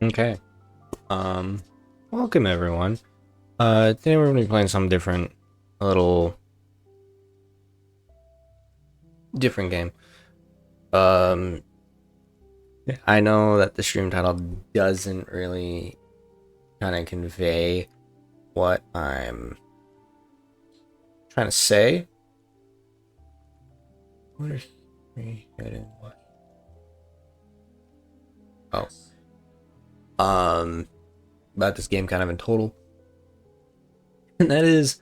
Okay. Um, Welcome everyone. Today we're gonna be playing some different, a little different game. Um, I know that the stream title doesn't really kind of convey what I'm trying to say. What is three hidden what? Oh, about this game kind of in total, and that is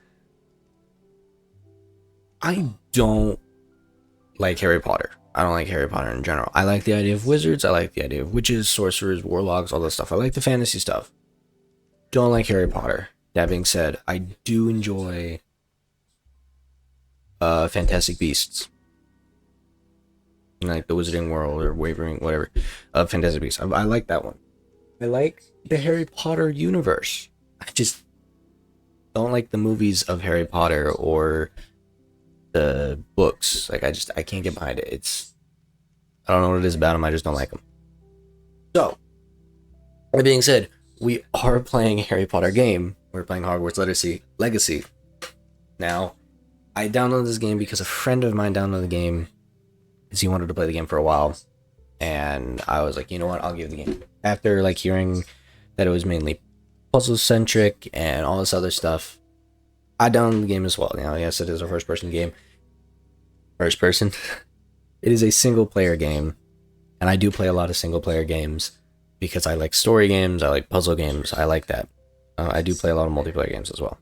I don't like Harry Potter. I don't like Harry Potter in general. I like the idea of wizards. I like the idea of witches, sorcerers, warlocks, all that stuff. I like the fantasy stuff. Don't like Harry Potter. That being said, I do enjoy Fantastic Beasts, like the Wizarding World or Wavering, whatever. Fantastic Beasts. I like that one. I like the Harry Potter universe. I just don't like the movies of Harry Potter or the books. Like I can't get behind it. I don't know what it is about them. I just don't like them. So that being said, we are playing a Harry Potter game. We're playing Hogwarts Legacy. Now, I downloaded this game because a friend of mine downloaded the game because he wanted to play the game for a while, and I was like, you know what, I'll give the game. After like hearing that it was mainly puzzle centric and all this other stuff, I downloaded the game as well. Now, yes, it is a first person game. First person. It is a single player game, and I do play a lot of single player games because I like story games, I like puzzle games, I like that. I do play a lot of multiplayer games as well.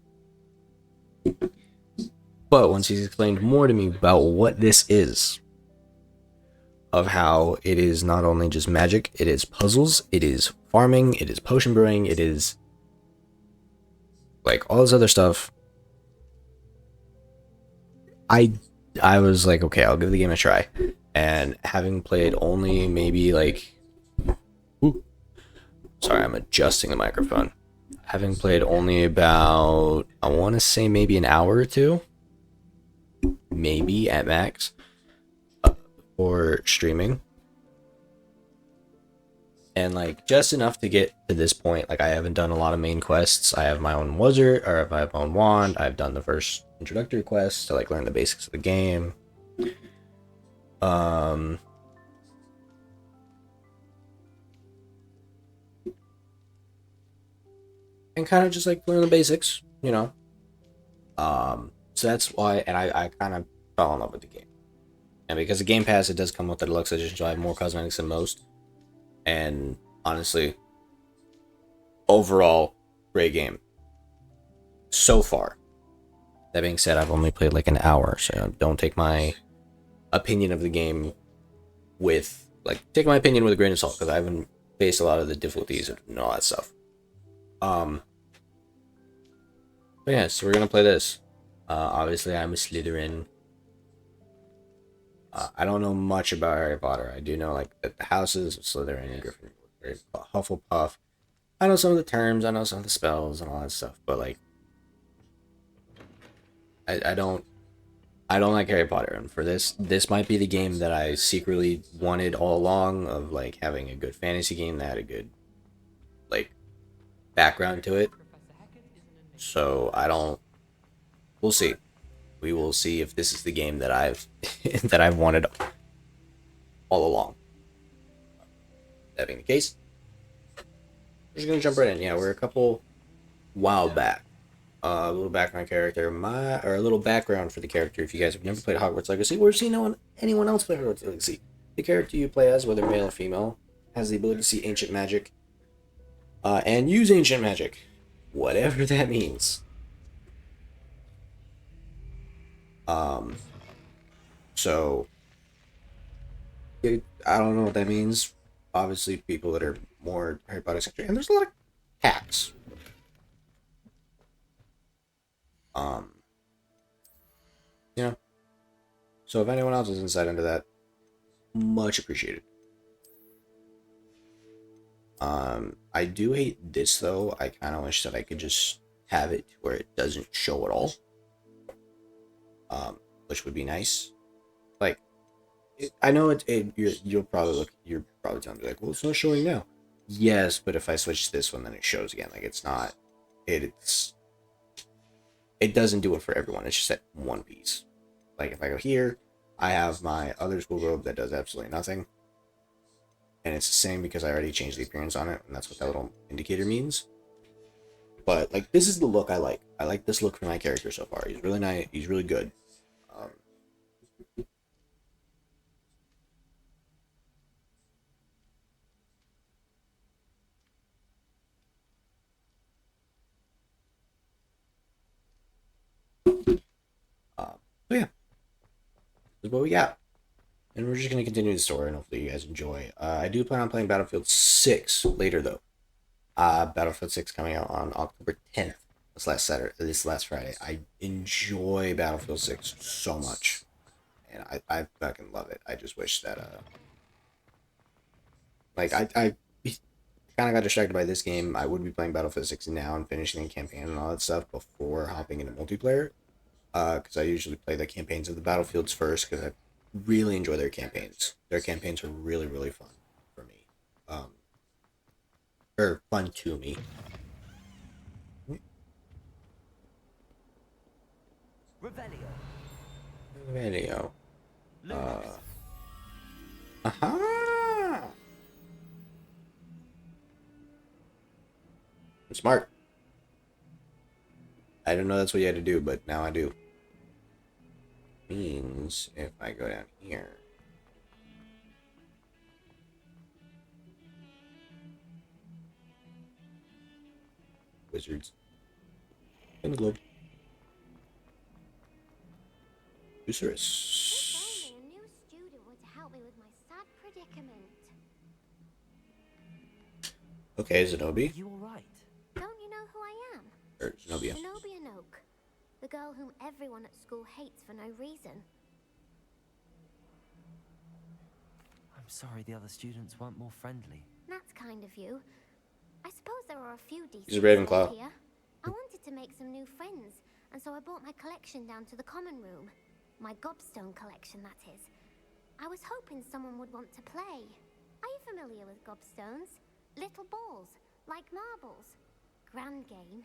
But once he's explained more to me about what this is, of how it is not only just magic, it is puzzles, it is farming, it is potion brewing, it is like all this other stuff. I I was like, okay, I'll give the game a try. And having played only maybe like, ooh, sorry, I'm adjusting the microphone. Having played only about, I want to say maybe an hour or two, maybe at max, for streaming, and like just enough to get to this point. Like I haven't done a lot of main quests. I have my own wizard, or if I have my own wand, I've done the first introductory quest to like learn the basics of the game. Um, and kind of just like learn the basics, you know. So that's why, and I kind of fell in love with the game, and because the Game Pass, it does come with the deluxe edition, so I have more cosmetics than most. And honestly, overall, great game so far. That being said, I've only played like an hour, so don't take my opinion of the game with take my opinion with a grain of salt because I haven't faced a lot of the difficulties and all that stuff. Um, but yeah, so we're gonna play this. Obviously, I'm a Slytherin. I don't know much about Harry Potter. I do know like that the houses of Slytherin, Gryffindor, Hufflepuff. I know some of the terms. I know some of the spells and all that stuff. But like, I don't like Harry Potter, and for this might be the game that I secretly wanted all along of like having a good fantasy game that had a good like background to it. So I don't. We'll see. We will see if this is the game that I've that I've wanted all along. That being the case, we're just gonna jump right in. Yeah, we're a couple while back. A little background character, or a little background for the character. If you guys have never played Hogwarts Legacy, or seen anyone else play Hogwarts Legacy, the character you play as, whether male or female, has the ability to see ancient magic, and use ancient magic, whatever that means. Um, so I don't know what that means. Obviously, people that are more Harry Potter centric, and there's a lot of hacks. Um, you know. So if anyone else has insight into that, much appreciated. I do hate this though. I kind of wish that I could just have it where it doesn't show at all. Which would be nice. Like, I know you're probably telling me like, well, it's not showing now. Yes, but if I switch to this one, then it shows again. Like it's not. It's it doesn't do it for everyone. It's just at one piece. Like if I go here, I have my other school robe that does absolutely nothing, and it's the same because I already changed the appearance on it, and that's what that little indicator means. But like this is the look I like. I like this look for my character so far. He's really nice. He's really good. Um, but yeah, this is what we got. And we're just going to continue the story, and hopefully you guys enjoy. I do plan on playing Battlefield 6 later, though. Battlefield 6 coming out on October 10th. This last Friday. I enjoy Battlefield 6 so much. And I fucking love it. I just wish that, I kind of got distracted by this game. I would be playing Battlefield 6 now and finishing the campaign and all that stuff before hopping into multiplayer. Because I usually play the campaigns of the Battlefields first, because I really enjoy their campaigns. Their campaigns are really, really fun for me. Or fun to me. Revelio. Video. Lumos. Aha! I'm smart. I didn't know that's what you had to do, but now I do. Means if I go down here. Wizards. In the globe. Bucerus. If only a new student were to help me with my sad predicament. Okay, Zenobi. Are you alright? Don't you know who I am? Or Zenobia. Zenobia Noak, the girl whom everyone at school hates for no reason. I'm sorry the other students weren't more friendly. That's kind of you. I suppose there are a few decent He's a Ravenclaw. people here. I wanted to make some new friends, and so I brought my collection down to the common room. My gobstone collection, that is. I was hoping someone would want to play. Are you familiar with gobstones? Little balls, like marbles. Grand game.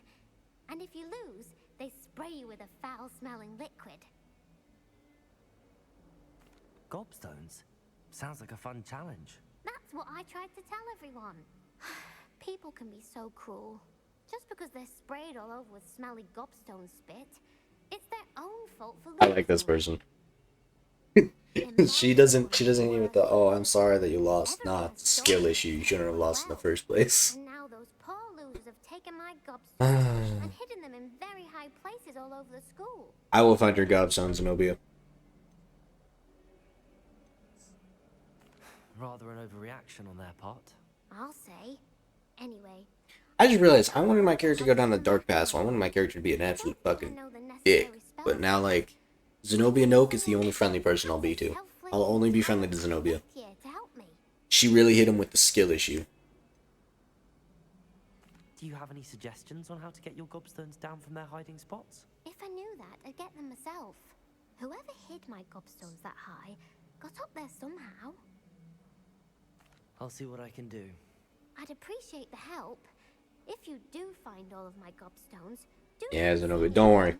And if you lose, they spray you with a foul-smelling liquid. Gobstones? Sounds like a fun challenge. That's what I tried to tell everyone. People can be so cruel. Just because they're sprayed all over with smelly gobstone spit, it's their own fault for losing. I like this person. she doesn't even with the, oh, I'm sorry that you lost. Nah, it's a skill issue. You shouldn't have lost in the first place. And now those poor losers have taken my gobstones and hidden them in very high places all over the school. I will find your gobstone, Zenobia. Rather an overreaction on their part. I'll say. Anyway. I just realized I wanted my character to go down the dark path, so I wanted my character to be an absolute fucking dick. But now, like, Zenobia Noak is the only friendly person I'll be to. I'll only be friendly to Zenobia. She really hit him with the skill issue. Do you have any suggestions on how to get your gobstones down from their hiding spots? If I knew that, I'd get them myself. Whoever hid my gobstones that high got up there somehow. I'll see what I can do. I'd appreciate the help. If you do find all of my gobstones, do Yeah, Zenobia, don't worry.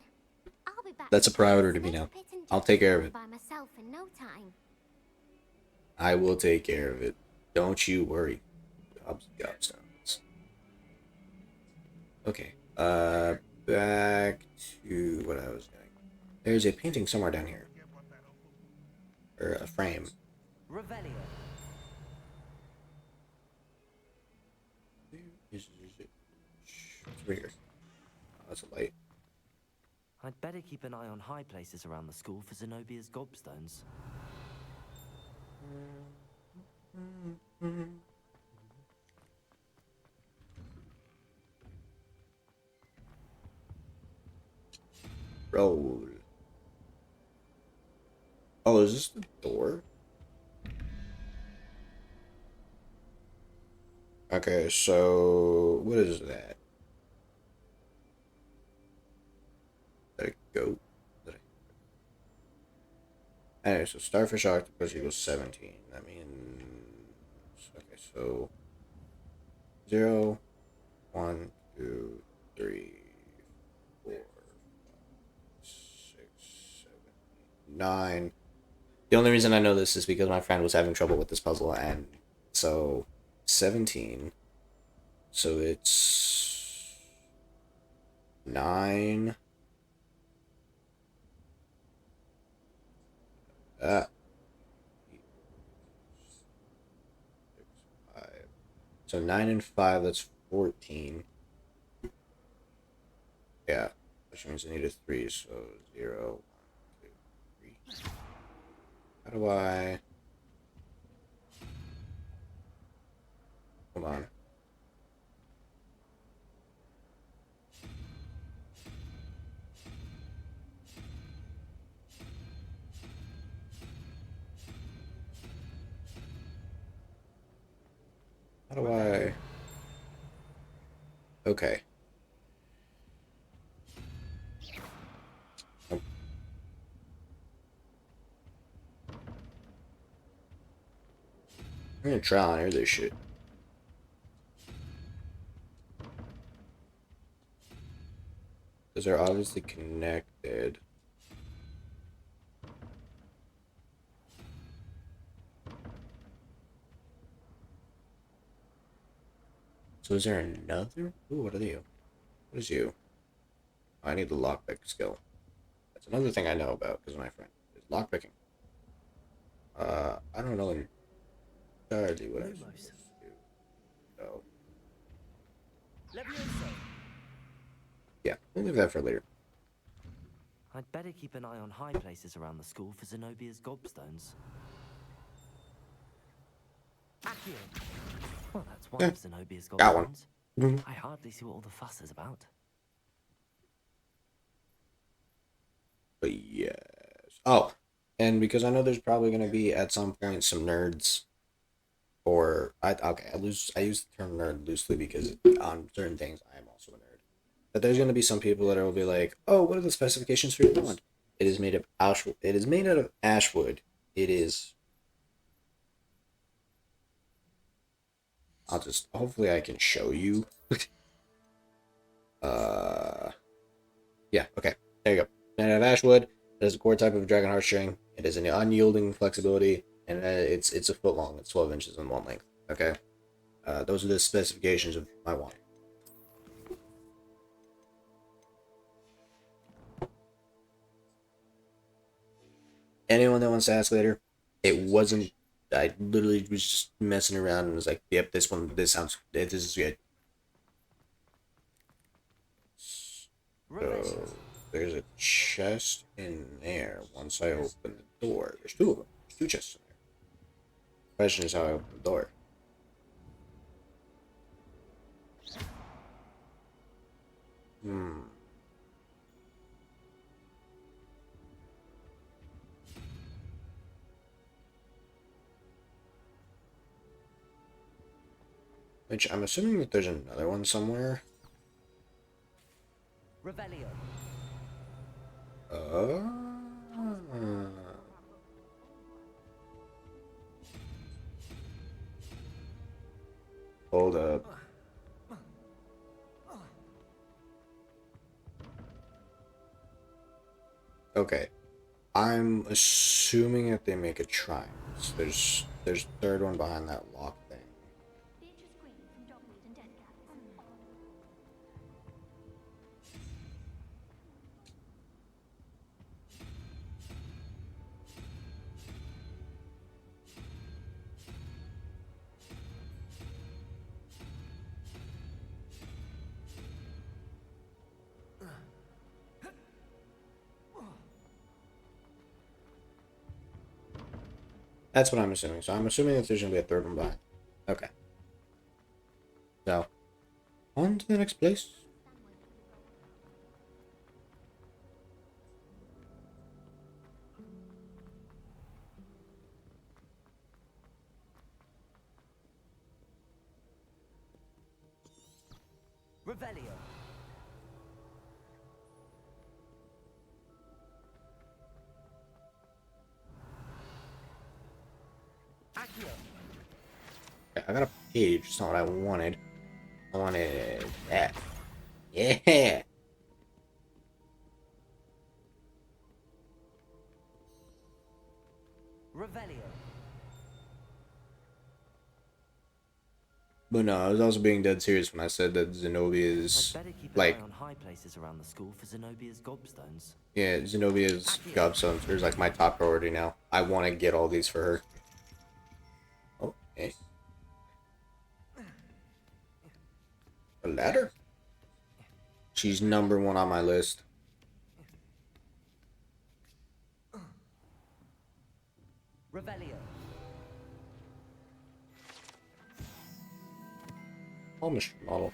I'll be back. That's a priority to me now. I'll take care of it. By myself in no time. I will take care of it. Don't you worry. Gobstones. Okay. Back to what I was doing. There's a painting somewhere down here. Or a frame. Revelio. It's over here. Oh, that's a light. I'd better keep an eye on high places around the school for Zenobia's gobstones. Roll. Oh, is this the door? Okay, so what is that? Let it go. Anyway, so Starfish Octopus equals 17. That means, okay, so 0, 1, 2, 3, 4, 6, 7, 9. The only reason I know this is because my friend was having trouble with this puzzle, and so 17. So it's 9. Uh, 5. So 9 and 5, that's 14. Yeah, which means I need a 3, so 0, 1, 2, 3. How do I... Hold on. How do I... Okay. Nope. I'm gonna try and hear this shit. Because they're obviously connected. So is there another? Ooh, what are you? What is you? I need the lockpick skill. That's another thing I know about because of my friend. Is lockpicking. I don't know entirely what I'm supposed to do. So, yeah, we'll leave that for later. I'd better keep an eye on high places around the school for Zenobia's gobstones. Accio! Well, that's one Yeah, of Zenobia's got one. gobstones. I hardly see what all the fuss is about. But yes. Oh, and because I know there's probably going to be at some point some nerds, or I use the term nerd loosely because on certain things I am also a nerd. But there's going to be some people that will be like, "Oh, what are the specifications for your wand? It is made of ashwood. It is made out of ashwood. It is." I'll just hopefully I can show you. uh, yeah, okay, there you go. Made out of ashwood. It is a core type of dragon heartstring. It is an unyielding flexibility, and it's a foot long. It's 12 inches in one length. Okay, those are the specifications of my wand. Anyone that wants to ask later, it wasn't. I literally was just messing around and was like, "Yep, this one. This is good." So there's a chest in there. Once I open the door, there's two of them. There's two chests in there. Question is how I open the door. Hmm. Which I'm assuming that there's another one somewhere. Revelio. Uh, hold up. Okay. I'm assuming that they make a triumph. There's a third one behind that lock thing. Beatrice Green from Dogmeat and Dead Cats. That's what I'm assuming. So I'm assuming that there's gonna be a third one behind. Okay. So on to the next place. Revelio. Accio. Okay, I got a page. It's not what I wanted. I wanted that. Yeah. Revelio. But no, I was also being dead serious when I said that Zenobia I'd is better keep an eye like, on high places around the school for Zenobia's gobstones. yeah, Zenobia's gobstones is like my top priority now. I want to get all these for her. Okay. A ladder? She's number one on my list. Revelio. Oh, Mr. Model.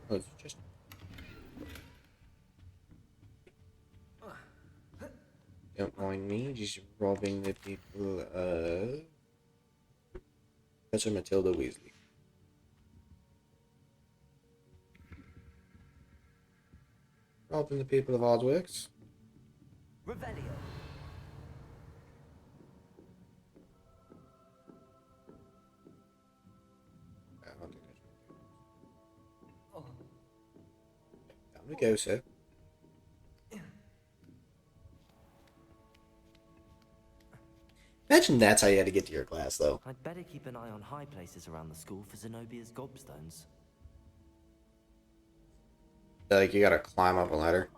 Oh, it's just. Don't mind me, just robbing the people of. Professor Matilda Weasley. Robbing the people of Oswix. Revelio. I don't think that's right. Time to go, sir. Imagine that's how you had to get to your class, though. I'd better keep an eye on high places around the school for Zenobia's gobstones. Like, you gotta climb up a ladder.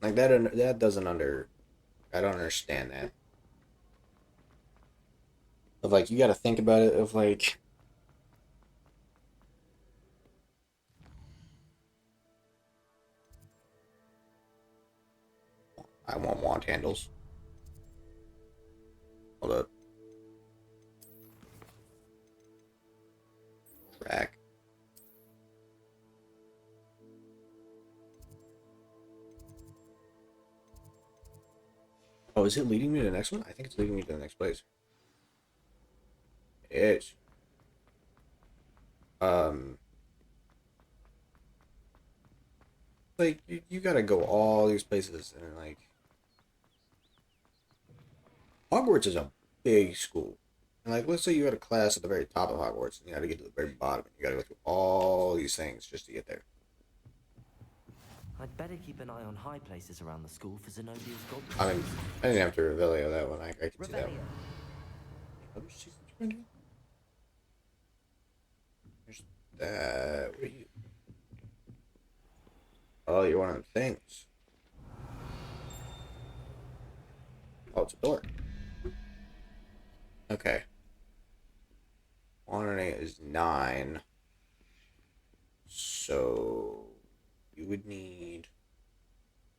Like, that doesn't under... I don't understand that. Of, like, you gotta think about it, of, like... I want wand handles. Hold up. Track. Oh, is it leading me to the next one? I think it's leading me to the next place. It is. Like, you gotta go all these places, and, like... Hogwarts is a big school. And, like, let's say you had a class at the very top of Hogwarts, and you gotta get to the very bottom, and you gotta go through all these things just to get there. I'd better keep an eye on high places around the school for Zenobia's gobstones. I mean, I didn't have to Revelio that one. I can see that Revelio. one. There's that. What are you? Oh, you're one of the things. Oh, it's a door. Okay. 1 and 8 is 9. So you would need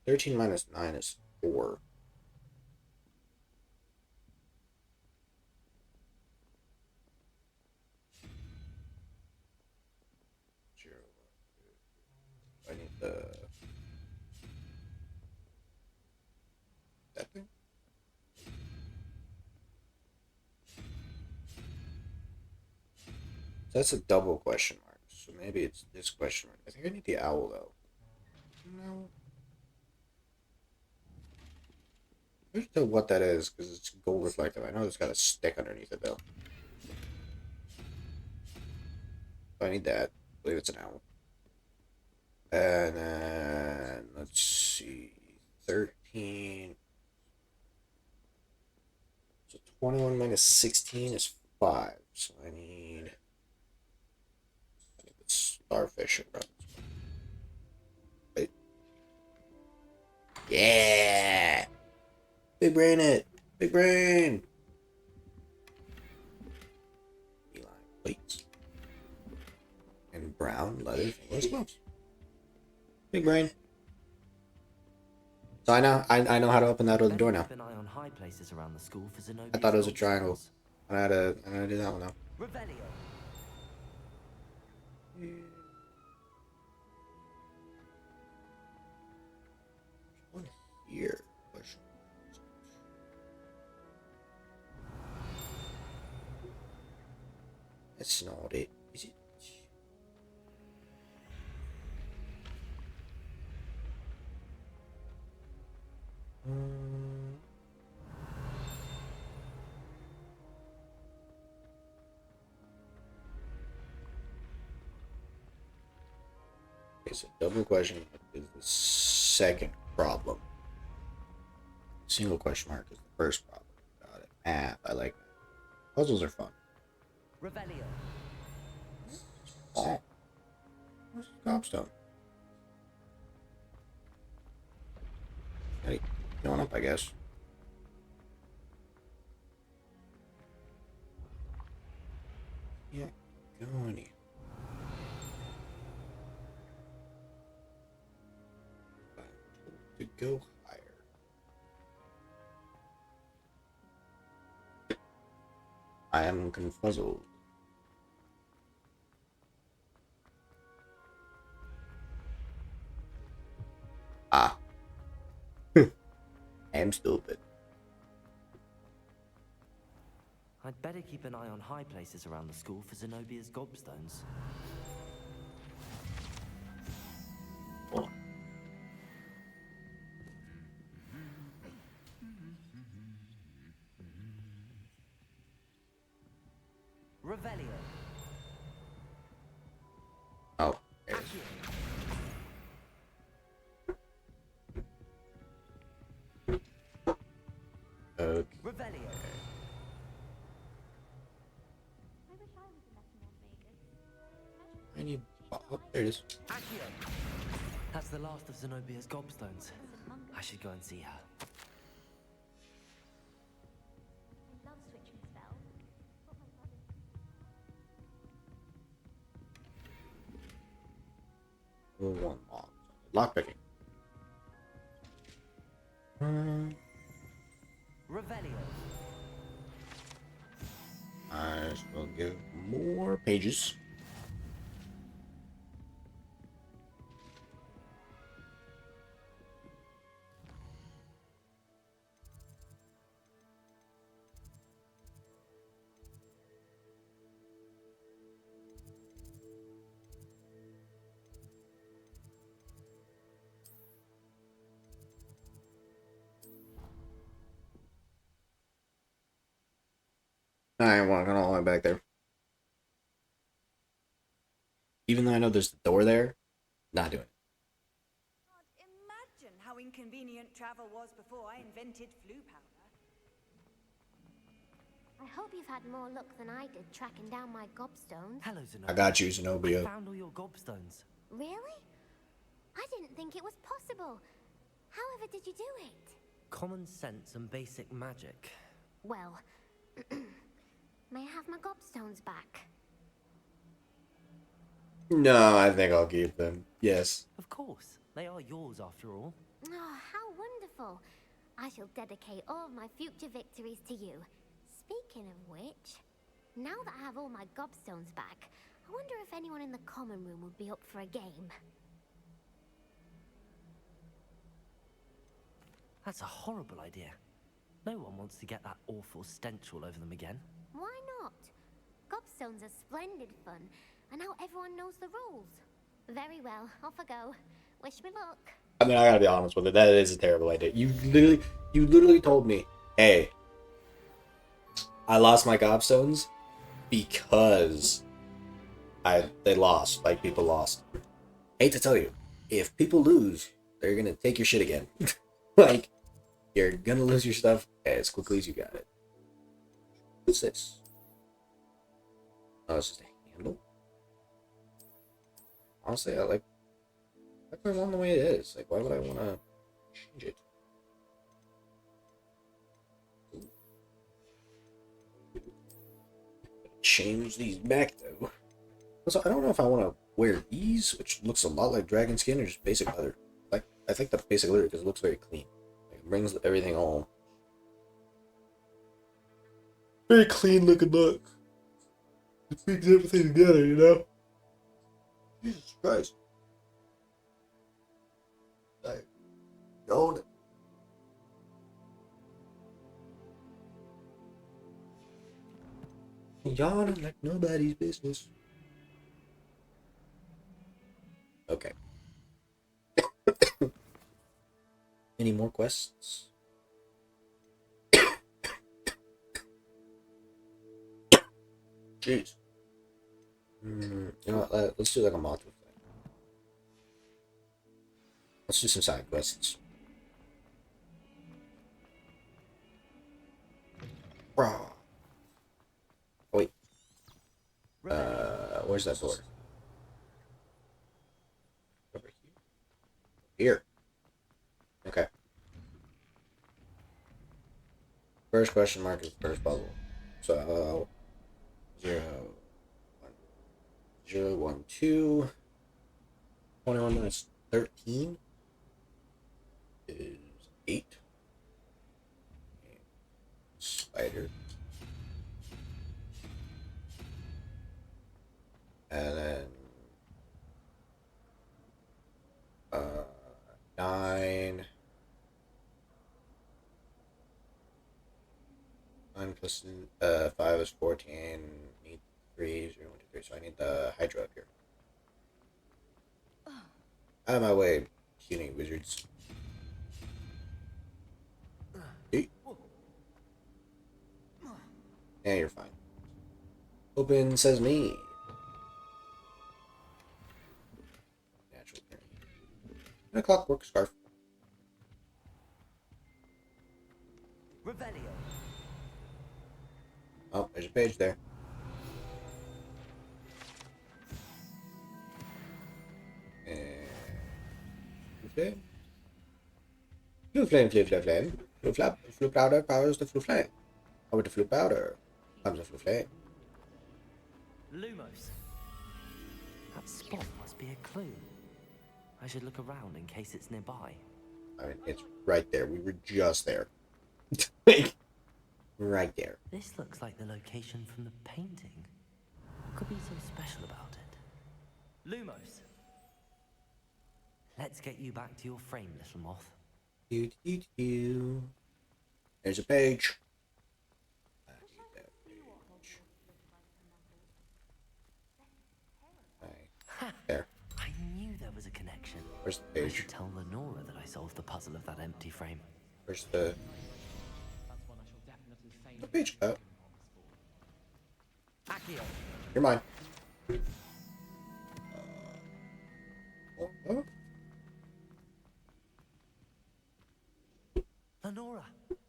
13 minus 9 is 4. Zero. I need that thing. That's a double question mark. So maybe it's this question mark. I think I need the owl though. No. I don't know what that is because it's gold reflective. I know it's got a stick underneath it though. I need that. I believe it's an owl. And then let's see. 13. So 21 minus 16 is 5. So I need the starfish around. Right. Yeah. Big brain it. Big brain. Eline plates. And brown leather fingerless gloves. Big brain. So I know how to open that other door now. Keep an eye on high places around the school for Zenobia's I thought it was a gobstones. triangle. I had to do that one now. Revelio. One here. That's not it, is it? so double question mark is the second problem. Single question mark is the first problem. Got it. Math, I like that. Puzzles are fun. Revelio. Oh. Where's the gobstone? Hey, going up, I guess. Yeah, going here. To go higher. I am confuzzled. Ah. I am stupid. I'd better keep an eye on high places around the school for Zenobia's gobstones. Oh. Revelio. Oh, there it is. Okay. Revelio. I need. Oh, there it is. Accio. That's the last of Zenobia's gobstones. I should go and see her. I love switching spells. But my brother... One lock. Lockpicking. Revelio. I will give more pages. I ain't walking all the way back there. Even though I know there's the door there, not doing it. Can't imagine how inconvenient travel was before I invented flu powder. I hope you've had more luck than I did tracking down my gobstones. Hello, Zenobia. I got you, I Zenobia. found all your gobstones. Really? I didn't think it was possible. However did you do it? Common sense and basic magic. Well, may I have my gobstones back? No, I think I'll keep them. Yes. Of course. They are yours after all. Oh, how wonderful. I shall dedicate all of my future victories to you. Speaking of which, now that I have all my gobstones back, I wonder if anyone in the common room would be up for a game. That's a horrible idea. No one wants to get that awful stench all over them again. Why not? Gobstones are splendid fun, and now everyone knows the rules. Very well, off I go. Wish me luck. I mean, I gotta be honest with it. That is a terrible idea. You literally told me, hey, I lost my gobstones because they lost. Like, people lost. Hate to tell you, if people lose, they're gonna take your shit again. Like, you're gonna lose your stuff as quickly as you got it. What's this? Oh, it's just a handle. Honestly, I like my one the way it is. Like, why would I want to change it? Change these back though. Also, I don't know if I want to wear these, which looks a lot like dragon skin, or just basic leather. Like, I think the basic leather because it looks very clean. Like, it brings everything home. Very clean looking look. It brings everything together, you know. Jesus Christ. Like, own it. Yawning like nobody's business. Okay. Any more quests? Jeez. You know what? Let's do like a module thing. Let's do some side quests. Bro. Wait. Where's that door? Over here. Here. Okay. First question mark is first puzzle. So 0, 1, 0, 1, 2. 21 minus 13 is 8. Spider. And then 9. 9 plus 5 is 14. Need 3, 0, 1, 2, 3. So I need the Hydra up here. Out of my way, puny wizards. Hey. Yeah, you're fine. Open sesame. Natural parry. And a clockwork scarf. Revelio. Oh, there's a page there. And flue flame, flue flame, flame. Flue flap, flue powder powers the flue flame. Over the flue powder comes the flue flame. Lumos. That spot must be a clue. I should look around in case it's nearby. I mean, it's right there. We were just there. Like, right there. This looks like the location from the painting. What could be so special about it? Lumos. Let's get you back to your frame, little moth. Doo, doo, doo, doo. There's a page. I need that page. Right. There. I knew there was a connection. Where's the I page? should tell Lenora that I solved the puzzle of that empty frame. Where's the page? Oh, Accio. you're mine. Oh. Lenora,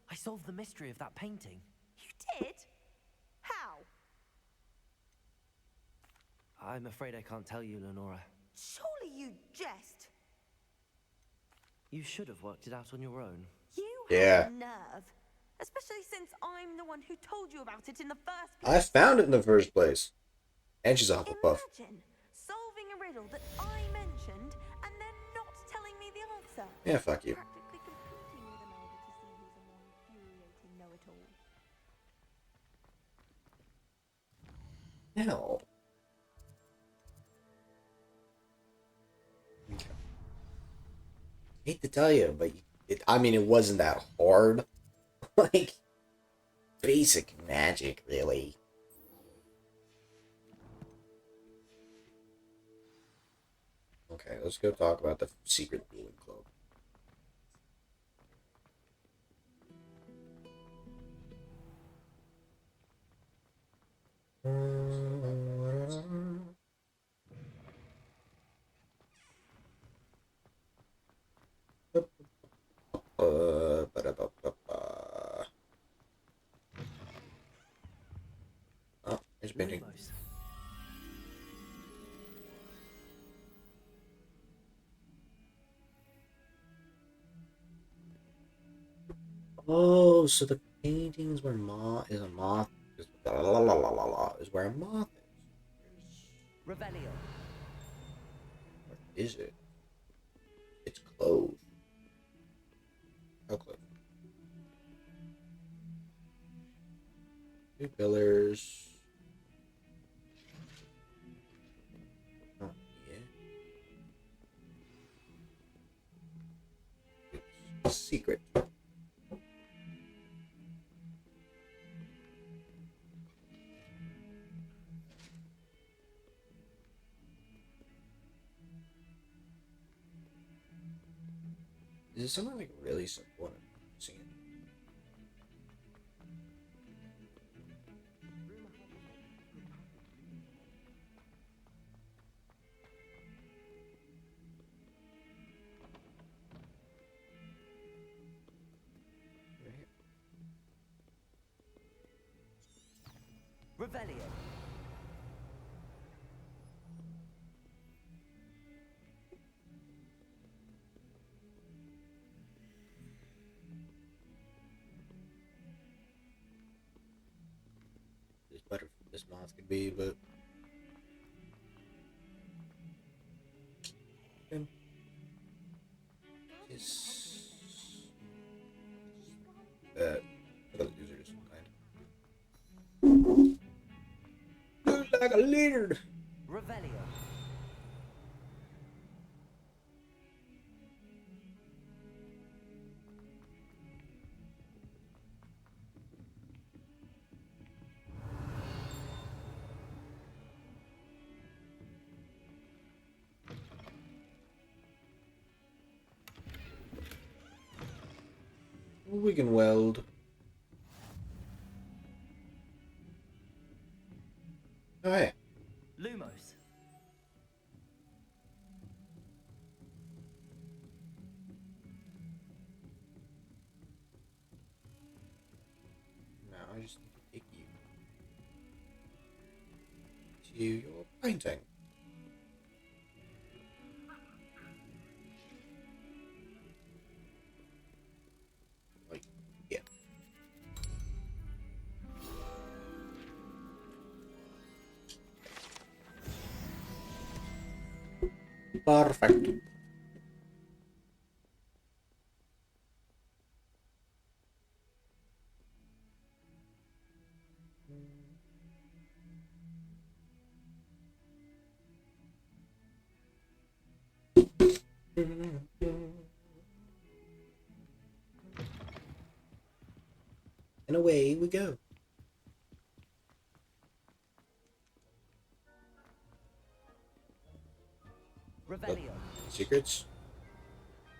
I solved the mystery of that painting. You did? How? I'm afraid I can't tell you, Lenora. Surely you jest. You should have worked it out on your own. You Yeah. have nerve. Especially since I'm the one who told you about it in the first I place. found it in the first place. And she's a Hufflepuff. Imagine solving a riddle that I mentioned and then not telling me the answer. Yeah, fuck you. Practically competing with Imelda to see who's a more infuriating know-it-all. No. Okay. Hate to tell you, but I mean, it wasn't that hard. Like, basic magic, really. Okay, let's go talk about the secret dueling club. Ba-da-ba-ba-ba. Oh, there's painting. Lumos. Oh, so the paintings where moth is a moth is is where a moth is. Revelio. Where is it? It's closed. How close? 2 pillars. Oh, yeah. It's a secret. Is it something like really simple? I'm seeing it. Revelio. It's better this moth could be, but it's that for the lizard some kind. Looks like a lizard. Revelio. We can weld. Oh hey. Lumos. Now I just need to take you to your painting. Like, yeah. Perfect. And away we go. Revelio. Secrets?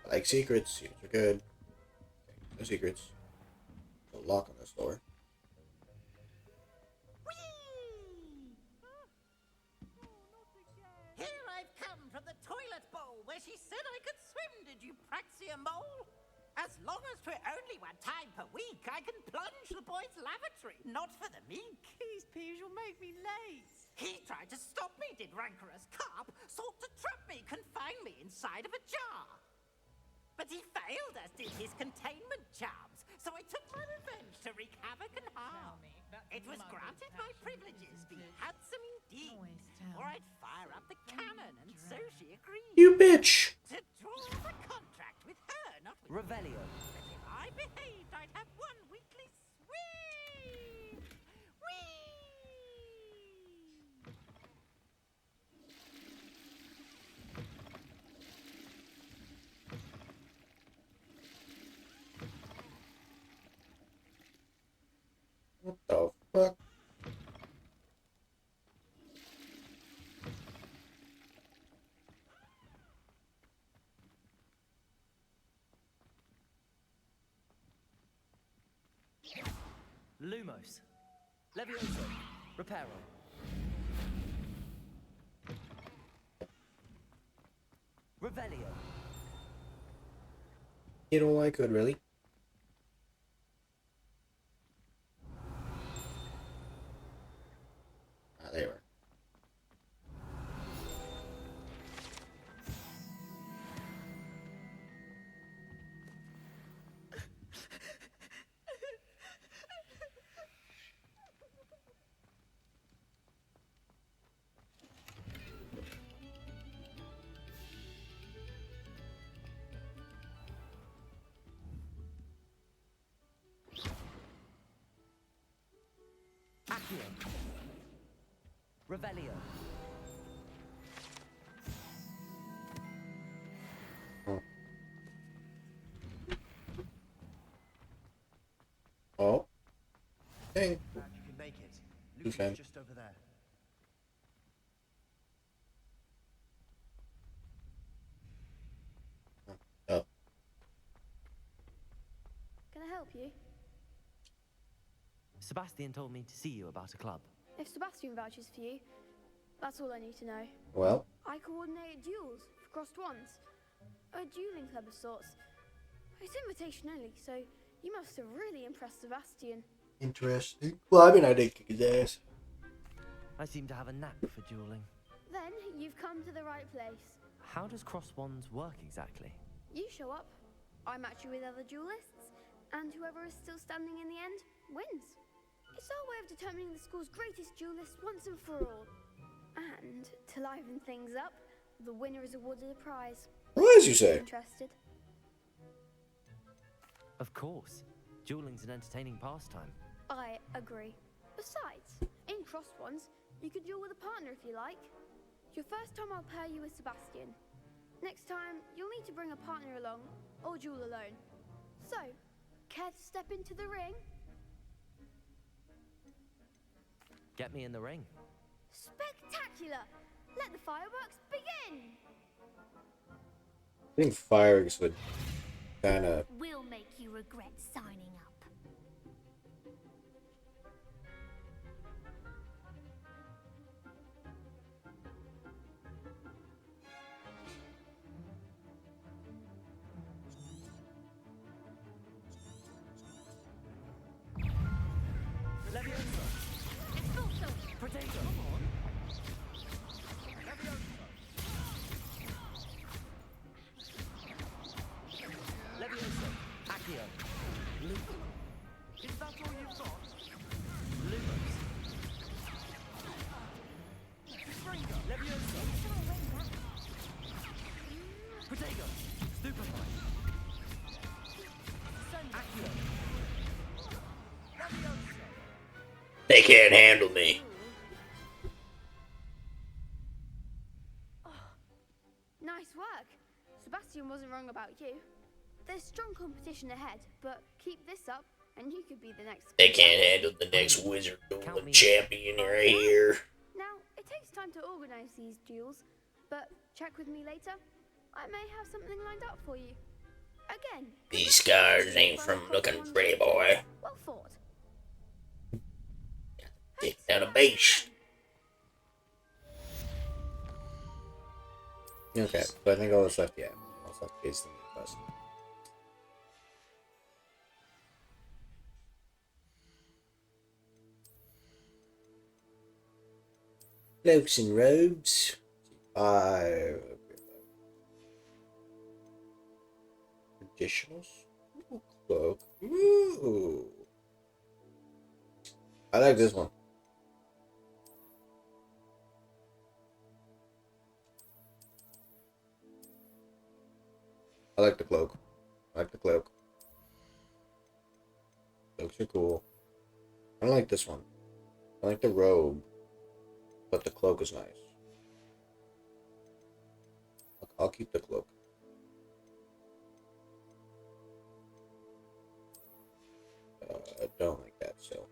I like secrets. Secrets are good. No secrets. No lock on this door. Here I've come from the toilet bowl where she said I could swim, did you praxia mole? As long as for only 1 time per week, I can plunge the boy's lavatory, not for the meek. These peas will make me late. He tried to stop me, did rancorous carp, sought to trap me, confine me inside of a jar. But he failed, as did his containment charms, so I took my revenge to wreak havoc and harm. It was granted my privileges, be handsome indeed, or I'd fire up the cannon, and so she agreed. You bitch! To draw the contract with her, not with Revelio. But if I behaved, I'd have 1 weekly swim. Whee! What the fuck? Lumos. Levioso. Reparo. Revelio. Did all I could, really. Ah, there we are. Accio. Revelio. Oh. Dang. Glad you can make it. Okay. Lucy's just over there. Oh. Can I help you? Sebastian told me to see you about a club. If Sebastian vouches for you, that's all I need to know. Well, I coordinate duels for crossed ones. A dueling club of sorts. It's invitation only, so you must have really impressed Sebastian. interesting. Well, I mean, I did kick his ass. I seem to have a knack for dueling. Then you've come to the right place. How does cross wands work exactly? You show up, I match you with other duelists, and whoever is still standing in the end wins. It's our way of determining the school's greatest duelist once and for all. And to liven things up, the winner is awarded a prize. Prize, you say? Interested? Of course. Dueling's an entertaining pastime. I agree. Besides, in cross ones, you could duel with a partner if you like. Your first time I'll pair you with Sebastian. Next time, you'll need to bring a partner along, or duel alone. So, care to step into the ring? Get me in the ring. Spectacular! Let the fireworks begin! I think fireworks would kind of. We'll make you regret signing up. Leviosa! Expulso! Potato! Leviosa! Accio! Is that all you've got? Lumos! Springer! Leviosa! Potato! Stupefy! Accio! Leviosa! They can't handle me. Nice work. Sebastian wasn't wrong about you. There's strong competition ahead, but keep this up and you could be the next. They can't handle the next wizard dueling champion right here. Now, it takes time to organize these duels, but check with me later. I may have something lined up for you. Again. These scars ain't from looking pretty, boy. Well fought. Take down a base. Okay, so I think all that's left, yeah. All that's left is the main quest. Cloaks and robes. 5. Additionals. Ooh, cloak. Ooh. I like this one. I like the cloak. I like the cloak. Cloaks are cool. I don't like this one. I like the robe, but the cloak is nice. I'll keep the cloak. I don't like that, so.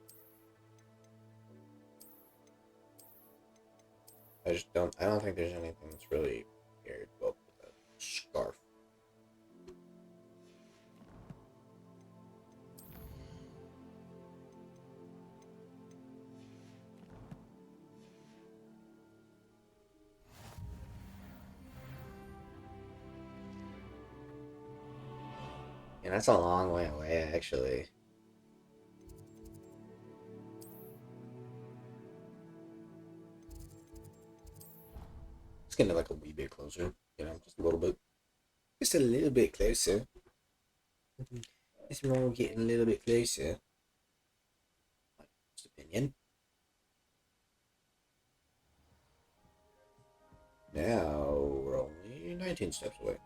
I don't think there's anything that's really paired well with a scarf. Yeah, that's a long way away, actually. It's getting like a wee bit closer, you know, just a little bit. Just a little bit closer. It's wrong with getting a little bit closer. My opinion. Now we're only 19 steps away.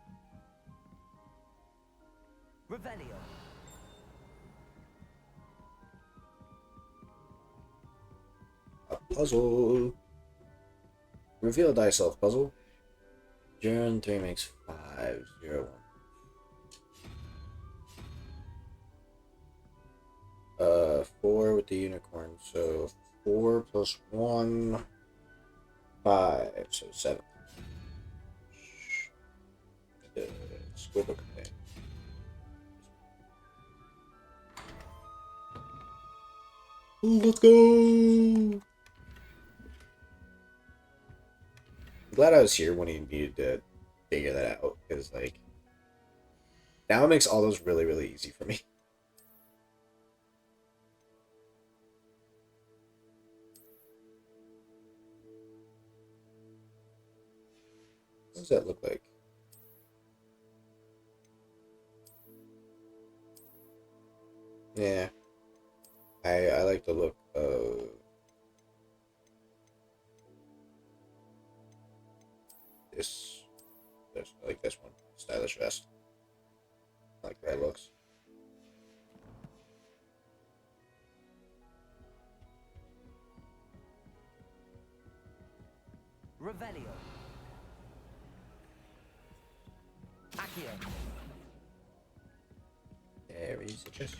Revelio. A puzzle. Reveal thyself puzzle. 0 and 3 makes 5. 0, 1. 4 with the unicorn, so 4 plus 1, 5, so 7. The squibble contain. Let's go! I'm glad I was here when he needed to figure that out, because, like, now it makes all those really, really easy for me. does that look like? Yeah. I like the look of this. I like this one. Stylish vest. I like that looks. Revelio. Accio. There is it. Just.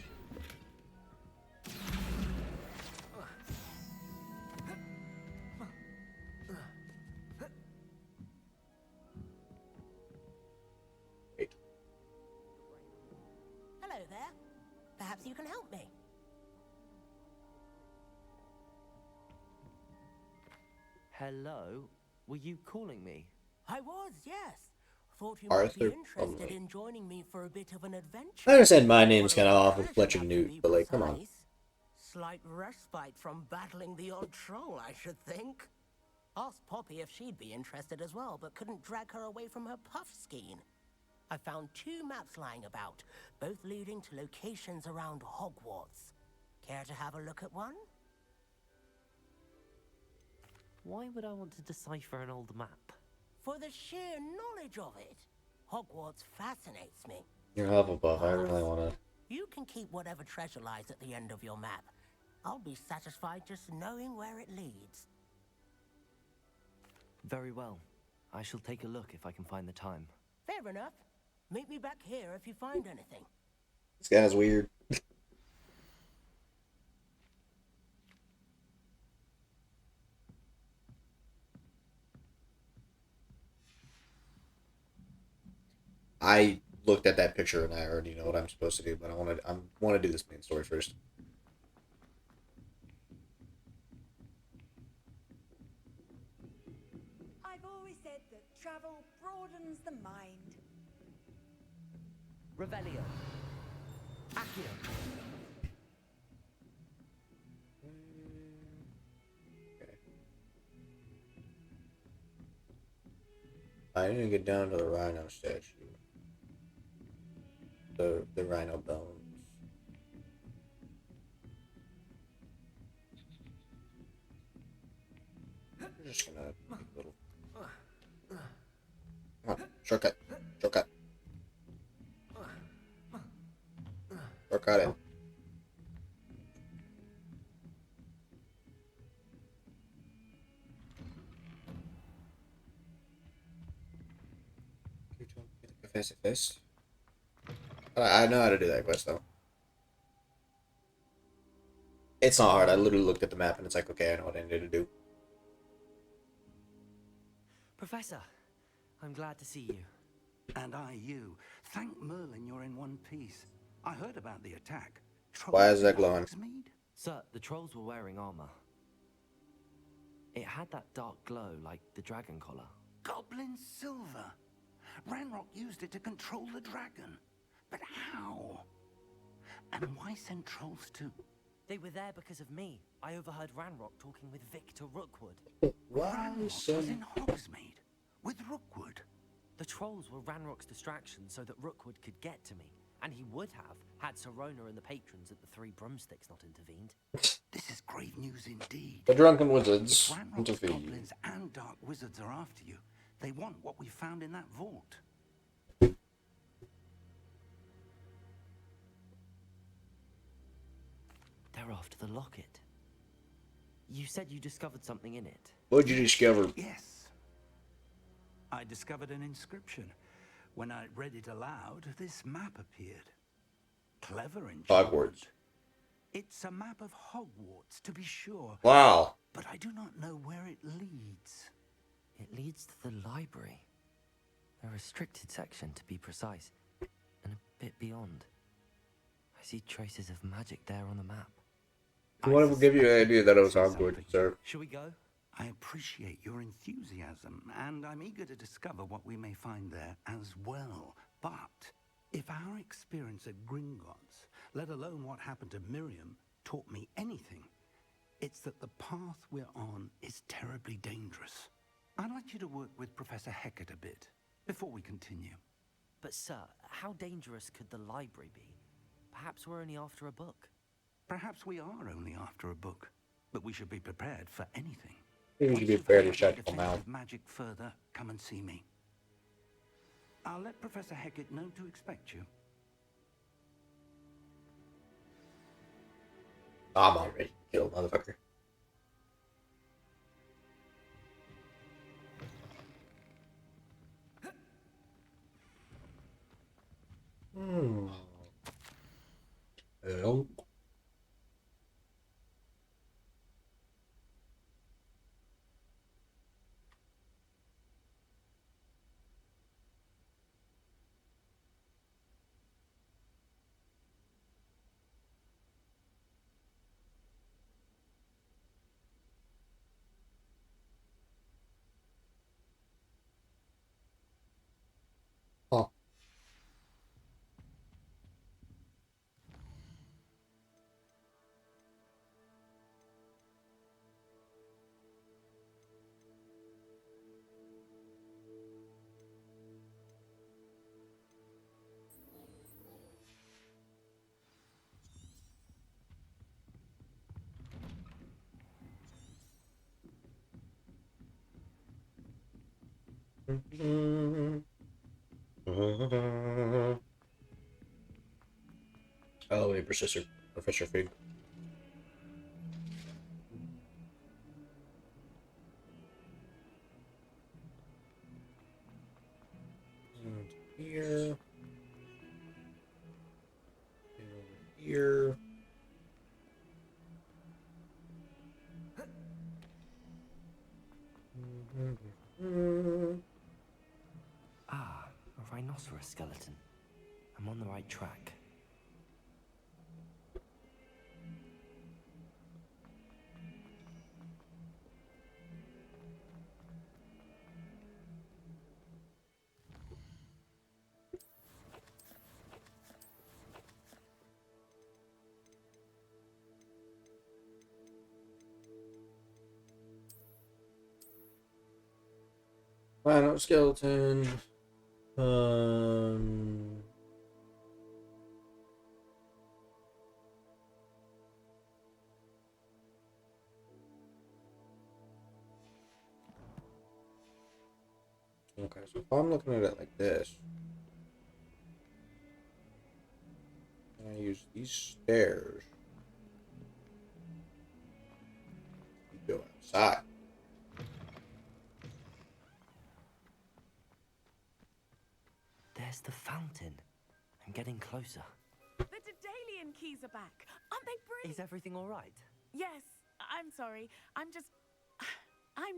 Wait. Hello there. Perhaps you can help me. Hello? Were you calling me? I was, yes. Thought you Arthur might be interested Plumley. in joining me for a bit of an adventure. I understand my name's kind of Following off with treasure Fletcher map, to Newt, be but like, come on. precise. Slight respite from battling the odd troll, I should think. Asked Poppy if she'd be interested as well, but couldn't drag her away from her puff skein. I found 2 maps lying about, both leading to locations around Hogwarts. Care to have a look at one? Why would I want to decipher an old map? For the sheer knowledge of it. Hogwarts fascinates me. You're Hufflepuff. I really want to. You can keep whatever treasure lies at the end of your map. I'll be satisfied just knowing where it leads. Very well. I shall take a look if I can find the time. Fair enough. Meet me back here if you find anything. This guy's weird. I looked at that picture and I already know what I'm supposed to do, but I want to do this main story first. I've always said that travel broadens the mind. Revelio. Accio. I didn't get down to the rhino statue. The rhino bones. I'm just gonna make a little. Come on, shortcut, shortcut, shortcut in. Confess it first. I know how to do that quest though. It's not hard. I literally looked at the map and it's like, okay, I know what I need to do. Professor, I'm glad to see you. And I you. Thank Merlin you're in one piece. I heard about the attack. Why is that Trolls in glowing? Hogsmeade? Sir, the trolls were wearing armor. It had that dark glow like the dragon collar. Goblin silver. Ranrock used it to control the dragon. But how? And why send trolls to... They were there because of me. I overheard Ranrock talking with Victor Rookwood. Ranrock was in Hogsmeade with Rookwood. The trolls were Ranrock's distraction so that Rookwood could get to me. And he would have, had Sirona and the patrons at the Three Broomsticks not intervened. This is grave news indeed. The drunken wizards If Ranrock's intervene. goblins and dark wizards are after you, they want what we found in that vault. They're after the locket. You said you discovered something in it. What'd you discover? Yes. I discovered an inscription. When I read it aloud, this map appeared. Clever enchantment. Hogwarts. It's a map of Hogwarts, to be sure, Wow. but I do not know where it leads. It leads to the library. A restricted section, to be precise. And a bit beyond. I see traces of magic there on the map. What will give you an idea that it was Something. Hogwarts, sir? Shall we go? I appreciate your enthusiasm, and I'm eager to discover what we may find there as well. But if our experience at Gringotts, let alone what happened to Miriam, taught me anything, it's that the path we're on is terribly dangerous. I'd like you to work with Professor Hecat a bit. before we continue. But, sir, how dangerous could the library be? Perhaps we're only after a book. Perhaps we are only after a book, but we should be prepared for anything. You Once should be you've fair to learned shut the your defense mouth. of magic further, come and see me. I'll let Professor Hecat know to expect you. I'm already killed, motherfucker. Hello. Oh. Oh, wait, Professor Fig. And here. And over here. Ah, a rhinoceros skeleton. I'm on the right track. Rhino skeleton. Um. Okay, so if I'm looking at it like this, and I use these stairs to go outside. There's the fountain. I'm getting closer. The Daedalian keys are back. Aren't they brilliant? Is everything all right? Yes, I'm sorry. I'm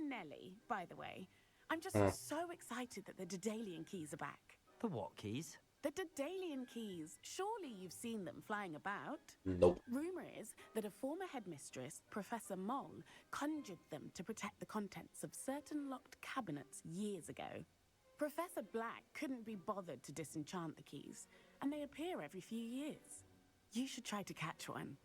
Nellie, by the way. I'm just so excited that the Daedalian keys are back. The what keys? The Daedalian keys. Surely you've seen them flying about. Nope. Rumor is that a former headmistress, Professor Moll, conjured them to protect the contents of certain locked cabinets years ago. Professor Black couldn't be bothered to disenchant the keys, and they appear every few years. You should try to catch one.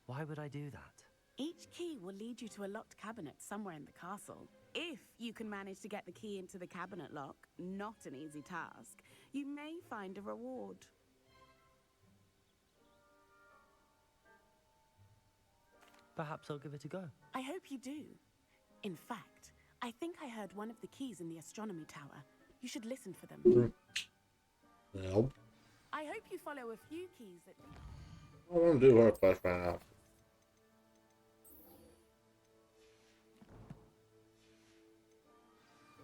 Why would I do that? Each key will lead you to a locked cabinet somewhere in the castle. If you can manage to get the key into the cabinet lock, not an easy task, you may find a reward. Perhaps I'll give it a go. I hope you do. In fact, I think I heard one of the keys in the astronomy tower. You should listen for them. Nope. I hope you follow a few keys that... I want to do her quest right now.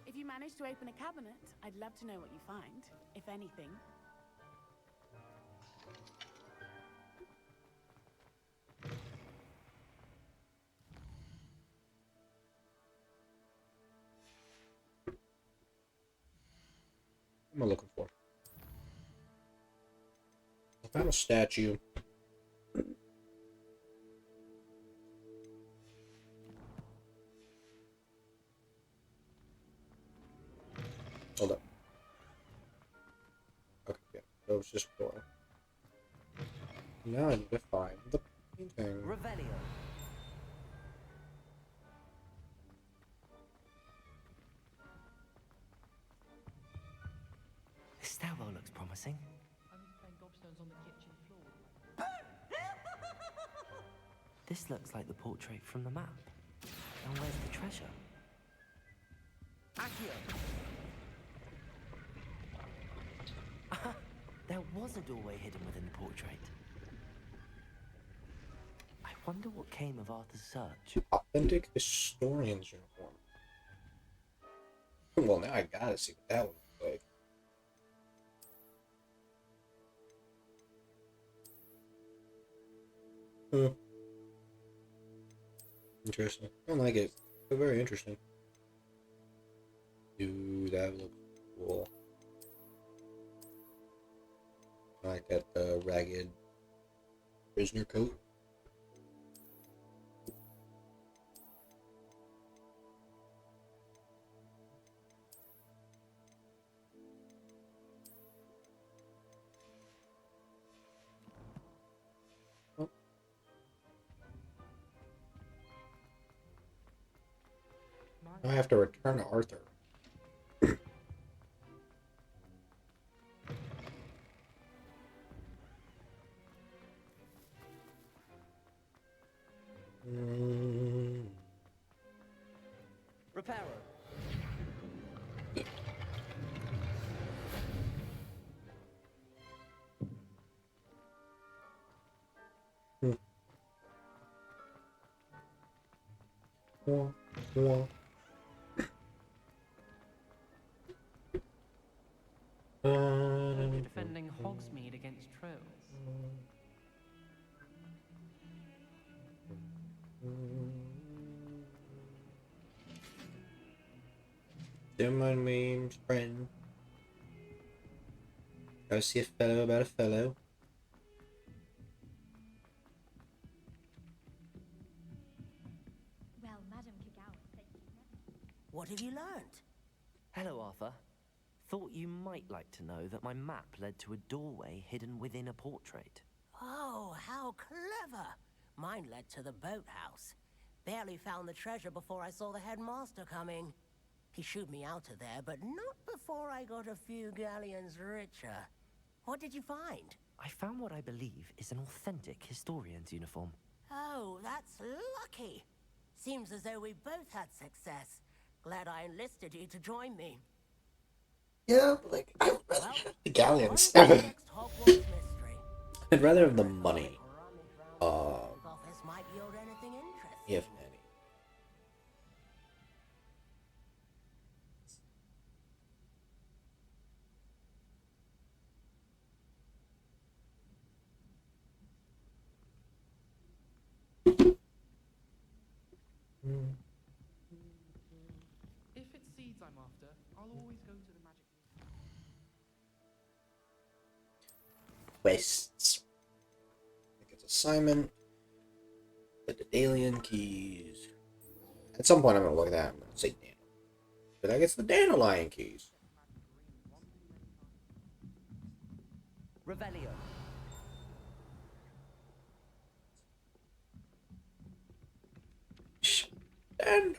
If you manage to open a cabinet, I'd love to know what you find, if anything. What am I looking for? I found a statue. Hold up. Okay, yeah. That was just door. Now I need to find the painting. Revelio. embarrassing. I'm just playing gobstones on the kitchen floor. This looks like the portrait from the map. And where's the treasure? Accio! There was a doorway hidden within the portrait. I wonder what came of Arthur's search. Authentic historian's uniform. Well, now I gotta see what that one looks like. Hmm. Interesting. I don't like it, but very interesting. Dude, that looks cool. I like that ragged prisoner coat. I have to return to Arthur. Reparo. Hope you're defending Hogsmeade against trolls. Don't mind me, friend. Go see a fellow about a fellow. Well, Madam Kagawa said you'd never... What have you learned? Hello, Arthur. Thought you might like to know that my map led to a doorway hidden within a portrait. Oh, how clever! Mine led to the boathouse. Barely found the treasure before I saw the headmaster coming. He shooed me out of there, but not before I got a few galleons richer. What did you find? I found what I believe is an authentic historian's uniform. Oh, that's lucky. Seems as though we both had success. Glad I enlisted you to join me. Yeah, but like, I'd rather have the galleons. On to the next Hogwarts mystery. I'd rather have the money. Office might yield anything interesting. If any. If it's seeds I'm after, I'll always go to the magic museum. Quests. I think it's assignment. But the Dalian keys. At some point I'm gonna look at that. I'm gonna say Dan. But I guess the Dandelion keys. Revelio. And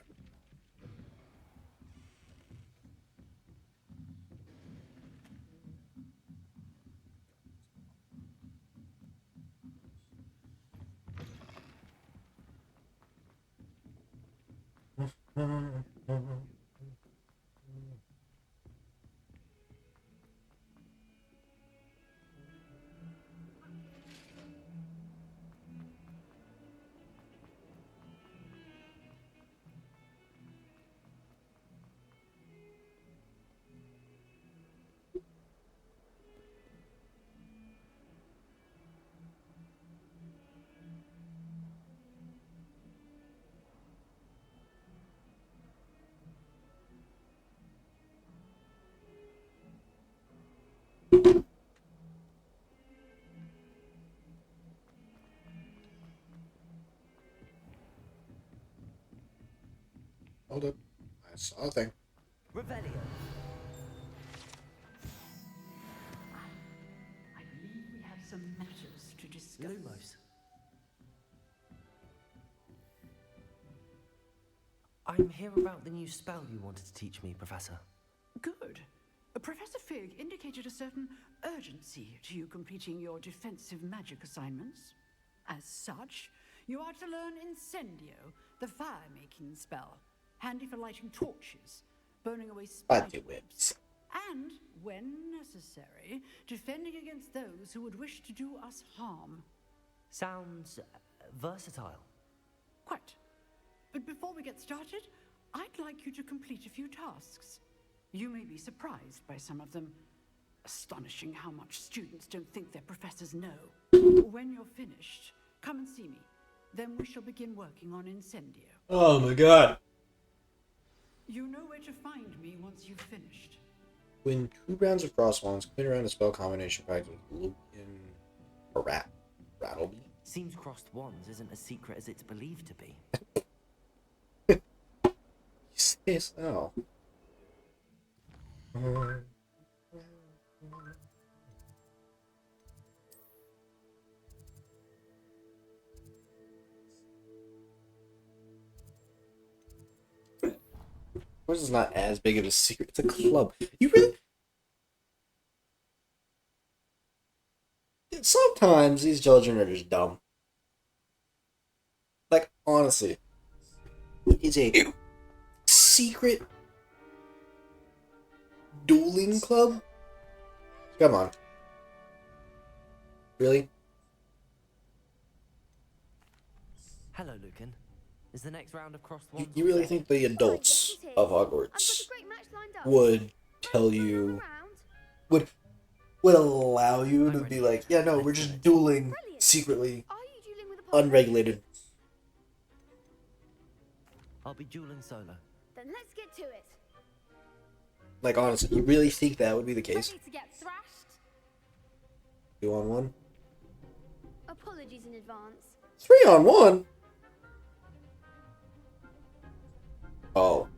hold up. I saw a thing. Revelio. I believe we have some matters to discuss. Lumos. I'm here about the new spell you wanted to teach me, Professor. Good. Professor Fig indicated a certain urgency to you completing your defensive magic assignments. As such, you are to learn Incendio, the fire-making spell, handy for lighting torches, burning away spider webs, and, when necessary, defending against those who would wish to do us harm. Sounds versatile. Quite. But before we get started, I'd like you to complete a few tasks. You may be surprised by some of them. Astonishing how much students don't think their professors know. When you're finished, come and see me. Then we shall begin working on Incendio. Oh my god. You know where to find me once you've finished. Win 2 rounds of cross wands, clean around a spell combination practice. Look in a rattle. Seems crossed wands isn't as secret as it's believed to be. You say so. This is not as big of a secret. It's a club. You really... Sometimes these children are just dumb. Like, honestly. It's a secret dueling club? Come on. Really? Hello, Lucan. Is the next round of crossed wands? You really think the adults of Hogwarts would tell you, would allow you to be like, yeah, no, we're just dueling secretly, unregulated? I'll be dueling solo. Then let's get to it. Like, honestly, you really think that would be the case? Ready to get thrashed? 2-on-1? Apologies in advance. 3-on-1? Oh.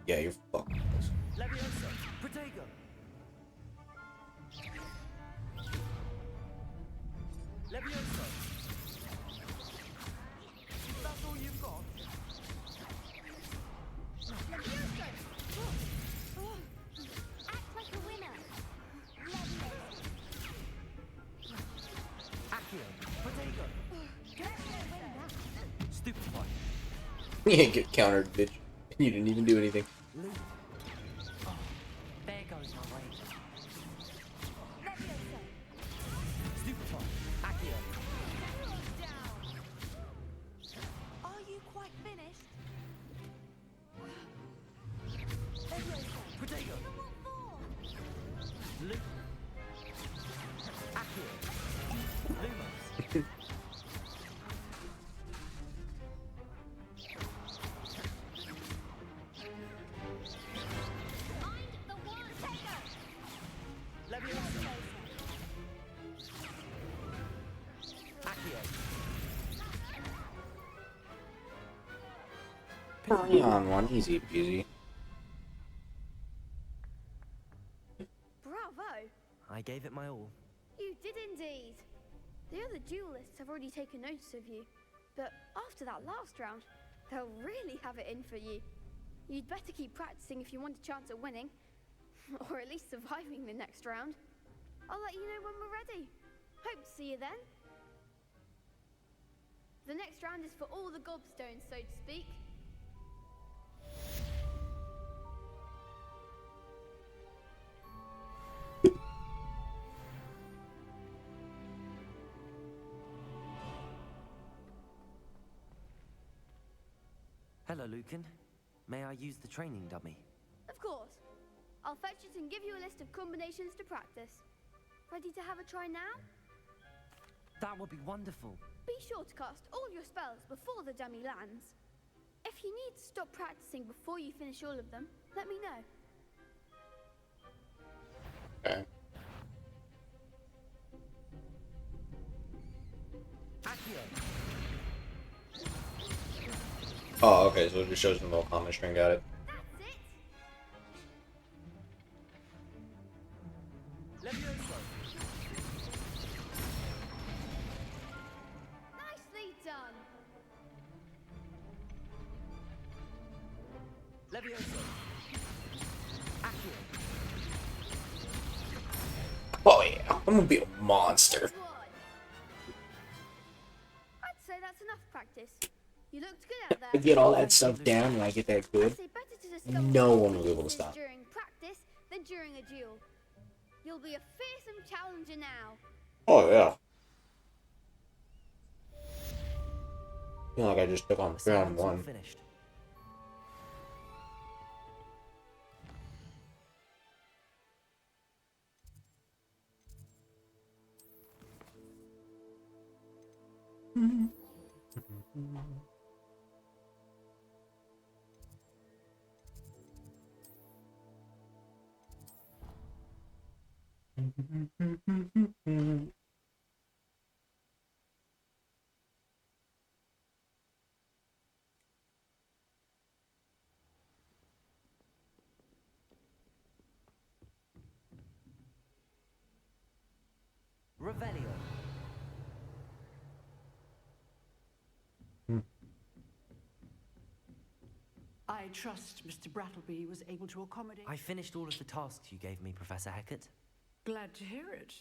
Yeah, you're fucking close. Leviosa, Protego. Leviosa. That's all you've got? Leviosa! Act like a winner. Leviosa. Accio, Protego. Stupefy. You ain't get countered, bitch. You didn't even do anything. Luke. Oh, there goes my way. Leviosa. Stupefy. Accio. Are you quite finished? Protego. Luke. Accio. Lumos. Leviosa. Accio. 3-on-1, easy peasy. Bravo! I gave it my all. You did indeed. The other duelists have already taken notice of you, but after that last round, they'll really have it in for you. You'd better keep practicing if you want a chance at winning, or at least surviving the next round. I'll let you know when we're ready. Hope to see you then. The next round is for all the gobstones, so to speak. Hello, Lucan. May I use the training dummy? Of course. I'll fetch it and give you a list of combinations to practice. Ready to have a try now? That would be wonderful. Be sure to cast all your spells before the dummy lands. If you need to stop practicing before you finish all of them, let me know. Okay. Accio. Oh, okay, so it just shows them the common string, got it. That's it! Leviosa. Nicely done! Levioso. Accio. Oh yeah, I'm gonna be a monster. I'd say that's enough practice. You looked good out I there. get all that stuff down and I get that good. I'd say better to discover No what one will be able to weaknesses stop. during practice than during a duel. You'll be a fearsome challenger now. Oh yeah. I feel like I just took on round one. Finished. Revelio. I trust Mr. Brattleby was able to accommodate. I finished all of the tasks you gave me, Professor Hecat. Glad to hear it.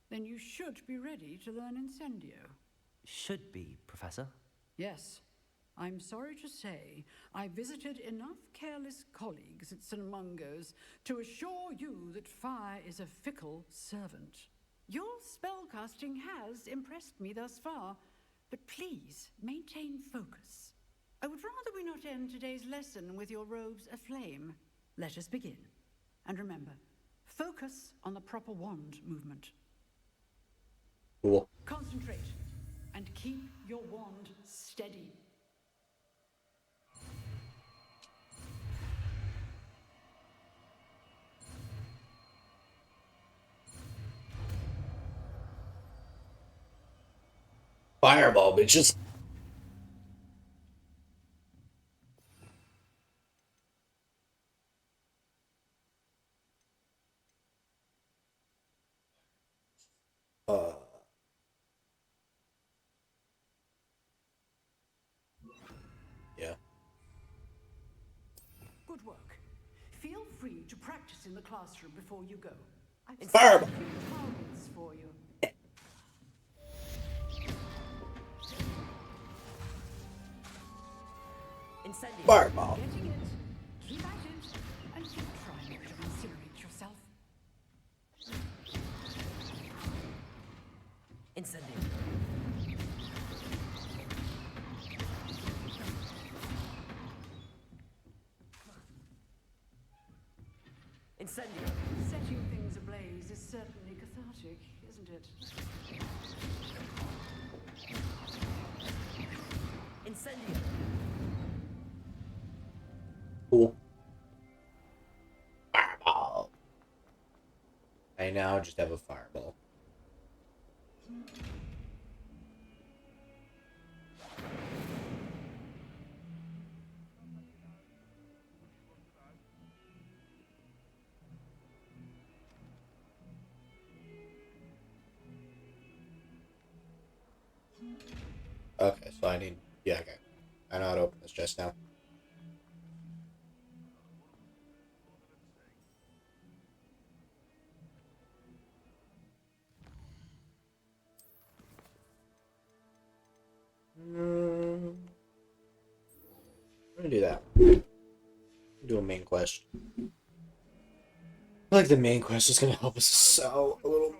Then you should be ready to learn Incendio. Should be, Professor. Yes. I'm sorry to say, I visited enough careless colleagues at St. Mungo's to assure you that fire is a fickle servant. Your spellcasting has impressed me thus far, but please maintain focus. I would rather we not end today's lesson with your robes aflame. Let us begin. And remember, focus on the proper wand movement. Cool. Concentrate and keep your wand steady. Fireball, bitches. Yeah. Good work. Feel free to practice in the classroom before you go. I've Fireball. set a few targets for you. Incendio. Fireball. Getting it. Keep at it. And keep trying to incinerate yourself. Incendio. Incendio. Setting things ablaze is certainly cathartic, isn't it? Incendio. Cool. Fireball. I now just have a fireball. Okay, so I need... Yeah, okay. I know how to open this chest now. I'm gonna do that. Do a main quest. I feel like the main quest is gonna help us so a little.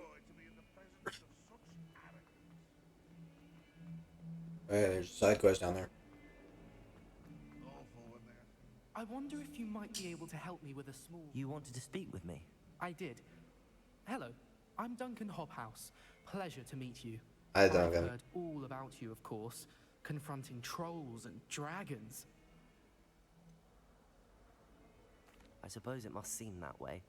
Oh, yeah, there's a side quest down there. I wonder if you might be able to help me with a small... You wanted to speak with me? I did. Hello, I'm Duncan Hobhouse. Pleasure to meet you. Hi, I've Duncan. heard all about you, of course, confronting trolls and dragons. I suppose it must seem that way.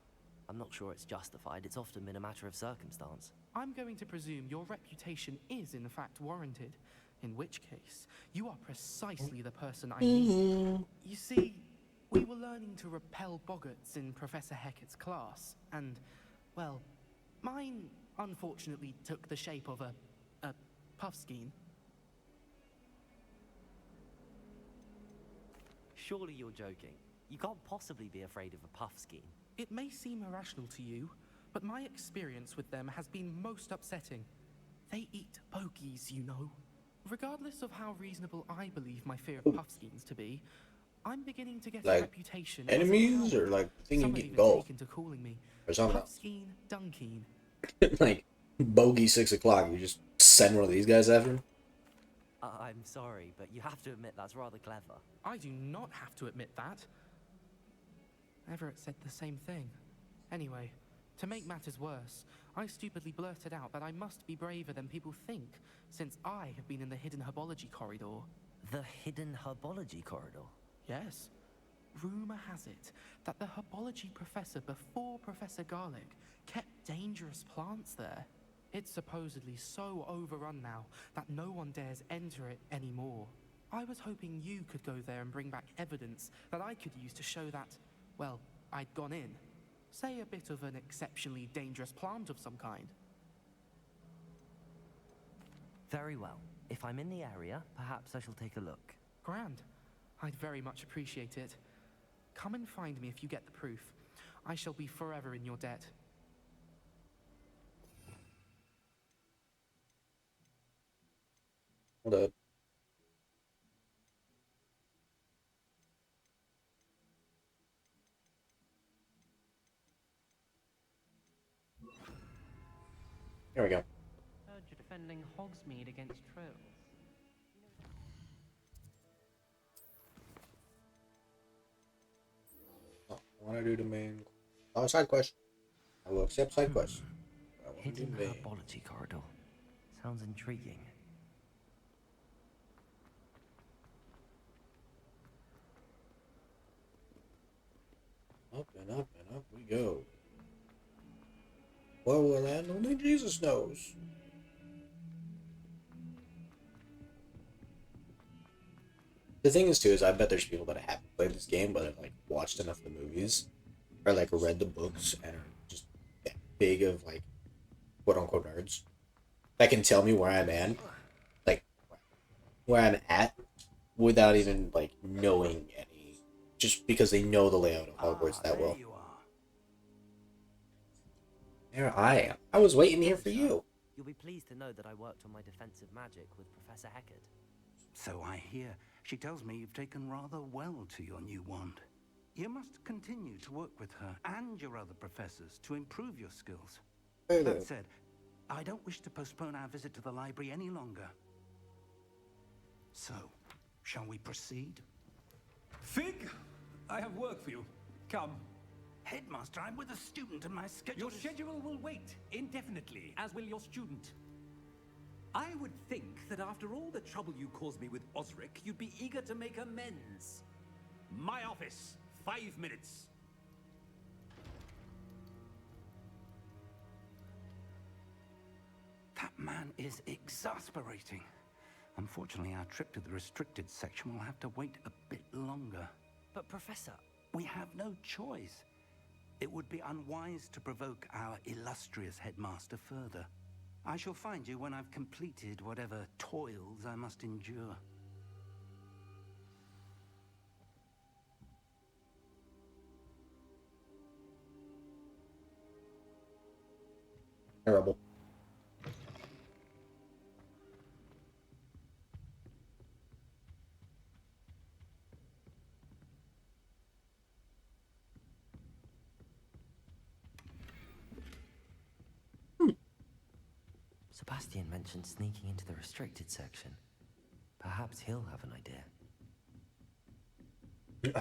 I'm not sure it's justified. It's often been a matter of circumstance. I'm going to presume your reputation is in fact warranted, in which case, you are precisely the person I need. You see, we were learning to repel boggarts in Professor Hecat's class, and, well, mine unfortunately took the shape of a puffskein. Surely you're joking. You can't possibly be afraid of a Puffskein. It may seem irrational to you, but my experience with them has been most upsetting. They eat bogies, you know. Regardless of how reasonable I believe my fear of Puffskeins to be, I'm beginning to get a Like reputation as a enemies, coward. or like the thing you Some have get even gold, taken to calling me or something else. Puffskeen Dunkeen. Like bogey 6 o'clock. You just send one of these guys after him. I'm sorry, but you have to admit that's rather clever. I do not have to admit that. Everett said the same thing. Anyway, to make matters worse, I stupidly blurted out that I must be braver than people think, since I have been in the hidden herbology corridor. The hidden herbology corridor? Yes. Rumor has it that the herbology professor before Professor Garlic kept dangerous plants there. It's supposedly so overrun now that no one dares enter it anymore. I was hoping you could go there and bring back evidence that I could use to show that, well, I'd gone in. Say a bit of an exceptionally dangerous plant of some kind. Very well. If I'm in the area, perhaps I shall take a look. Grand. I'd very much appreciate it. Come and find me if you get the proof. I shall be forever in your debt. Hold up. There we go. Heard you're defending Hogsmeade against trolls. Oh, I want to do the main. Oh, side quest. I will accept side quest. I want to do Hidden main. herbology corridor. Sounds intriguing. Up and up and up we go. Where will land? Only Jesus knows. The thing is, too, is I bet there's people that haven't played this game, but have like watched enough of the movies, or like read the books, and are just that big of like quote unquote nerds that can tell me where I'm at, like where I'm at, without even like knowing any, just because they know the layout of Hogwarts that well. There I am. I was waiting here for you. You'll be pleased to know that I worked on my defensive magic with Professor Heckard. So I hear. She tells me you've taken rather well to your new wand. You must continue to work with her and your other professors to improve your skills. That said, I don't wish to postpone our visit to the library any longer. So, shall we proceed? Fig, I have work for you. Come. Headmaster, I'm with a student and my schedule Your schedule will wait indefinitely, as will your student. I would think that after all the trouble you caused me with Osric, you'd be eager to make amends. My office, 5 minutes. That man is exasperating. Unfortunately, our trip to the restricted section will have to wait a bit longer. But Professor... We have no choice. It would be unwise to provoke our illustrious headmaster further. I shall find you when I've completed whatever toils I must endure. Terrible. Sebastian mentioned sneaking into the restricted section. Perhaps he'll have an idea.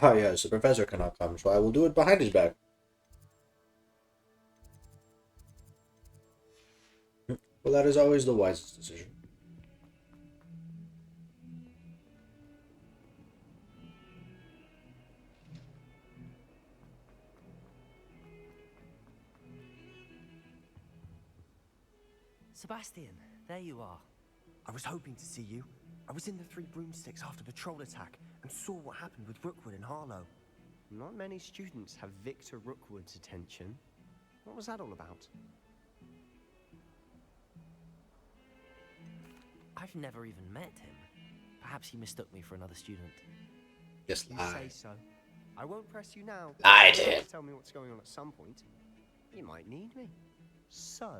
Ah, yes, the professor cannot come, so I will do it behind his back. Well, that is always the wisest decision. Sebastian, there you are. I was hoping to see you. I was in the Three Broomsticks after the troll attack and saw what happened with Rookwood and Harlow. Not many students have Victor Rookwood's attention. What was that all about? I've never even met him. Perhaps he mistook me for another student. Just You lie. say so. I won't press you now. I You'll have did. to tell me what's going on at some point. You might need me. So,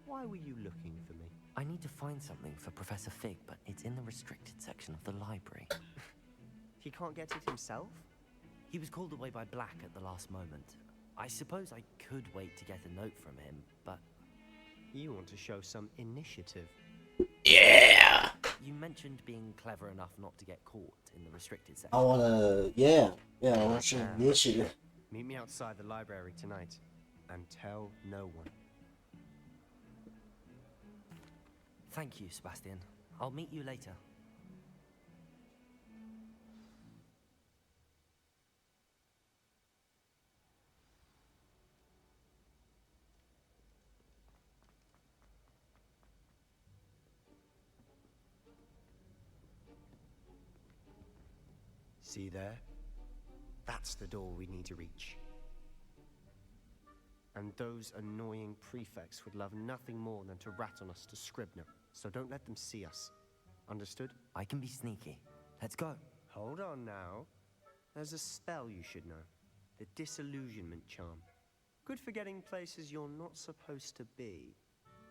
why were you looking for me? I need to find something for Professor Fig, but it's in the restricted section of the library. He can't get it himself? He was called away by Black at the last moment. I suppose I could wait to get a note from him, but... You want to show some initiative. Yeah! You mentioned being clever enough not to get caught in the restricted section. I wanna, yeah, I wanna show initiative. Meet me outside the library tonight, and tell no one. Thank you, Sebastian. I'll meet you later. See there? That's the door we need to reach. And those annoying prefects would love nothing more than to rat on us to Scribner, so don't let them see us. Understood? I can be sneaky. Let's go. Hold on now. There's a spell you should know. The Disillusionment Charm. Good for getting places you're not supposed to be.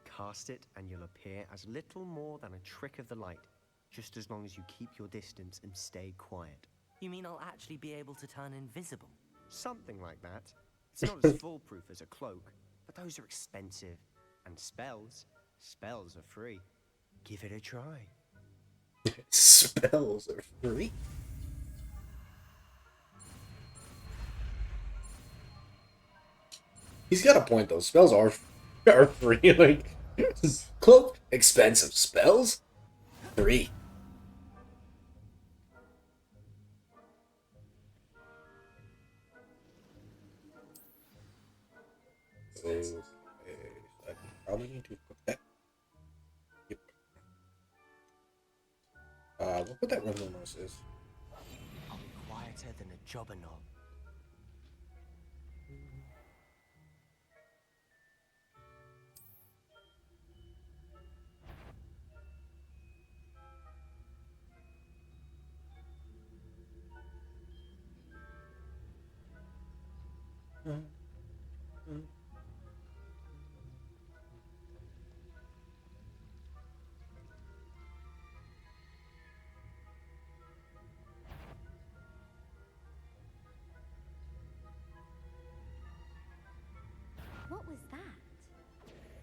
Cast it and you'll appear as little more than a trick of the light, just as long as you keep your distance and stay quiet. You mean I'll actually be able to turn invisible? Something like that. It's not as foolproof as a cloak, but those are expensive. And spells are free. Give it a try. Spells are free? He's got a point though. Spells are free. Like, cloak, expensive. Spells, free. Okay, so I probably need to put that. Yep. What that Revelnos is? I'll be quieter than a jobberknoll. What was that?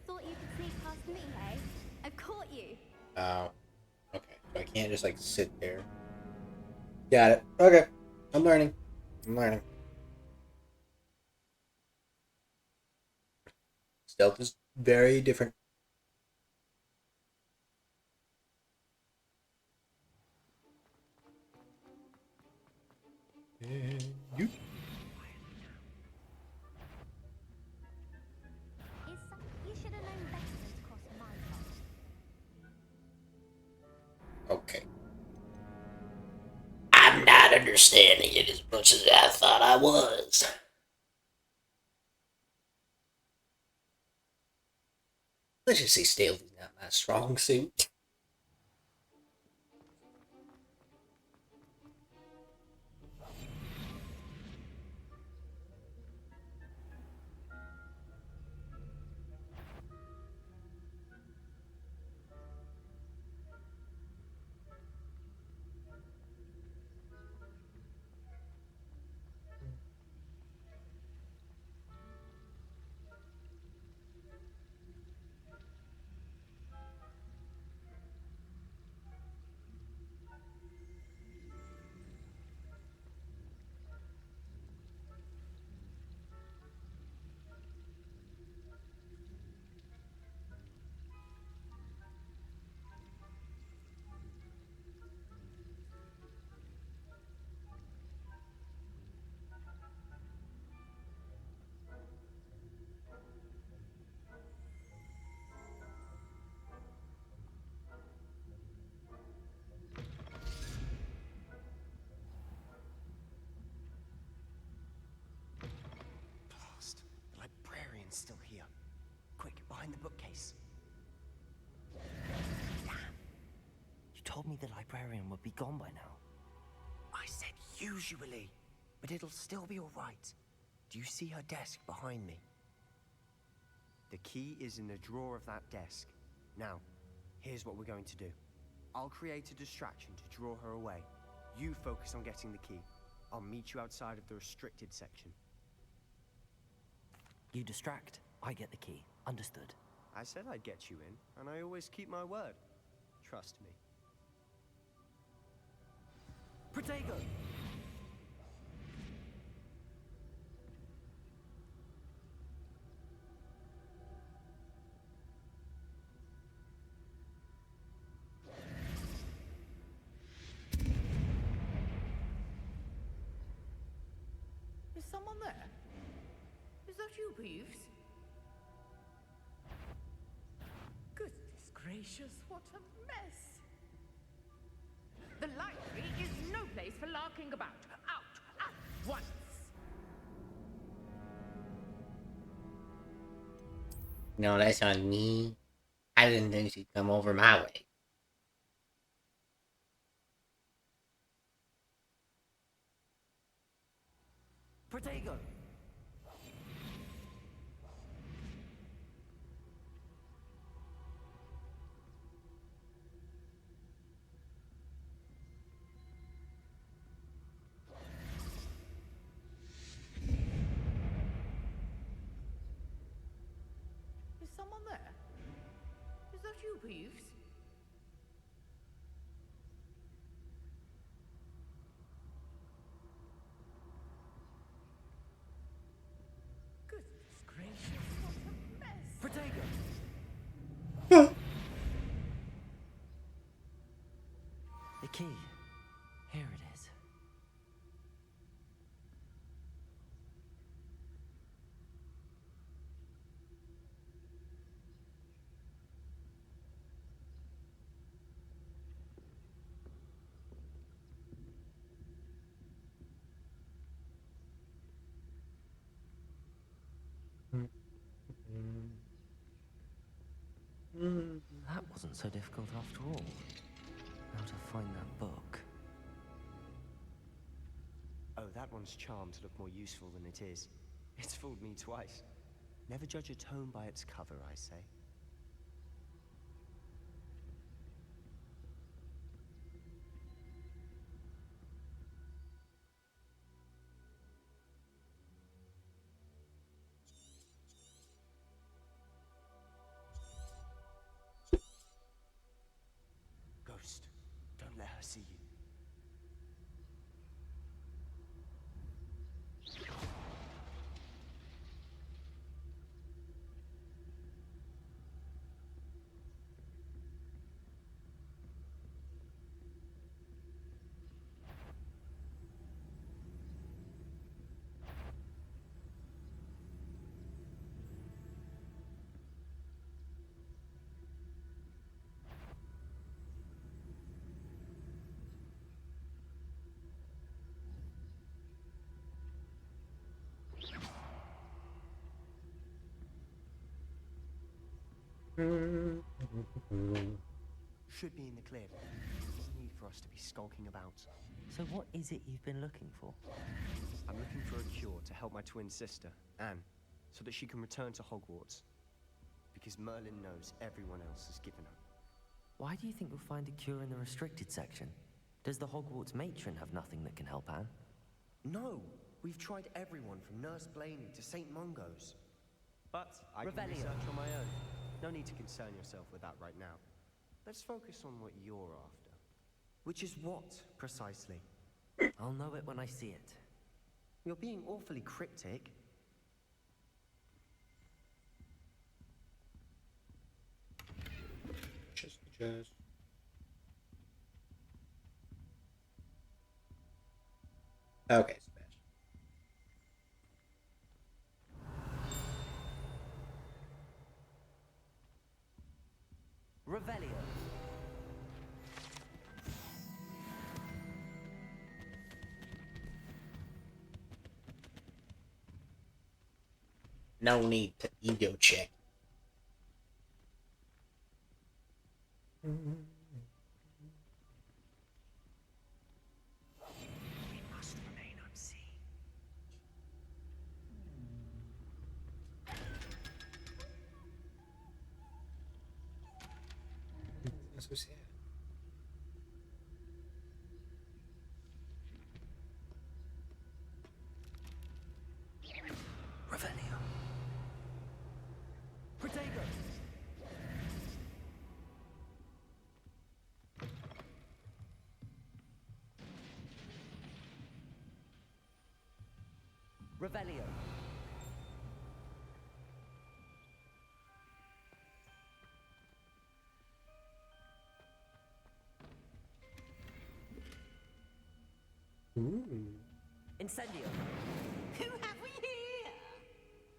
Thought you could sneak past me, hey? I've caught you. Oh. Okay. So I can't just like sit there. Got it. Okay. I'm learning. Stealth is very different. You. You should have known better than to cross my path. Okay. I'm not understanding it as much as I thought I was. Let's just say stealth is not my strong suit. Still here. Quick, behind the bookcase. You told me the librarian would be gone by now. I said usually. but it'll still be all right. Do you see her desk behind me? The key is in the drawer of that desk. Now, here's what we're going to do. I'll create a distraction to draw her away. You focus on getting the key. I'll meet you outside of the restricted section. You distract, I get the key. Understood. I said I'd get you in, and I always keep my word. Trust me. Protego! Is someone there? Is that you, Peeves? Goodness gracious, what a mess! The library is no place for larking about. Out at once! No, that's on me. I didn't think she'd come over my way. Protego! Is someone there? Is that you, Peeves? Goodness gracious, what a mess! Protego! The key. Here it is. That wasn't so difficult after all. How to find that book. Oh, that one's charmed to look more useful than it is. It's fooled me twice. Never judge a tome by its cover, I say. Ghost, don't let her see you. Should be in the clear. There's no need for us to be skulking about. So what is it you've been looking for? I'm looking for a cure to help my twin sister, Anne, so that she can return to Hogwarts. Because Merlin knows everyone else has given up. Why do you think we'll find a cure in the restricted section? Does the Hogwarts matron have nothing that can help Anne? No! We've tried everyone from Nurse Blaney to St. Mungo's. But I can Revelio. research on my own. No need to concern yourself with that right now. Let's focus on what you're after. Which is what, precisely? I'll know it when I see it. You're being awfully cryptic. Just. Okay, Sebastian. Revelio. No need to ego check. We must remain unseen. so sad. Revelio. Protego. Revelio. Incendio. Who have we here?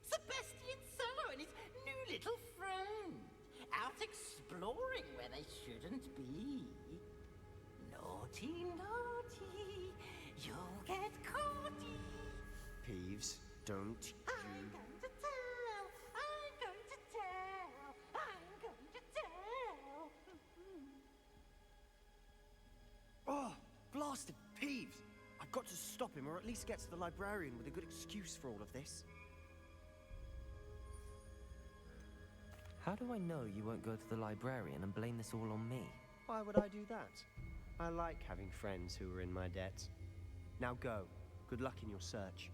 Sebastian Cello and his new little friend. Out exploring where they shouldn't be. Naughty, naughty. You'll get caughty. Peeves, don't I'm going to tell. I'm going to tell. I'm going to tell. Oh, blasted Peeves! I've got to stop him, or at least get to the librarian with a good excuse for all of this. How do I know you won't go to the librarian and blame this all on me? Why would I do that? I like having friends who are in my debt. Now go. Good luck in your search.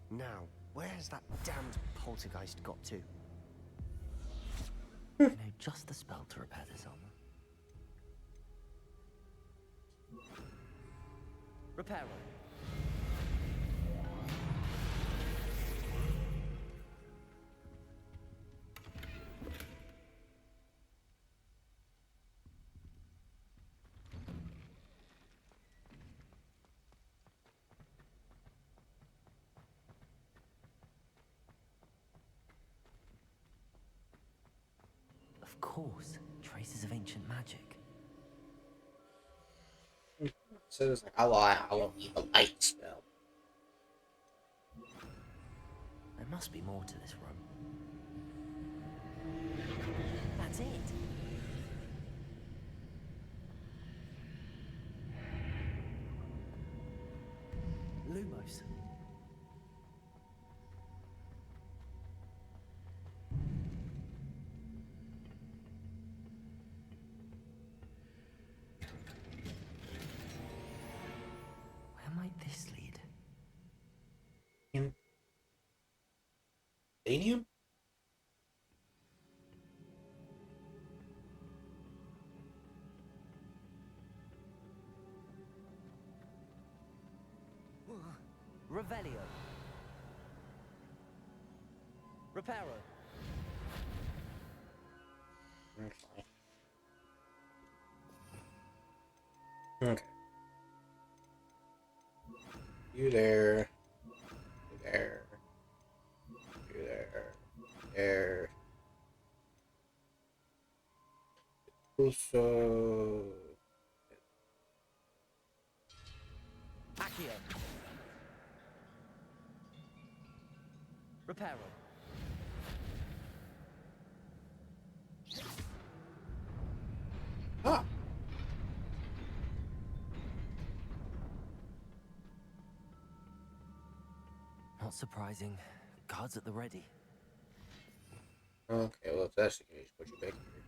Now, where's that damned poltergeist got to? I know just the spell to repair this armor. Reparo. Of course, traces of ancient magic. So it's like, I won't need the light spell. There must be more to this room. That's it. Lumos. Where might this lead? Stadium? Revelio. Reparo. Okay. Okay. You there. You there. You there. There. Also. Accio. Reparo. Ah. Not surprising. Guards at the ready. Okay, well, if that's the case, put you back here.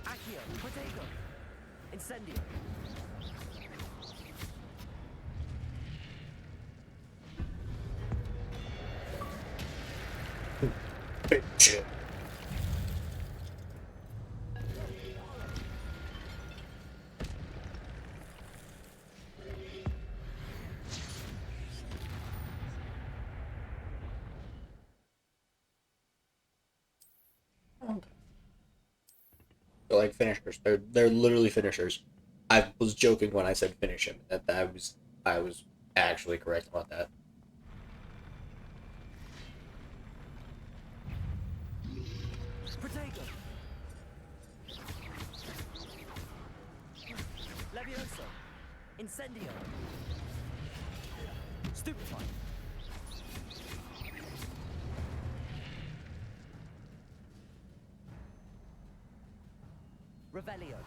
Accio. Protego. Incendio. Shit. They're like finishers. They're literally finishers. I was joking when I said finish him. That I was actually correct about that. Protego. Levioso. Incendio. Stupefy. Revelio.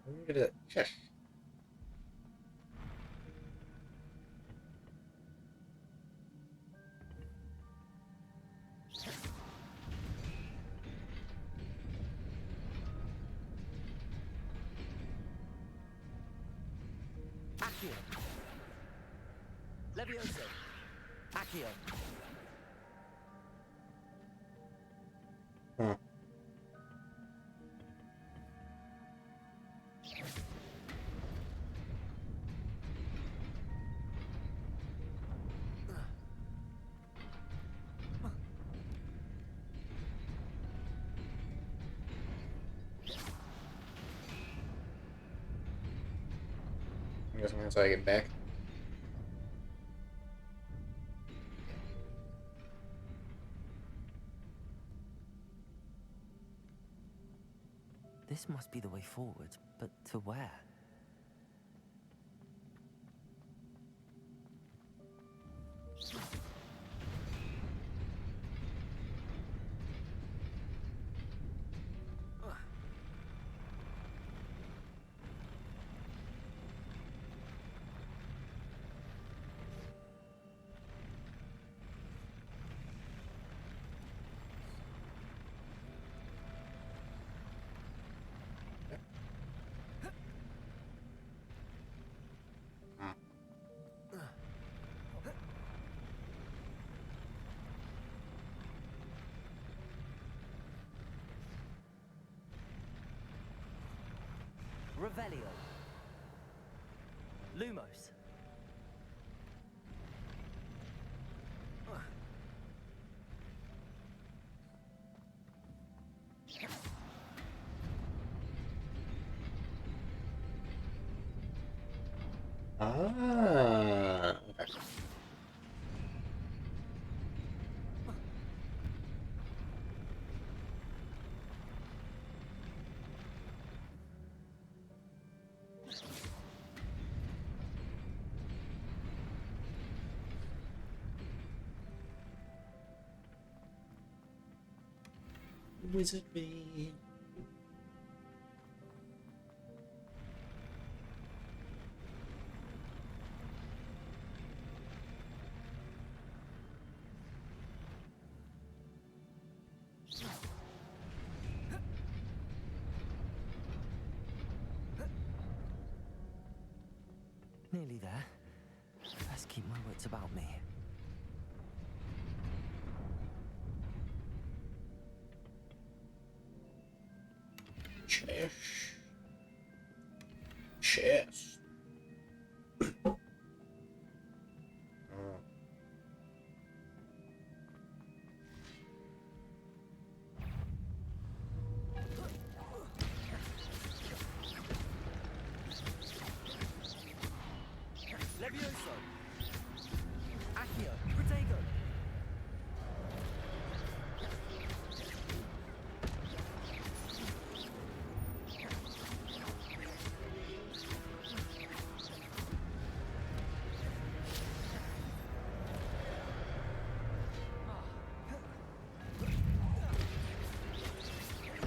Look at it. Shush. Accio. Levioso. Accio. Huh. I guess once I get back. This must be the way forward, but to where? Revelio. Lumos. Ah. Okay. Wizard me. Nearly there. Best keep my wits about me. Chess. Chess. Levioso. Accio. Protego.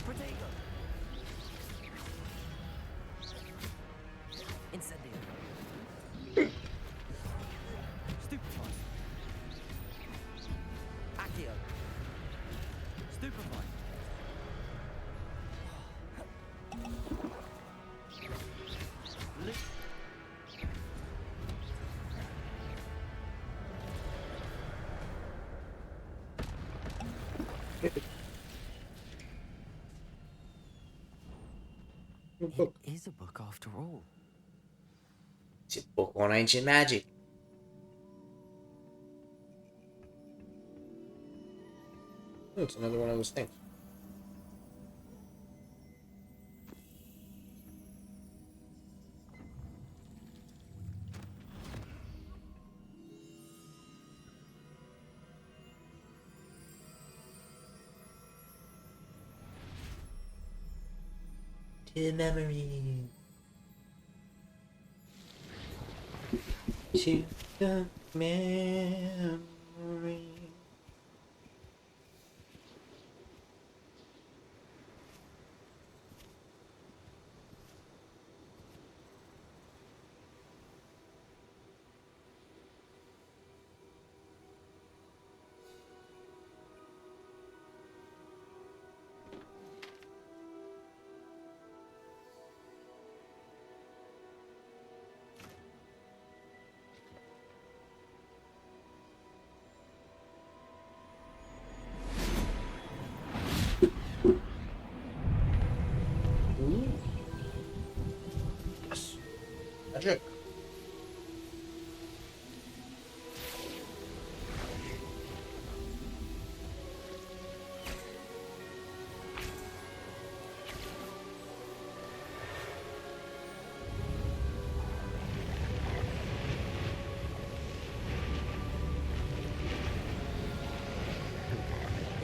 Protego. Incendio. Stupefy. Accio. Stupefy. Lu- It is a book after all. It's a book on ancient magic. Oh, it's another one of those things. To memory. To the memory. Magic.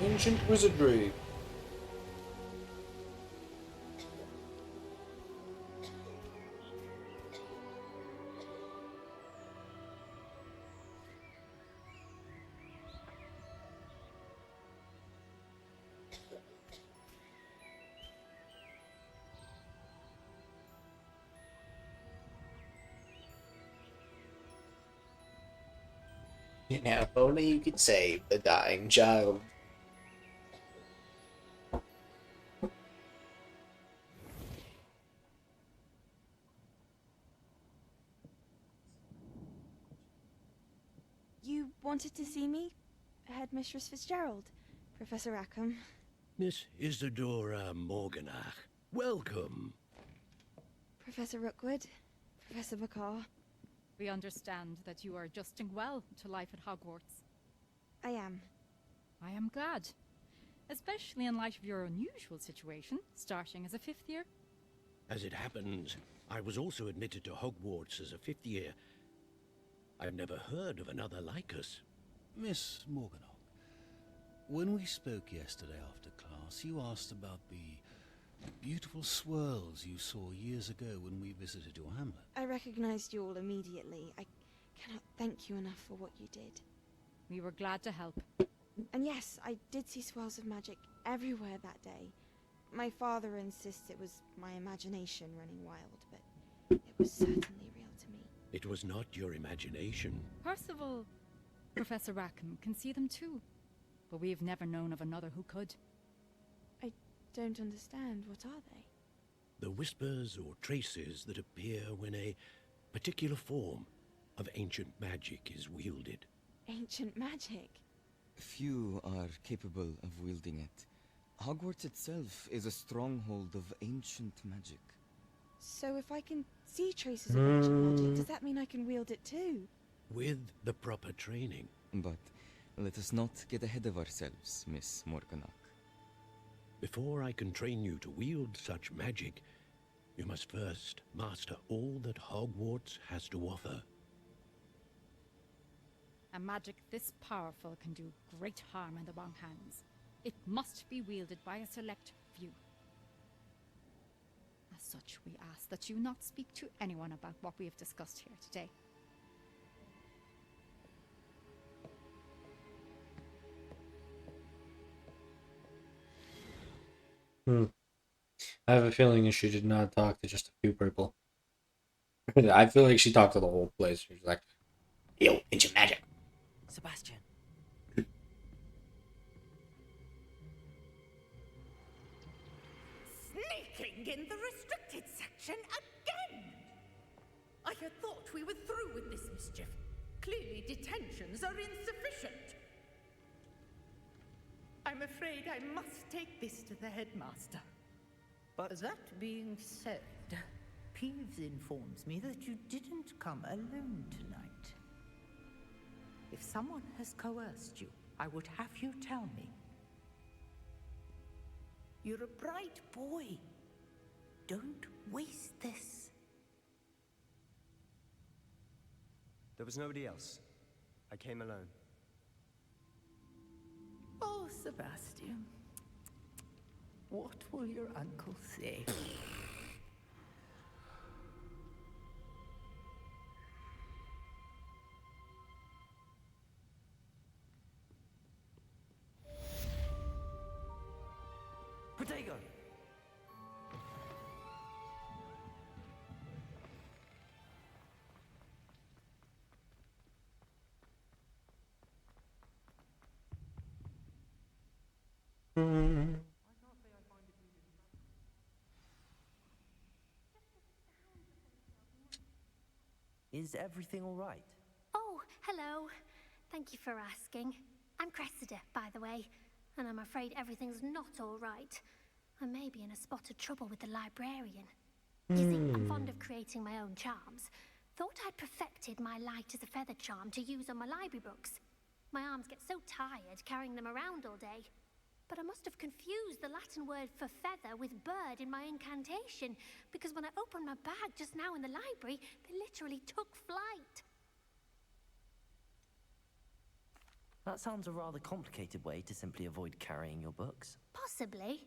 Ancient wizardry. Now, if only you could save the dying child. You wanted to see me? Headmistress Fitzgerald? Professor Rackham? Miss Isadora Morganach, welcome. Professor Rookwood? Professor McCaw? We understand that you are adjusting well to life at Hogwarts. I am. I am glad. Especially in light of your unusual situation, starting as a 5th year. As it happens, I was also admitted to Hogwarts as a 5th year. I've never heard of another like us. Miss Morganach, when we spoke yesterday after class, you asked about the beautiful swirls you saw years ago when we visited your hamlet. I recognized you all immediately. I cannot thank you enough for what you did. We were glad to help. And yes, I did see swirls of magic everywhere that day. My father insists it was my imagination running wild, but it was certainly real to me. It was not your imagination. Percival, Professor Rackham can see them too. But we've never known of another who could. I don't understand. What are they? The whispers or traces that appear when a particular form of ancient magic is wielded. Ancient magic? Few are capable of wielding it. Hogwarts itself is a stronghold of ancient magic. So if I can see traces of ancient magic, does that mean I can wield it too? With the proper training. But let us not get ahead of ourselves, Miss Morganach. Before I can train you to wield such magic, you must first master all that Hogwarts has to offer. A magic this powerful can do great harm in the wrong hands. It must be wielded by a select few. As such, we ask that you not speak to anyone about what we have discussed here today. I have a feeling she did not talk to just a few people. I feel like she talked to the whole place. She was like, yo, ancient magic. Sebastian. Sneaking in the restricted section again! I had thought we were through with this mischief. Clearly detentions are insufficient. I'm afraid I must take this to the headmaster. But that being said, Peeves informs me that you didn't come alone tonight. If someone has coerced you, I would have you tell me. You're a bright boy. Don't waste this. There was nobody else. I came alone. Oh, Sebastian. What will your uncle say? Protego! Is everything all right? Oh, hello. Thank you for asking. I'm Cressida, by the way, and I'm afraid everything's not all right. I may be in a spot of trouble with the librarian. You see, I'm fond of creating my own charms. Thought I'd perfected my light as a feather charm to use on my library books. My arms get so tired carrying them around all day. But I must have confused the Latin word for feather with bird in my incantation, because when I opened my bag just now in the library, they literally took flight. That sounds a rather complicated way to simply avoid carrying your books. Possibly.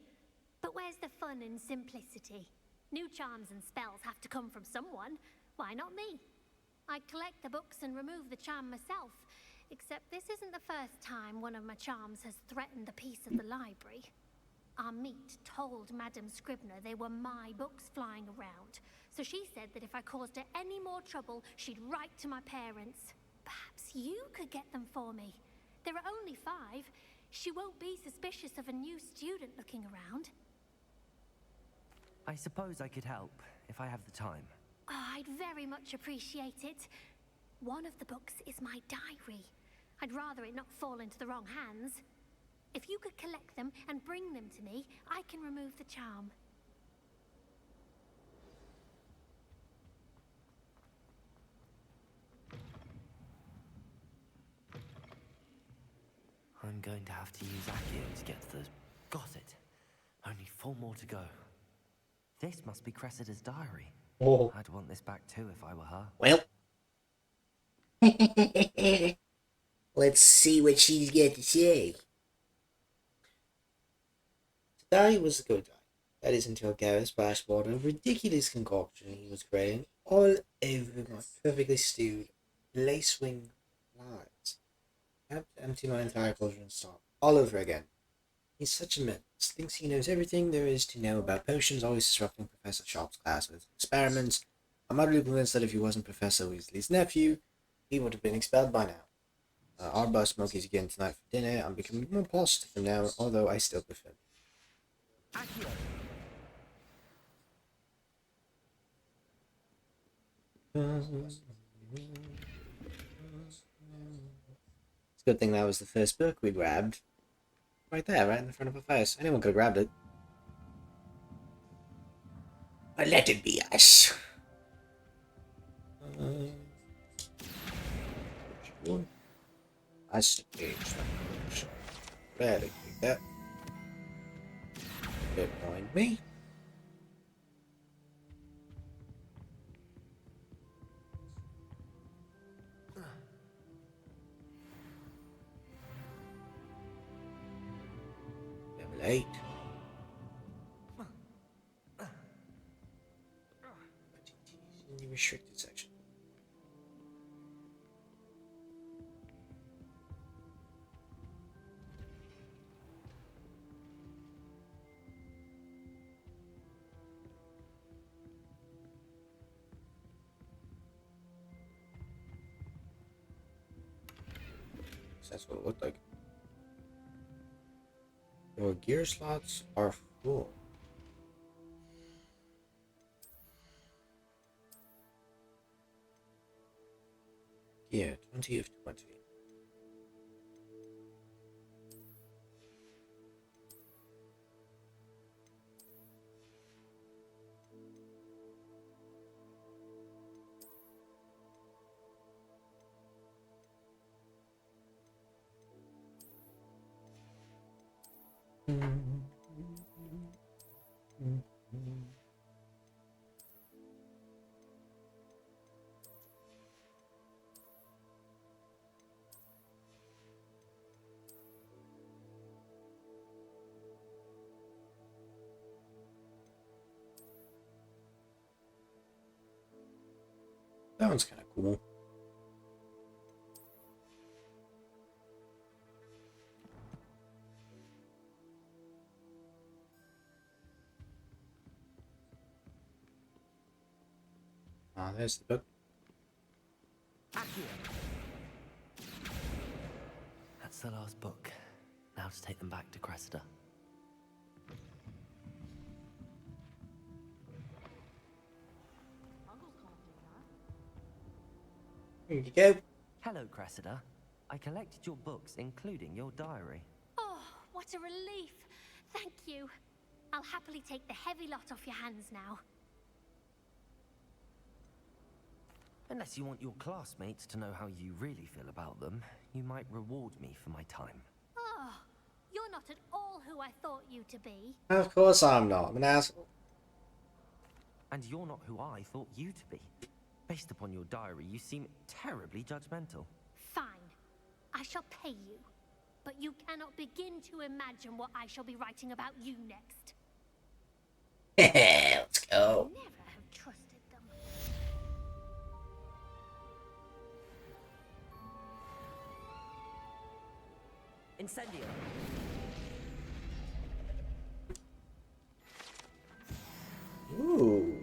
But where's the fun in simplicity? New charms and spells have to come from someone. Why not me? I collect the books and remove the charm myself. Except this isn't the first time one of my charms has threatened the peace of the library. Our meet told Madame Scribner they were my books flying around. So she said that if I caused her any more trouble, she'd write to my parents. Perhaps you could get them for me. There are only 5. She won't be suspicious of a new student looking around. I suppose I could help, if I have the time. Oh, I'd very much appreciate it. One of the books is my diary. I'd rather it not fall into the wrong hands. If you could collect them and bring them to me, I can remove the charm. I'm going to have to use Accio to get to the... Got it. Only 4 more to go. This must be Cressida's diary. Oh. I'd want this back too if I were her. Well. Let's see what she's got to say. The diary was a good diary. That is until Gareth splashed water, a ridiculous concoction he was creating, all over my perfectly stewed lace-wing lines. I have to empty my entire cauldron and start all over again. He's such a menace. Thinks he knows everything there is to know about potions, always disrupting Professor Sharp's class with experiments. I'm utterly convinced that if he wasn't Professor Weasley's nephew, he would have been expelled by now. Our bus Smokey's again tonight for dinner. I'm becoming more positive from now, although I still prefer. It's a good thing that was the first book we grabbed. Right there, right in front of our face. Anyone could have grabbed it. But let it be us. I suppose. Barely do that. Don't mind me. Level 8. In the restricted section. That's what it looked like. Your gear slots are full. Yeah, 20 of 20. That one's kind of cool. Ah, there's the book. That's the last book. Now to take them back to Cressida. Here you go. Hello, Cressida. I collected your books, including your diary. Oh, what a relief. Thank you. I'll happily take the heavy lot off your hands now. Unless you want your classmates to know how you really feel about them, you might reward me for my time. Oh, you're not at all who I thought you to be. Of course I'm not. I'm an asshole. And you're not who I thought you to be. Based upon your diary, you seem terribly judgmental. Fine. I shall pay you. But you cannot begin to imagine what I shall be writing about you next. Let's go. Never have trusted them. Incendio. Ooh.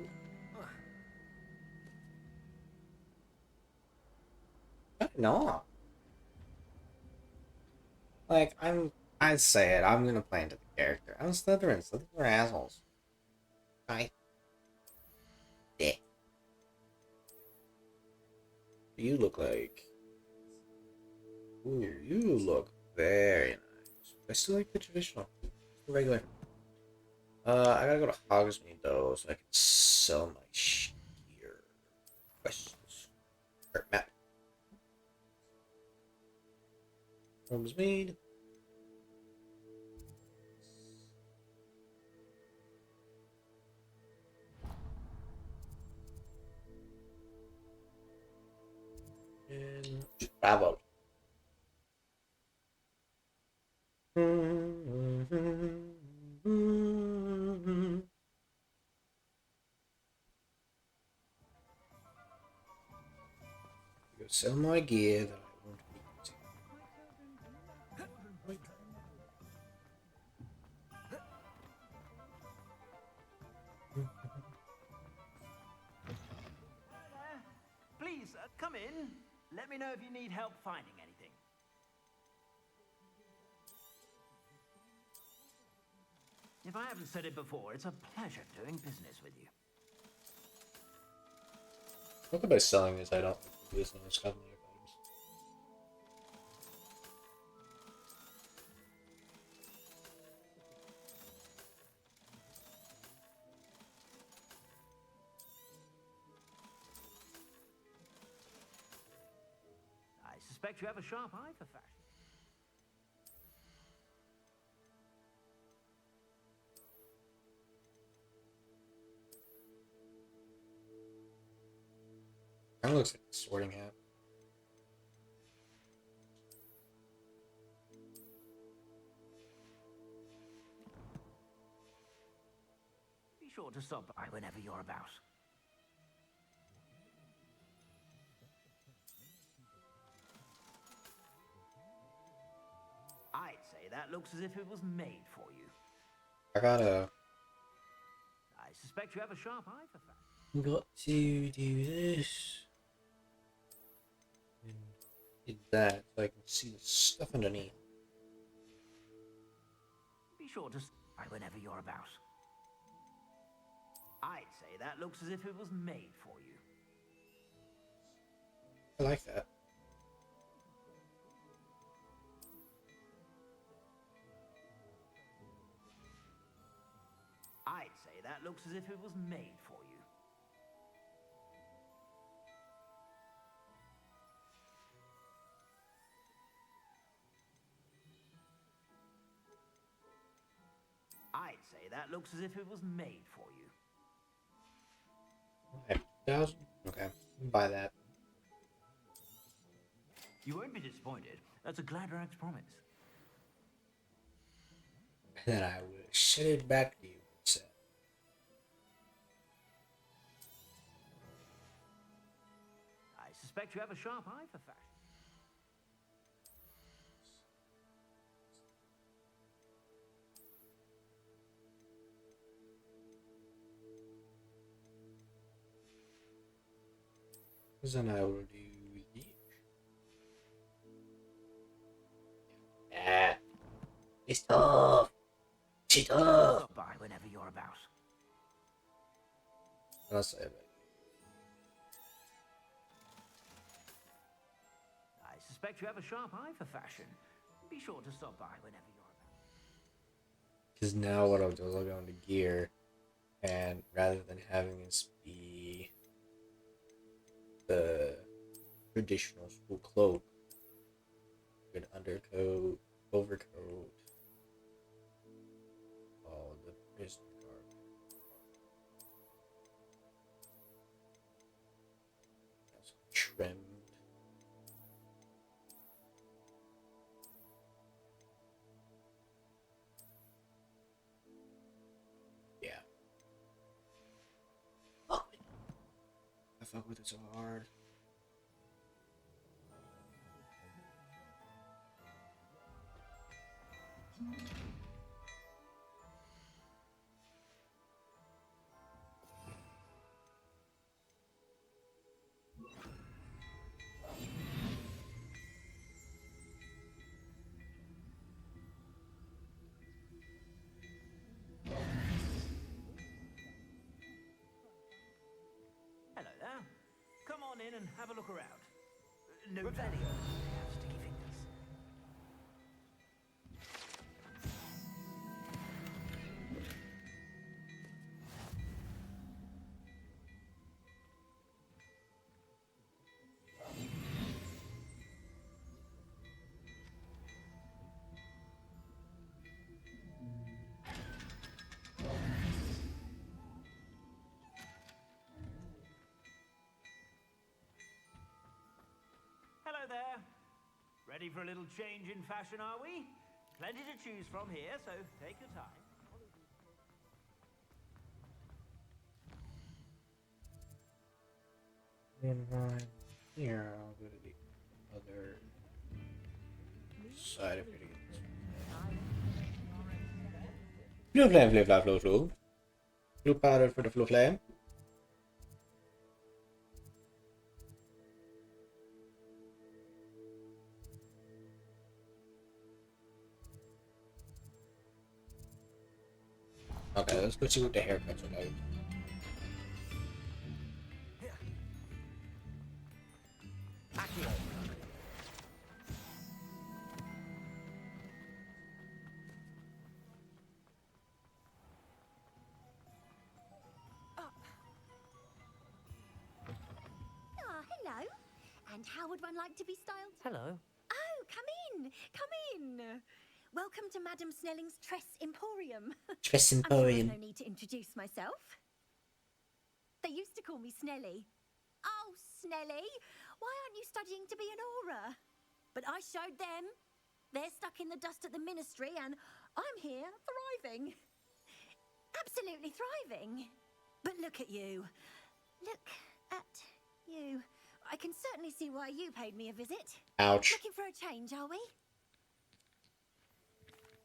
No. Like, I say it, I'm gonna play into the character. I'm Slytherin. Slytherins are assholes. Right? Yeah. You look like... Ooh, you look very nice. I still like the traditional. The regular. I gotta go to Hogsmeade, though, so I can sell my gear. Questions. Or map. Hogsmeade. And travel. Go sell my gear that I won't be using. Please, come in. Let me know if you need help finding anything. If I haven't said it before, it's a pleasure doing business with you. Look at by selling this, I don't lose no stuff in the items. I suspect you have a sharp eye for fashion. Kind of looks like a sorting hat. Be sure to stop by whenever you're about. I'd say that looks as if it was made for you. I gotta... I suspect you have a sharp eye for fashion. Got to do this. And did that so I can see the stuff underneath. Be sure to stop by whenever you're about. I'd say that looks as if it was made for you. I like that. I'd say that looks as if it was made for you. I'd say that looks as if it was made for you. Okay, 2,000? Okay, buy that. You won't be disappointed. That's a Gladrax promise. And then I will send it back to you. So. I suspect you have a sharp eye for fashion. Then I will do the... Yeah. It's tough. It's tough. Stop by whenever you're about. I'll say it. I suspect you have a sharp eye for fashion. Be sure to stop by whenever you're about. Because now what I'll do is I'll go into gear, and rather than having this be the traditional school cloak, good undercoat, overcoat, all the prison garb. That's trimmed. Yeah. Oh, I fuck with it so hard. Hello there. Come on in and have a look around. No Revelio. Sticky fingers. Hello there. Ready for a little change in fashion, are we? Plenty to choose from here, so take your time. Then right here, I'll go to the other side of it again. Blue flame, flame, flame, flow, flow. Blue powder for the flow flame. Okay, let's go see what the haircuts are like. Ah, hello. And how would one like to be styled? Hello. Oh, come in. Come in. Welcome to Madame Snelling's Tress Emporium. Tress I'm sure Emporium. there's no need to introduce myself. They used to call me Snelly. Oh, Snelly, why aren't you studying to be an aura? But I showed them. They're stuck in the dust at the ministry, and I'm here thriving. Absolutely thriving. But look at you. Look at you. I can certainly see why you paid me a visit. Ouch. Looking for a change, are we?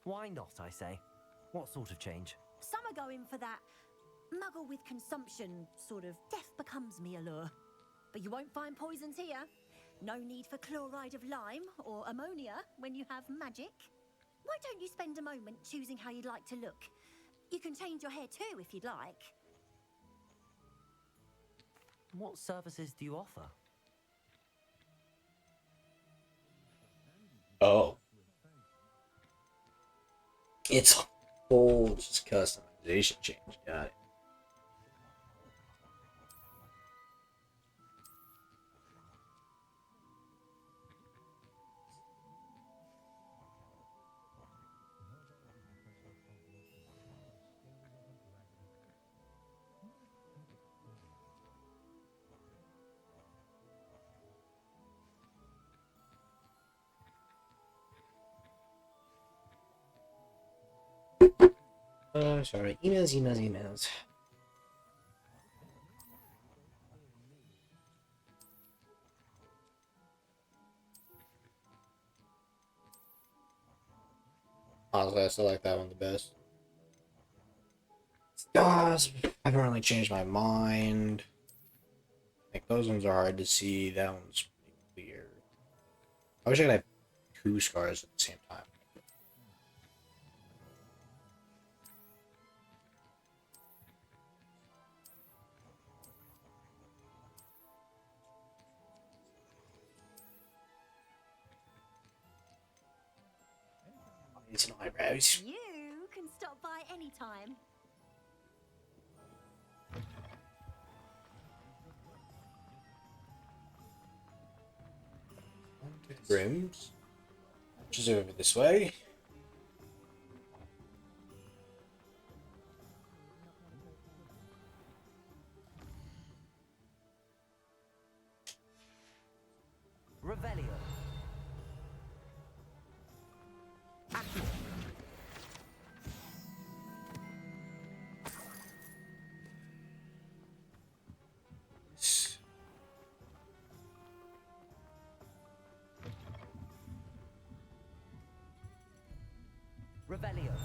Why not, I say? What sort of change? Some are going for that muggle with consumption, sort of death becomes me allure. But you won't find poisons here. No need for chloride of lime or ammonia when you have magic. Why don't you spend a moment choosing how you'd like to look? You can change your hair too if you'd like. What services do you offer? Oh. It's a whole just customization change. Got it. Sorry. Emails. Honestly, I still like that one the best. Stars. I haven't really changed my mind. Like, those ones are hard to see. That one's pretty clear. I wish I could have two scars at the same time. These are eyebrows. You can stop by anytime. Brims. Which is over this way. Revelio. Accio. Revelio.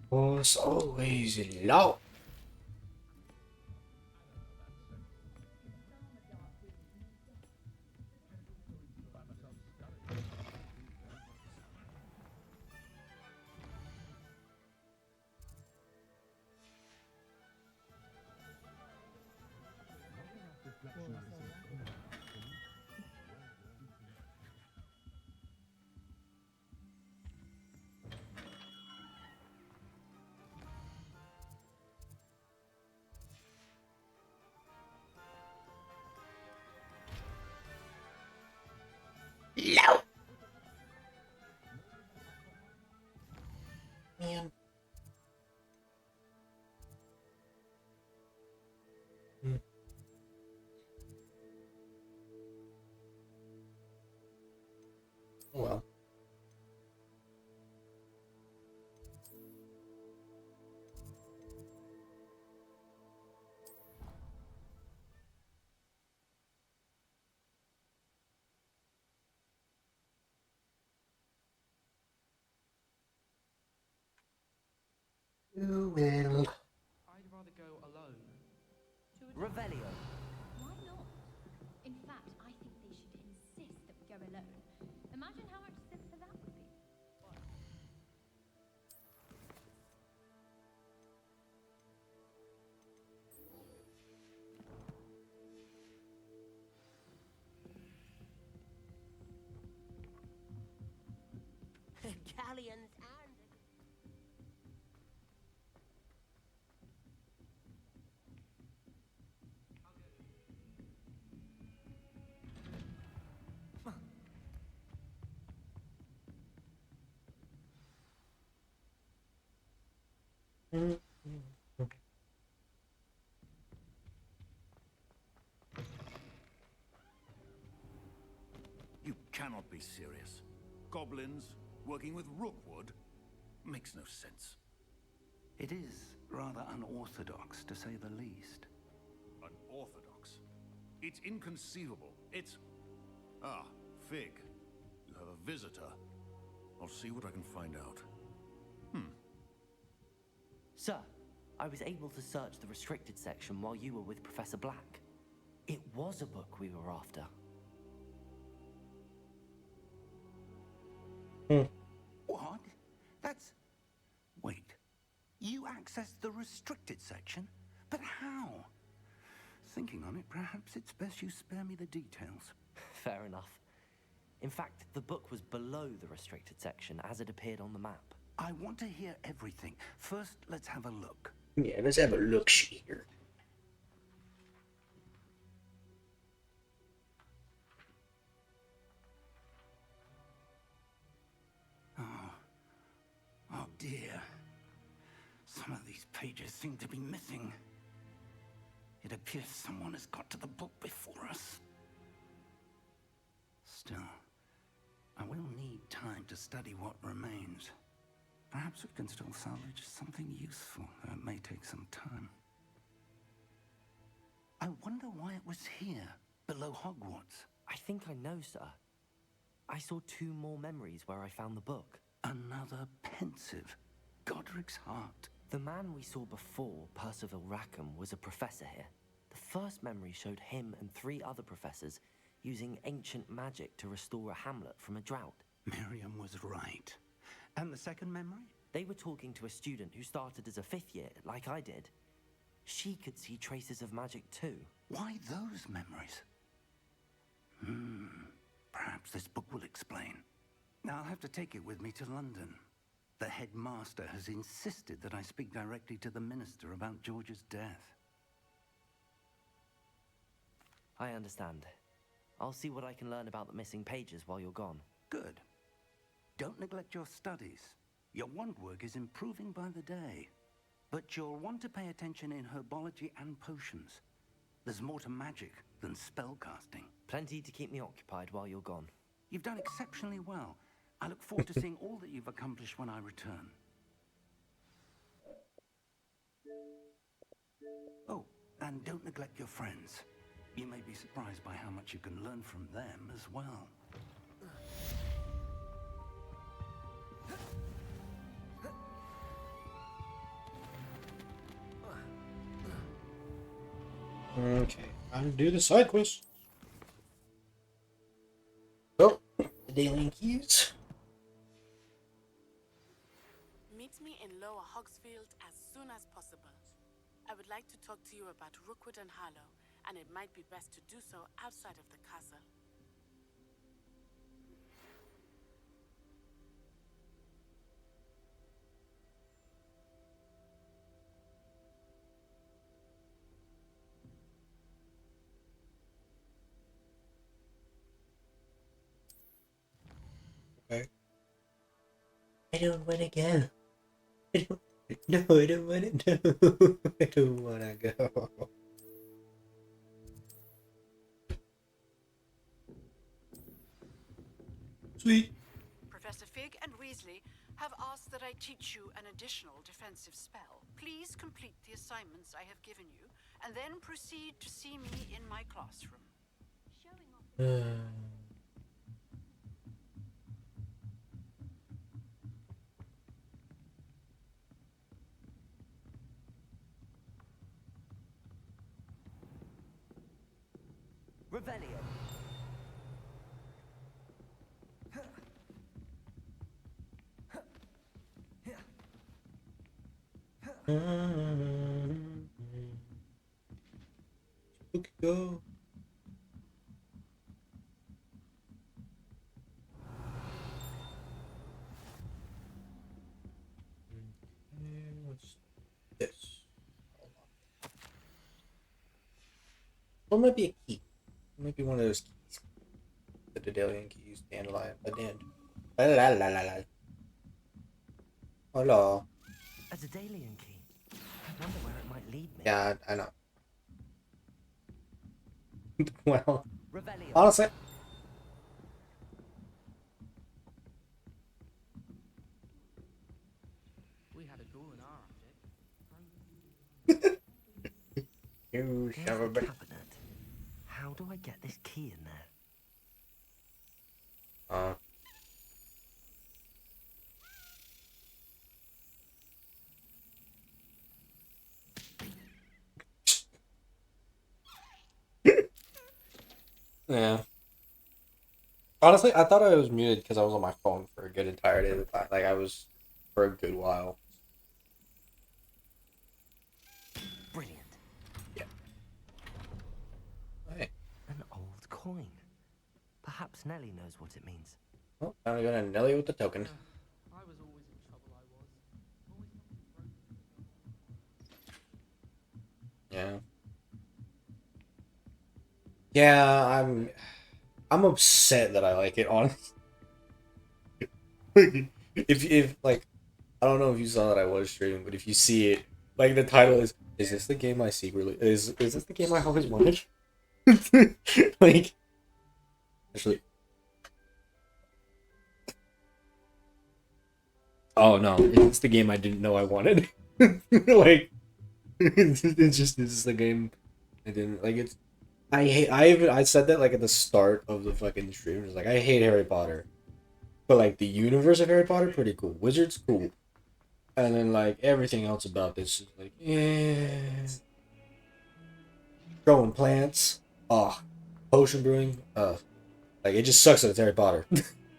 Was always low. Low. Man. Oh well. You will. I'd rather go alone. Revelio. Why not? In fact, I think they should insist that we go alone. Imagine how much simpler that would be. Galleons and... You cannot be serious. Goblins working with Rookwood? Makes no sense. It is rather unorthodox, to say the least. Unorthodox? It's inconceivable. It's... Ah, Fig. You have a visitor. I'll see what I can find out. Sir, I was able to search the restricted section while you were with Professor Black. It was a book we were after. What? That's... Wait. You accessed the restricted section? But how? Thinking on it, perhaps it's best you spare me the details. Fair enough. In fact, the book was below the restricted section as it appeared on the map. I want to hear everything. First, let's have a look. Yeah, let's have a look here. Oh dear. Some of these pages seem to be missing. It appears someone has got to the book before us. Still, I will need time to study what remains. Perhaps we can still salvage something useful, though it may take some time. I wonder why it was here, below Hogwarts. I think I know, sir. I saw 2 more memories where I found the book. Another pensive. Godric's heart. The man we saw before, Percival Rackham, was a professor here. The first memory showed him and 3 other professors using ancient magic to restore a hamlet from a drought. Miriam was right. And the second memory? They were talking to a student who started as a 5th year, like I did. She could see traces of magic too. Why those memories? perhaps this book will explain. Now I'll have to take it with me to London. The headmaster has insisted that I speak directly to the minister about George's death. I understand. I'll see what I can learn about the missing pages while you're gone. Good. Don't neglect your studies. Your wand work is improving by the day. But you'll want to pay attention in herbology and potions. There's more to magic than spellcasting. Plenty to keep me occupied while you're gone. You've done exceptionally well. I look forward to seeing all that you've accomplished when I return. Oh, and don't neglect your friends. You may be surprised by how much you can learn from them as well. Okay, time to do the side quest. Oh, the Daily Keys. Meet me in Lower Hogsfield as soon as possible. I would like to talk to you about Rookwood and Harlow, and it might be best to do so outside of the castle. Okay. I don't want to go. No, I don't want to. No, I don't want to go. Sweet. Professor Fig and Weasley have asked that I teach you an additional defensive spell. Please complete the assignments I have given you, and then proceed to see me in my classroom. Revelio. Go. What's this? Hold on. What might be a key? It might be one of those keys. The Daedalian keys, dandelion, la la la la la. Hello. A Daedalian key. I wonder where it might lead me. Yeah, I know. Well, Revelio. honestly, We had a duel in our attic. you There's shall the be. cabinet. How do I get this key in there? Yeah. Honestly, I thought I was muted because I was on my phone for a good entire day of the time. Like, I was for a good while. Brilliant. Yeah. Hey. An old coin. Perhaps Nellie knows what it means. Well, I'm gonna nail you with the token. I was always in trouble, I was. Yeah. Yeah, I'm upset that I like it, honestly. if like, I don't know if you saw that I was streaming, but if you see it, like the title is this the game I secretly is this the game I always wanted? Like, actually, oh no, it's the game I didn't know I wanted. Like, it's just this is the game I didn't like. It's I said that like at the start of the fucking stream. It's like I hate Harry Potter, but like the universe of Harry Potter pretty cool. Wizards cool, and then like everything else about this is like growing plants, potion brewing, like it just sucks that it's Harry Potter.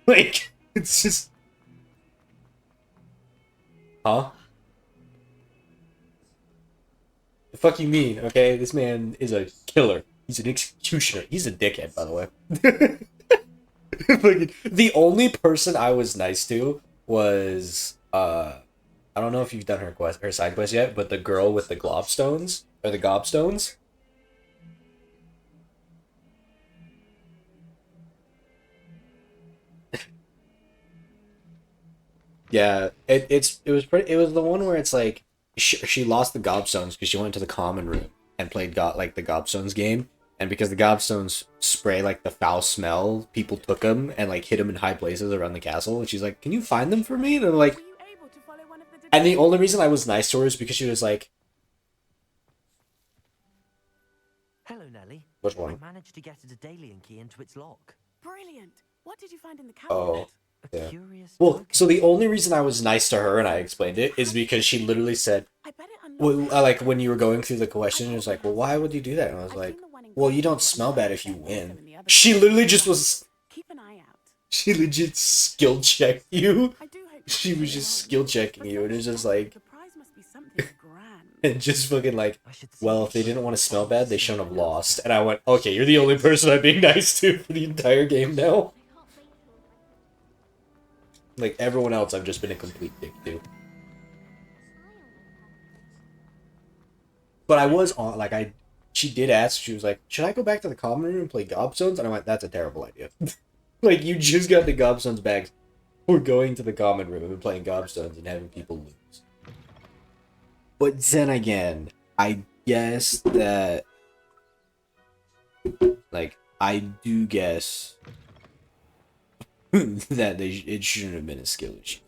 Like it's just, huh? The fuck you mean? Okay, this man is a killer. He's an executioner. He's a dickhead, by the way. Fucking- the only person I was nice to was I don't know if you've done her side quest yet, but the girl with the globstones or the gobstones. Yeah, it was pretty. It was the one where it's like she lost the gobstones because she went to the common room and played like the gobstones game, and because the gobstones spray like the foul smell, people took them and like hid them in high places around the castle. And she's like, "Can you find them for me?" And they're like, and the only reason I was nice to her is because she was like, Hello, Nellie. "Which one?" I managed to get a Daedalian key into its lock. Brilliant. What did you find in the cabinet? Oh. Yeah. Well, so the only reason I was nice to her and I explained it is because she literally said, well, like when you were going through the question, it was like, well, why would you do that? And I was like, well, you don't smell bad if you win. She literally just was. Keep an eye out. She legit skill checked you. She was just skill checking you, and it was just like, and just fucking like, well, if they didn't want to smell bad, they shouldn't have lost. And I went, okay, you're the only person I'm being nice to for the entire game now. Like, everyone else, I've just been a complete dick to. But I was on, like, she did ask, she was like, should I go back to the common room and play Gobstones? And I went, that's a terrible idea. Like, you just got the Gobstones back. We're going to the common room and playing Gobstones and having people lose. But then again, I guess that, like, I do guess that it shouldn't have been a skill issue.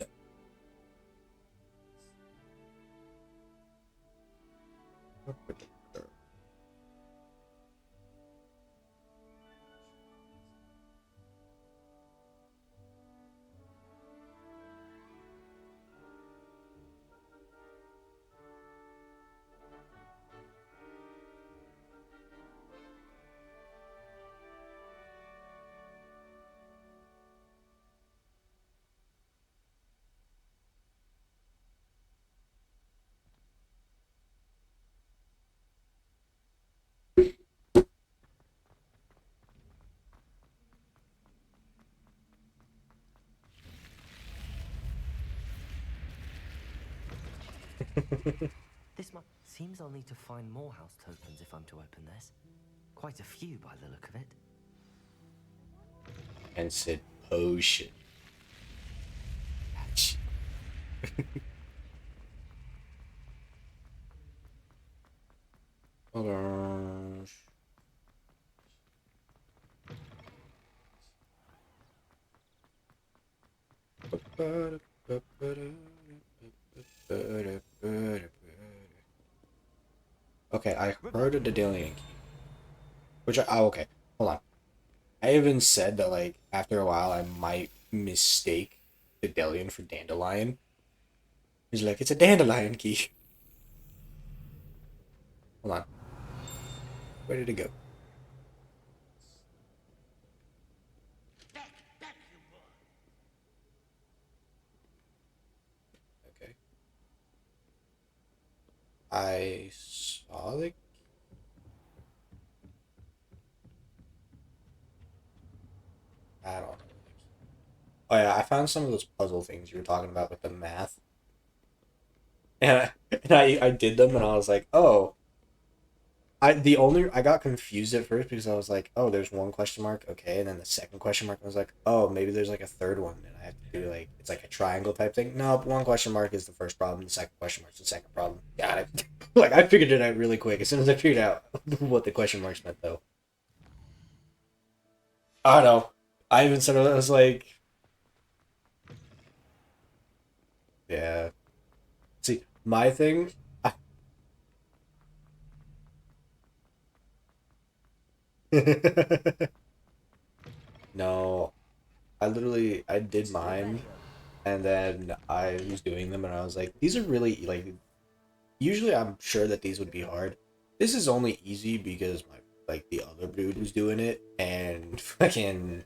Seems I'll need to find more house tokens if I'm to open this. Quite a few by the look of it. And said potion. Oh gosh. Okay, I heard of the Daedalian key. Which okay, hold on. I even said that, like, after a while I might mistake Daedalian for Dandelion. He's like, it's a Dandelion key. Hold on. Where did it go? Okay. I saw the... I don't know. Oh yeah, I found some of those puzzle things you were talking about with the math. And I did them and I was like, oh. I got confused at first because I was like, oh, there's one question mark, okay, and then the second question mark I was like, oh, maybe there's like a third one and I have to do like it's like a triangle type thing. No, one question mark is the first problem, the second question mark is the second problem. Got it. Like I figured it out really quick as soon as I figured out what the question marks meant though. I don't know. I even said I was like, yeah. See, my thing. No, I did mine, and then I was doing them, and I was like, these are really like. Usually, I'm sure that these would be hard. This is only easy because the other dude was doing it, and fucking,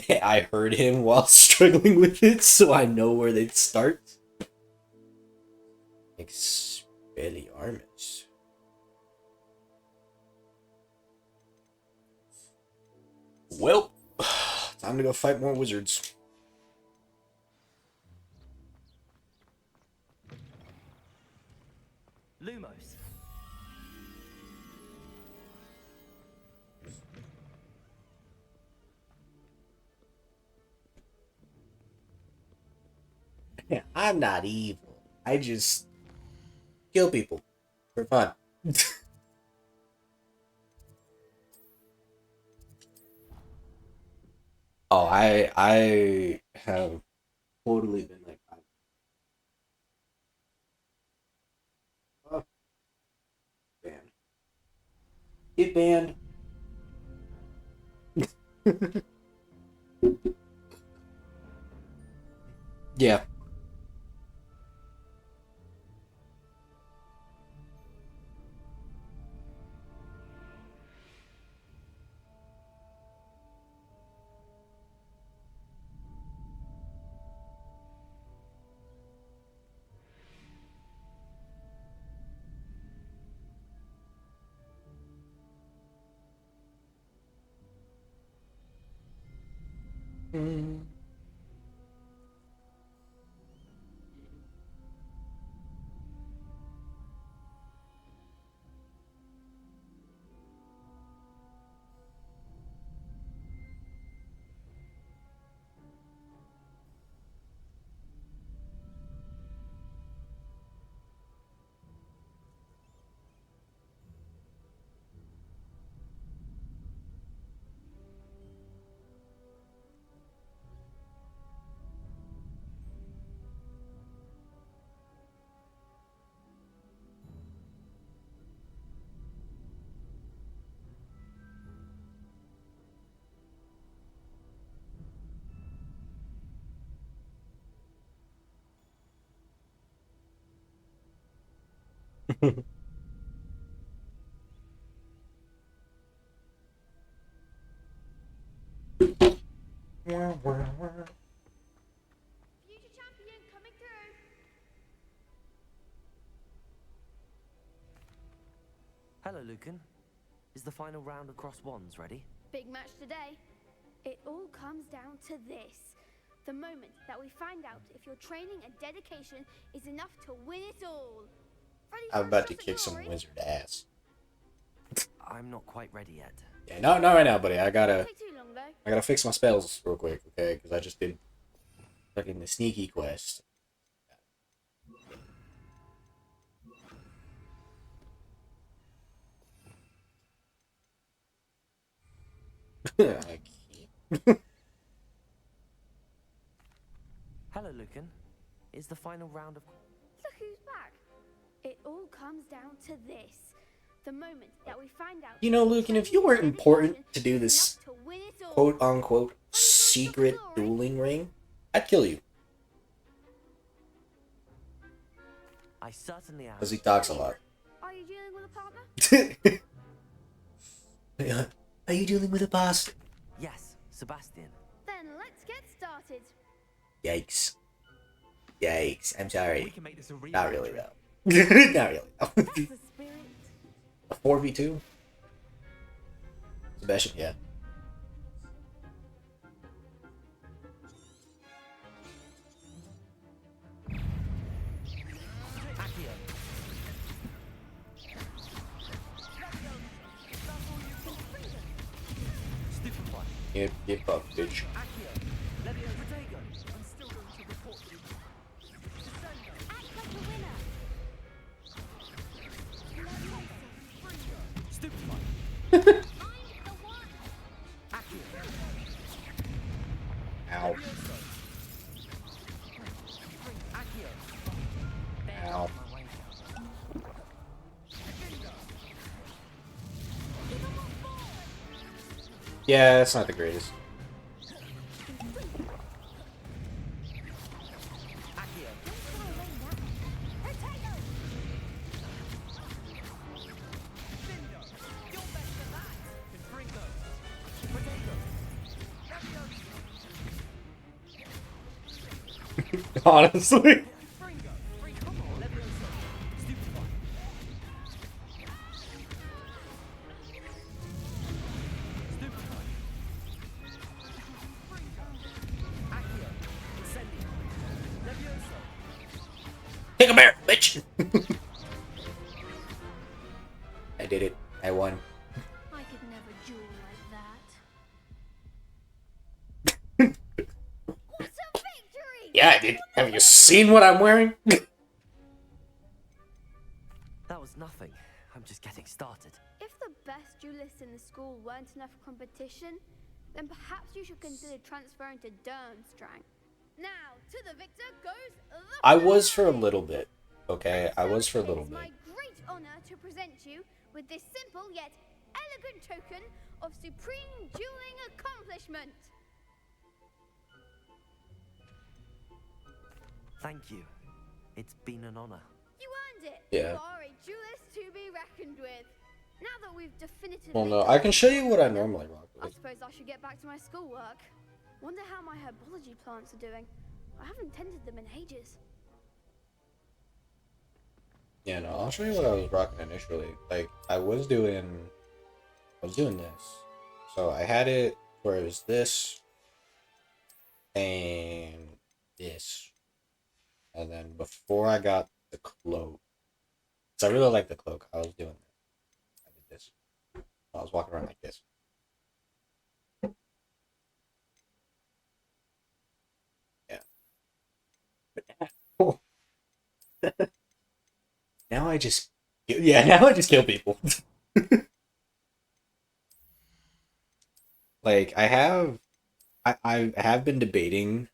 I heard him while struggling with it, so I know where they'd start. Expelliarmus. Well, Time to go fight more wizards. Lumos. Yeah, I'm not evil. I just kill people for fun. Oh, I have totally been like that. Oh, banned. Get banned. Yeah. Hello, Lucan. Is the final round across wands ready? Big match today. It all comes down to this. The moment that we find out if your training and dedication is enough to win it all. Ready for I'm about a to toss of kick some glory? wizard ass. I'm not quite ready yet. Yeah, not right now, buddy. I gotta Take too long, though. I gotta fix my spells real quick, okay? Because I just did fucking the sneaky quest. I can't. Hello, Lucan. Is the final round of... Look who's back. It all comes down to this. The moment that we find out... You know, Lucan, if you weren't important to do this quote-unquote secret dueling ring, I'd kill you. I certainly am. Because he talks a lot. Are you dealing with a partner? Are you dealing with a boss? Yes, Sebastian. Then let's get started. Yikes. Yikes. I'm sorry. We can make this a real Not really, victory. though. Not really. That's the spirit. A 4v2? Sebastian, yeah. Accio. Stupefy. Get fucked, bitch. Accio. Levio Protego. I'm still going to report you. Descendo. Act like a winner. Stupefy. I'm the one. Accio. Ow. Accio. Ow. Yeah, that's not the greatest. Accio. Lindo. You're better than that. Confringo. Protego. Honestly. Fringo. Come on, Levioso. Stupefy. Stupefy. Take a bear, bitch! I did it. I won. I could never duel like that. What a victory! Yeah, I did. Have you seen what I'm wearing? That was nothing. I'm just getting started. If the best duelists in the school weren't enough competition, then perhaps you should consider transferring to Durmstrang. Now, to the victor goes the I was for a little bit. Okay, I was for a little It's bit. my great honor to present you with this simple yet elegant token of supreme dueling accomplishment. Thank you. It's been an honor. You earned it. Yeah. You are a duelist to be reckoned with. Now that we've definitively Well, no, I can show you what I normally rock I with. suppose I should get back to my schoolwork. Wonder how my herbology plants are doing. I haven't tended them in ages. Yeah, no, I'll show you what I was rocking initially. Like, I was doing this. So I had it where it was this and this. And then before I got the cloak, so I really like the cloak, I was doing that. I did this. I was walking around like this. Yeah. But now I just, yeah, now I just kill people. Like, I have been debating.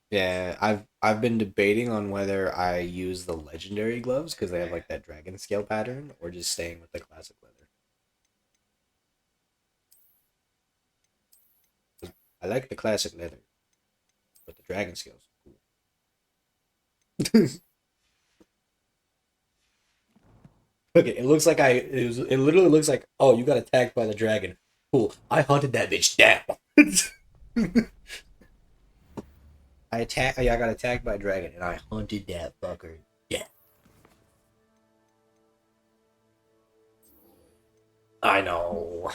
Yeah, I've been debating on whether I use the legendary gloves because they have like that dragon scale pattern, or just staying with the classic leather. I like the classic leather, but the dragon scales are cool. Okay, it looks like it literally looks like, oh, you got attacked by the dragon. Cool. I hunted that bitch down. I got attacked by a dragon and I hunted that fucker down. I know.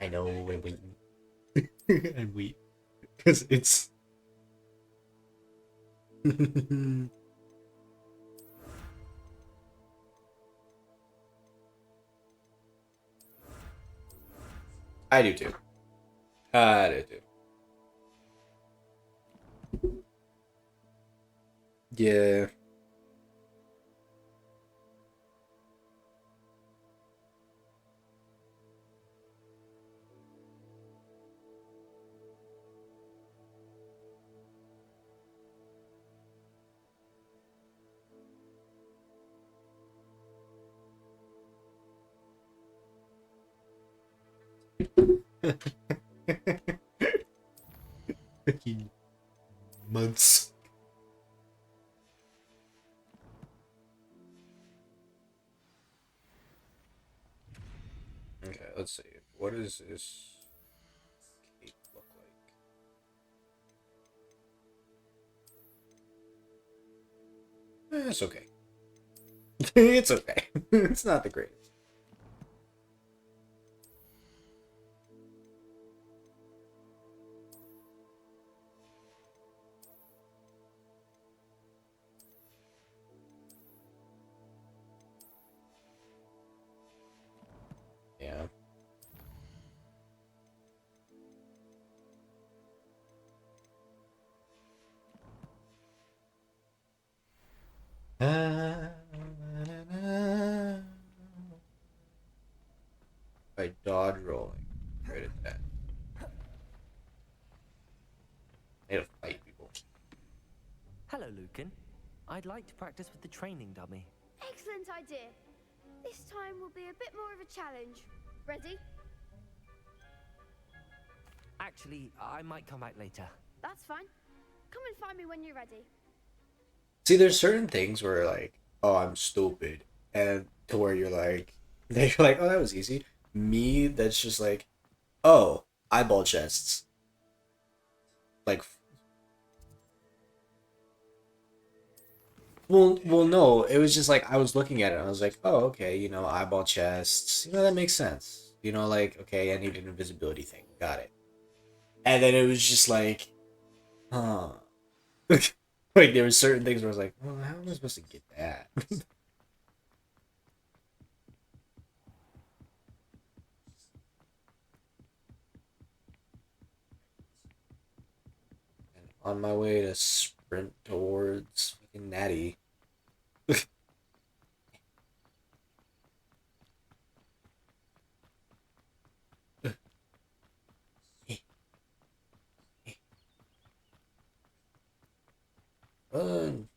I'm waiting. I'm waiting. Because it's I do too. I do too. Yeah. Fucking months. Okay, let's see. What does this cape look like? It's okay. It's okay. It's not the greatest. Yeah. By dodge rolling. Right at that. I need to fight people. Hello, Lucan. I'd like to practice with the training dummy. Excellent idea. This time will be a bit more of a challenge. Ready? Actually, I might come back later. That's fine. Come and find me when you're ready. See, there's certain things where like, oh, I'm stupid, and to where you're like, oh, that was easy. Me, that's just like, oh, eyeball chests. Like, well, no, it was just like I was looking at it, and I was like, oh, okay, eyeball chests, that makes sense. Like, okay, I need an invisibility thing, got it. And then it was just like, Huh. Like there were certain things where I was like, well, how am I supposed to get that? And on my way to sprint towards fucking Natty. Run.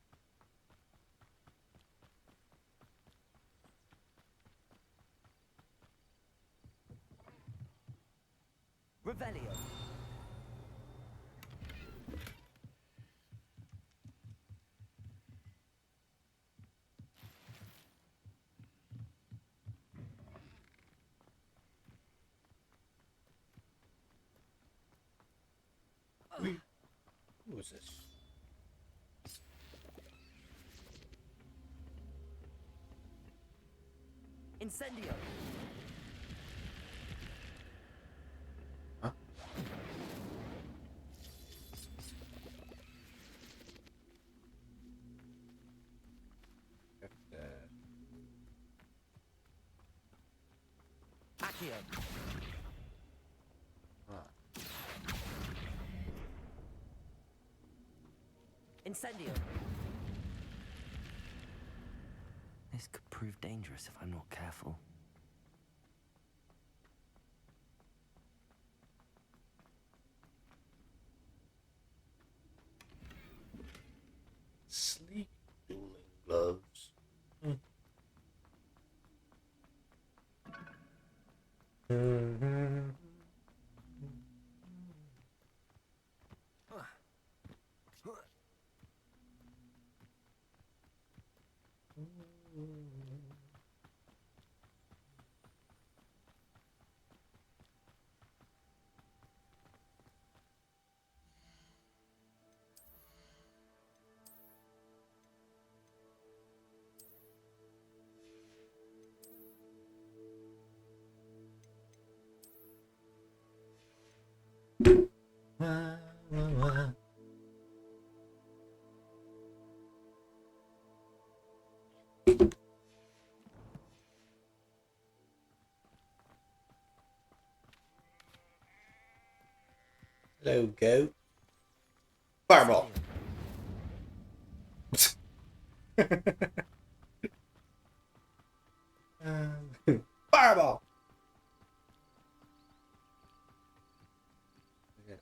Revelio. Who was this? Incendio. Huh? Accio. Incendio. This could prove dangerous if I'm not careful. Sleek dueling gloves. Hello, goat. Fireball. Fireball.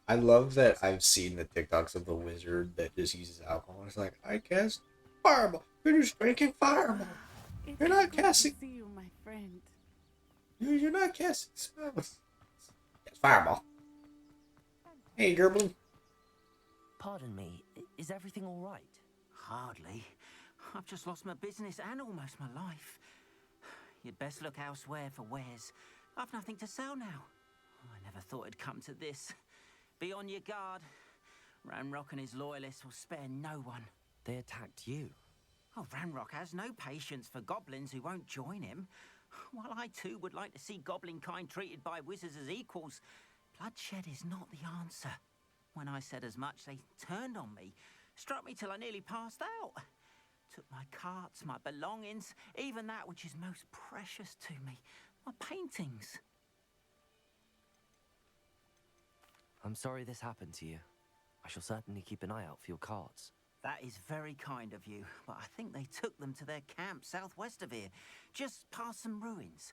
I love that I've seen the TikToks of the wizard that just uses alcohol. It's like, I cast fireball. You're just drinking fireball. You're not casting. See you, my friend. You're not casting spells. It's fireball. Hey, Gerblin. Pardon me, is everything all right? Hardly. I've just lost my business and almost my life. You'd best look elsewhere for wares. I've nothing to sell now. I never thought it'd come to this. Be on your guard. Ranrock and his loyalists will spare no one. They attacked you. Oh, Ranrock has no patience for goblins who won't join him. While I too would like to see goblin kind treated by wizards as equals, bloodshed is not the answer. When I said as much, they turned on me, struck me till I nearly passed out. Took my carts, my belongings, even that which is most precious to me, my paintings. I'm sorry this happened to you. I shall certainly keep an eye out for your carts. That is very kind of you, but I think they took them to their camp southwest of here, just past some ruins.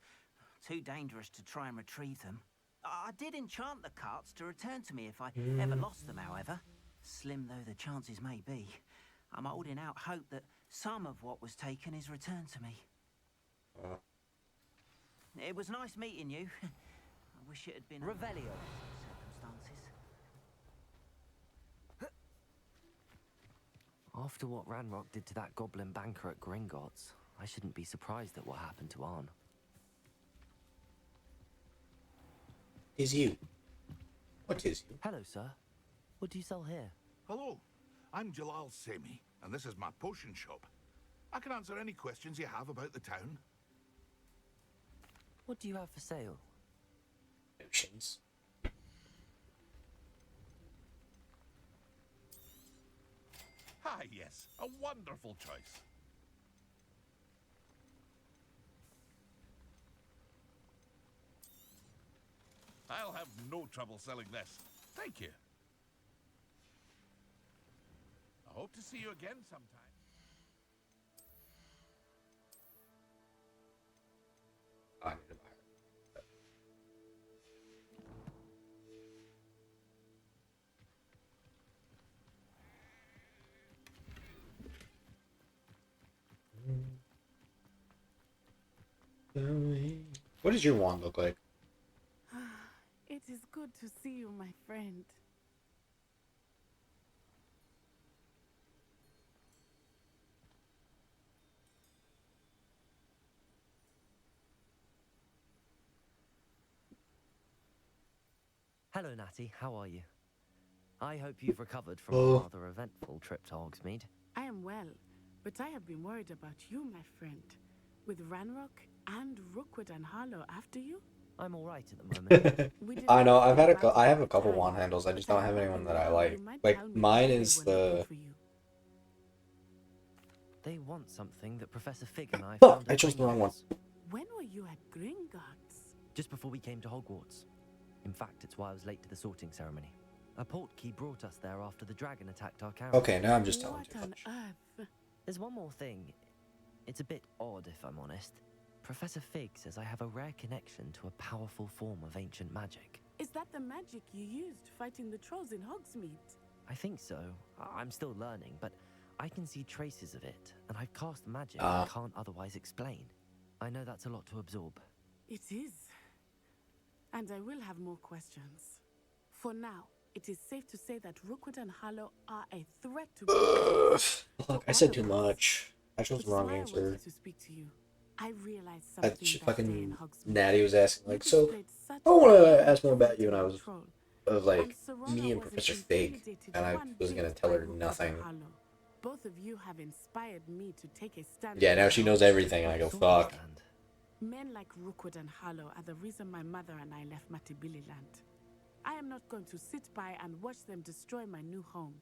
Too dangerous to try and retrieve them. I did enchant the carts to return to me if I ever lost them, however. Slim though the chances may be, I'm holding out hope that some of what was taken is returned to me. It was nice meeting you. I wish it had been Revelio. Circumstances. After what Ranrock did to that goblin banker at Gringotts, I shouldn't be surprised at what happened to Arn. Is you? What is you? Hello, sir. What do you sell here? Hello, I'm Jalal Semi, and this is my potion shop. I can answer any questions you have about the town. What do you have for sale? Potions. Ah, yes, a wonderful choice. I'll have no trouble selling this. Thank you. I hope to see you again sometime. I need to buy her. What does your wand look like? It is good to see you, my friend. Hello, Natty. How are you? I hope you've recovered from Oh. a rather eventful trip to Hogsmeade. I am well, but I have been worried about you, my friend. With Ranrock and Rookwood and Harlow after you? I'm all right at the moment. I know. I have a couple wand handles. I just don't have anyone that I like. Like mine is the. They want something that Professor Fig and I Fuck! found. I chose the wrong one. When were you at Gringotts? Just before we came to Hogwarts. In fact, it's why I was late to the sorting ceremony. A portkey brought us there after the dragon attacked our carriage. Okay, now I'm just telling too On much. earth? There's one more thing. It's a bit odd, if I'm honest. Professor Fig says I have a rare connection to a powerful form of ancient magic. Is that the magic you used fighting the trolls in Hogsmeade? I think so. I'm still learning, but I can see traces of it, and I've cast magic Ah. I can't otherwise explain. I know that's a lot to absorb. It is. And I will have more questions. For now, it is safe to say that Rookwood and Harlow are a threat to Fuck! I said too much. I chose the wrong Why I answer. wanted to speak to you. I realized something that day in Fucking Hogsmeade. Natty was asking like, so displayed such I want to ask more about you, and I was control. of like And Serana me and wasn't Professor Fig, intimidated and I one was gonna bit tell by her Rookwood and nothing. Harlow. Both of you have inspired me to take a stand. Yeah, now she knows everything, and I go fuck. Men like Rookwood and Harlow are the reason my mother and I left Matabeleland. I am not going to sit by and watch them destroy my new home.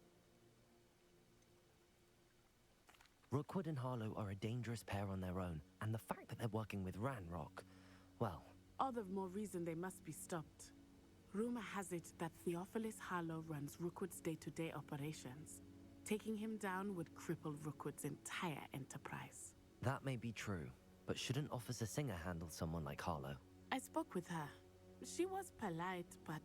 Rookwood and Harlow are a dangerous pair on their own, and the fact that they're working with Ranrock, well, All the more reason they must be stopped. Rumor has it that Theophilus Harlow runs Rookwood's day-to-day operations. Taking him down would cripple Rookwood's entire enterprise. that may be true, but shouldn't Officer Singer handle someone like Harlow? I spoke with her. She was polite, but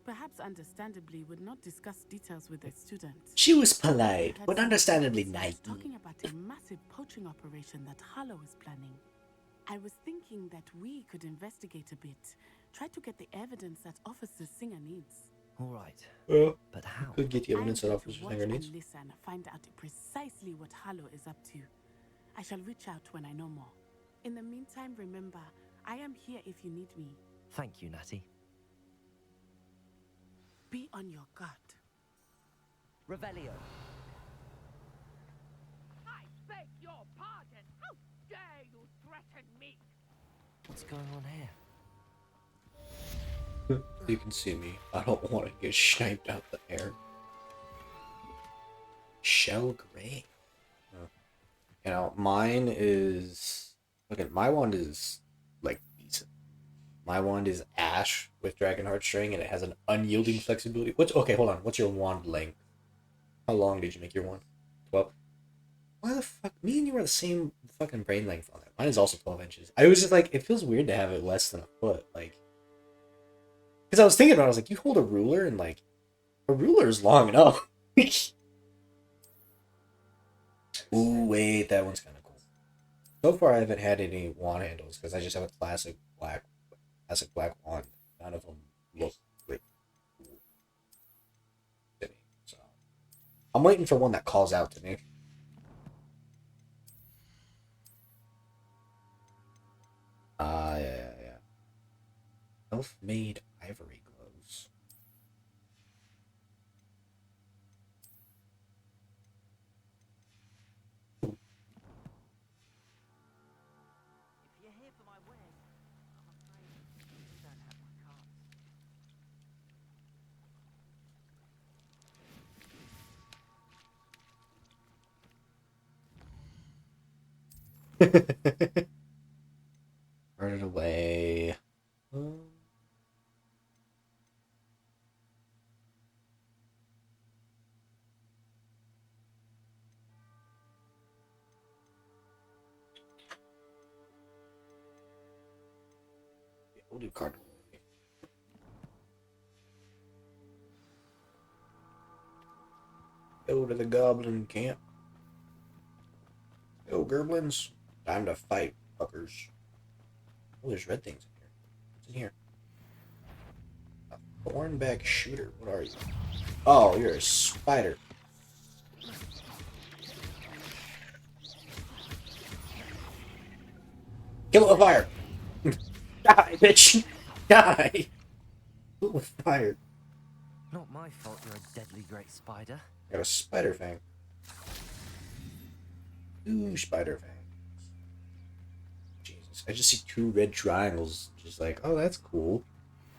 perhaps understandably would not discuss details with a student. She was polite, but understandably naive. Talking about a massive poaching operation that Harlow is planning. I was thinking that we could investigate a bit, try to get the evidence that Officer Singer needs. All right. Well, But how? could get the evidence I that am going Officer to watch Singer needs. and listen, find out precisely what Harlow is up to. I shall reach out when I know more. In the meantime, remember, I am here if you need me. Thank you, Natty. Be on your guard. Revelio. I beg your pardon. How dare you threaten me? What's going on here? You can see me. I don't want to get sniped out the air. Shell gray. You know, mine is. Look at my wand is like decent. My wand is ash with dragon heartstring, and it has an unyielding flexibility. Okay? Hold on. What's your wand length? How long did you make your wand? 12. Why the fuck? Me and you are the same fucking brain length on it. Mine is also 12 inches. I was just like, it feels weird to have it less than a foot, like. Because I was thinking about it, I was like, you hold a ruler, and like, a ruler is long enough. Ooh, wait, that one's kind of cool. So far, I haven't had any wand handles because I just have a classic black wand. None of them look like cool to me. So I'm waiting for one that calls out to me. Yeah. Self-made ivory gloves. If you're here for my wares, I'm afraid you don't have my cards. Burn it away. We'll do card. Go to the goblin camp. Go, Gerblins. Time to fight, fuckers. Oh, there's red things in here. What's in here? A thornback shooter. What are you? Oh, you're a spider. Kill it with fire. Die, bitch. Die. Kill it with fire. Not my fault you're a deadly great spider. Got a spider fang. Two spider fangs. Jesus, I just see two red triangles. Just like, oh, that's cool.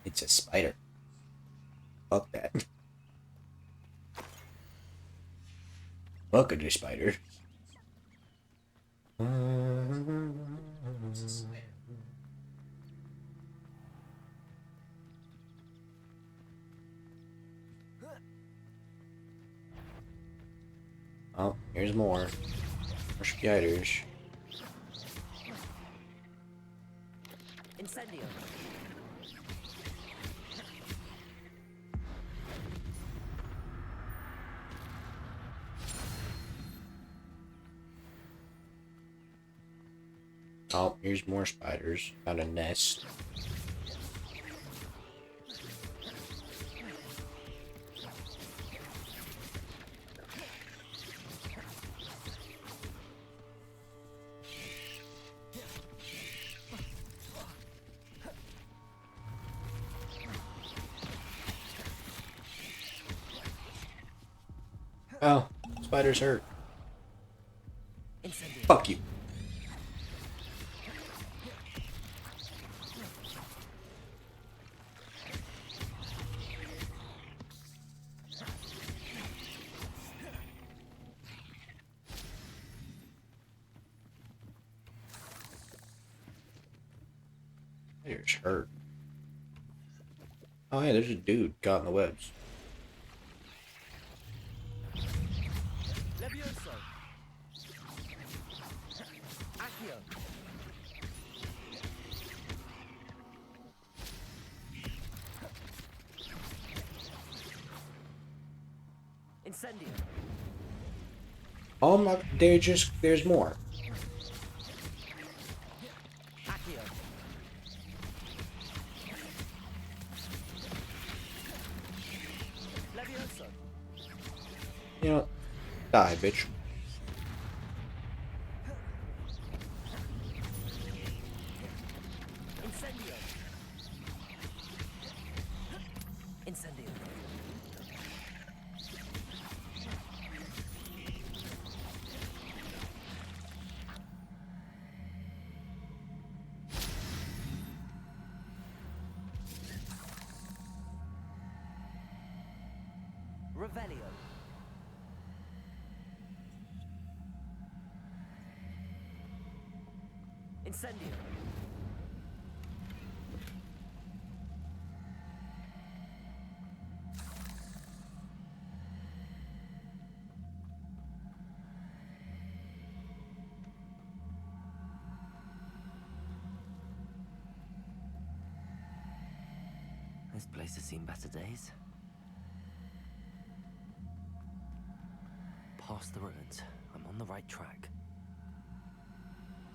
It's a spider. Fuck that. Fuck a spider. Oh, here's more. More spiders. Incendio. Oh, here's more spiders. Found a nest. Oh, spiders hurt. Fuck you. Spiders hurt. Oh, yeah, there's a dude caught in the webs. Levioso. Accio. Incendio. Oh my, there's more. Accio. Levioso. You know, die, bitch. Incendio. Incendio. Revelio. Incendio. This place has seen better days. Past the ruins. I'm on the right track.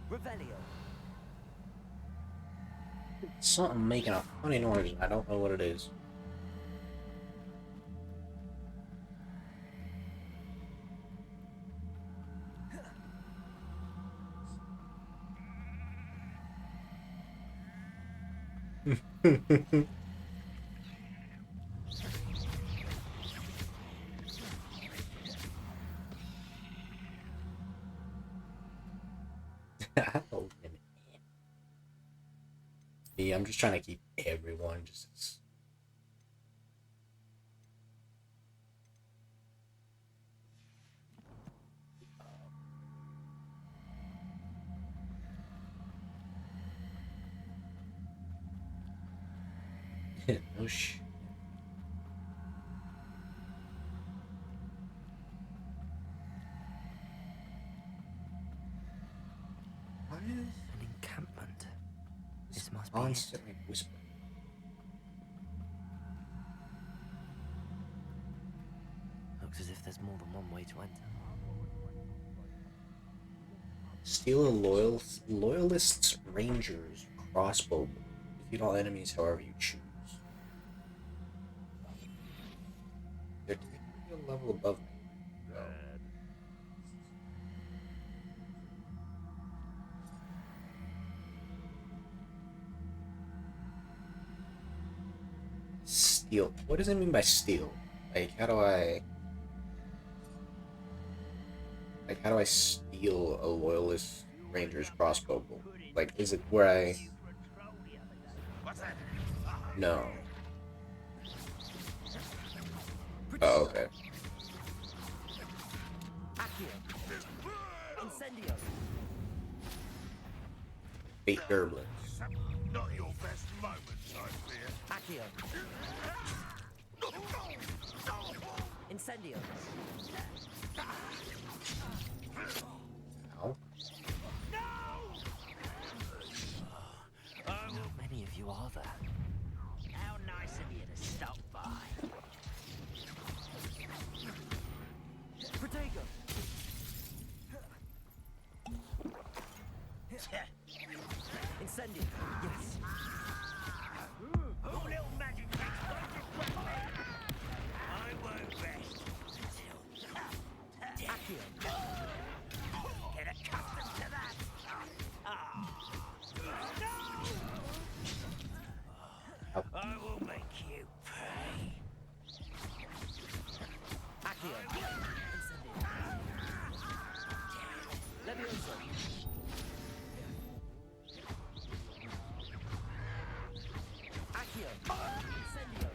Revelio. Something making a funny noise. I don't know what it is. Oh, damn it. Yeah, I'm just trying to keep everyone just as... No sh. An encampment. This must be it. Constantly whispering. Looks as if there's more than one way to enter. Steal a loyalist's ranger's crossbow. Defeat all enemies however you choose. They're technically a level above me. Steal. What does it mean by steal? Like, how do I steal a loyalist ranger's crossbow bolt? Like, is it where I... No. Oh, okay. Incendio. Bait Gerblin. Not your best moments, I fear. Accio. Incendio. Ow. How many of you are there? How nice of you to stop by. Protego. Incendio. Yes. Oh, little magic makes wonders. I won't rest until Accio. get accustomed to that. I will make you pay. Accio. Incendio. Levioso. Accio. Incendio.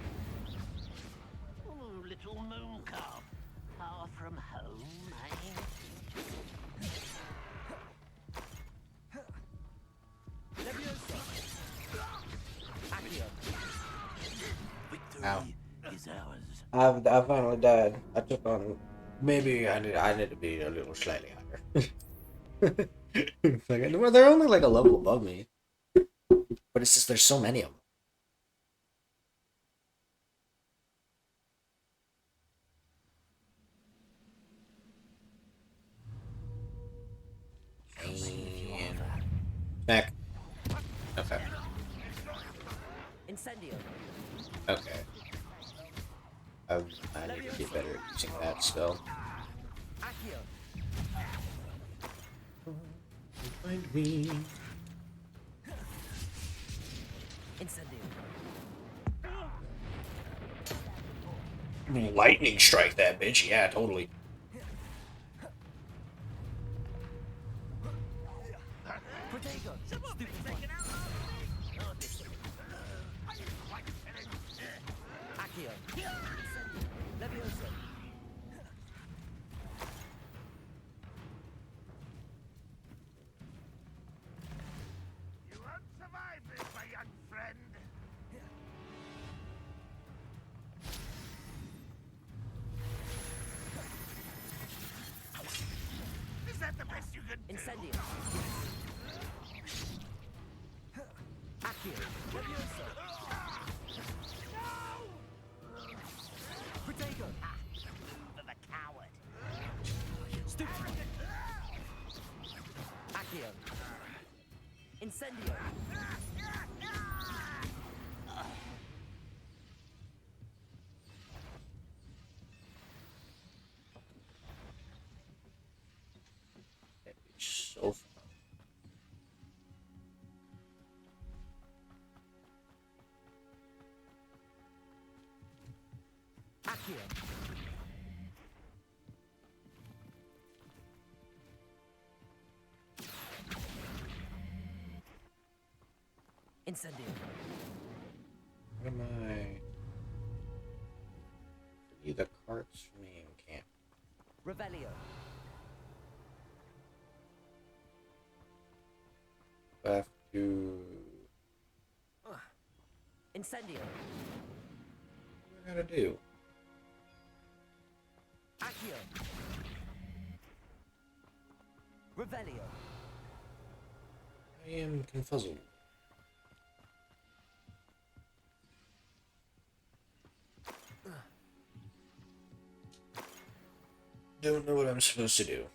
Oh, little moon calf. Far from home, eh? Levioso. Accio. Ow. Is ours. I finally died. I took on... Maybe I need to be a little slightly higher. Well, they're only like a level above me. But it's just there's so many of them. And... Back. Okay. Incendio. Okay. I need to get better at using that spell. Accio. Find me. Incendio. Lightning strike that bitch. Yeah, totally. Protego. Accio. Levioso. You won't survive this, my young friend. Is that the best you can do? Incendio. Accio. Levioso. Protego. For the coward. Stupid. Accio. Incendio. So fun. Accio. Incendio. What am I? Need the carts for me in camp. Revelio. I have to. Incendio. What am I gonna do? Accio. Revelio. I am confuzzled. Don't know what I'm supposed to do.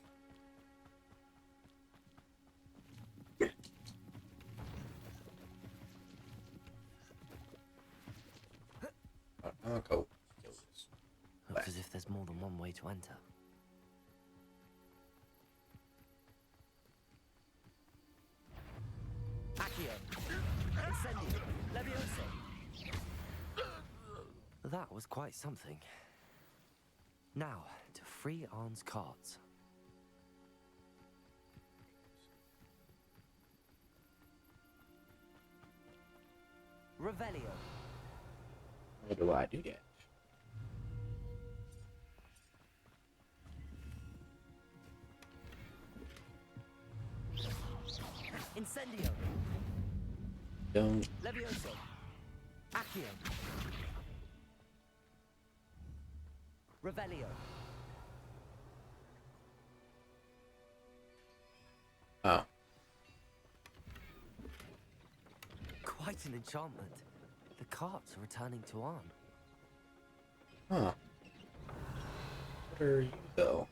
I'll go kill this. Looks as if there's more than one way to enter. Accio. Incendio. Levioso. That was quite something. Now, to free Arn's cards. Revelio. What do I do that? Incendio. Don't. Levioso. Accio. Revelio. Oh. Quite an enchantment. The carts are returning to Arn. Huh. What are you, though?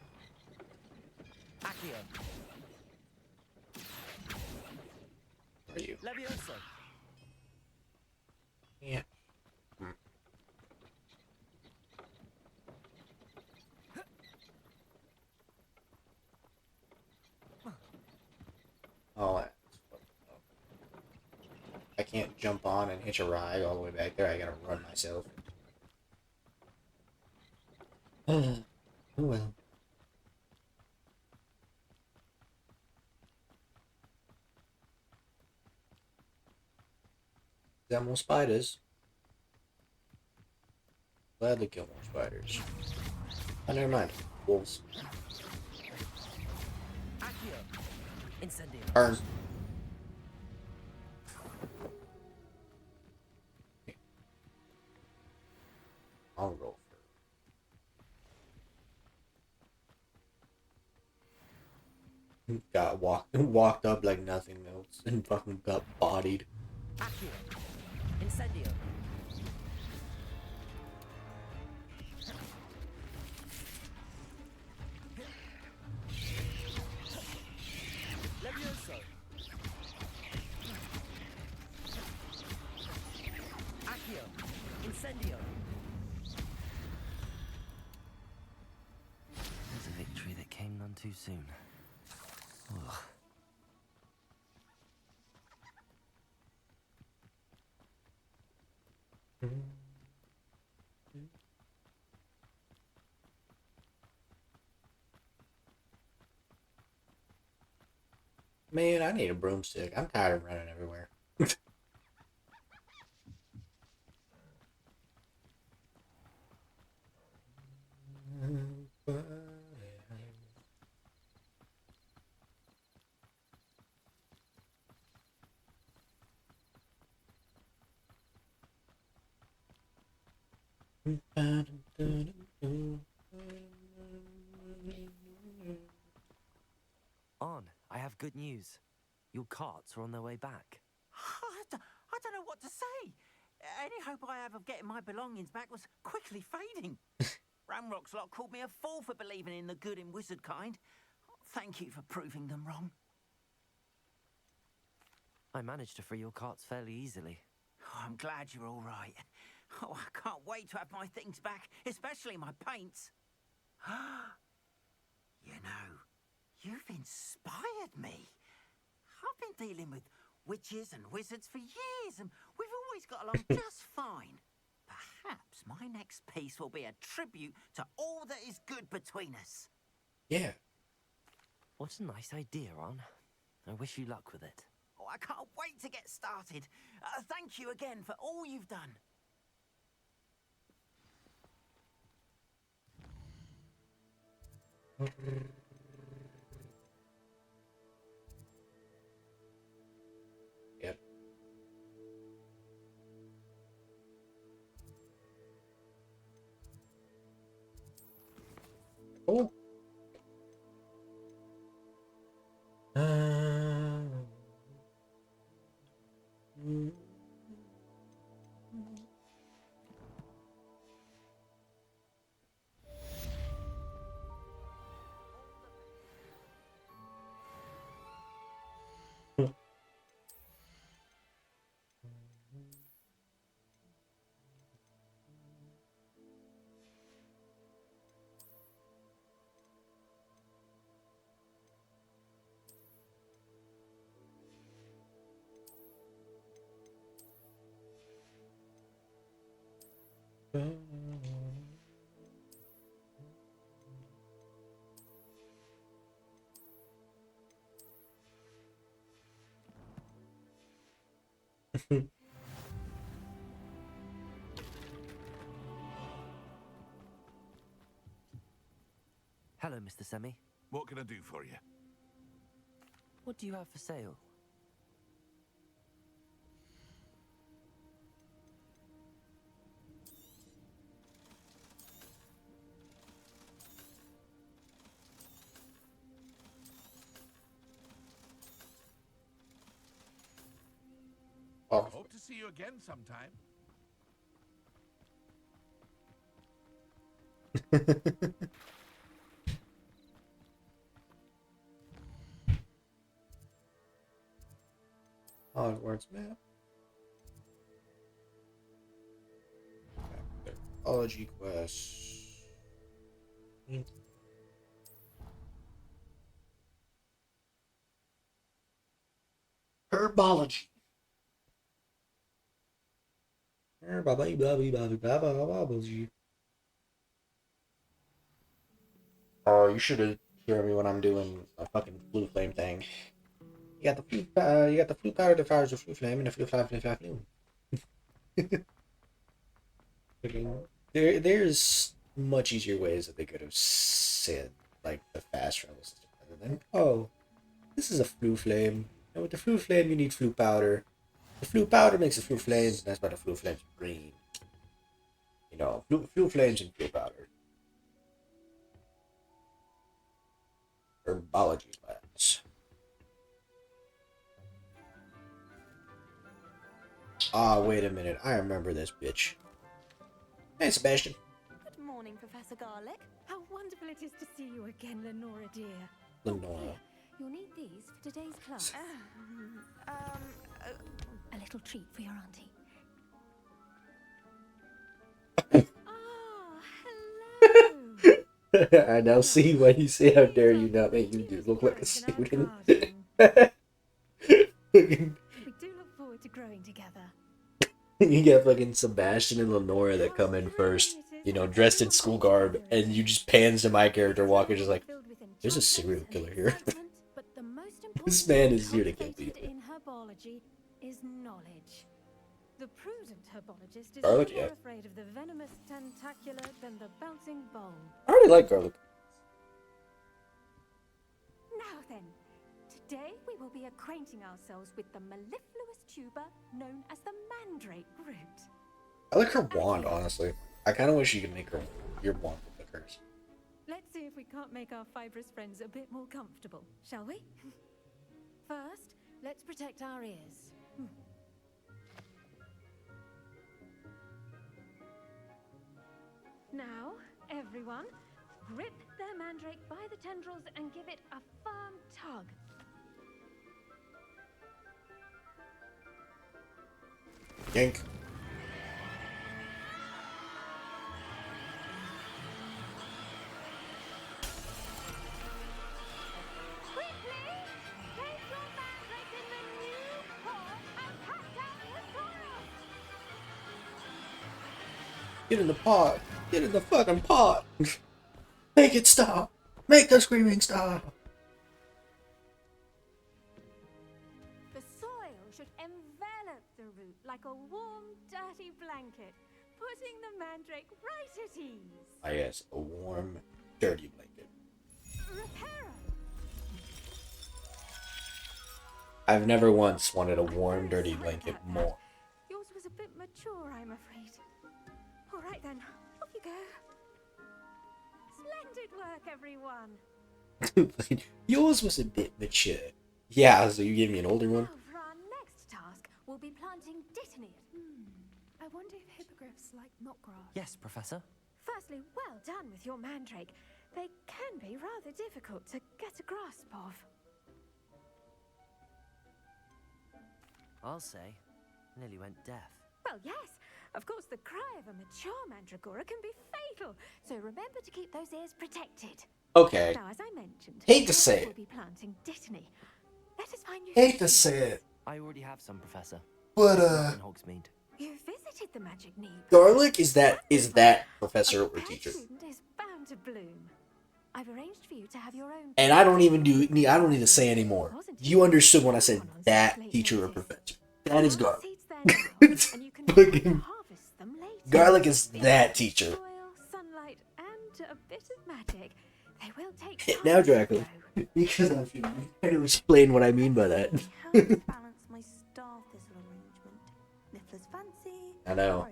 Accio. What are you? Levioso. Yeah. Oh, I can't jump on and hitch a ride all the way back there. I gotta run myself. Oh well. Got more spiders. Gladly kill more spiders. Oh, never mind. Wolves. Accio. Incendio. Burn. I'll roll for got walked up like nothing else and fucking got bodied. Accio. Incendio. Levioso. Accio. Incendio. There's a victory that came none too soon. Ugh. Man, I need a broomstick. I'm tired of running everywhere. Arn, I have good news. Your carts are on their way back. I don't know what to say. Any hope I have of getting my belongings back was quickly fading. Ramrock's lot called me a fool for believing in the good in wizard kind. Thank you for proving them wrong. I managed to free your carts fairly easily. Oh, I'm glad you're all right. Oh, I can't wait to have my things back, especially my paints. You know, you've inspired me. I've been dealing with witches and wizards for years, and we've always got along just fine. Perhaps my next piece will be a tribute to all that is good between us. Yeah. What a nice idea, Arn. I wish you luck with it. Oh, I can't wait to get started. Thank you again for all you've done. Yep. Hello, Mr. Semi. What can I do for you? What do you have for sale? Hope to see you again sometime. Hogwarts map. Ology quest. Herbology. Herbology. Oh, you should have heard me when I'm doing a fucking blue flame thing. You got the flute powder that fires the flute flame, and the flute flame There's much easier ways that they could have said, like, the fast travel system rather than, oh, this is a flute flame. And with the flute flame, you need flute powder. The flute powder makes the flute flames, and that's why the flute flames are green. You know, flute flames and flute powder. Herbology labs. Ah, wait a minute. I remember this bitch. Hey, Sebastian. Good morning, Professor Garlick. How wonderful it is to see you again, Lenora dear. Lenora. You'll need these for today's class. A little treat for your auntie. I now see why you say, how dare you not make you do look like a student. We do look forward to growing together. You get fucking Sebastian and Lenora that come in first, you know, dressed in school garb, and you just pans to my character walking, just like, there's a serial killer here. This man is here to kill people. In herbology is knowledge. The prudent herbologist is Garlic, more yeah. afraid of the venomous tentacular than the bouncing bowl. I already like garlic. Now then, today we will be acquainting ourselves with the mellifluous tuber known as the mandrake root. I like her wand, honestly. I kind of wish you could make your wand look like hers. Let's see if we can't make our fibrous friends a bit more comfortable, shall we? First, let's protect our ears. Now, everyone, grip their mandrake by the tendrils and give it a firm tug. Yank. Get in the pot. Get in the fucking pot. Make it stop. Make the screaming stop. The soil should envelop the root like a warm, dirty blanket, putting the mandrake right at ease. Ah, yes, a warm, dirty blanket. Reparo. I've never once wanted a warm, dirty blanket more. Yours was a bit mature, I'm afraid. All right then, off you go. Splendid work, everyone. Yours was a bit mature. Yeah, so you gave me an older one? Now for our next task, we'll be planting dittany. I wonder if hippogriffs like knotgrass. Yes, Professor. Firstly, well done with your mandrake. They can be rather difficult to get a grasp of. I'll say, nearly went deaf. Well, yes. Of course, the cry of a mature mandragora can be fatal, so remember to keep those ears protected. Okay. Now, as I mentioned, Hate to say it. we'll be planting dittany. Let us find you. Hate to say it. I already have some, Professor. But, In Hogsmeade. You visited created the magic need. Garlic is that professor or teacher. Student is bound to bloom. I've arranged for you to have your own. And I don't need to say anymore. You understood when I said that teacher or professor. That is garlic. Fucking garlic is that teacher. Sunlight and a bit of magic. They will take Now, Draco, because I'm trying to explain what I mean by that. Balance my star thistle arrangement. Niffler's fancy. I know.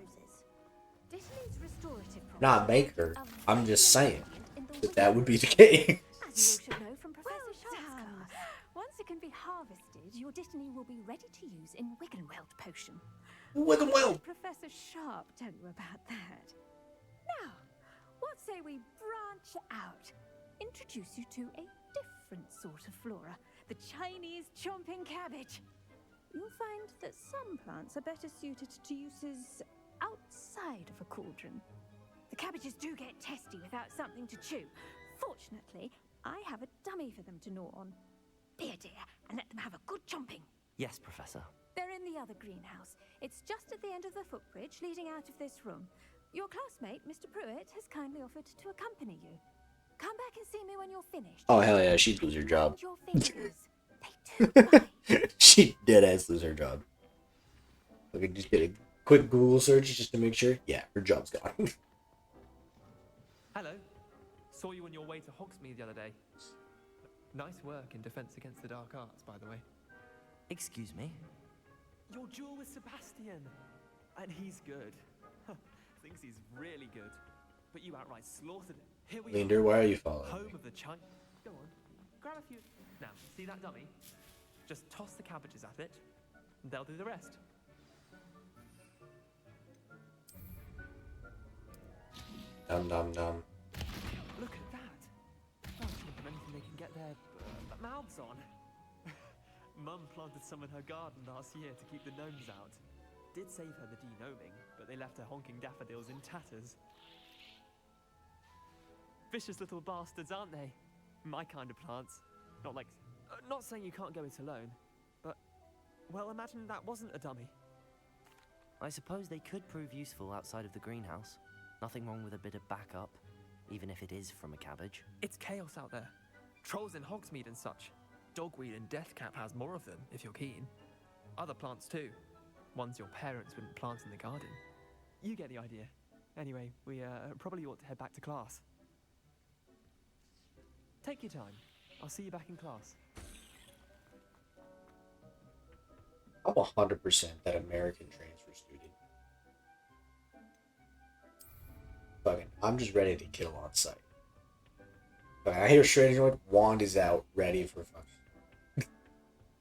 Disley's restorative Not Baker. I'm just saying that would be the case. As you all should know from Professor Sharp's class, once it can be harvested, your Dittany will be ready to use in Wiggenweld potion. Wiggenweld. Professor Sharp tell you about that. Now, what say we branch out? Introduce you to a different sort of flora, the Chinese chomping cabbage. You'll find that some plants are better suited to uses outside of a cauldron. The cabbages do get testy without something to chew. Fortunately, I have a dummy for them to gnaw on. Be a dear and let them have a good chomping. Yes, Professor. They're in the other greenhouse. It's just at the end of the footbridge leading out of this room. Your classmate, Mr. Pruitt, has kindly offered to accompany you. Come back and see me when you're finished. Oh hell yeah, she'd lose her job. Your fingers. They do She dead ass lose her job. Okay, just get a quick Google search just to make sure. Yeah, her job's gone. Hello. Saw you on your way to Hogsmeade the other day. Nice work in Defense Against the Dark Arts, by the way. Excuse me? Your duel with Sebastian. And he's good. Thinks he's really good. But you outright slaughtered him. Here we Linder, why are you following Home me? of the China. Go on. Grab a few. Now, see that dummy? Just toss the cabbages at it, and they'll do the rest. Dum dum dum. Look at that. Well, give them anything they can get their mouths on. Mum planted some in her garden last year to keep the gnomes out. Did save her the de-gnoming, but they left her honking daffodils in tatters. Vicious little bastards, aren't they? My kind of plants. Not like... not saying you can't go it alone, but... well, imagine that wasn't a dummy. I suppose they could prove useful outside of the greenhouse. Nothing wrong with a bit of backup, even if it is from a cabbage. It's chaos out there. Trolls in Hogsmeade and such. Dogweed and Deathcap has more of them, if you're keen. Other plants too. Ones your parents wouldn't plant in the garden. You get the idea. Anyway, we probably ought to head back to class. Take your time. I'll see you back in class. I'm 100% that American transfer student. Fucking, I'm just ready to kill on sight. Fucking, I hear Shredder's like, wand is out, ready for fucking.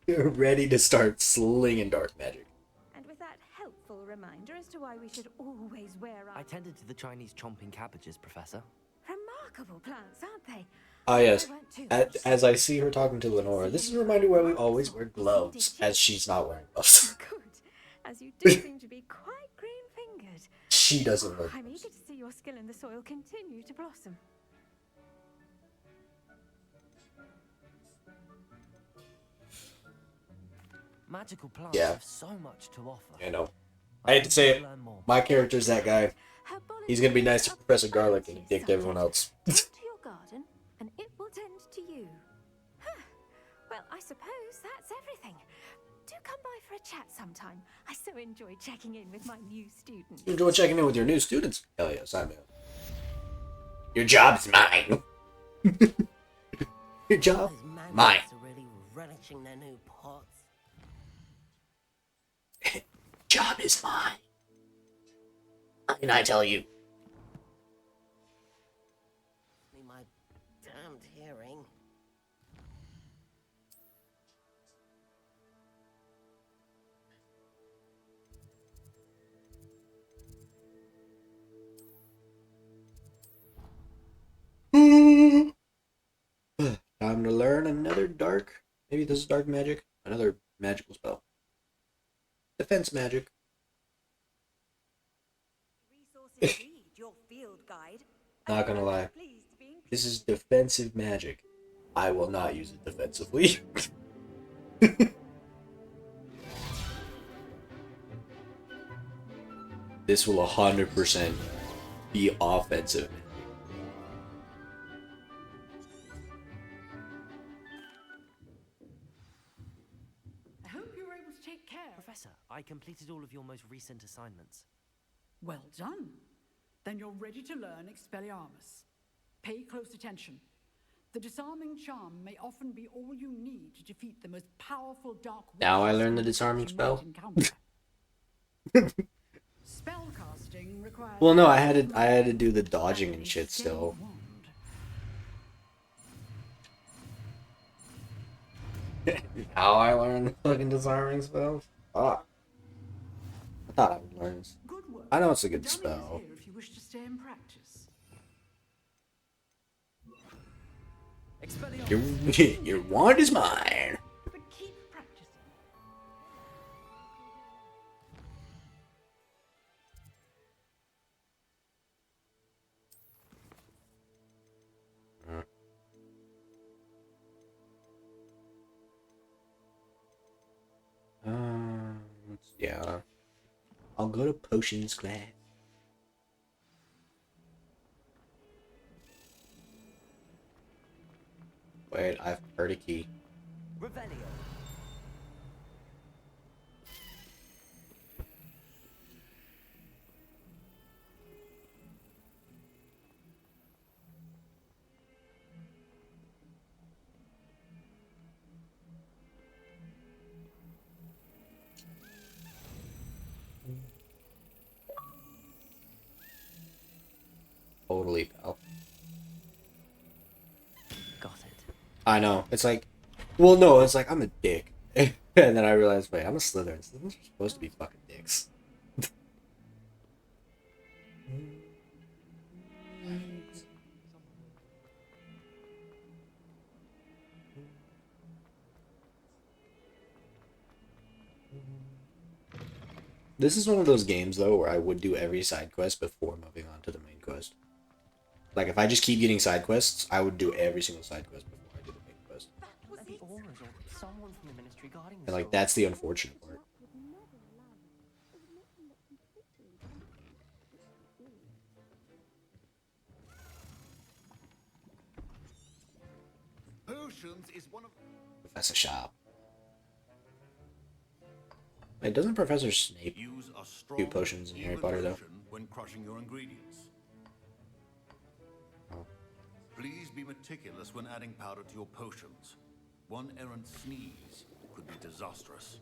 You're ready to start slinging dark magic. And with that helpful reminder as to why we should always wear our... I tended to the Chinese chomping cabbages, Professor. Remarkable plants, aren't they? Ah yes, as I see her talking to Lenora, this is a reminder why we always wear gloves, as she's not wearing gloves. Good, as you do seem to be quite green-fingered. She doesn't wear I'm eager to see your skill in the soil continue to blossom. Magical plants Yeah. have so much to offer. I know. I hate to say it, my character's that guy. He's gonna be nice to Professor Garlic and dick to everyone else. Tend to your garden, and it will tend to you. Huh. Well, I suppose that's everything. Do come by for a chat sometime. I so enjoy checking in with my new students. You enjoy checking in with your new students? Hell yes, I do. Your job's mine. Your job, mine. Are really relishing their new pots. Job is mine. How can I tell you? My damned hearing. Time to learn another dark. Maybe this is dark magic. Another magical spell. Defense magic. Your field guide. Not gonna lie. This is defensive magic. I will not use it defensively. this will 100% be offensive. I hope you were able to take care. Professor, I completed all of your most recent assignments. Well done. Then you're ready to learn Expelliarmus. Pay close attention. The disarming charm may often be all you need to defeat the most powerful dark Now I witches learned the you disarming might spell. encounter. Spellcasting requires Well, no, I had to do the dodging and shit still. How I learned the fucking disarming spell? Fuck. I thought I would learn this. I know it's a good spell. Here if you wish to stay in practice. Your wand is mine. But keep practicing. Yeah. I'll go to potions class. Wait, I've heard a key. Revelio. Totally, pal. Got it. I know. It's like, well, no, it's like I'm a dick, and then I realized, wait, I'm a Slytherin. Slytherins are supposed to be fucking dicks. This is one of those games, though, where I would do every side quest before moving on to the main quest. Like, if I just keep getting side quests, I would do every single side quest before I do the main quest. The Auras or someone from the Ministry guarding And, like, that's the unfortunate part. Potions is one of... Professor Shop. Wait, doesn't Professor Snape Use a strong, do potions in Harry even Potter, though? potion when crushing your ingredients. Oh. Please be meticulous when adding powder to your potions. One errant sneeze could be disastrous.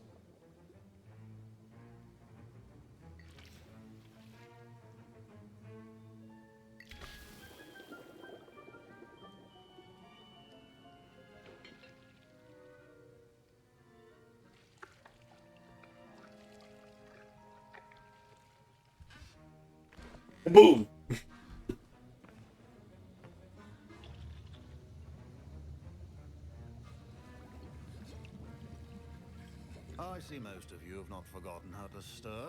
Boom! I see most of you have not forgotten how to stir.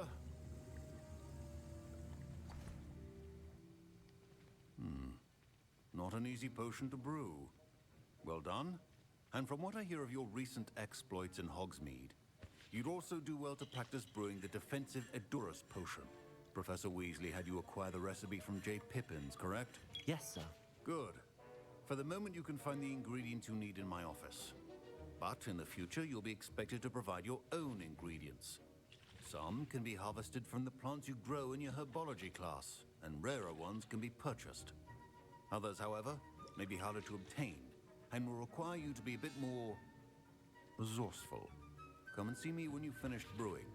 Not an easy potion to brew. Well done. And from what I hear of your recent exploits in Hogsmeade, you'd also do well to practice brewing the defensive Edurus potion. Professor Weasley had you acquire the recipe from J. Pippins, correct? Yes, sir. Good. For the moment, you can find the ingredients you need in my office. But in the future, you'll be expected to provide your own ingredients. Some can be harvested from the plants you grow in your herbology class, and rarer ones can be purchased. Others, however, may be harder to obtain, and will require you to be a bit more resourceful. Come and see me when you've finished brewing,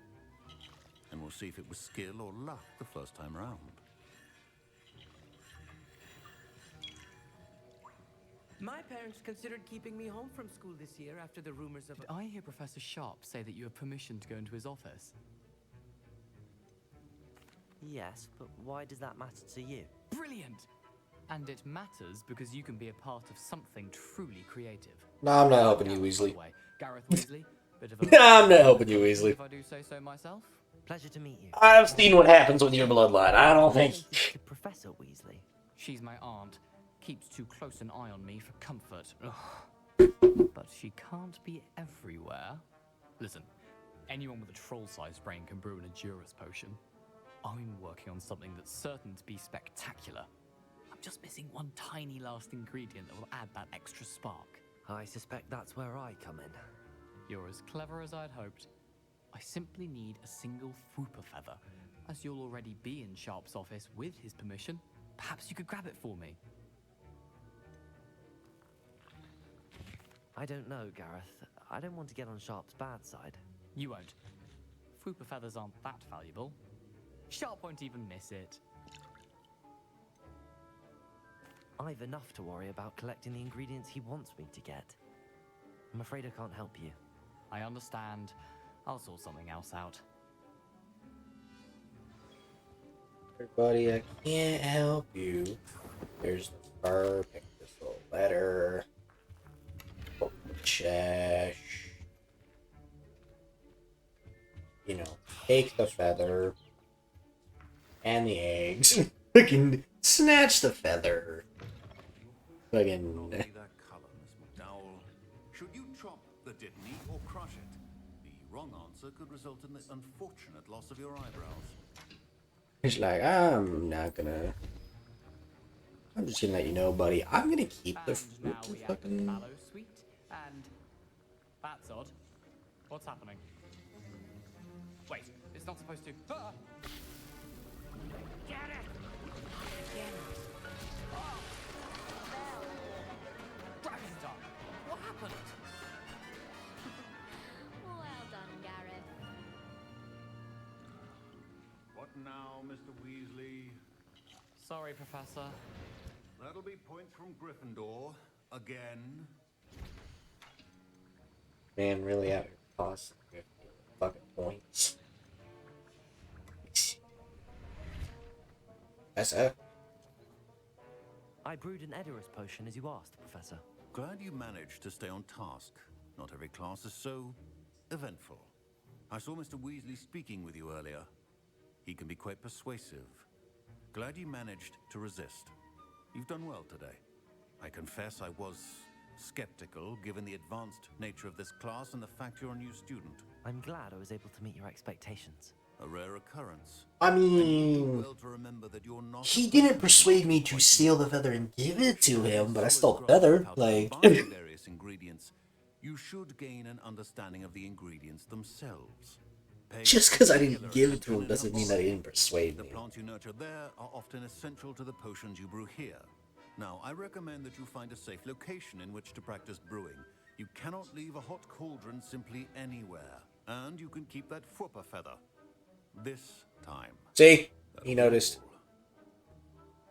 and we'll see if it was skill or luck the first time round. My parents considered keeping me home from school this year after the rumors of... Did I hear Professor Sharp say that you have permission to go into his office? Yes, but why does that matter to you? Brilliant! And it matters because you can be a part of something truly creative. No, I'm not helping you, Weasley. By the way, Gareth Weasley, bit of a... I'm not helping you, Weasley. If I do say so myself. Pleasure to meet you. I've seen what happens with your bloodline. I don't think... Professor Weasley. She's my aunt. Keeps too close an eye on me for comfort. Ugh. But she can't be everywhere. Listen, anyone with a troll-sized brain can brew an Edurus potion. I'm working on something that's certain to be spectacular. I'm just missing one tiny last ingredient that will add that extra spark. I suspect that's where I come in. You're as clever as I'd hoped. I simply need a single Fwooper feather. As you'll already be in Sharp's office with his permission, perhaps you could grab it for me. I don't know, Gareth. I don't want to get on Sharp's bad side. You won't. Fwooper feathers aren't that valuable. Sharp won't even miss it. I've enough to worry about collecting the ingredients he wants me to get. I'm afraid I can't help you. I understand. I'll sort something else out. Everybody, I can't help you. There's the fur, pick this little letter. Open the chest. You know, take the feather. And the eggs. Fucking snatch the feather. Fucking. Only that colour, Miss McDowell. Should you chop the Dittany or crush it? The wrong answer could result in the unfortunate loss of your eyebrows. He's like, I'm not gonna. I'm just gonna let you know, buddy. I'm gonna keep the fruit. Fucking. Mallow sweet, and that's odd. What's happening? Wait, it's not supposed to. Ah! Get it! Dragon's Dog! What happened? Well done, Gareth. What now, Mr. Weasley? Sorry, Professor. That'll be points from Gryffindor. Again. Man, really out of cost. Fucking points. That's it. I brewed an Edorus potion as you asked, Professor. Glad you managed to stay on task. Not every class is so eventful. I saw Mr. Weasley speaking with you earlier. He can be quite persuasive. Glad you managed to resist. You've done well today. I confess I was skeptical, given the advanced nature of this class and the fact you're a new student. I'm glad I was able to meet your expectations. A rare occurrence. I mean, Well to remember that you're not he didn't persuade me to steal the feather and give it to him, but I stole the feather. Like, various ingredients. You should gain an understanding of the ingredients themselves. Pay just because I didn't particular give it to him attention doesn't mean that he didn't persuade The me. plants you nurture there are often essential to the potions you brew here. Now, I recommend that you find a safe location in which to practice brewing. You cannot leave a hot cauldron simply anywhere. And you can keep that Fwooper feather. This time. See? He noticed.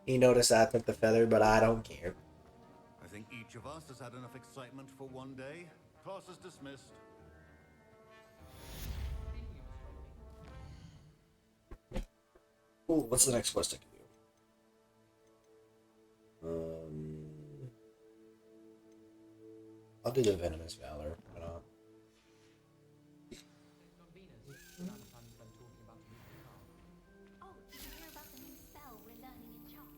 He noticed I took the feather, but I don't care. I think each of us has had enough excitement for one day. Class is dismissed. Ooh, what's the next quest I can do? I'll do the Venomous Valor. Why not? Oh, did you hear about the new spell we're learning in Charm?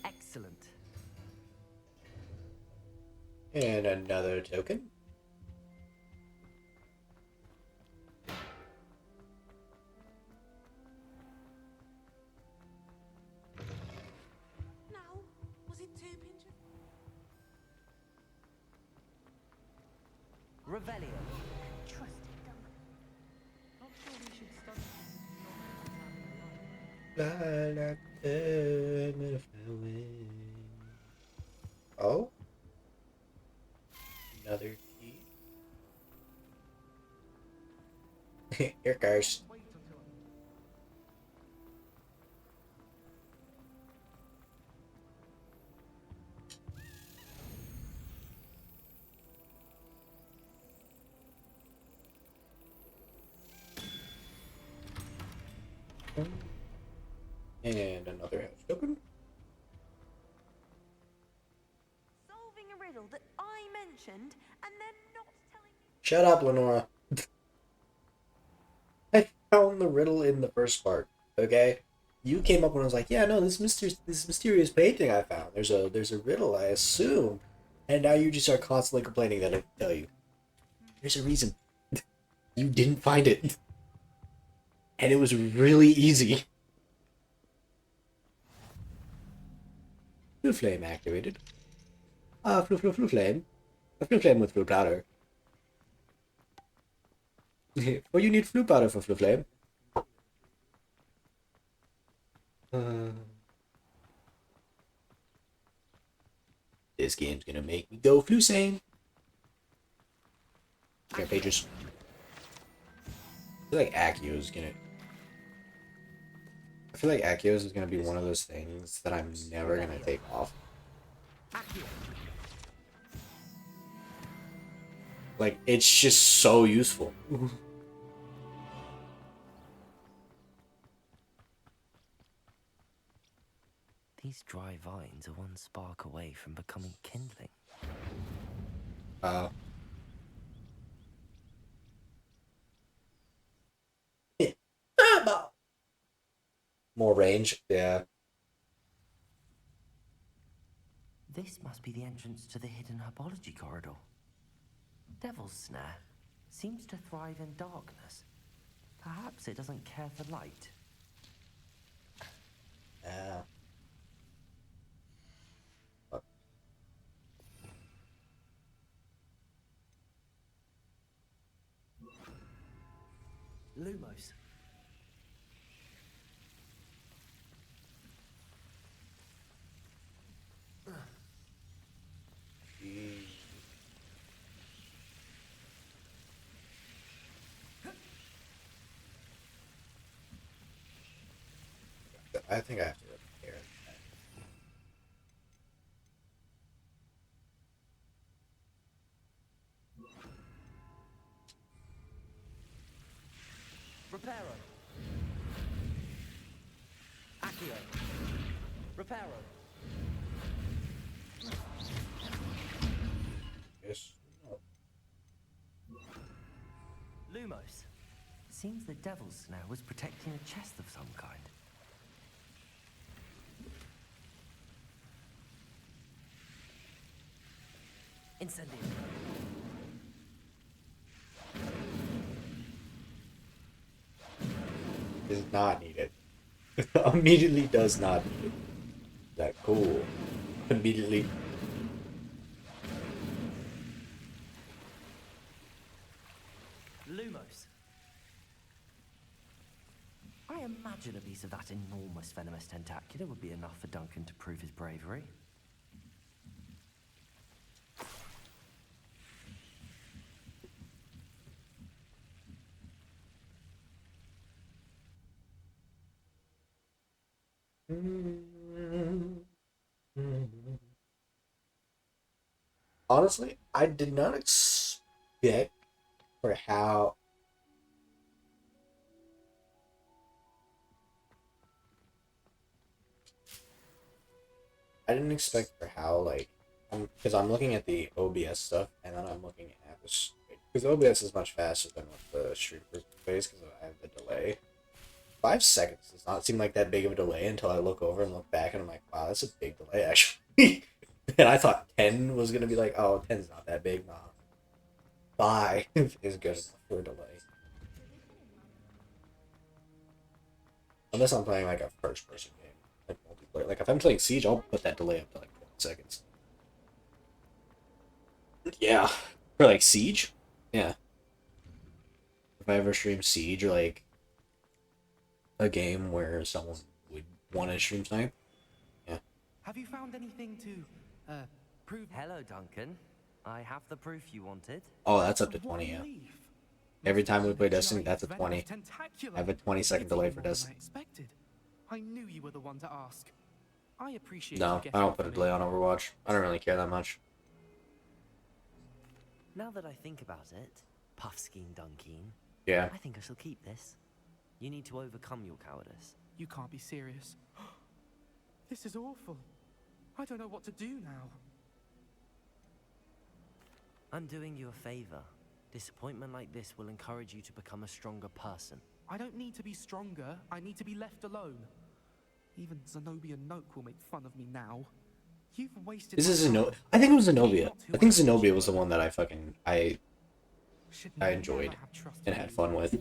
Excellent. And another token. Now, was it too pinch? Revelio. Trusted them. Not sure we should study. Oh? Another key. Here goes. And another house token. Solving a riddle that I mentioned and then not telling me. Shut up, Lenora. I found the riddle in the first part, okay? You came up when I was like, yeah, no, this mysterious painting I found. There's a riddle, I assume. And now you just are constantly complaining that I didn't tell you. There's a reason. You didn't find it. And it was really easy. Flue flame activated. Flue flame. A flue flame with flue powder. Well, you need flue powder for flue flame. This game's gonna make me go flusane. Here, pages. I feel like Accios is gonna be one of those things that I'm never gonna take off. Like, it's just so useful. These dry vines are one spark away from becoming kindling. More range, yeah. This must be the entrance to the hidden herbology corridor. Devil's Snare seems to thrive in darkness. Perhaps it doesn't care for light. Lumos. I think I have to repair that. Reparo. Accio. Reparo. Yes. Lumos. Seems the Devil's Snare was protecting a chest of some kind. Incendio. Does not need it. Immediately does not need it. That cool. Immediately. Lumos. I imagine a piece of that enormous venomous tentacular would be enough for Duncan to prove his bravery. Honestly, I did not expect for how like because I'm looking at the OBS stuff and then I'm looking at this because OBS is much faster than what the stream plays because I have the delay. 5 seconds does not seem like that big of a delay until I look over and look back and I'm like, wow, that's a big delay actually. And I thought 10 was gonna be like, oh, 10's not that big, nah. 5 is good enough for a delay. Unless I'm playing like a first-person game, like multiplayer. Like if I'm playing Siege, I'll put that delay up to like 1 seconds. Yeah, for like Siege, yeah. If I ever stream Siege or like a game where someone would want to stream snipe, yeah. Have you found anything to prove? Hello, Duncan. I have the proof you wanted. Oh, that's up to 20, yeah. Every time we play Destiny, that's a 20. I have a 20-second delay for Destiny. I knew you were the one to ask. I appreciate. No, I don't put a delay on Overwatch. I don't really care that much. Now that I think about it, Puffskein Dunkeen. Yeah. I think I shall keep this. You need to overcome your cowardice. You can't be serious. This is awful. I don't know what to do now. I'm doing you a favor. Disappointment like this will encourage you to become a stronger person. I don't need to be stronger. I need to be left alone. Even Zenobia Noak will make fun of me now. You've wasted. This is my Zenobia. time. I think it was Zenobia. Being not who I think I should Zenobia be. was the one that I Should enjoyed never have trusted and had you. fun with.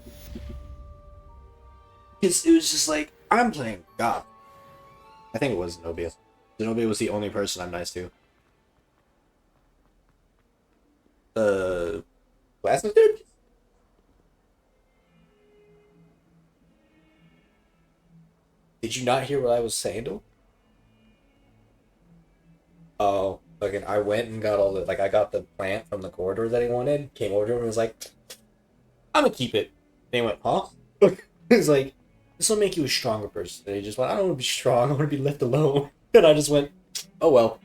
Because it was just like, I'm playing God. I think it was Zenobia. Zenobia was the only person I'm nice to. Glasses dude? Did you not hear what I was saying to him? Oh, fucking, I went and got all the, like, I got the plant from the corridor that he wanted, came over to him and was like, I'm gonna keep it. And he went, huh? He's like, this will make you a stronger person. And he just went, I don't want to be strong, I want to be left alone. And I just went, oh well.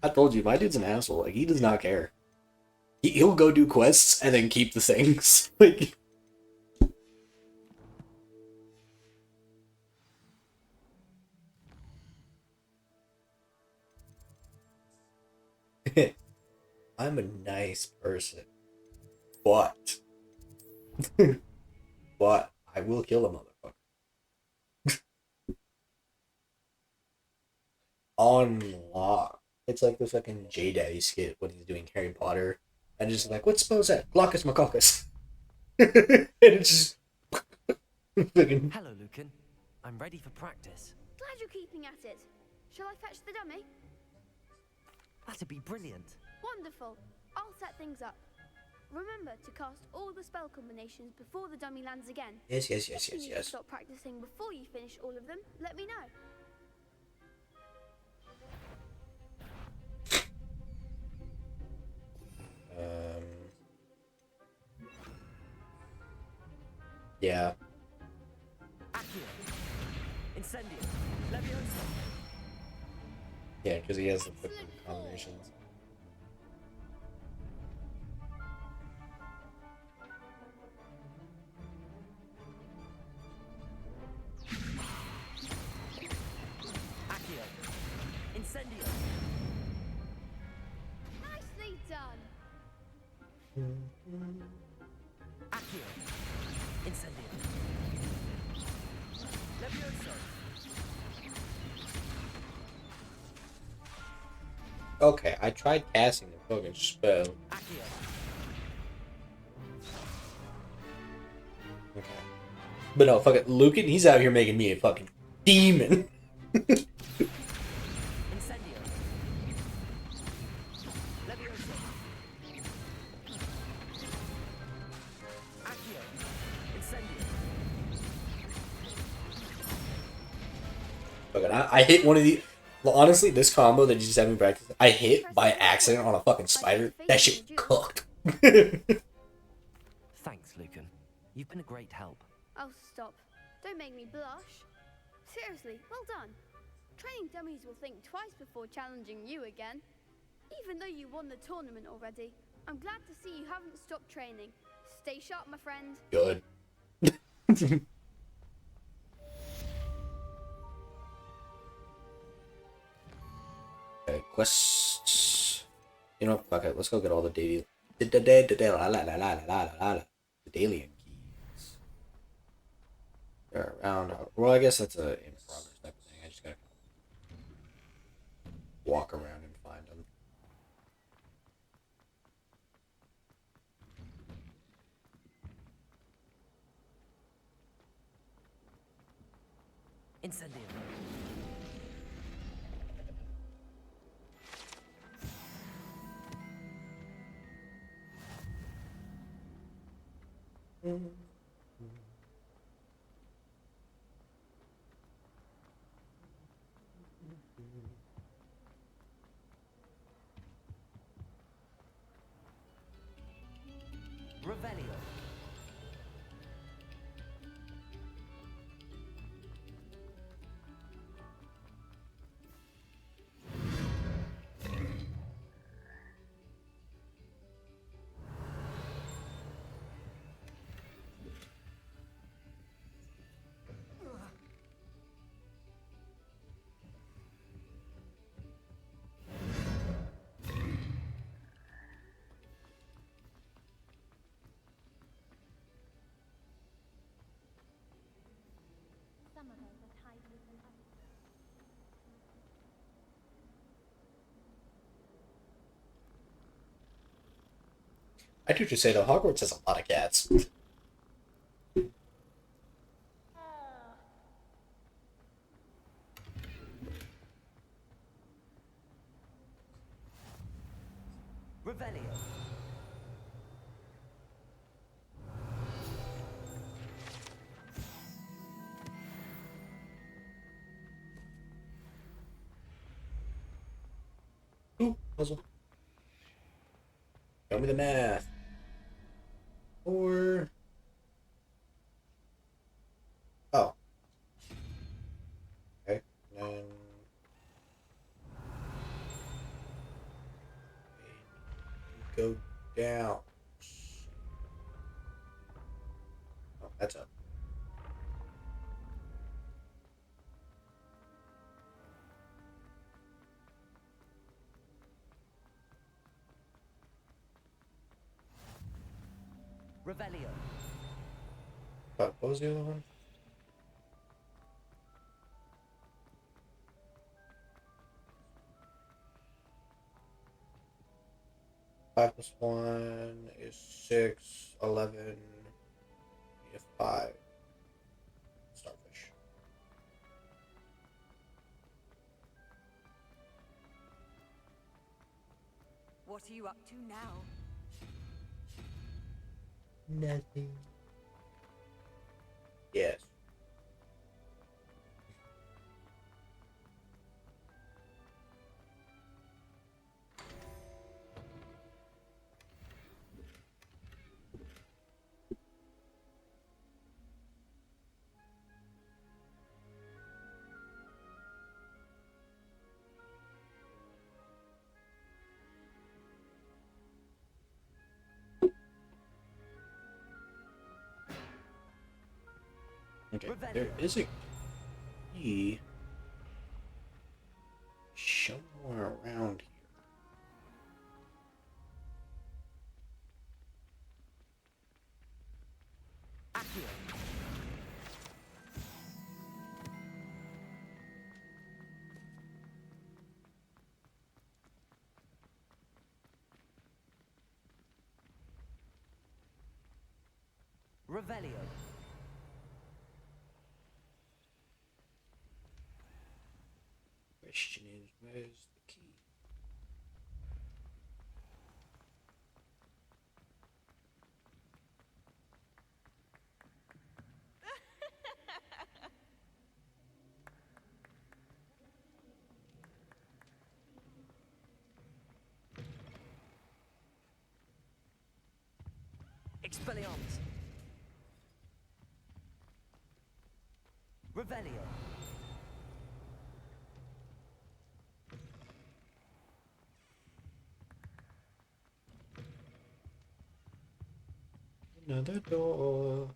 I told you, my dude's an asshole. Like, he does not care. He'll go do quests and then keep the things. Like, I'm a nice person. But but I will kill a motherfucker. On lock. It's like the fucking J Daddy skit when he's doing Harry Potter. And just like, what's spells that? Glaucus Macaucus. And it's just fucking. Hello, Lucan. I'm ready for practice. Glad you're keeping at it. Shall I fetch the dummy? That'd be brilliant. Wonderful. I'll set things up. Remember to cast all the spell combinations before the dummy lands again. Yes. If you need to stop practicing before you finish all of them, let me know. Yeah. Accio. Incendio. Leviosa. Yeah, because he has the fucking combinations. Accio. Incendio. Nicely done. Accio. Incendio. Leviosa. Okay, I tried casting the fucking spell. Accio. Okay. But no, fucking Lucan, he's out here making me a fucking demon. Incendio. Leviosa. Accio. Incendio. Fucking, I hit one of the. Well, honestly, this combo that you just had me practice, I hit by accident on a fucking spider. That shit cooked. Thanks, Lucan. You've been a great help. Oh, stop. Don't make me blush. Seriously, well done. Training dummies will think twice before challenging you again. Even though you won the tournament already, I'm glad to see you haven't stopped training. Stay sharp, my friend. Good. Okay, quests. You know, fuck it. Let's go get all the daily, the daily keys. They're around. Well, I guess that's a in progress type of thing. I just gotta walk around and find them. Incendio. Revelio. I do just say though, Hogwarts has a lot of cats. Revelio. Ooh, puzzle. Show me the math. Or oh, okay, and then go down. Oh, that's up. Revelio. What was the other one? Five plus one is 6, 11, need a 5. Starfish. What are you up to now? Nothing. Yes. Okay, there is a key somewhere around here. Revelio. Question is, where's the key? Expelliarmus. Revelio. Another door.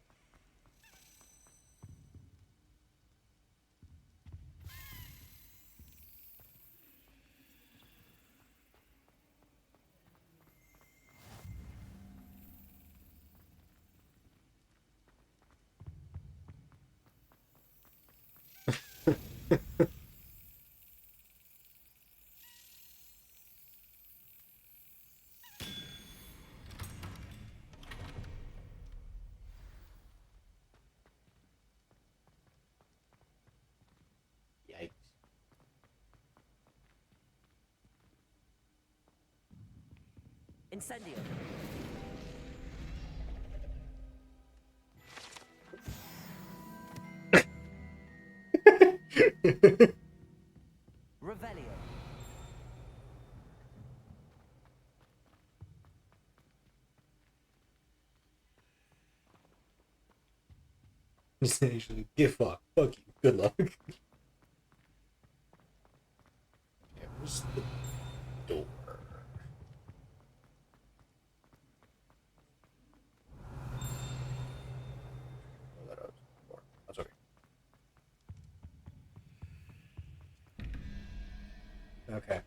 Yikes. Incendio. Revelio. Essentially, give fuck. Fuck you. Good luck. Yeah, where's the door? Oh, that was more. That's okay. Okay.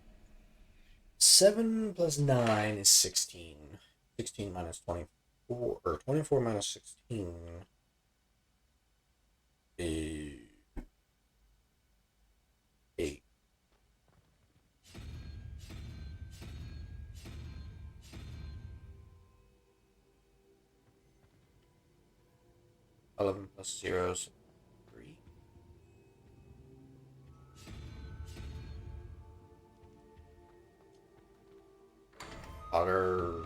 7 plus 9 is 16. 16 minus 24, or 24 minus 16 is 8. 11 plus 0 is 3. Otter.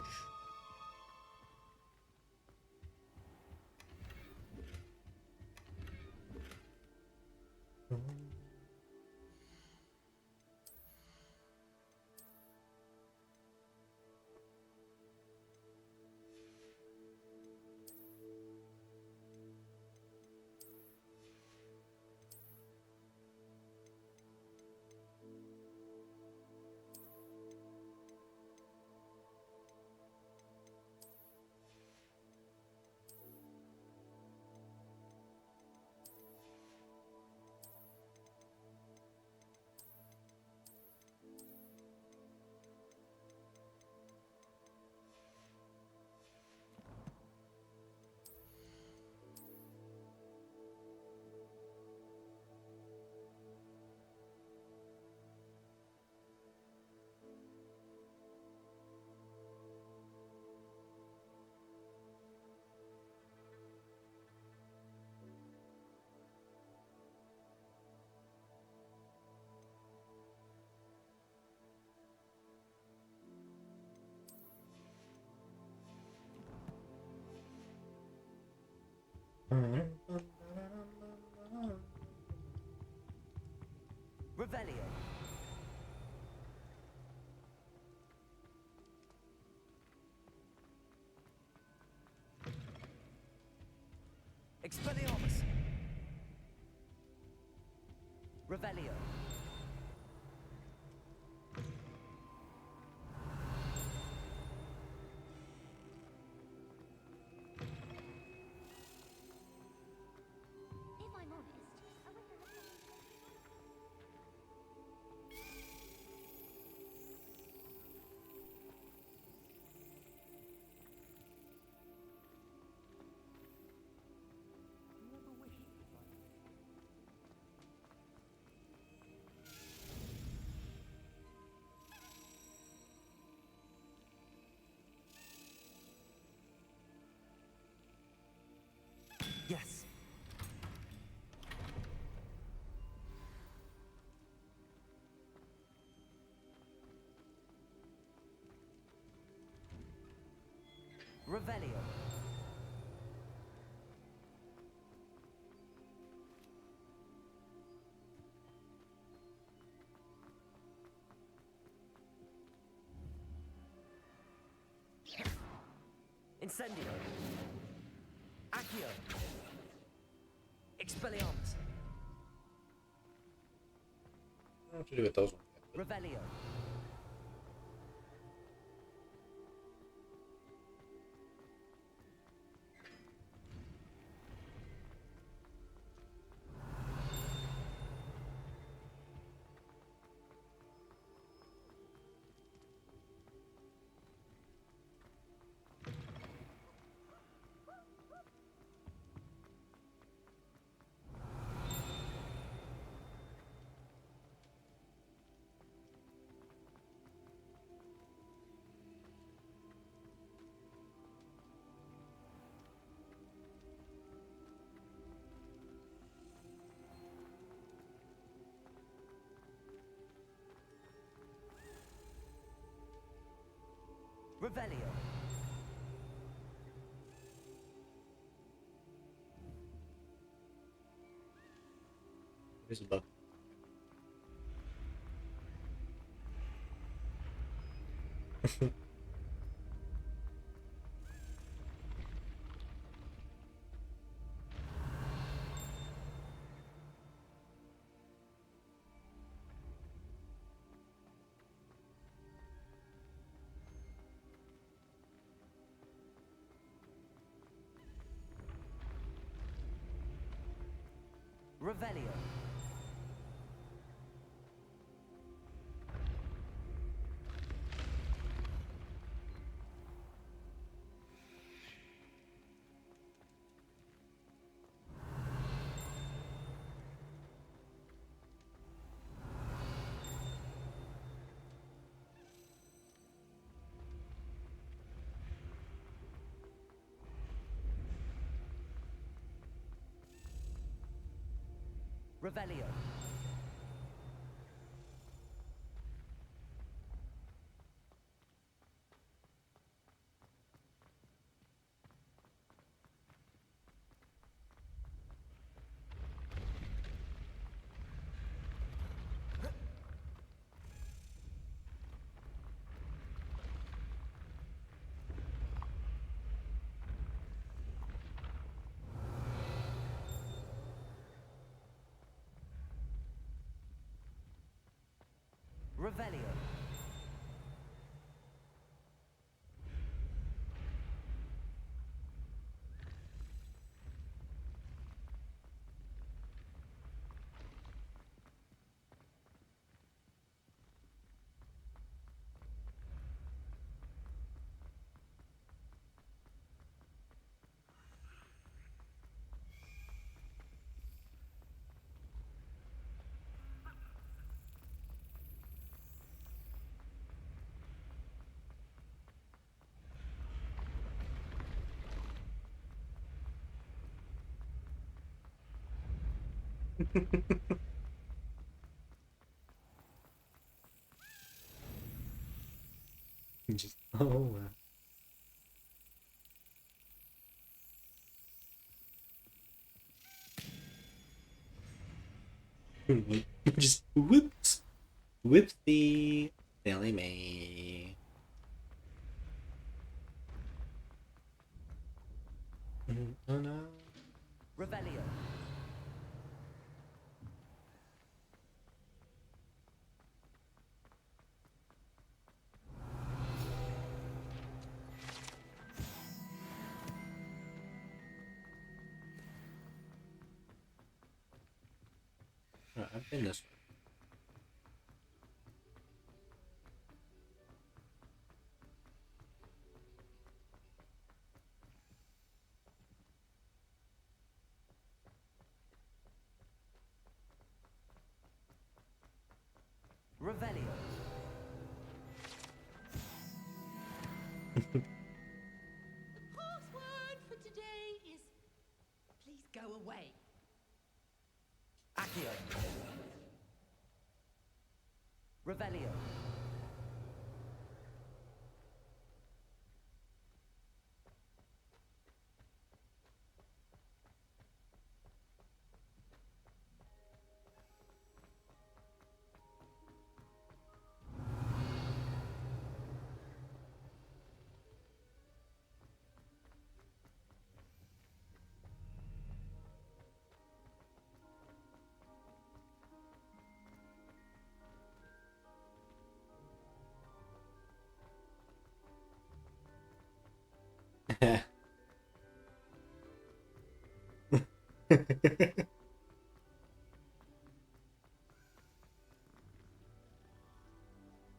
Revelio. Expelliarmus. Revelio. If I'm honest, I wonder if Yes. Revelio. Incendio. Accio. Expelliarmus. What to do with those ones? Revelio. Revelio. There's a bug. Revelio. Revelio. Revelio. Just oh wow. Just whoops, whoopsie, silly me. Oh no. Revelio. Right, I've been this way. Revelio. Password for today is please go away. Accio. Revelio.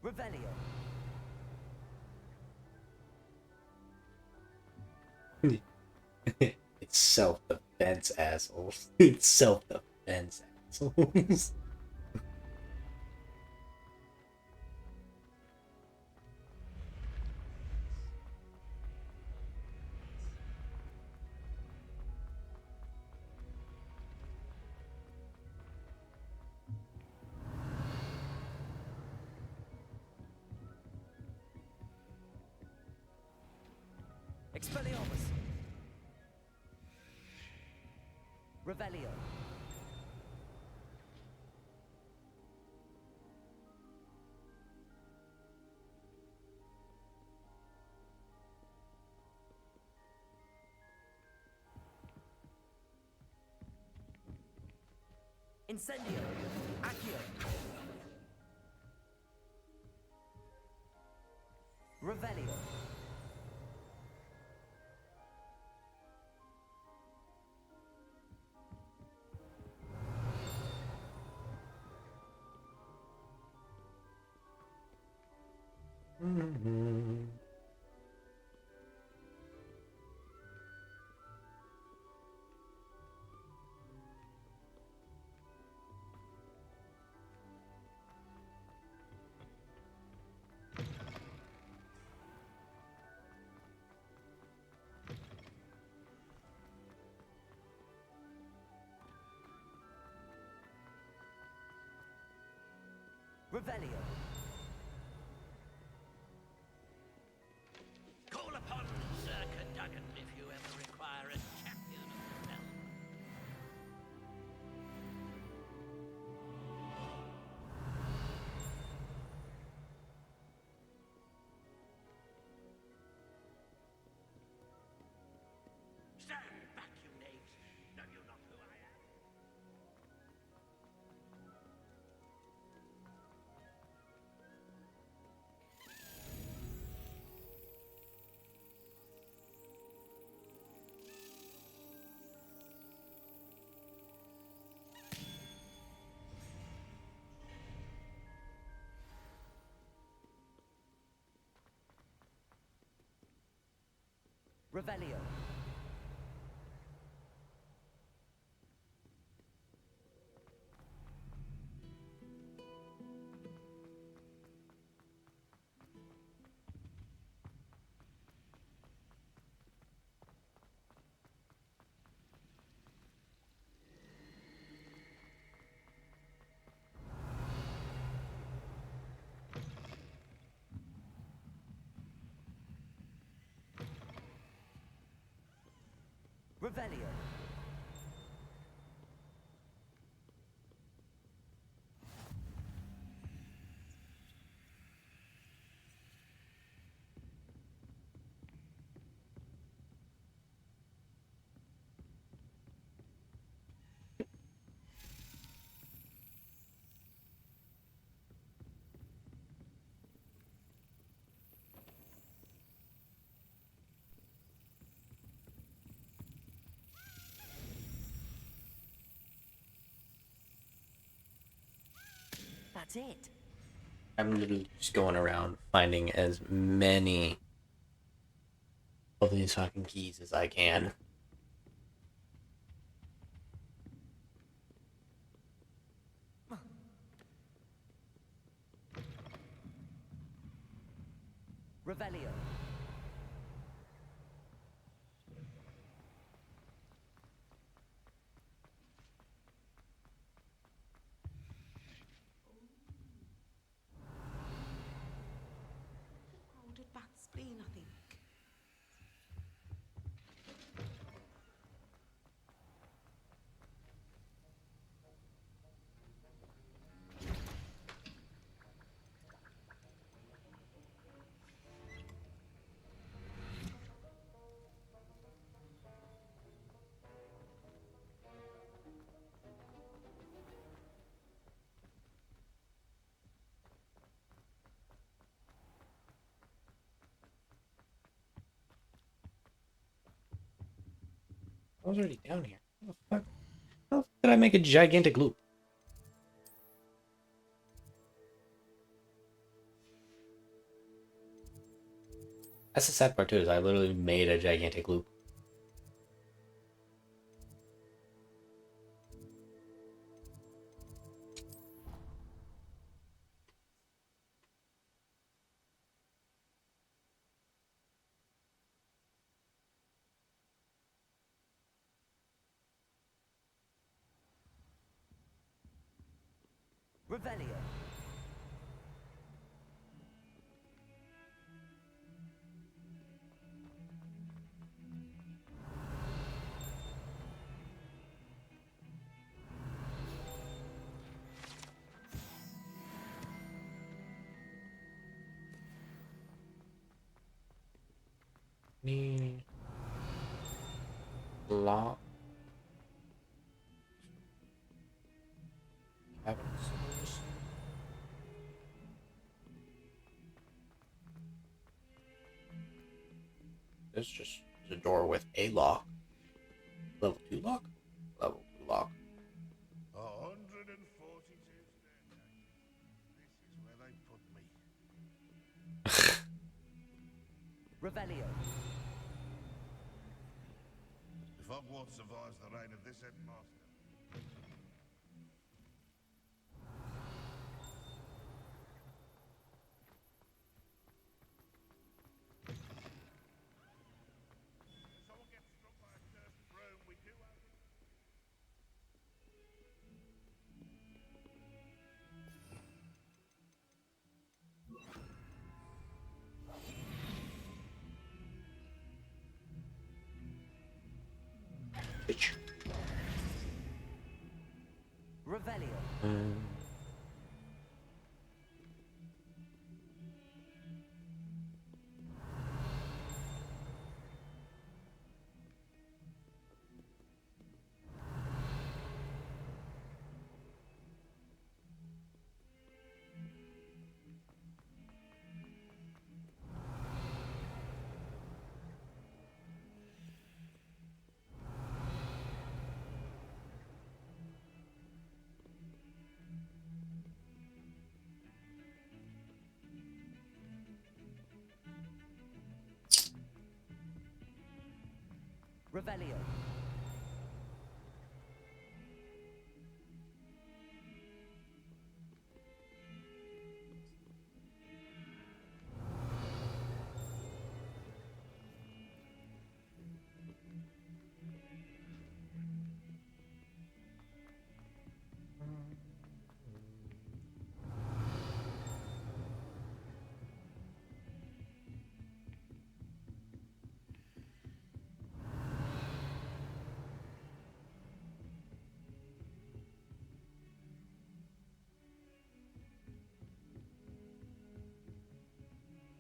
Revelio. It's self-defense, assholes. It's self-defense, assholes. Expelliarmus. Revelio. Incendio. Accio. Revelio. Revelio. Call upon Sir Cadogan if you ever require a champion of the realm. Stand back, you knaves. Know you not who I am? Revelio. Revelio. That's it. I'm literally just going around finding as many of these fucking keys as I can. Revelio. Crowded back spleen, I think. I was already down here. How the fuck? How did I make a gigantic loop? That's the sad part too, is I literally made a gigantic loop. Revelio. Need lock. Cabinets. This just is a door with a lock. Level 2 lock? Level 2 lock. 142 staircases. This is where they put me. Revelio. If Hogwarts survives the reign of this headmaster. Someone gets struck by a cursed broom, we do have it. Bitch. Revelio. Revelio.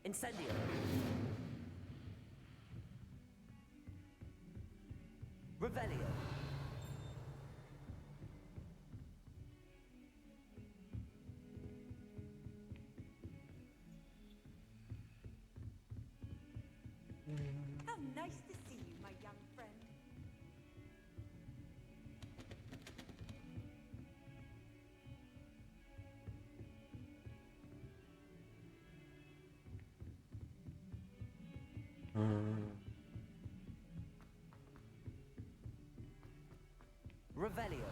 Incendio. Revelio. How nice to see you, my young friend. Revelio.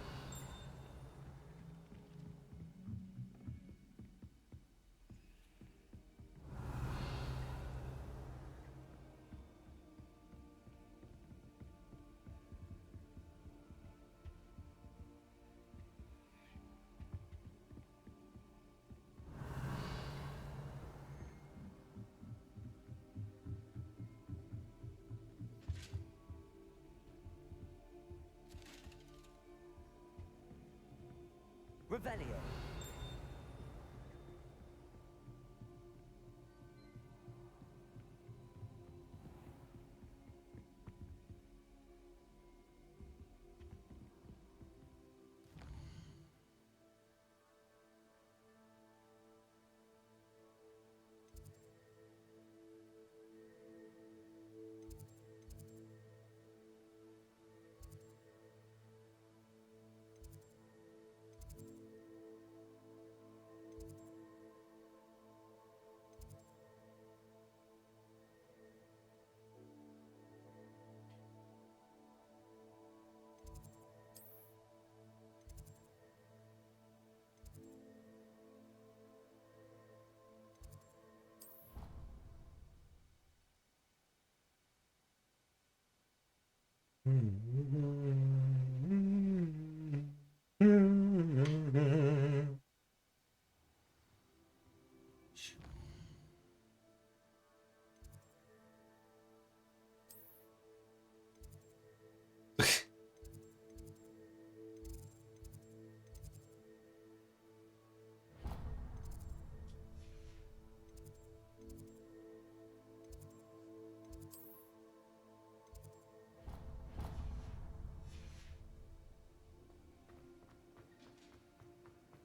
Revelio.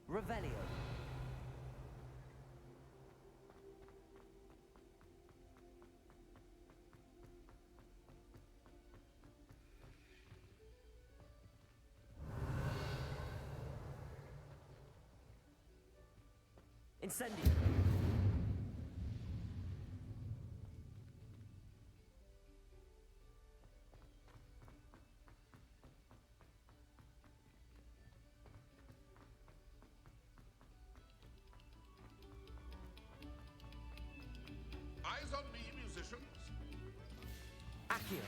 Revelio. Incendio. Eyes on me, musicians. Accio.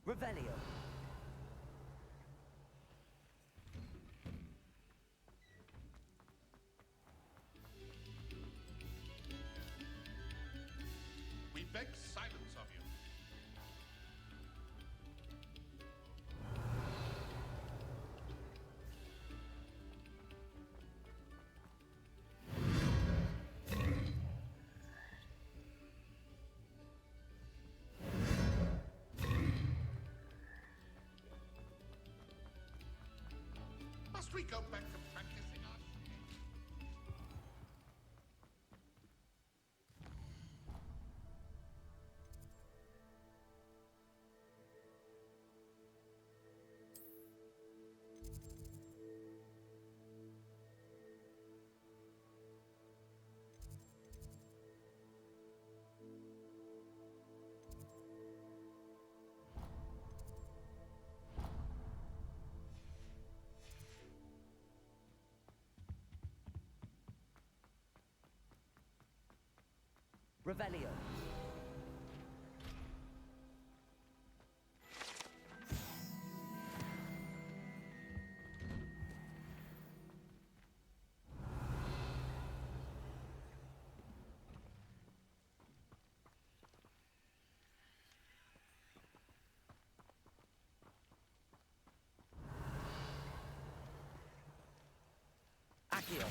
Revelio. go back to practicing us? Revelio. Accio.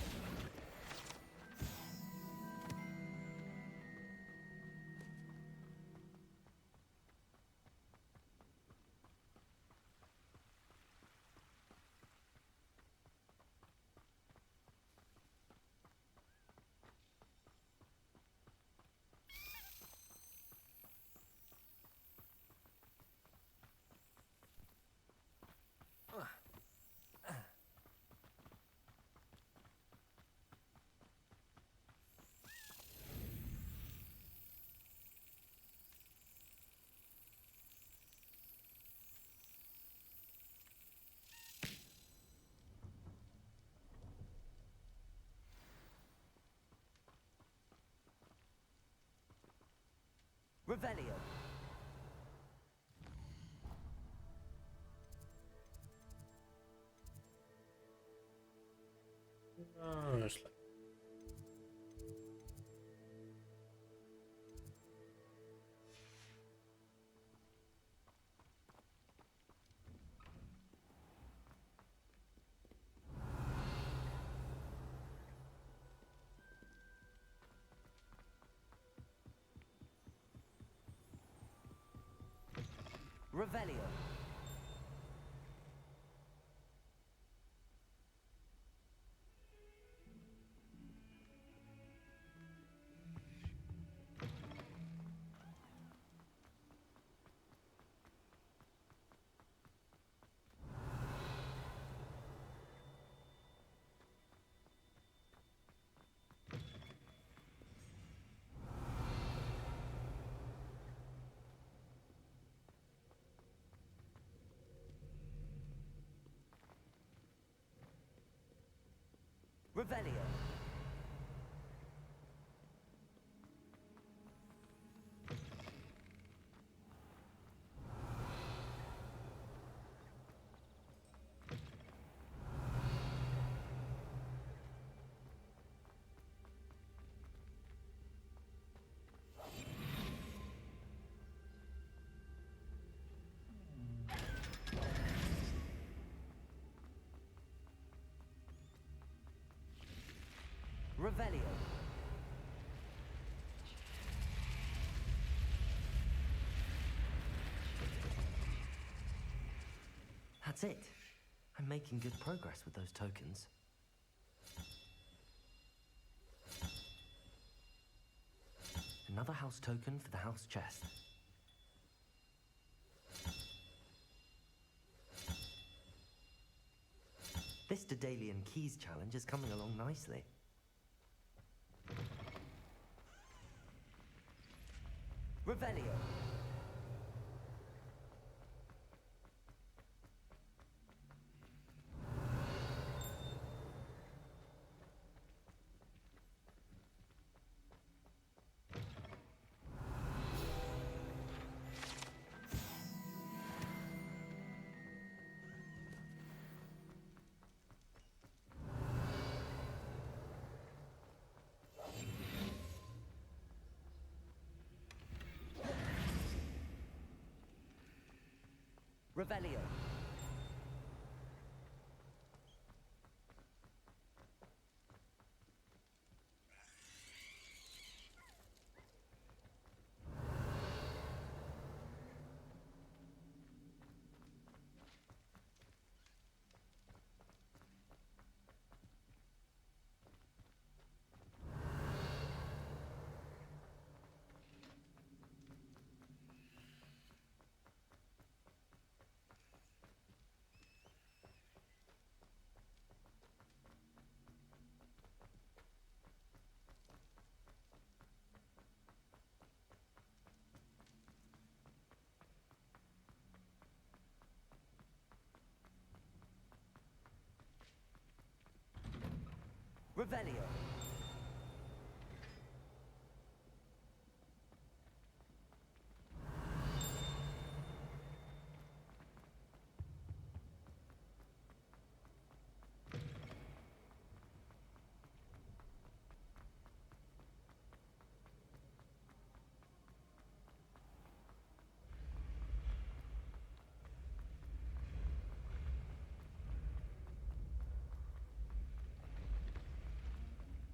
Revelio. Honestly. Revelio. Revelio. Revelio. That's it. I'm making good progress with those tokens. Another house token for the house chest. This Daedalian Keys challenge is coming along nicely. Revelio. Revelio. Revelio.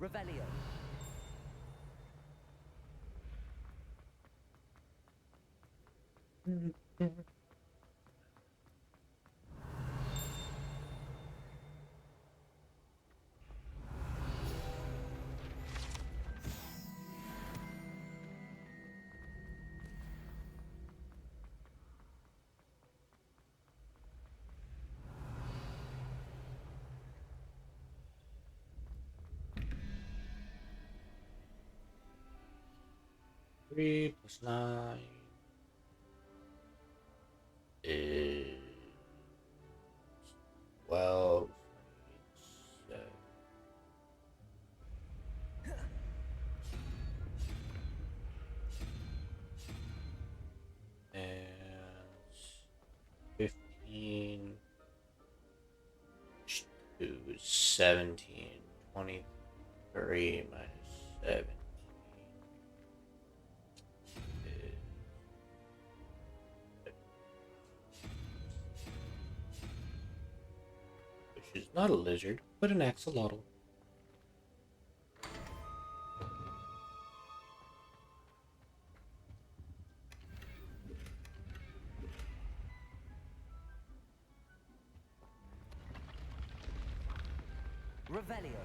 Revelio. Three plus 9 is 12. And 15 to 17, 23 minus 7. Which is not a lizard, but an axolotl. Revelio.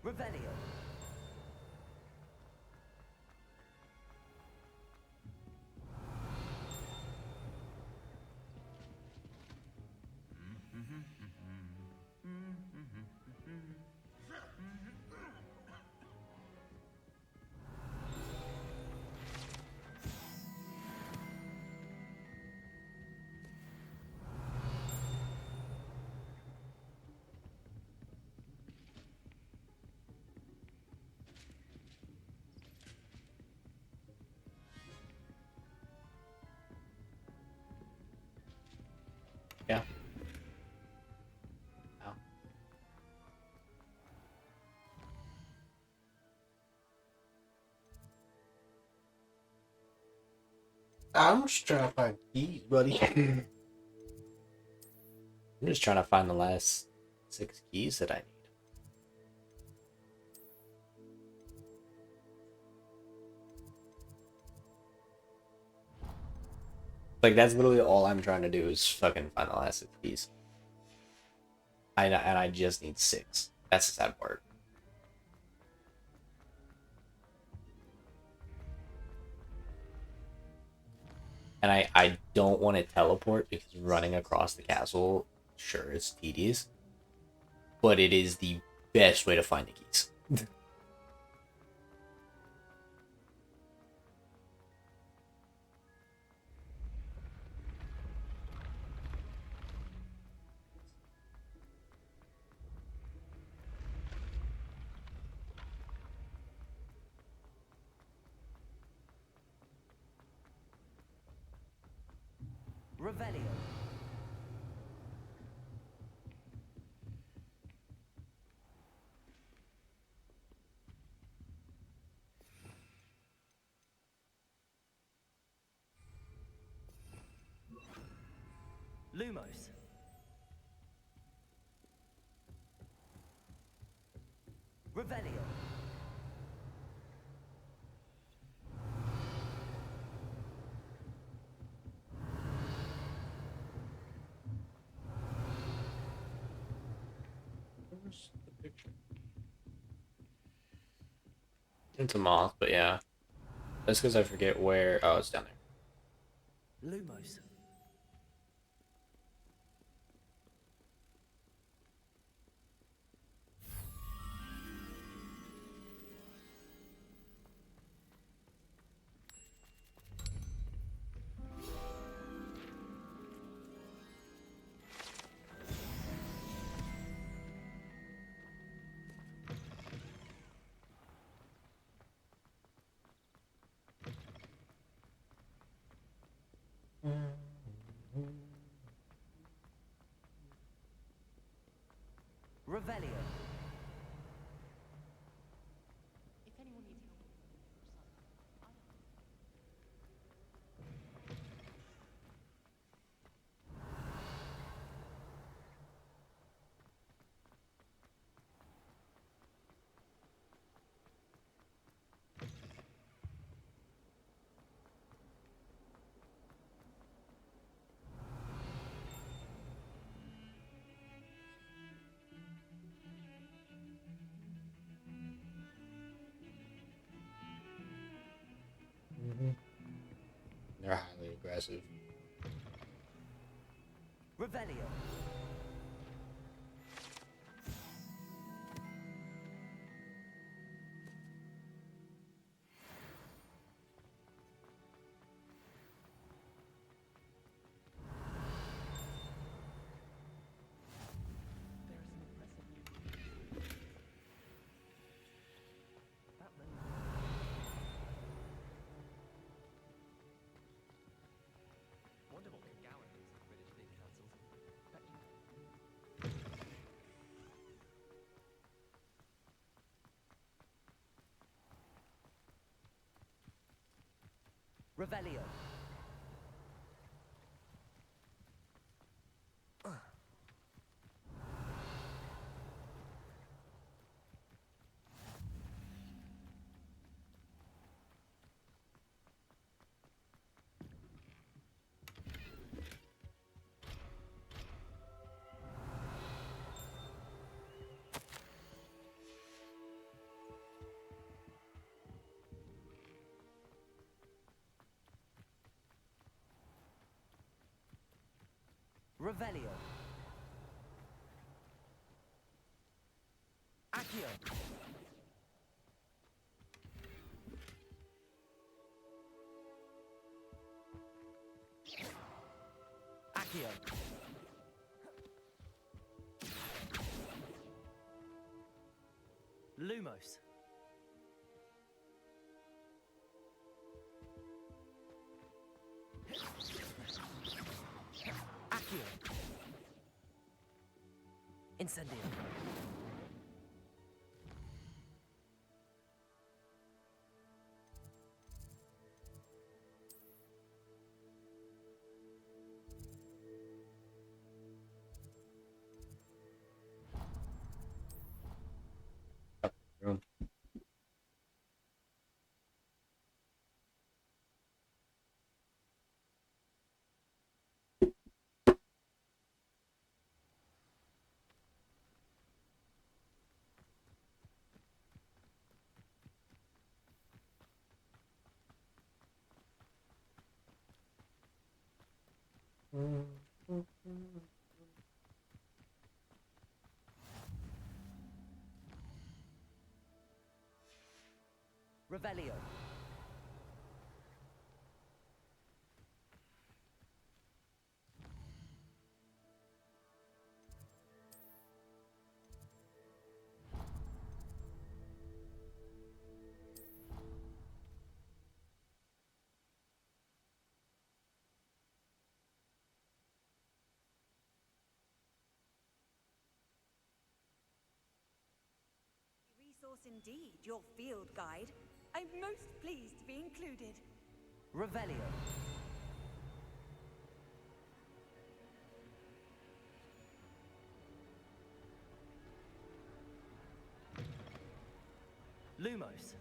Revelio. Yeah. Ow. I'm just trying to find keys, buddy. I'm just trying to find the last 6 keys that I need. Like, that's literally all I'm trying to do is fucking find the last 6 keys. And I just need 6. That's the sad part. And I don't want to teleport because running across the castle, sure, it's tedious. But it is the best way to find the keys. Revelio. Lumos. Revelio. It's a moth, but yeah. That's because I forget where. Oh, it's down there. Lumos. Revelio. If anyone needs help with your son, They're highly aggressive. Revelio. Wonder what Kagawa thinks of the British being cancelled. Bet you Revelio. Revelio. Accio. Accio. Lumos. Accio. Incendio. Room. Revelio. Resource indeed, your field guide. I'm most pleased to be included. Revelio. Lumos.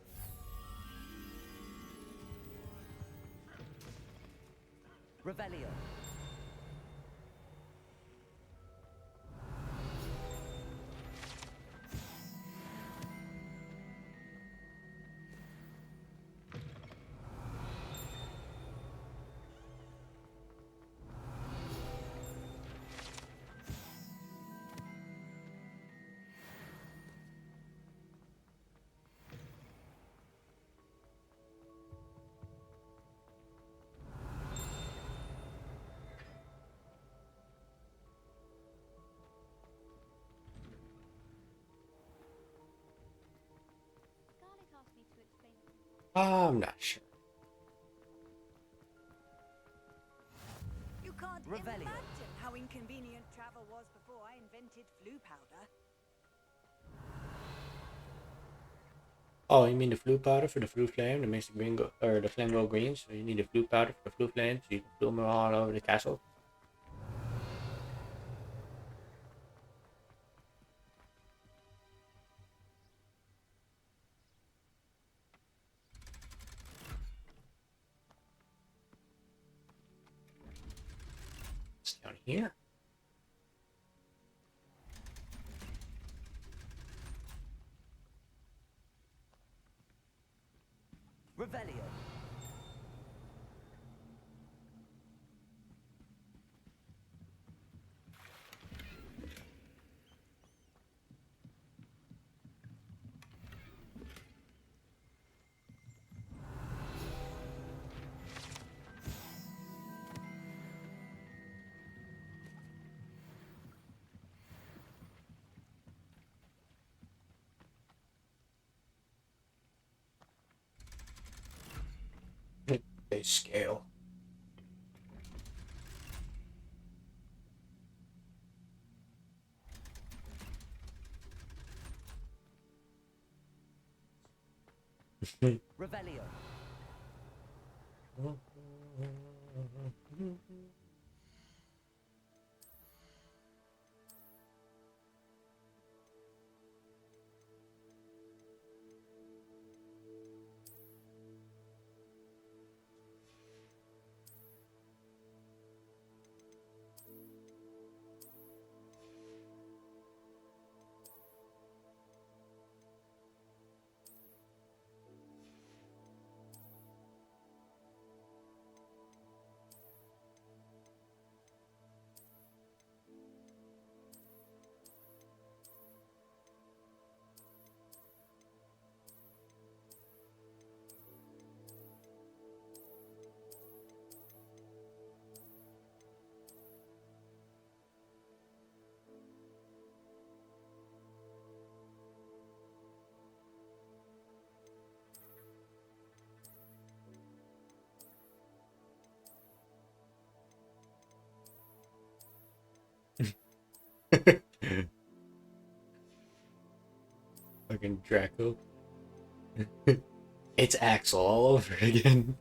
Revelio. I'm not sure. You can't Revelio. imagine how inconvenient travel was before I invented flu powder. Oh, you mean the flu powder for the flu flame that makes the green go, or the flame go green? So you need the flu powder for the flu flame, so you can flu them all over the castle. It's down here. Revelio. They scale. Revelio. Fucking Draco. It's Axel all over again.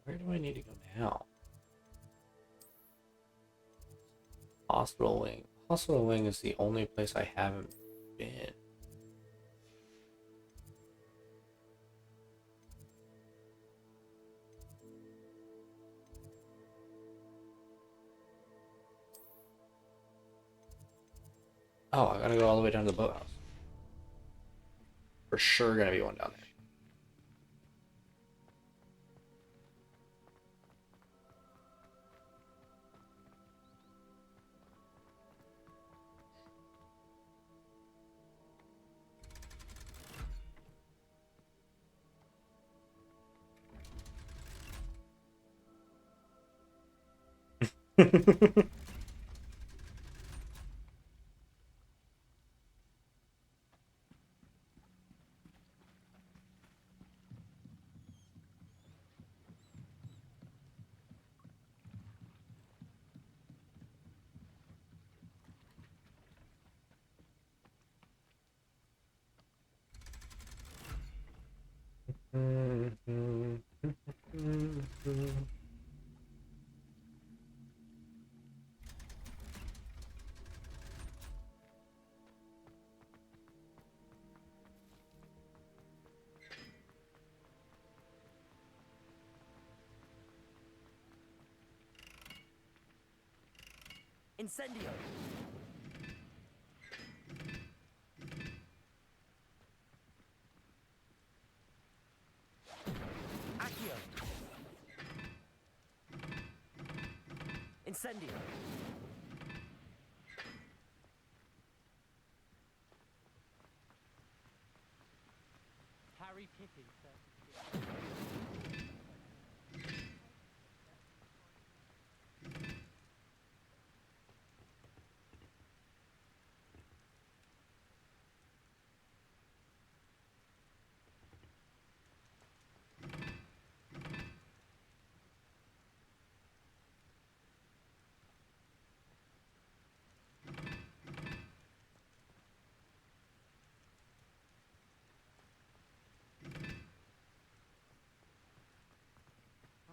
Where do I need to go now? Hospital wing. Hospital wing is the only place I haven't been. Oh, I gotta go all the way down to the boathouse. For sure gonna be one down there. Incendio. Incendio. Harry Pippin, sir.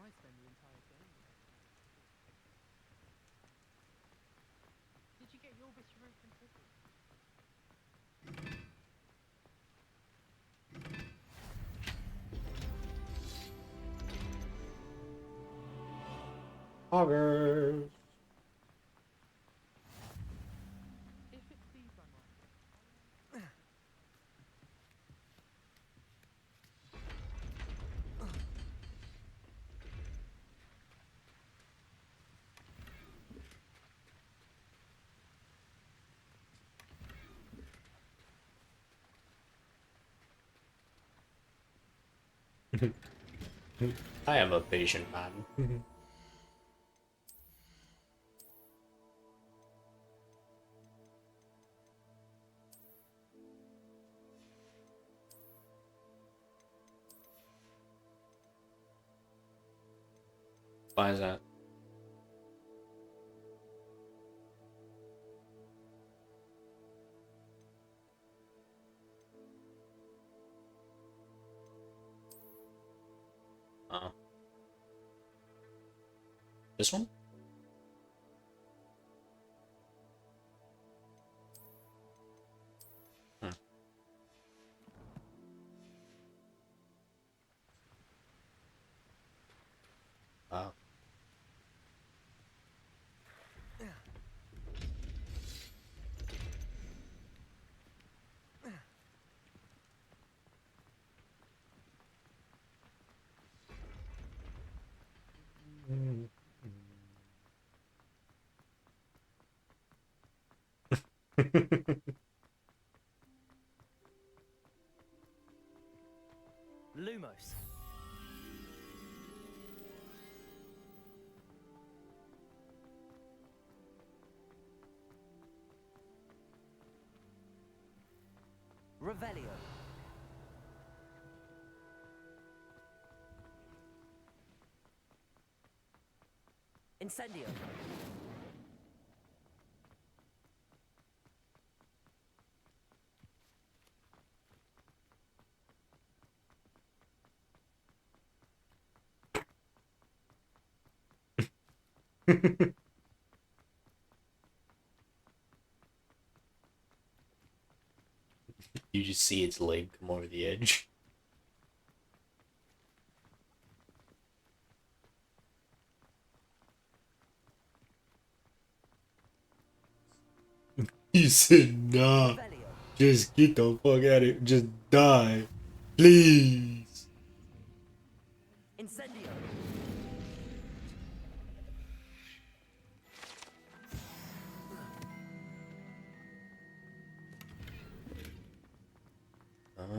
I spend the entire day with it. Did you get your bits from Pippin? Poggers. If it's these I might. I am a patient man. Why is that? This one? Wow. Lumos. Revelio. Incendio. You just see its leg come over the edge. You said nah. Just get the fuck out of it. Just die. Please. Incendio.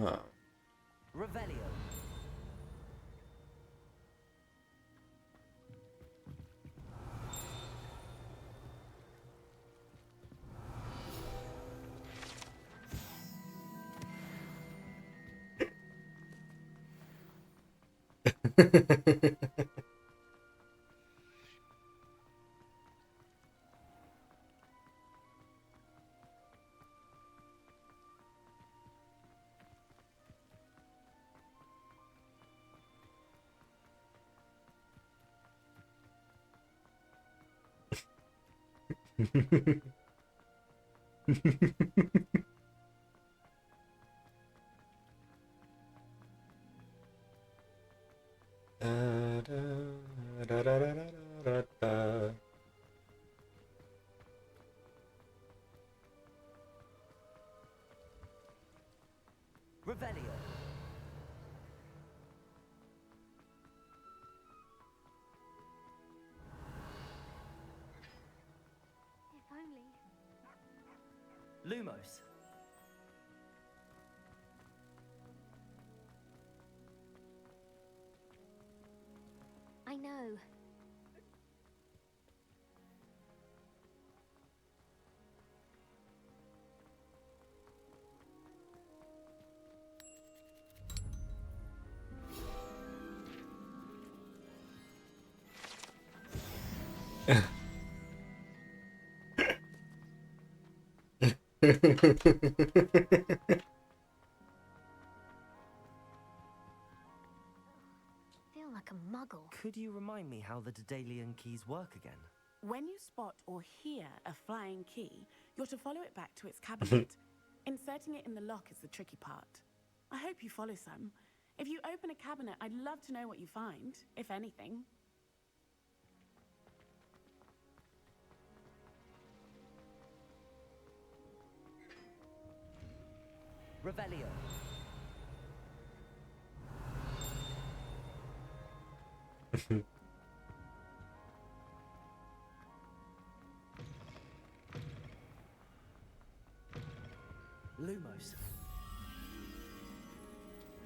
Ah. Revelio. Revelio. Lumos. I know. Feel like a muggle. Could you remind me how the Daedalian keys work again? When you spot or hear a flying key, you're to follow it back to its cabinet. Inserting it in the lock is the tricky part. I hope you follow some. If you open a cabinet, I'd love to know what you find, if anything. Revelio. Lumos.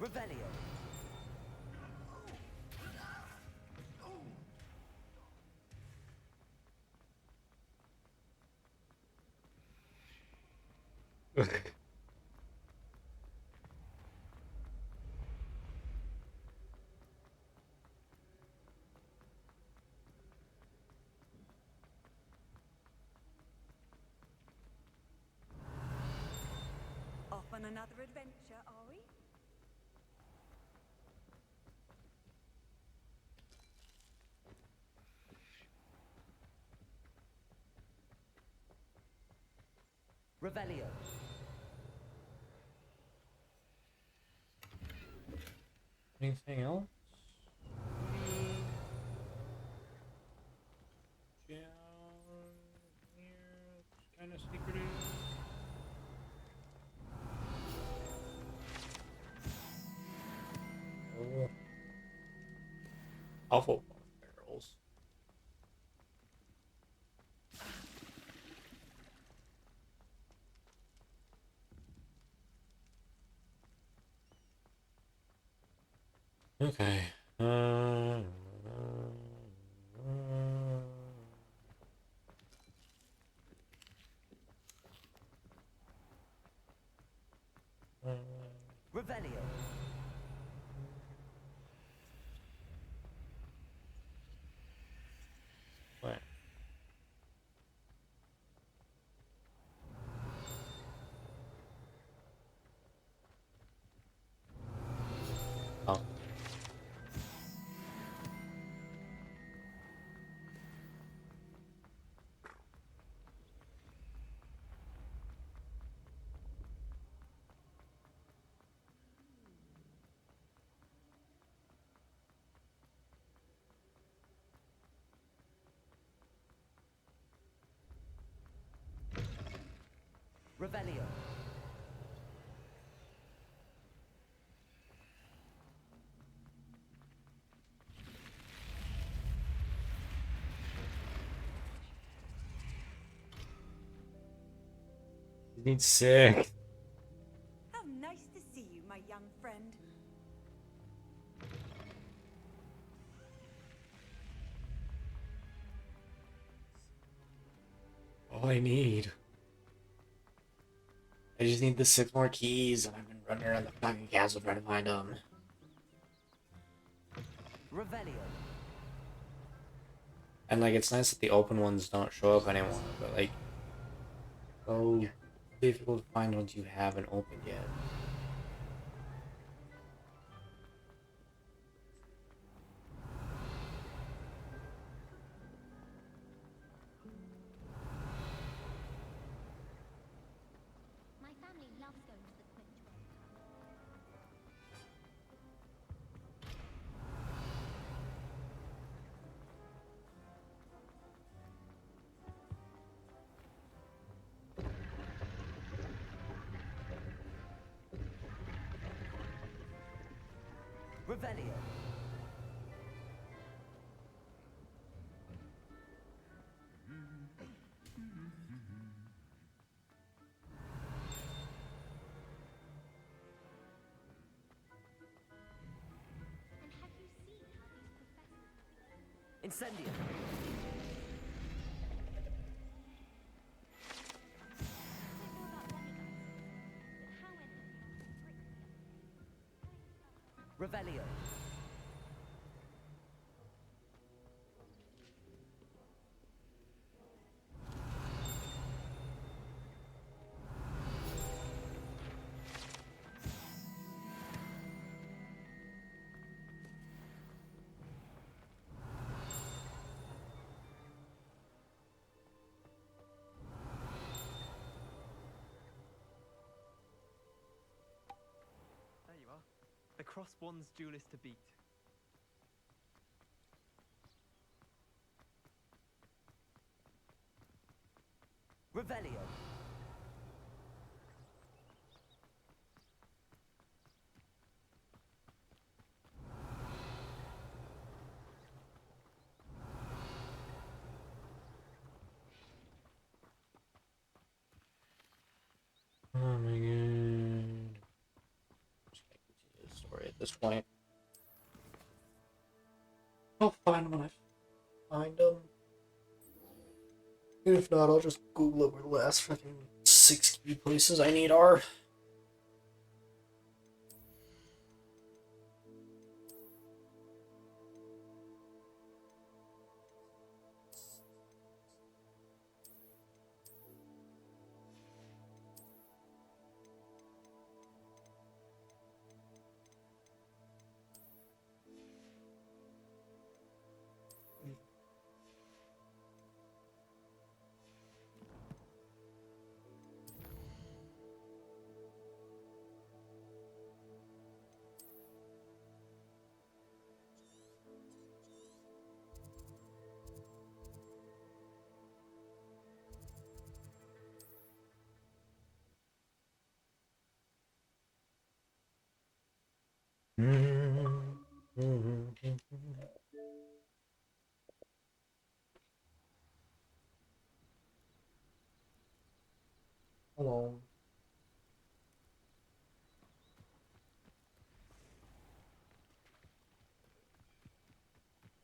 Revelio. Off on another adventure, are we? Revelio. Anything else? Yeah, it's kind of secretive. Oh. Awful barrels. Okay. Revelio. What? Oh. Revelio. You need sick. How nice to see you, my young friend. All I need. I just need the 6 more keys, and I've been running around the fucking castle trying to find them. Revelio. And like, it's nice that the open ones don't show up anymore, but like, so difficult to find ones you haven't opened yet. My family loves going to the Quinch World. Revelio. Incendio. Revelio. There you are. The Cross Wands duelist to beat. Revelio. Oh my god. The story at this point. I'll find them when I find them. And if not, I'll just Google it where the last fucking 6 key places I need are. Hello.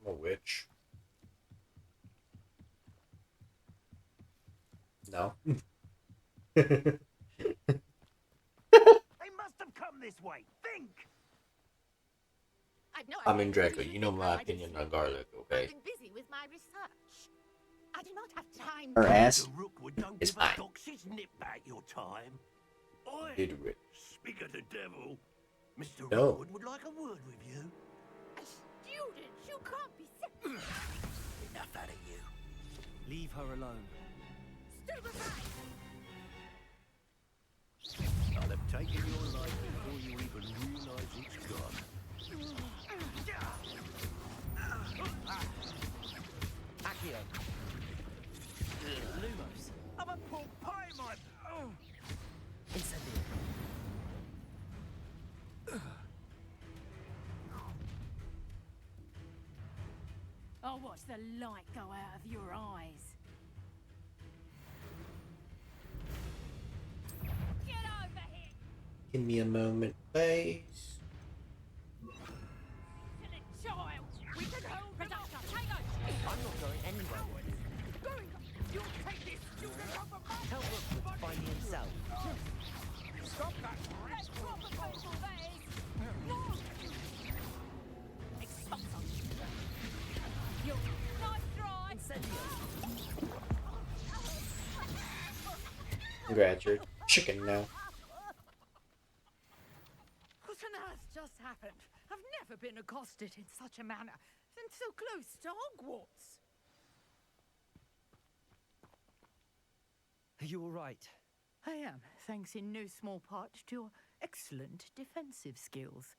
I'm a witch. No. They must have come this way. Think! I've no I'm idea in who Draco. you You know think my I might opinion have on garlic, okay? I've been busy with my research. I do not have time. Her ass Rookwood don't is give a fine. doxy's nip back your time. Oi! Did it. Speak of the devil. Mr. No. Rookwood would like a word with you. A student, you can't be serious. Enough out of you. Leave her alone. Stupefy! I'll have taken your life before you even realise it's gone. Accio. Lumos. I'm a pork pie, my... Oh. Incendio. I'll watch the light go out of your eyes. Get over here! Give me a moment, please. Silly child! We can hold production. Hang on! I'm not going anywhere with you. Going! You'll take this student over my... Tell Rookwood to find me himself. Stop that! That's proper facial, that is! No! Expulso! You nice try! Incendio. Congrats, you're chicken now. What on earth just happened? I've never been accosted in such a manner, and so close to Hogwarts. Are you all right? I am, thanks in no small part to your excellent defensive skills.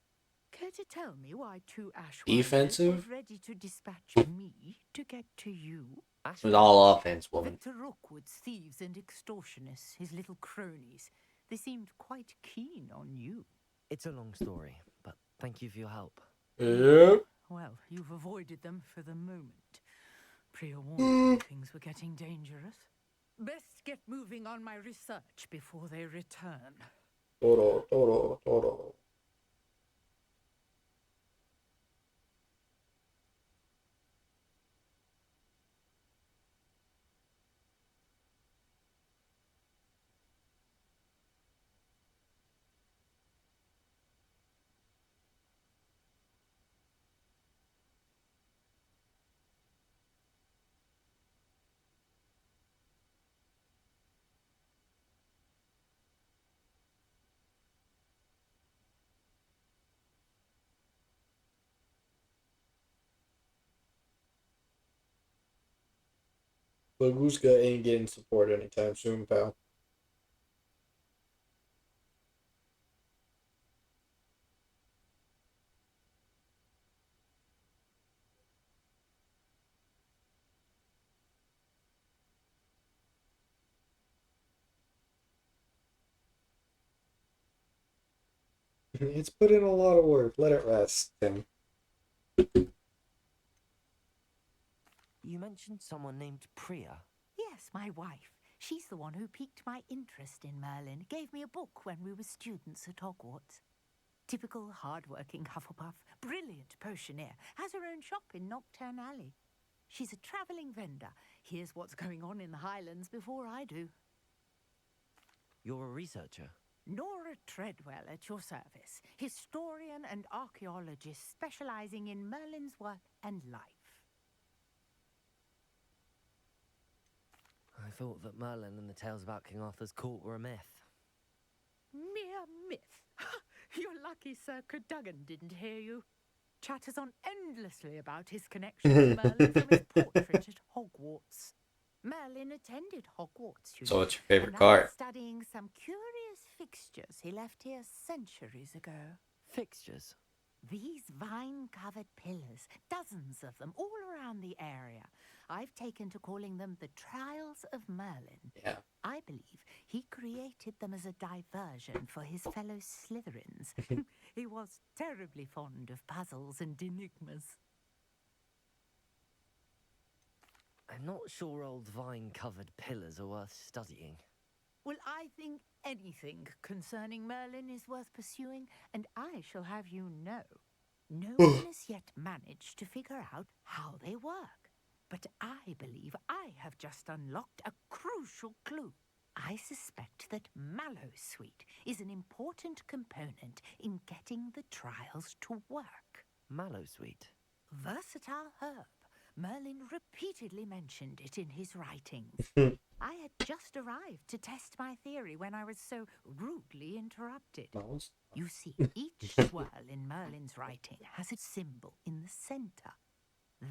Care to tell me why two Ashwinders Defensive? were ready to dispatch me to get to you? It was all offense, woman. Victor Rookwood's thieves and extortionists, his little cronies, they seemed quite keen on you. It's a long story, but thank you for your help. Yep. Well, you've avoided them for the moment. Pre-warned things were getting dangerous. Best get moving on my research before they return. Toro. Baguska ain't getting support anytime soon, pal. It's put in a lot of work. Let it rest, Tim. You mentioned someone named Priya. Yes, my wife. She's the one who piqued my interest in Merlin. Gave me a book when we were students at Hogwarts. Typical hard-working Hufflepuff, brilliant potioneer, has her own shop in Knockturn Alley. She's a travelling vendor. Hears what's going on in the Highlands before I do. You're a researcher. Nora Treadwell at your service, historian and archaeologist specialising in Merlin's work and life. I thought that Merlin and the tales about King Arthur's court were a myth. Mere myth. You're lucky Sir Cadogan didn't hear you. Chatters on endlessly about his connection to Merlin from his portrait at Hogwarts. Merlin attended Hogwarts, you So know, what's your favorite and card? I'm studying some curious fixtures he left here centuries ago. Fixtures? These vine-covered pillars, dozens of them, all around the area. I've taken to calling them the Trials of Merlin. Yeah. I believe he created them as a diversion for his fellow Slytherins. He was terribly fond of puzzles and enigmas. I'm not sure old vine-covered pillars are worth studying. Well, I think anything concerning Merlin is worth pursuing, and I shall have you know, no one has yet managed to figure out how they work. But I believe I have just unlocked a crucial clue. I suspect that Mallowsweet is an important component in getting the trials to work. Mallowsweet? Versatile herb. Merlin repeatedly mentioned it in his writings. I had just arrived to test my theory when I was so rudely interrupted. You see, each swirl in Merlin's writing has its symbol in the centre.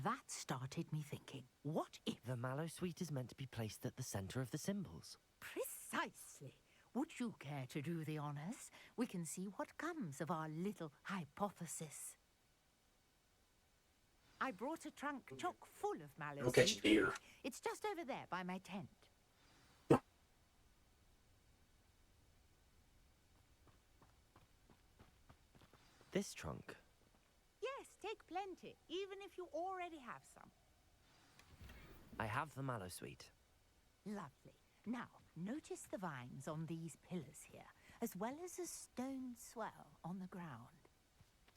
That started me thinking, what if... The Mallowsweet is meant to be placed at the centre of the symbols. Precisely. Would you care to do the honours? We can see what comes of our little hypothesis. I brought a trunk chock full of Mallowsweet. Okay, dear. It's just over there by my tent. This trunk? Yes, take plenty, even if you already have some. I have the Mallowsweet. Lovely. Now, notice the vines on these pillars here, as well as a stone swell on the ground.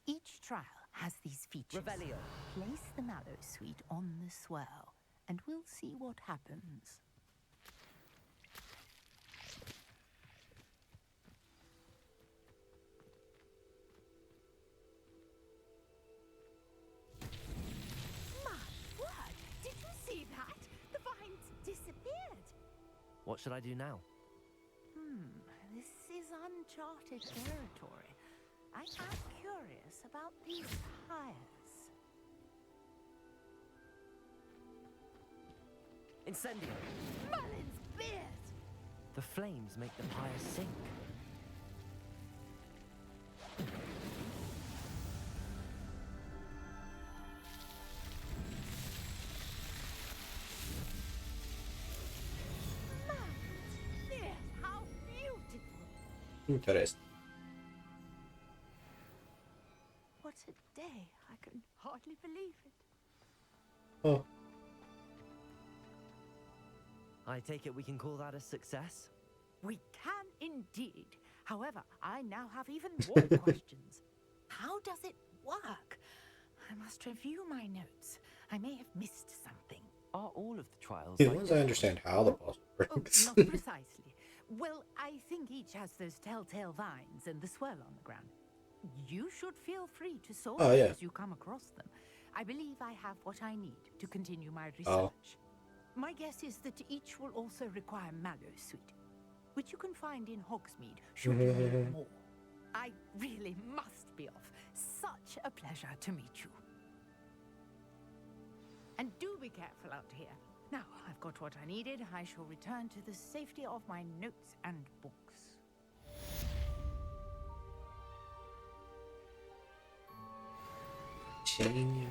Each trial has these features. Revelio. Place the Mallowsweet on the swell, and we'll see what happens. My word! Did you see that? The vines disappeared. What should I do now? This is uncharted territory. I am curious about these pyres. Incendio! Merlin's beard! The flames make the pyre sink. Merlin's beard! How beautiful! Interesting. What a day. I can hardly believe it. Oh. I take it we can call that a success? We can indeed. However, I now have even more questions. How does it work? I must review my notes. I may have missed something. Are all of the trials As like long as I understand how the puzzle works. Not precisely. Well, I think each has those telltale vines and the swirl on the ground. You should feel free to solve Oh, them yeah. as you come across them. I believe I have what I need to continue my research. Oh. My guess is that each will also require Mallowsweet, which you can find in Hogsmeade should you need more. I really must be off. Such a pleasure to meet you. And do be careful out here. Now I've got what I needed. I shall return to the safety of my notes and books. Change.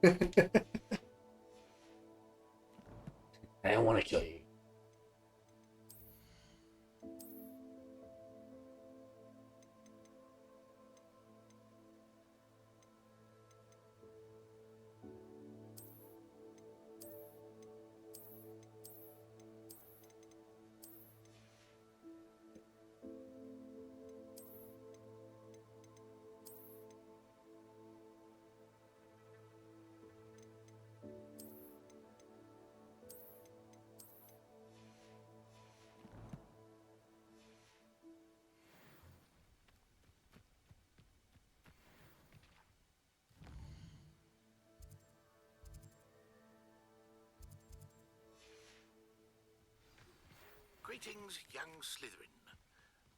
I don't want to kill you. Greetings, young Slytherin.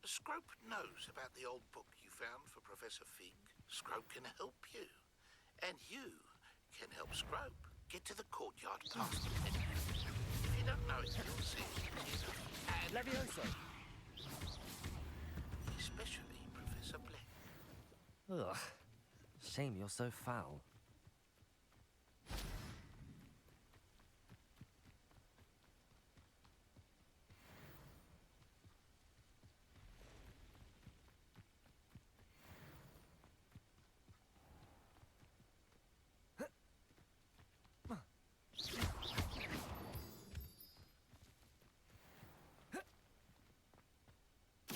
Scrope knows about the old book you found for Professor Fig. Scrope can help you. And you can help Scrope get to the courtyard past the penny. If you don't know it, you'll see. And Levioso. especially Professor Black. Ugh. Shame you're so foul.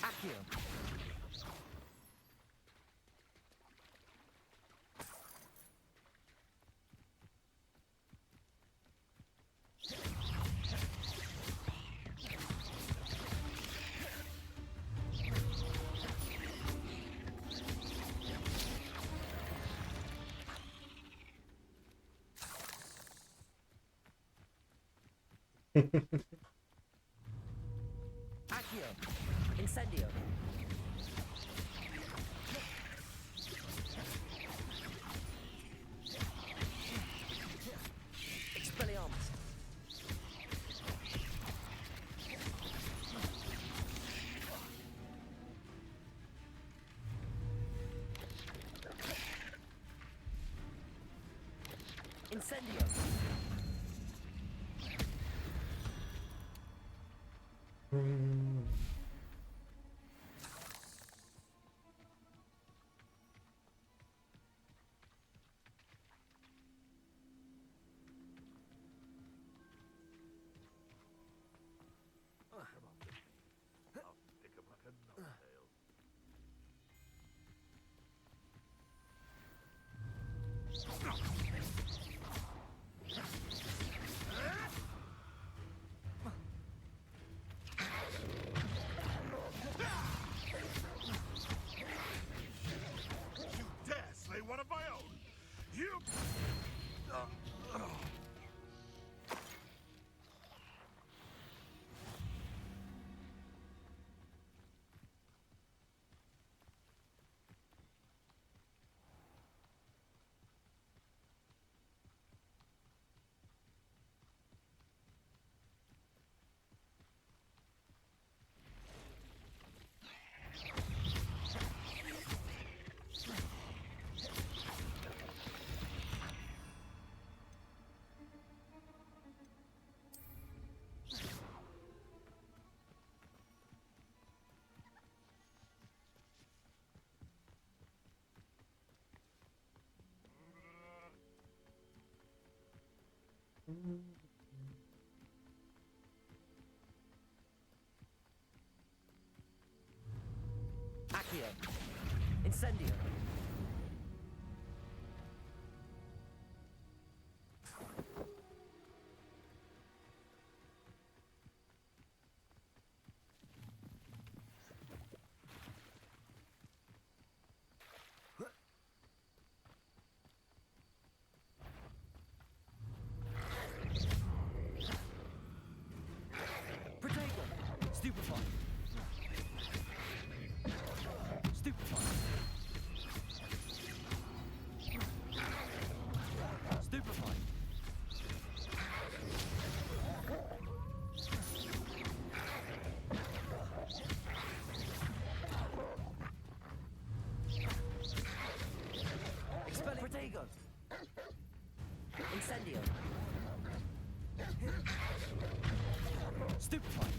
Accio. Accio. Incendio. Incendio. Dare slay one of my own! You... Accio. Incendio. Protego. Stupefy. Stupefy. Stupefy. Expelling Protego. Incendio. Stupefy.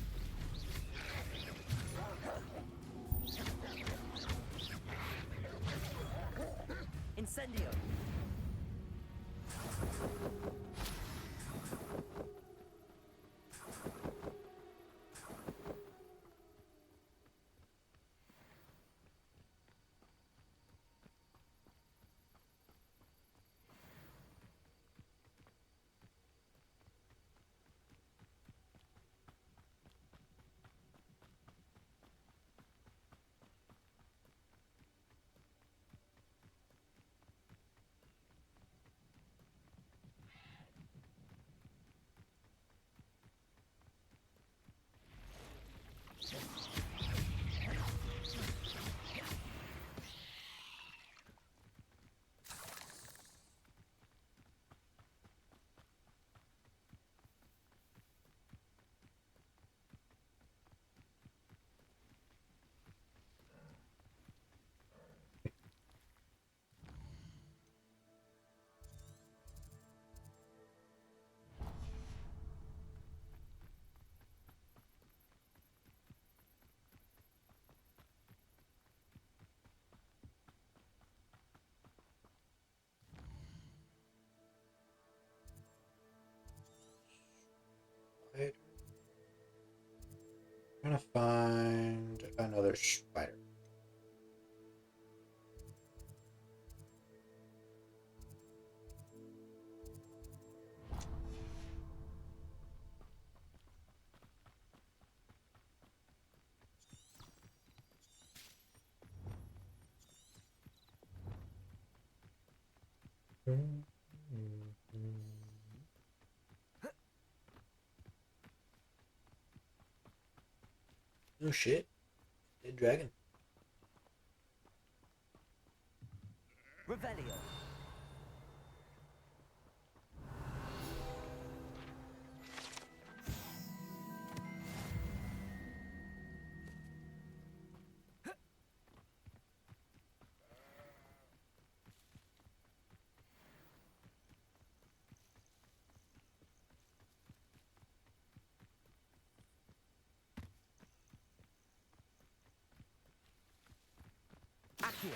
Incendio. Trying to find another spider. Oh shit. Dead dragon. Revelio. Accio.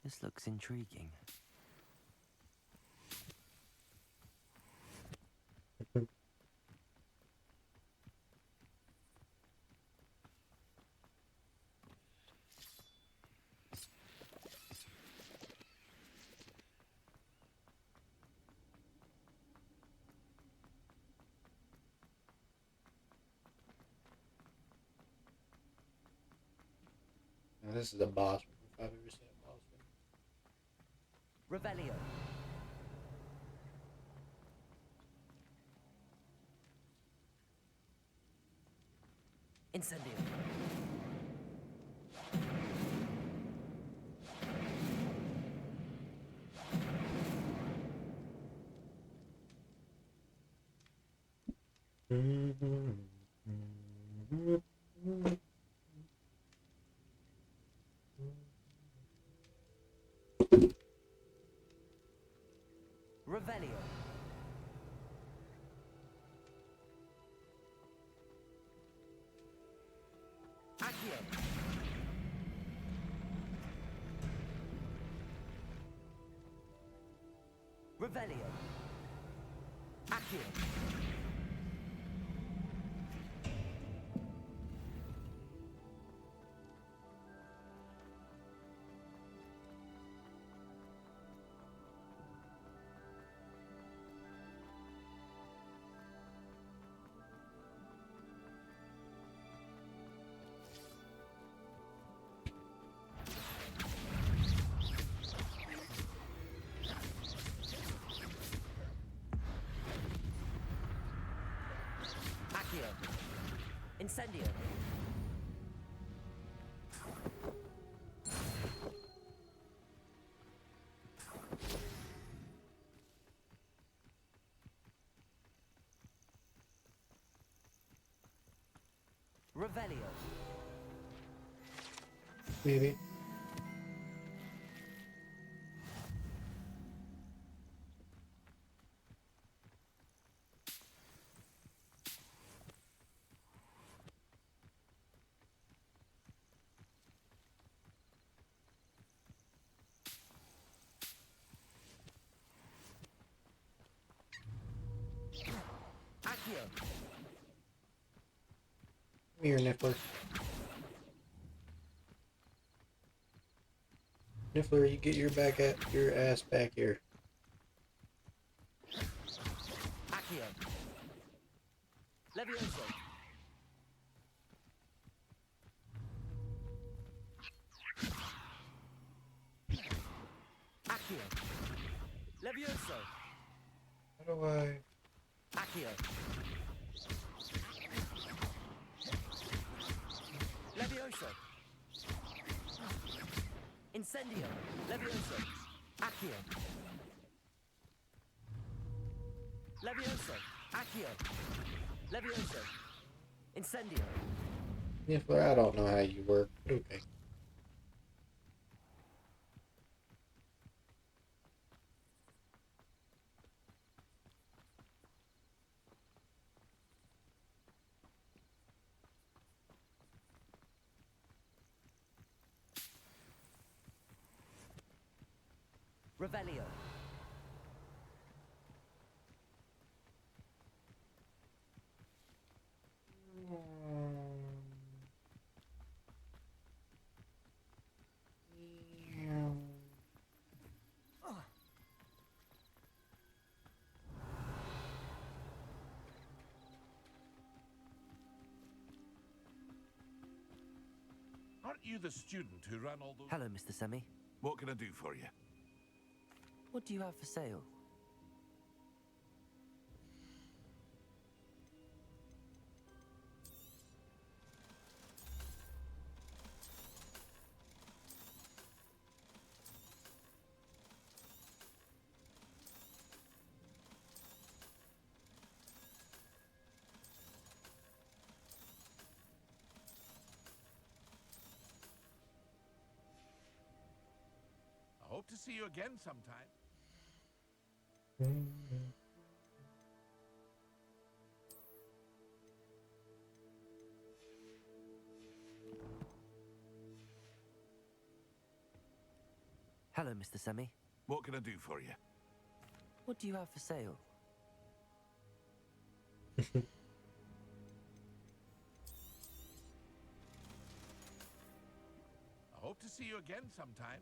This looks intriguing. Now, this is a boss room if I've ever seen a boss room. Revelio. Incendio. Revelio. Accio. Revelio. Accio. Accio. Incendio. Revelio. Maybe. Accio. Come here, Niffler. Niffler, you get your ass back here. Accio. Levioso. Accio. Levioso. How do I... Accio. Levioso. Incendio. Levioso. Accio. Levioso. Accio. Levioso. Incendio. Niffler, I don't know how you work, but okay. Revelio. Aren't you the student who ran all those... Hello, Mr. Semi. What can I do for you? What do you have for sale? hope to see you again sometime. Hello, Mr. Semi. What can I do for you? What do you have for sale? I hope to see you again sometime.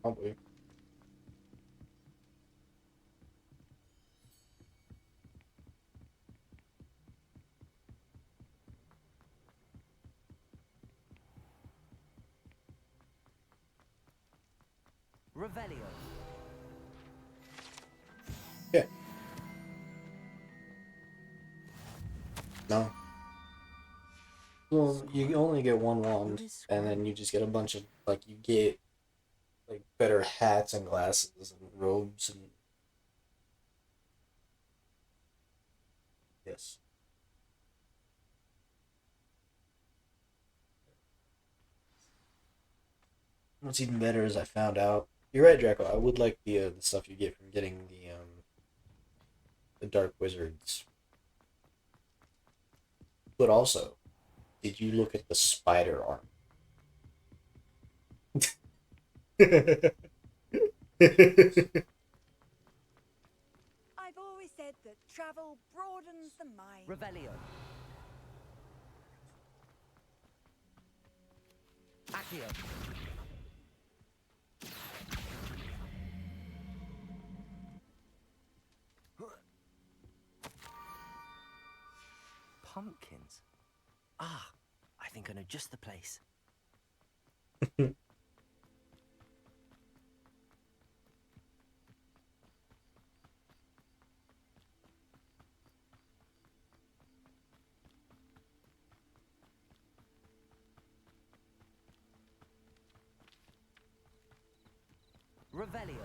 Probably. Revelio. Yeah. No. Well, you only get one wand, and then you just get a bunch of, like, you get, like, better hats and glasses and robes and... Yes. What's even better is I found out... You're right, Draco, I would like the stuff you get from getting the Dark Wizards. But also, did you look at the spider arm? I've always said that travel broadens the mind. Revelio. Accio. Pumpkins. Ah, I think I know just the place. Revelio.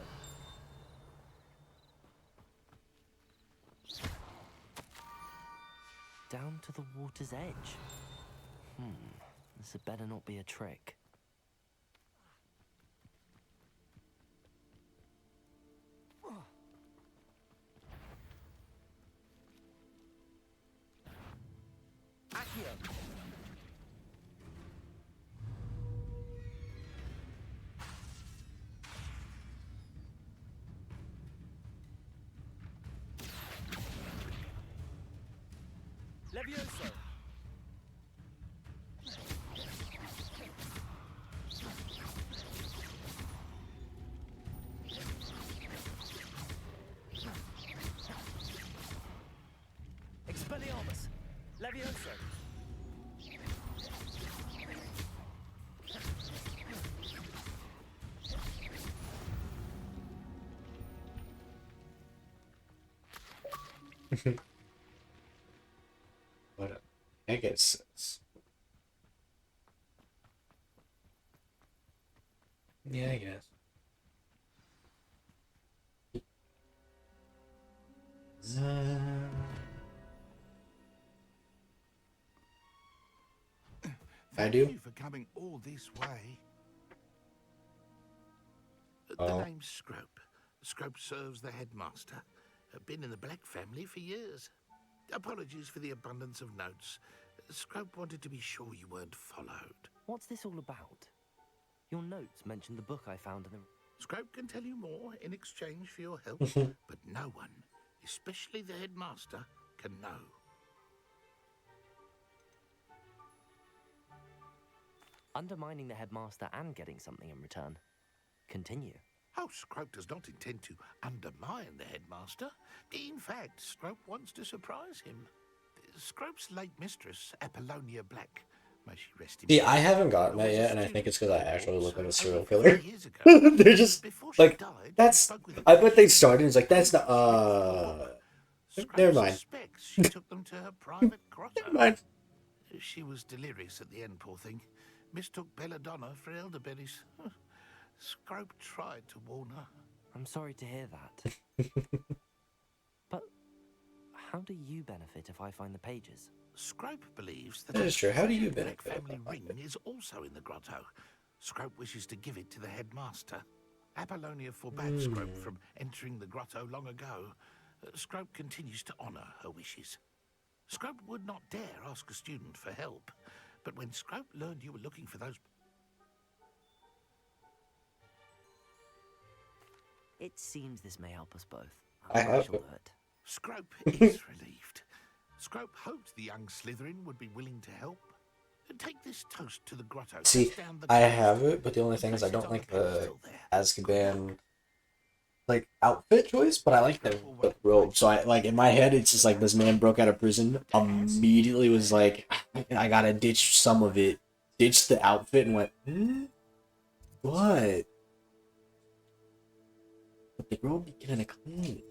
Down to the water's edge. This had better not be a trick. Accio. Levioso. Expelliarmus. Levioso. What a Pegasus. Yeah, I guess. I do. Thank you for coming all this way. Oh. The name's Scrope. Scrope serves the headmaster. Been in the Black family for years. Apologies for the abundance of notes. Scrope wanted to be sure you weren't followed. What's this all about? Your notes mentioned the book I found in the... Scrope can tell you more in exchange for your help, but no one, especially the headmaster, can know. Undermining the headmaster and getting something in return. Continue. Oh, Scrope does not intend to undermine the headmaster. In fact, Scrope wants to surprise him. Scrope's late mistress, Apollonia Black, may she rest in See, peace, I haven't gotten that was a yet, and I think it's because I actually look like a serial killer. 50 years ago. They're just Before she like, died, that's. she spoke with a I bet they patient started. And it's like that's not. Scrope Never mind. suspects she took them to her private grotto. Never mind. She was delirious at the end, poor thing. Mistook belladonna for elderberries. Scrope tried to warn her. I'm sorry to hear that. But how do you benefit if I find the pages? Scrope believes that That is true. How do you Black benefit? family ring is also in the grotto. Scrope wishes to give it to the headmaster. Apollonia forbade Scrope from entering the grotto long ago. Scrope continues to honour her wishes. Scrope would not dare ask a student for help, but when Scrope learned you were looking for those... It seems this may help us both. I have shall it. do it. Scrope is relieved. Scrope hoped the young Slytherin would be willing to help. Take this toast to the grotto. See, Just down the I coast. have it, but the only thing is I Place it don't on like the pedestal the there. Azkaban like outfit choice, but I like the robe. So I like in my head it's just like this man broke out of prison, immediately was like, I gotta ditch some of it, ditched the outfit and went, what? But the robe be kinda clean.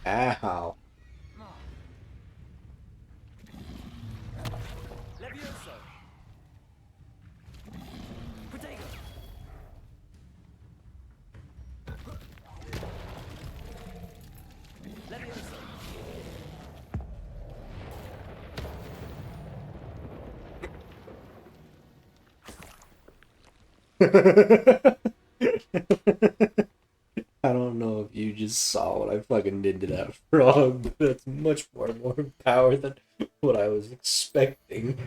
Ow. Levioso! Protego! Levioso! I don't know if you just saw what I fucking did to that frog, but that's much more power than what I was expecting.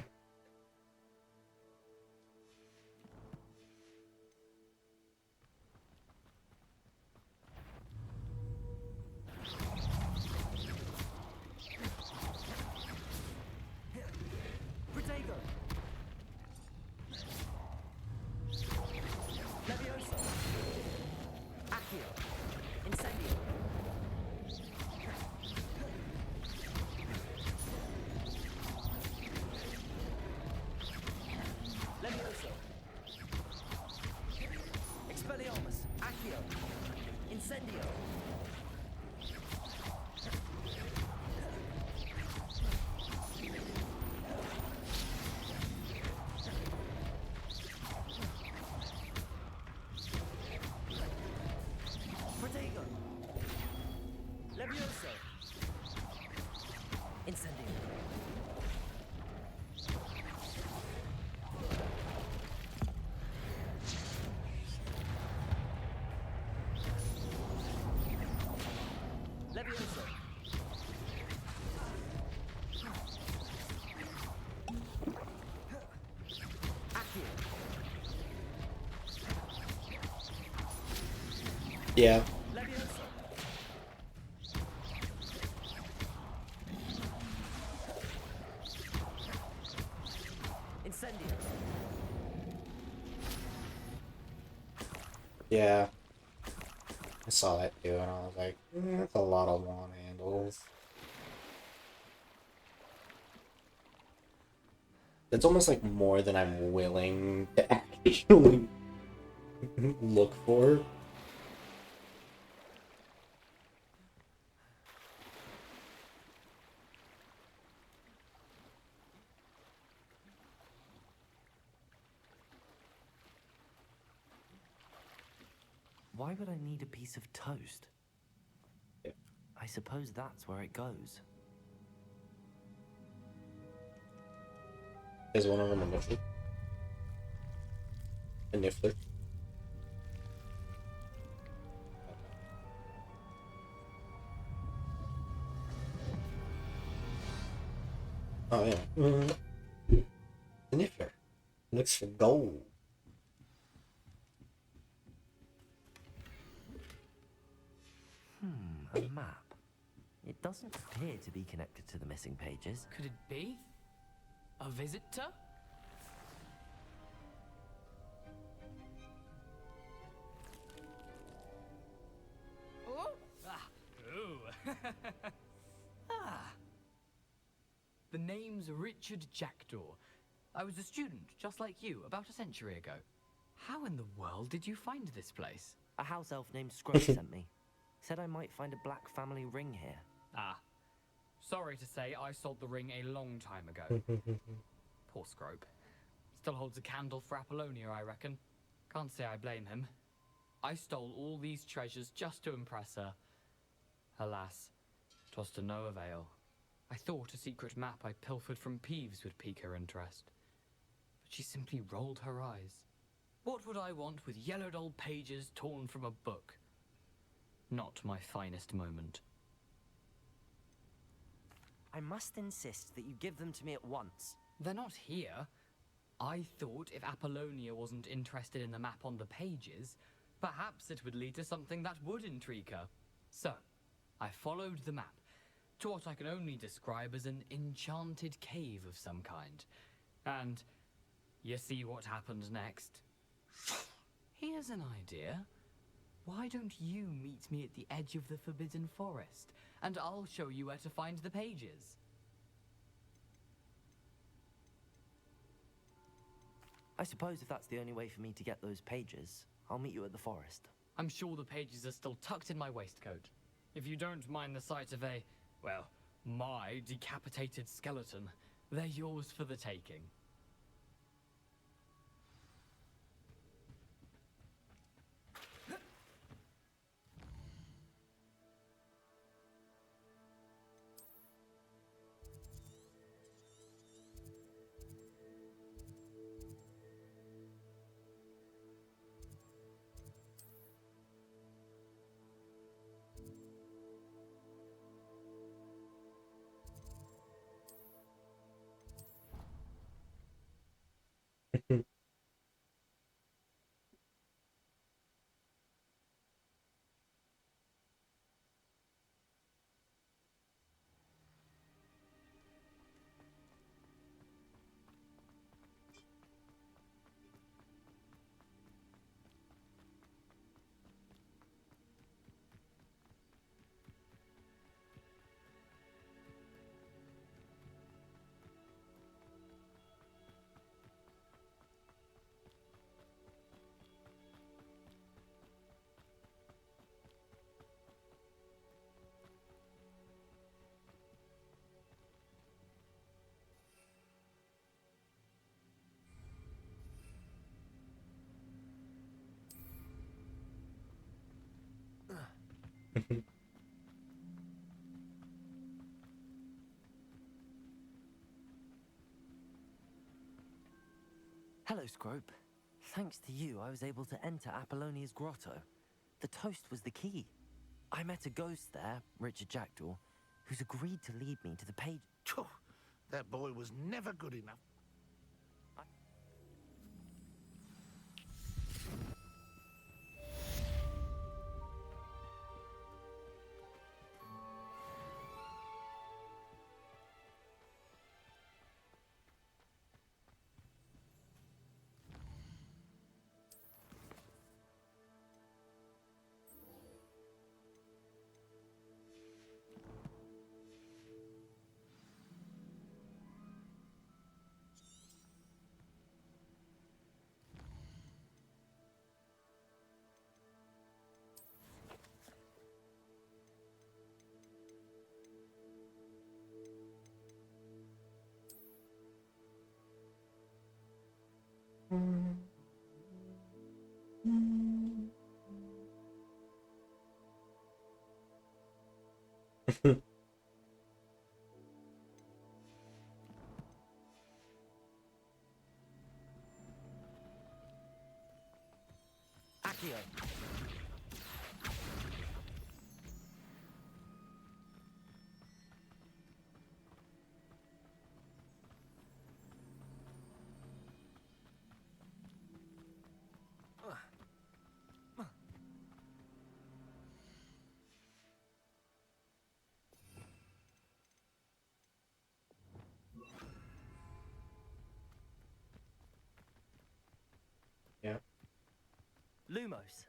Protego! Levioso! Accio! Incendio! Levioso! Expelliarmus! Accio! Incendio! Protego! Levioso! Incendio! Levioso! Accio! Yeah. Levioso! Incendio! Yeah. I saw that too, and I was like, that's a lot of wand handles. It's almost like more than I'm willing to actually look for. Why would I need a piece of toast? I suppose that's where it goes. Is one of them a niffler? A niffler? Oh yeah. A niffler. Looks for gold. A map. It doesn't appear to be connected to the missing pages. Could it be? A visitor? Oh! Ah! Ooh! Ah! The name's Richard Jackdaw. I was a student, just like you, about a century ago. How in the world did you find this place? A house elf named Scrooge sent me. Said I might find a black family ring here. Ah. Sorry to say, I sold the ring a long time ago. Poor Scrope. Still holds a candle for Apollonia, I reckon. Can't say I blame him. I stole all these treasures just to impress her. Alas, 'twas to no avail. I thought a secret map I pilfered from Peeves would pique her interest. But she simply rolled her eyes. What would I want with yellowed old pages torn from a book? Not my finest moment. I must insist that you give them to me at once. They're not here. I thought if Apollonia wasn't interested in the map on the pages, perhaps it would lead to something that would intrigue her. So, I followed the map to what I can only describe as an enchanted cave of some kind. And you see what happened next? Here's an idea. Why don't you meet me at the edge of the Forbidden Forest, and I'll show you where to find the pages. I suppose if that's the only way for me to get those pages, I'll meet you at the forest. I'm sure the pages are still tucked in my waistcoat. If you don't mind the sight of a, well, my decapitated skeleton, they're yours for the taking. Hello, Scrope. Thanks to you, I was able to enter Apollonia's grotto. The toast was the key. I met a ghost there, Richard Jackdaw, who's agreed to lead me to the page. Phew, that boy was never good enough. Accio. Lumos.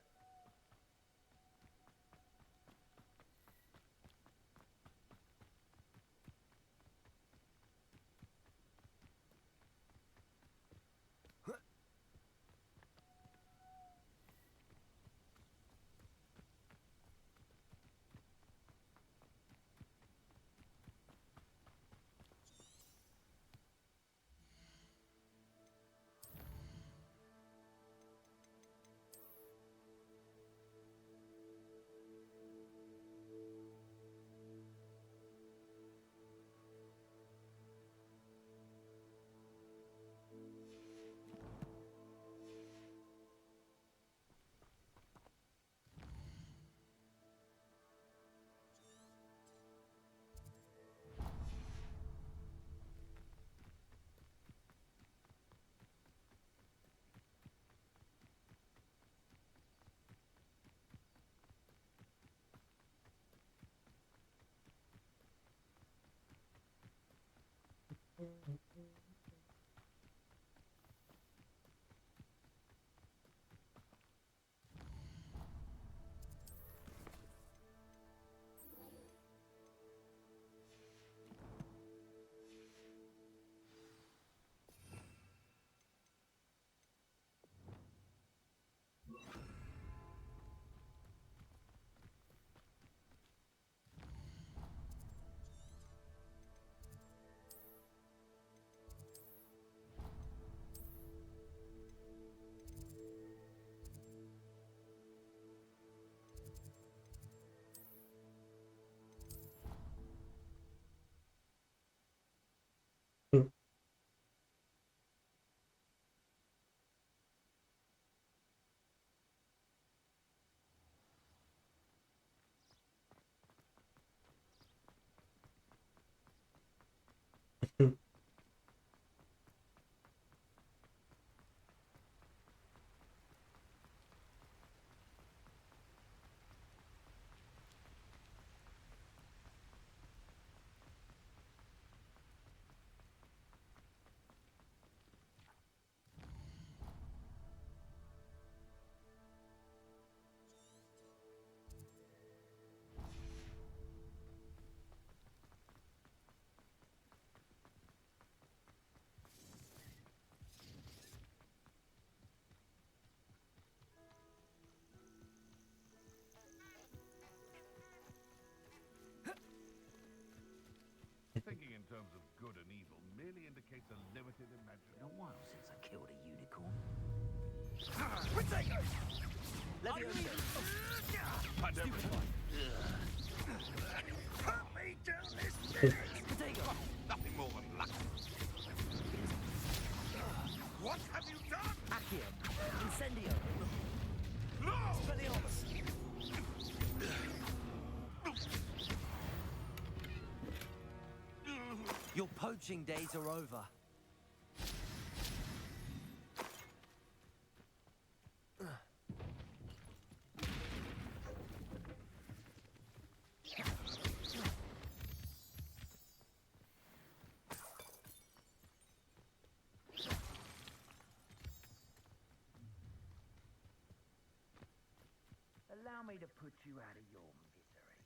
Thinking in terms of good and evil merely indicates a limited imagination. Been a while since I killed a unicorn. Protego! Put me down this stairs! Nothing more than luck. What have you done? Accio. Incendio. No! Expelliarmus. Your poaching days are over. Allow me to put you out of your misery.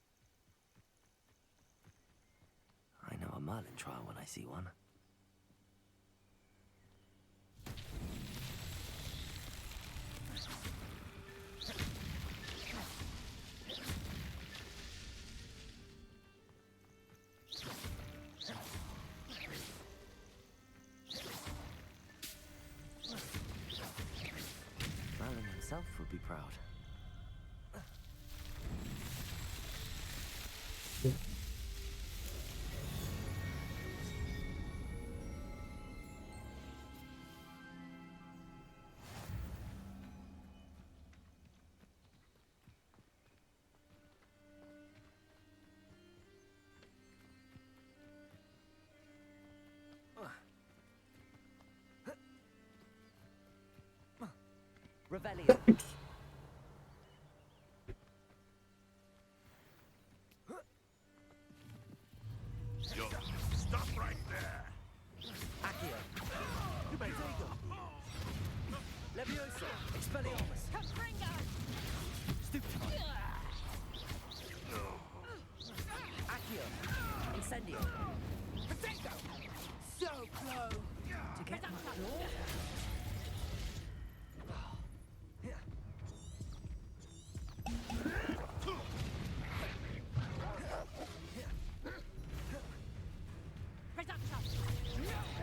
I know a Merlin trial when I see one. Merlin himself would be proud. Revelio. Yo, stop right there! Accio. Levioso. Expelliarmus. Confringo! No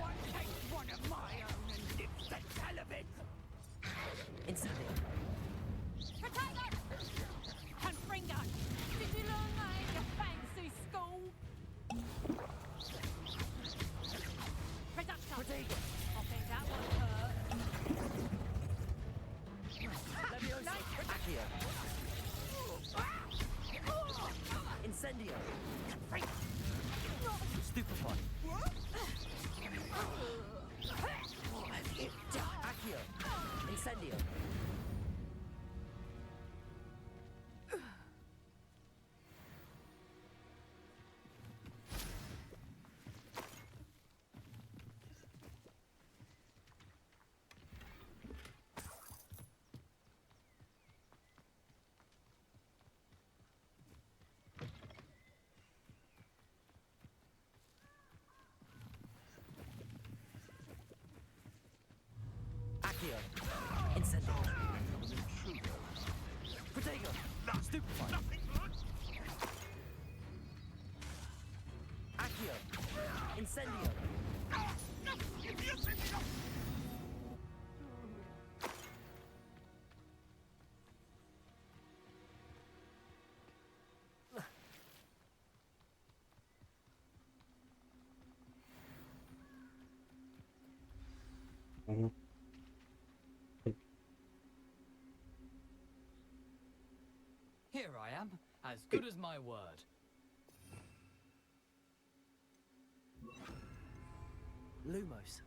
one takes one of my own and lives the hell of it! Incendio. Potato! Confringo! Did you learn that in your fancy school? Reduction! Potato. I think that one hurt. Leviosa. Accio. Incendio. Stupefy. What have you done? Accio. Incendio. Accio. Incendio. Protego. Stupefy. Accio. Incendio. Here I am, as good as my word. Lumos.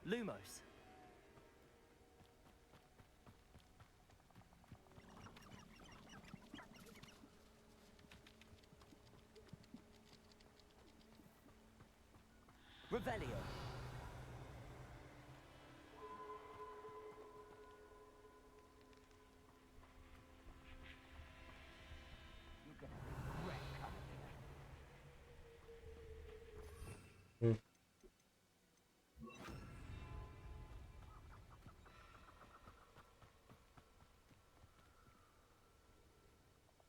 Lumos. Revelio. You can wreck up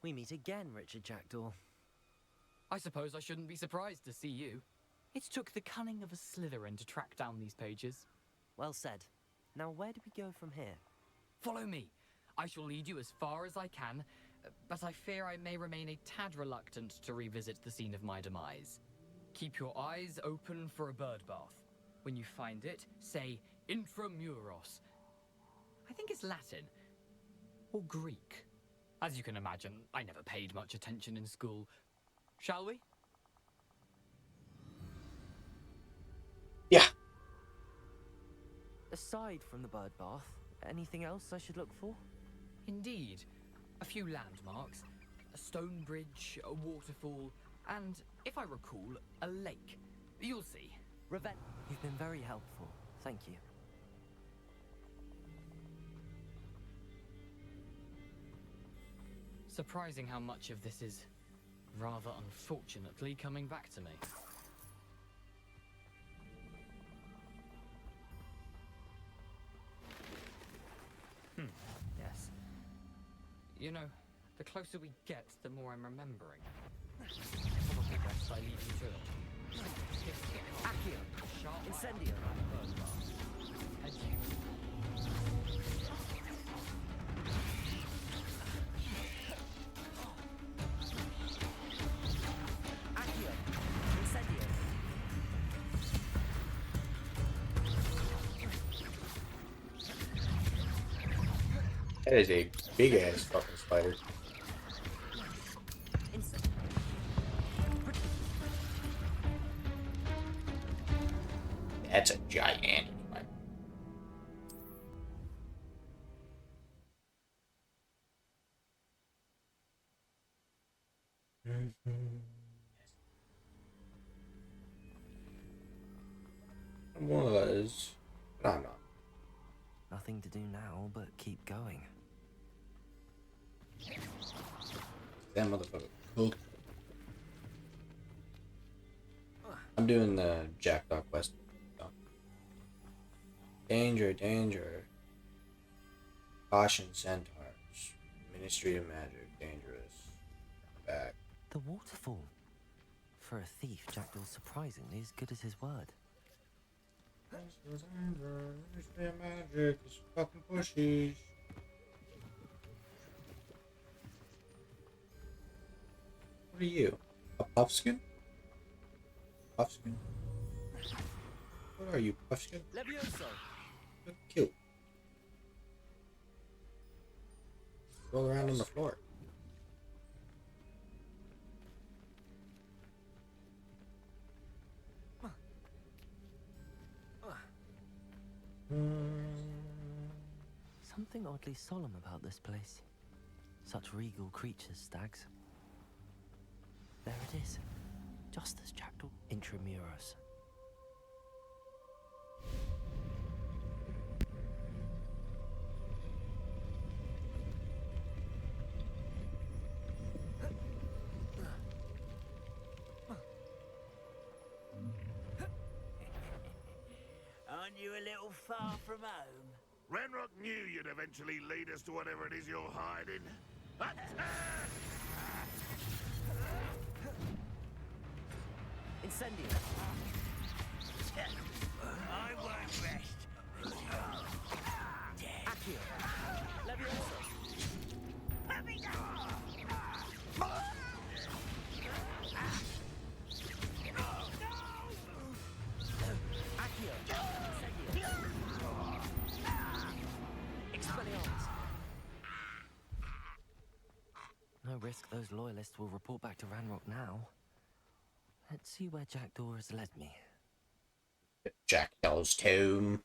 We meet again, Richard Jackdaw. I suppose I shouldn't be surprised to see you. It took the cunning of a Slytherin to track down these pages. Well said. Now where do we go from here? Follow me. I shall lead you as far as I can, but I fear I may remain a tad reluctant to revisit the scene of my demise. Keep your eyes open for a bird bath. When you find it, say Intramuros. I think it's Latin. Or Greek. As you can imagine, I never paid much attention in school. Shall we? Yeah. Aside from the bird bath, anything else I should look for? Indeed. A few landmarks, a stone bridge, a waterfall, and, if I recall, a lake. You'll see. You've been very helpful. Thank you. Surprising how much of this is, rather unfortunately, coming back to me. Yes. You know, the closer we get, the more I'm remembering. Probably best I leave you to it. Accio. Sharp Incendio. Accio. Incendio. That is a big ass fucking spider. That's a gigantic spider. Was. But I'm not. Nothing to do now but keep going. That motherfucker. Cool. I'm doing the Jackdaw quest. Danger, danger. Caution, centaurs. Ministry of Magic, dangerous. Back. The waterfall. For a thief, Jackdaw's surprisingly as good as his word. Ministry of Magic is fucking pushy. What are you? A puffskin? Puffskin? What are you, puffskin? Levioso. Look cute. Roll around on the floor. Something oddly solemn about this place. Such regal creatures, stags. There it is. Justice Jackdaw. Intramuros. Aren't you a little far from home? Ranrock knew you'd eventually lead us to whatever it is you're hiding. Incendio. I won't rest. Accio. Levioso. Let me go! Accio. Incendio. Expelliarmus. No risk those loyalists will report back to Ranrock now. Let's see where Jackdaw has led me. Jackdaw's tomb.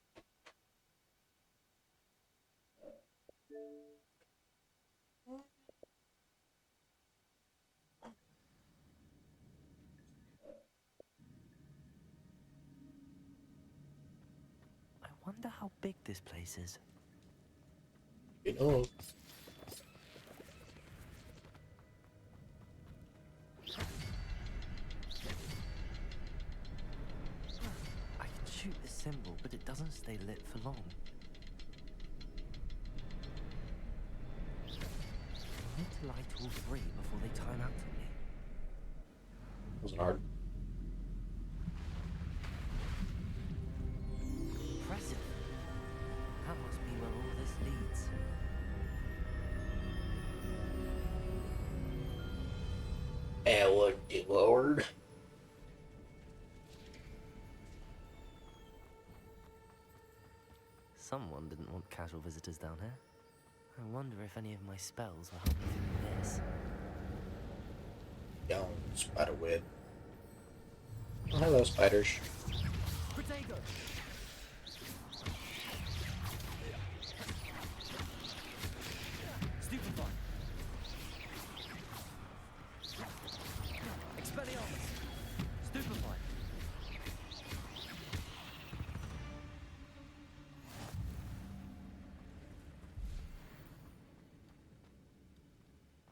I wonder how big this place is. You know. I can shoot the symbol, but it doesn't stay lit for long. I need to light all three before they time out on me. Wasn't hard. Impressive. That must be where all this leads. Elwood, Lord. Someone didn't want casual visitors down here. I wonder if any of my spells will help me through this. Down, spider web. Oh, hello, spiders. Protego! Stupefy! Expelliarmus! Stupefy!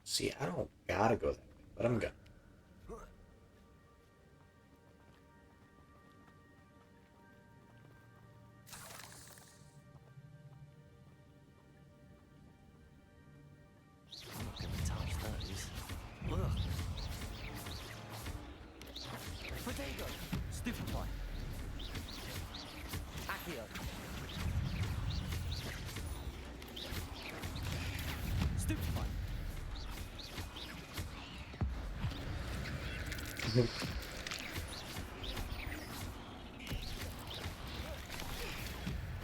See, I don't gotta go that way, but I'm gonna. I'm not gonna touch those. Ugh. Protego! Stupefy! Accio! Stupefy!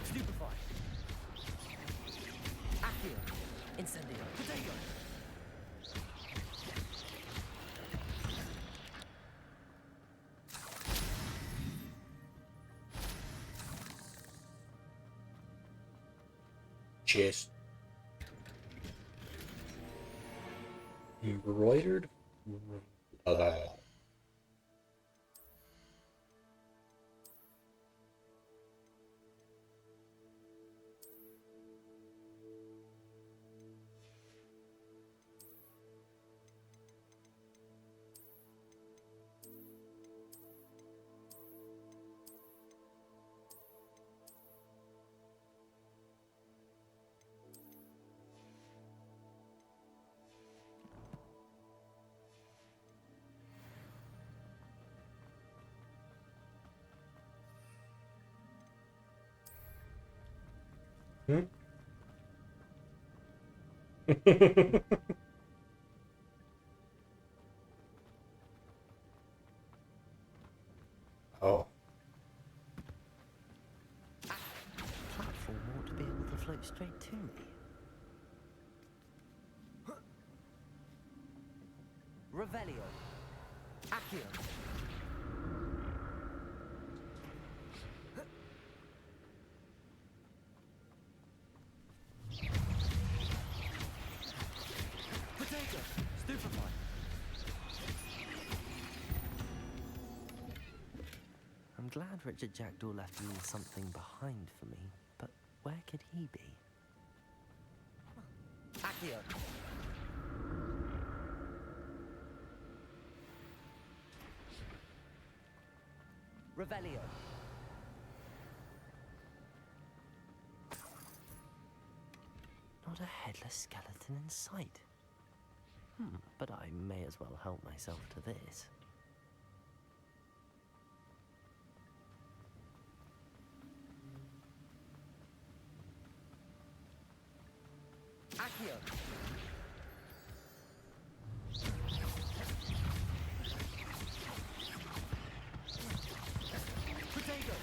Stupefy! Accio! Incendio! Protego! Chest. Embroidered Hmm? Oh. Platform ought to be able to float straight to me. Revelio. Accio. Potato. Stupefy. I'm glad Richard Jackdaw left a little something behind for me, but where could he be? Accio. Revelio. Not a headless skeleton in sight. But I may as well help myself to this. Accio. Potato.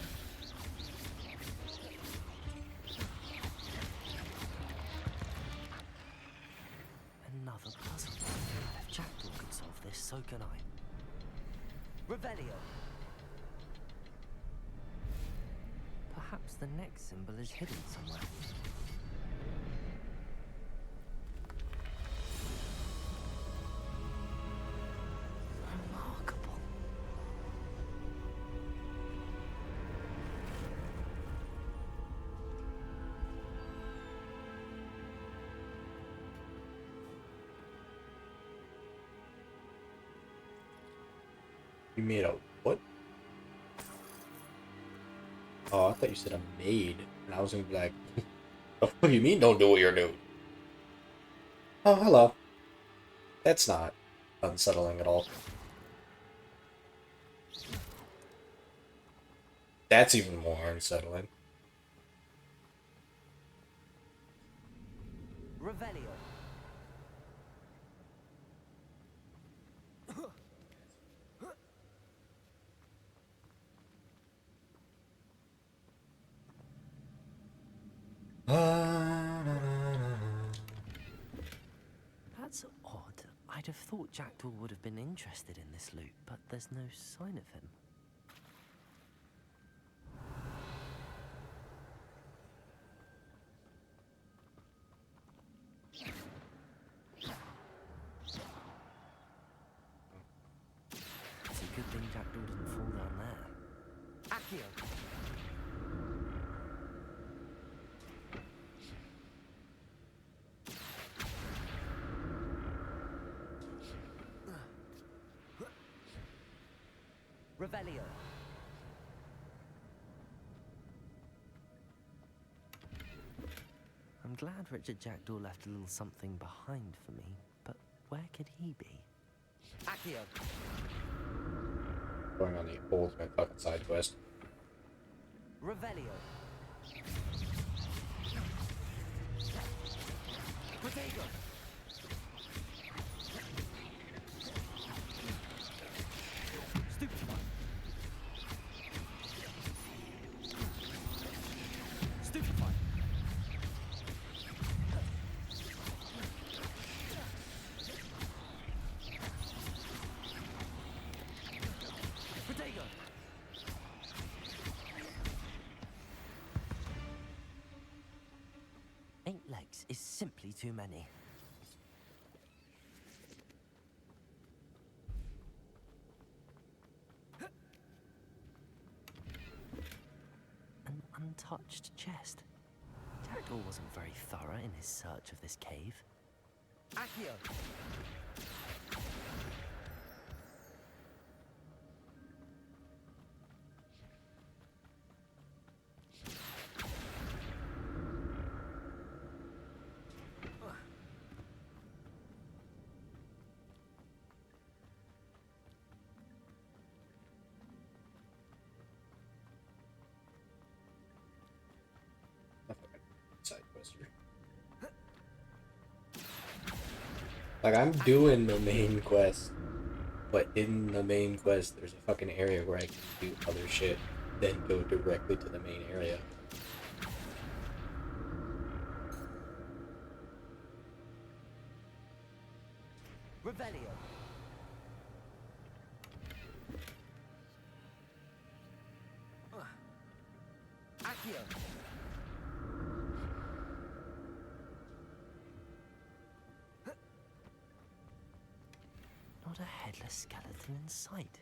Another puzzle. If Jackdaw could solve this, so can I. Revelio. Perhaps the next symbol is hidden somewhere. Remarkable. You made a what? Oh, I thought you said a maid. And I was gonna be like, what do you mean don't do what you're doing? Oh, hello. That's not unsettling at all. That's even more unsettling. Revelio. That's odd. I'd have thought Jackdaw would have been interested in this loot, but there's no sign of him. It's a good thing Jackdaw didn't fall down there. Accio. Revelio. I'm glad Richard Jackdaw left a little something behind for me, but where could he be? Accio. Going on the ultimate fucking side quest. Revelio. Potato. Stupefy. Stupefy. Potato. 8 legs is simply too many. untouched chest. Jackdaw wasn't very thorough in his search of this cave. Accio! Side quest here. Like, I'm doing the main quest, but in the main quest, there's a fucking area where I can do other shit, then go directly to the main area. Revelio. Accio. Not a headless skeleton in sight.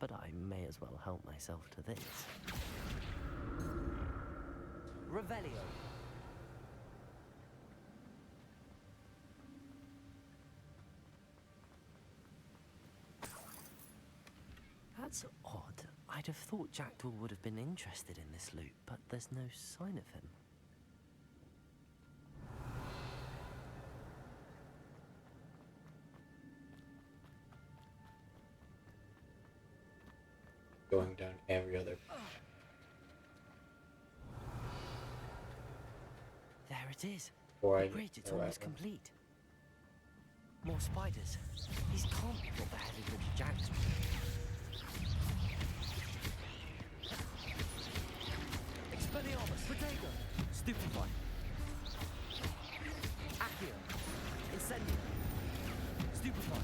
But I may as well help myself to this. Revelio. That's odd. I'd have thought Jackdaw would have been interested in this loot, but there's no sign of him. Going down every other. There it is. Or The bridge, it's almost complete. More spiders. These can't be what the headed Richard Jackson. Expelliarmus, Potato, Stupefy, Accio, Incendio, Stupefy.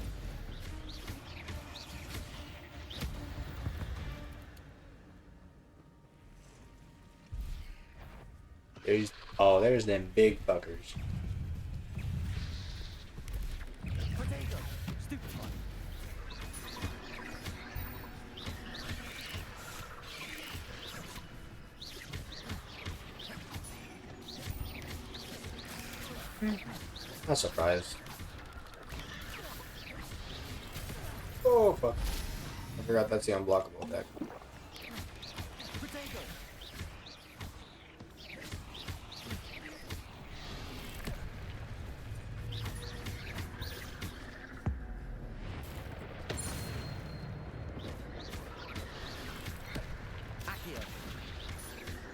There's them big fuckers. Potato, Stupefy. Not surprised. Oh fuck. I forgot that's the unblockable deck. Potato. Accio.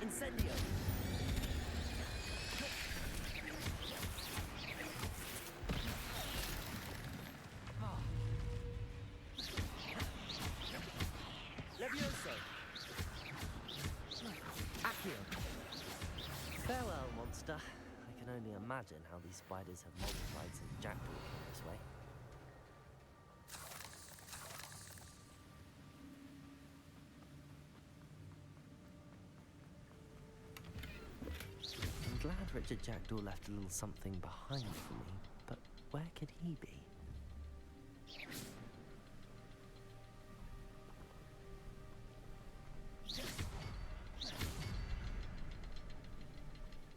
Incendio. Levioso. Accio. Farewell, monster. I can only imagine how these spiders have multiplied since Jackdaw came this way. I'm glad Richard Jackdaw left a little something behind for me, but where could he be?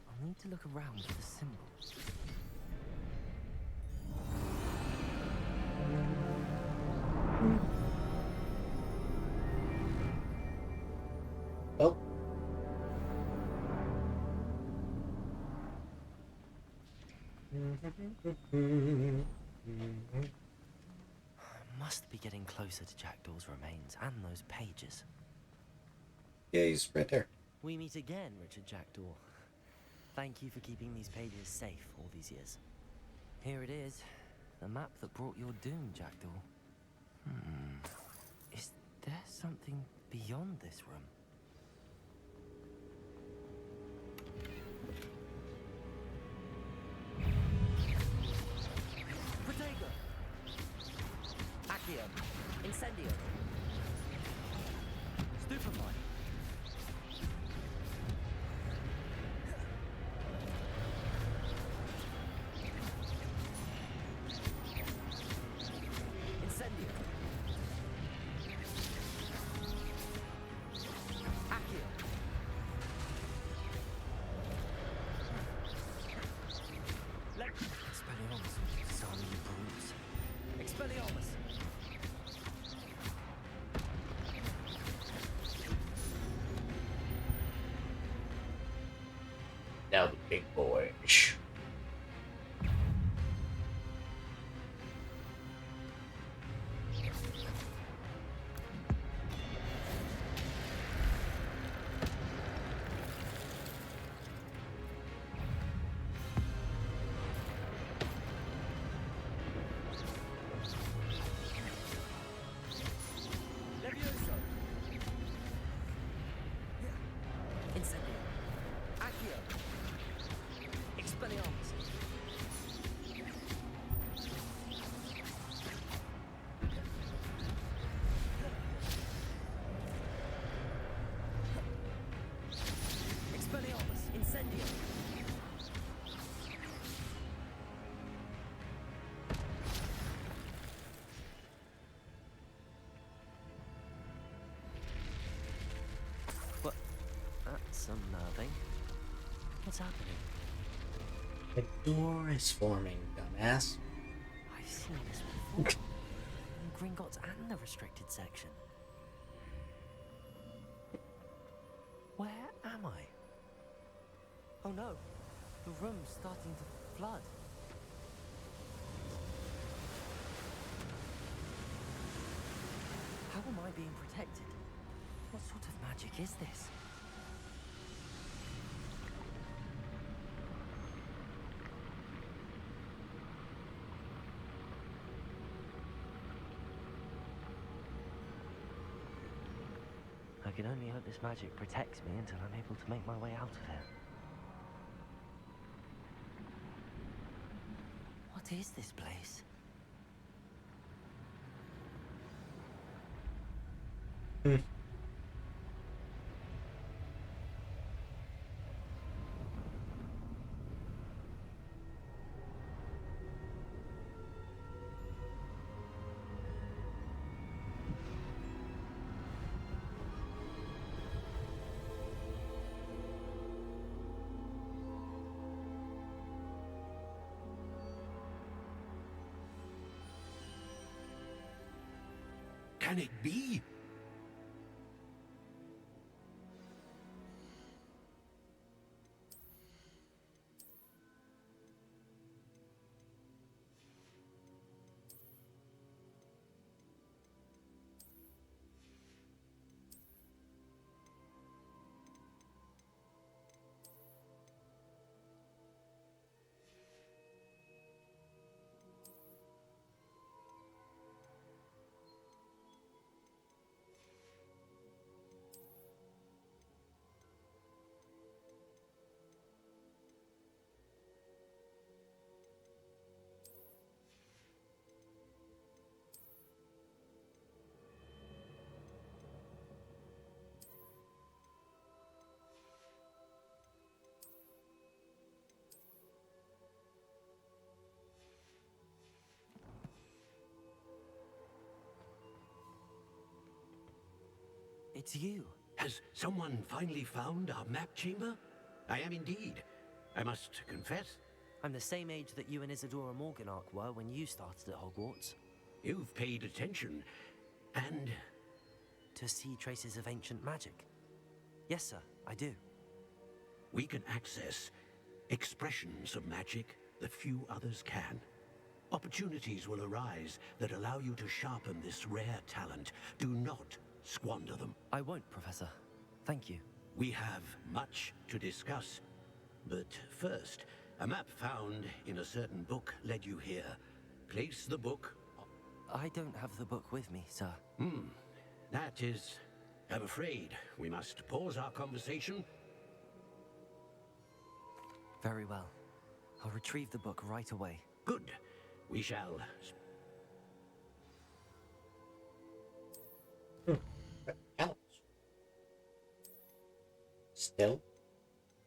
I'll need to look around for the symbols. Oh. Must be getting closer to Jackdaw's remains and those pages. Yeah, he's right there. We meet again, Richard Jackdaw. Thank you for keeping these pages safe all these years. Here it is, the map that brought your doom, Jackdaw. Is there something beyond this room? Protego! Accio! Incendio! Stupefy! Incendio! Accio! Now the big boys. Levioso. Incendio. Accio. Expelliarmus. Expelliarmus. Incendio. What? That's unnerving. What's happening? The door is forming, dumbass. I've seen this before. In Gringotts and the restricted section. Where am I? Oh no, the room's starting to flood. How am I being protected? What sort of magic is this? I can only hope this magic protects me until I'm able to make my way out of here. What is this place? Can it be? It's you. Has someone finally found our map chamber? I am indeed. I must confess. I'm the same age that you and Isadora Morganach were when you started at Hogwarts. You've paid attention, and... To see traces of ancient magic? Yes, sir, I do. We can access expressions of magic that few others can. Opportunities will arise that allow you to sharpen this rare talent. Do not squander them. I won't, Professor. Thank you. We have much to discuss. But first, a map found in a certain book led you here. Place the book... I don't have the book with me, sir. That is... I'm afraid we must pause our conversation. Very well. I'll retrieve the book right away. Good. We shall... Still,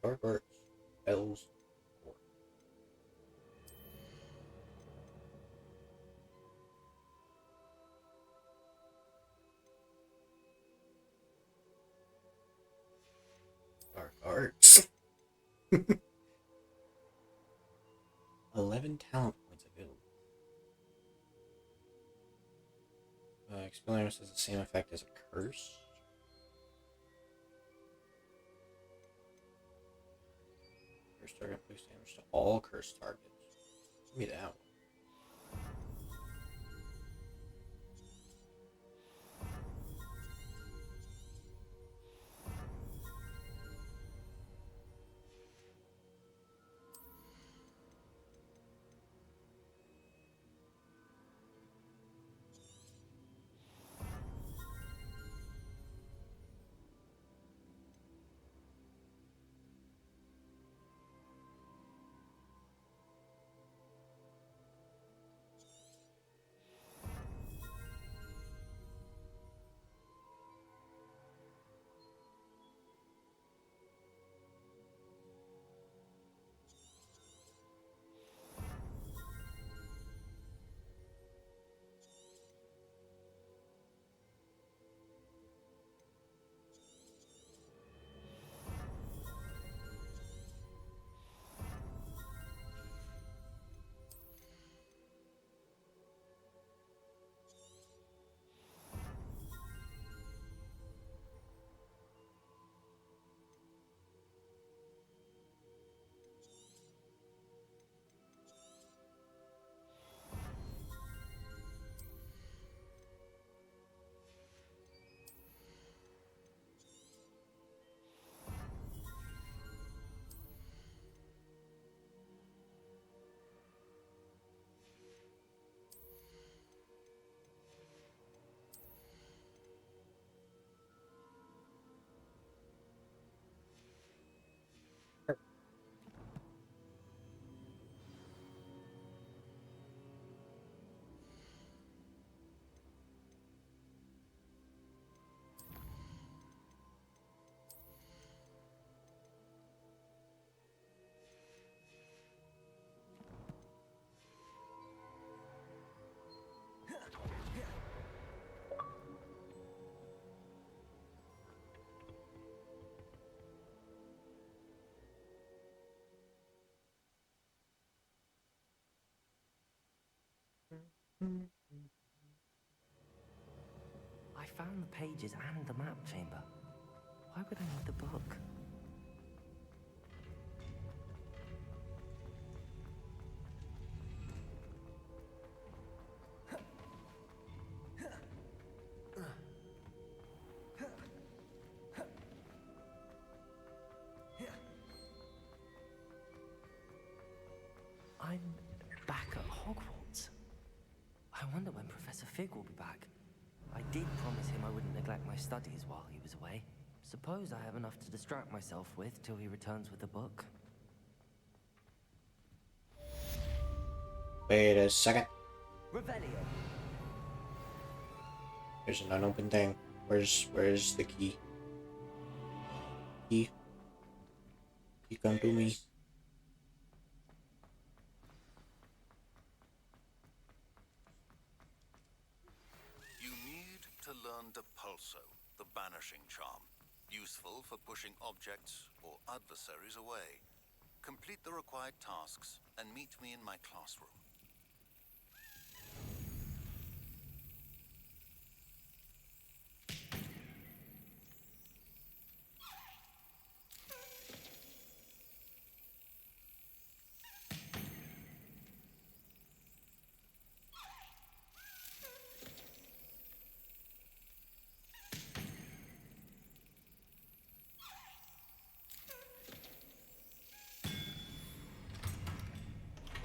dark arts, spells, dark arts. 11 talent points available. Expelliarmus has the same effect as a curse. Curse target inflicts damage to all cursed targets. Give me that one. I found the pages and the map chamber. Why would I need the book? I'm back at Hogwarts. I wonder when Professor Fig will be back. I did promise him I wouldn't neglect my studies while he was away. Suppose I have enough to distract myself with till he returns with the book. Wait a second. Revelio. There's an unopened thing. Where's the key? Key? Key come to me. You need to learn Depulso, the banishing charm. Useful for pushing objects or adversaries away. Complete the required tasks and meet me in my classroom.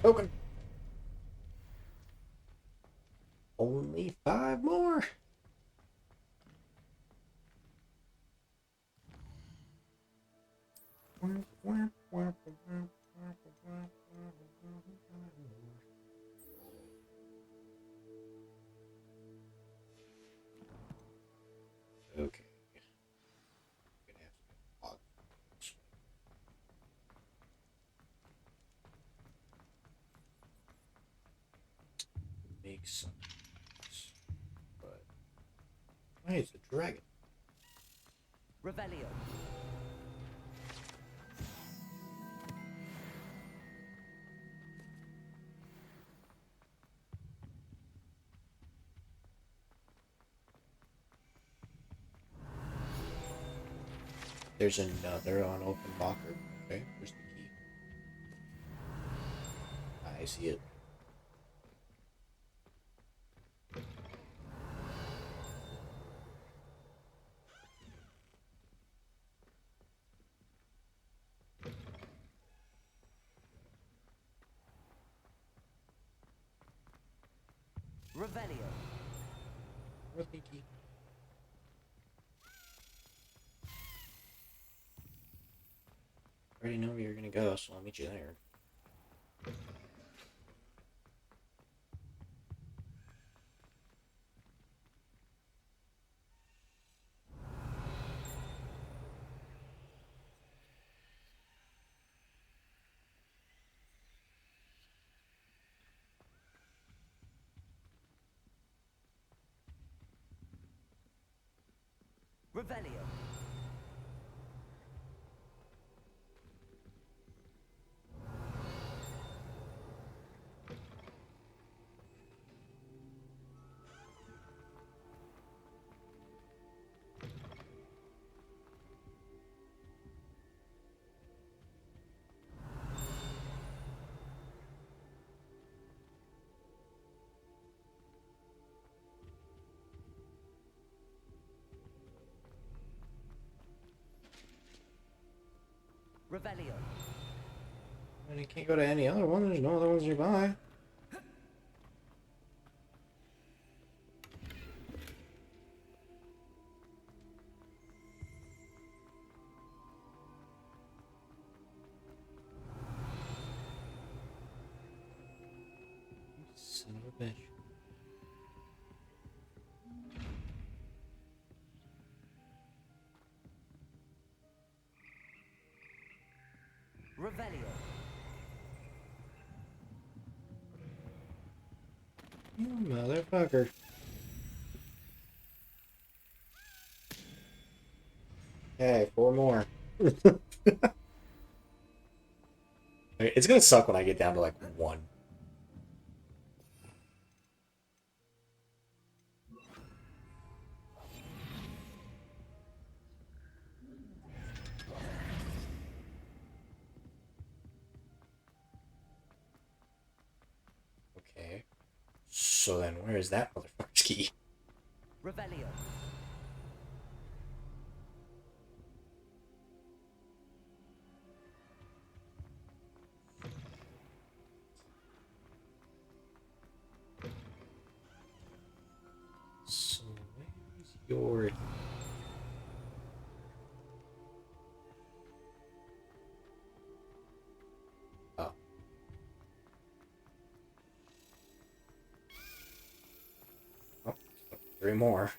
Open. Only 5 more. Okay. Make some, but why is a dragon? Revelio. there's another unopened locker. Okay, there's the key. I see it. Revelio. Rafiki. I already know where you're gonna go, so I'll meet you there. Revelio. Revelio. And you can't go to any other one. There's no other ones nearby. Son of a bitch. Revelio. You motherfucker. Okay, 4 more. It's gonna suck when I get down to like 1. Okay. So then where is that motherfucker's key? Revelio. So where's your... Oh. Oh, 3 more.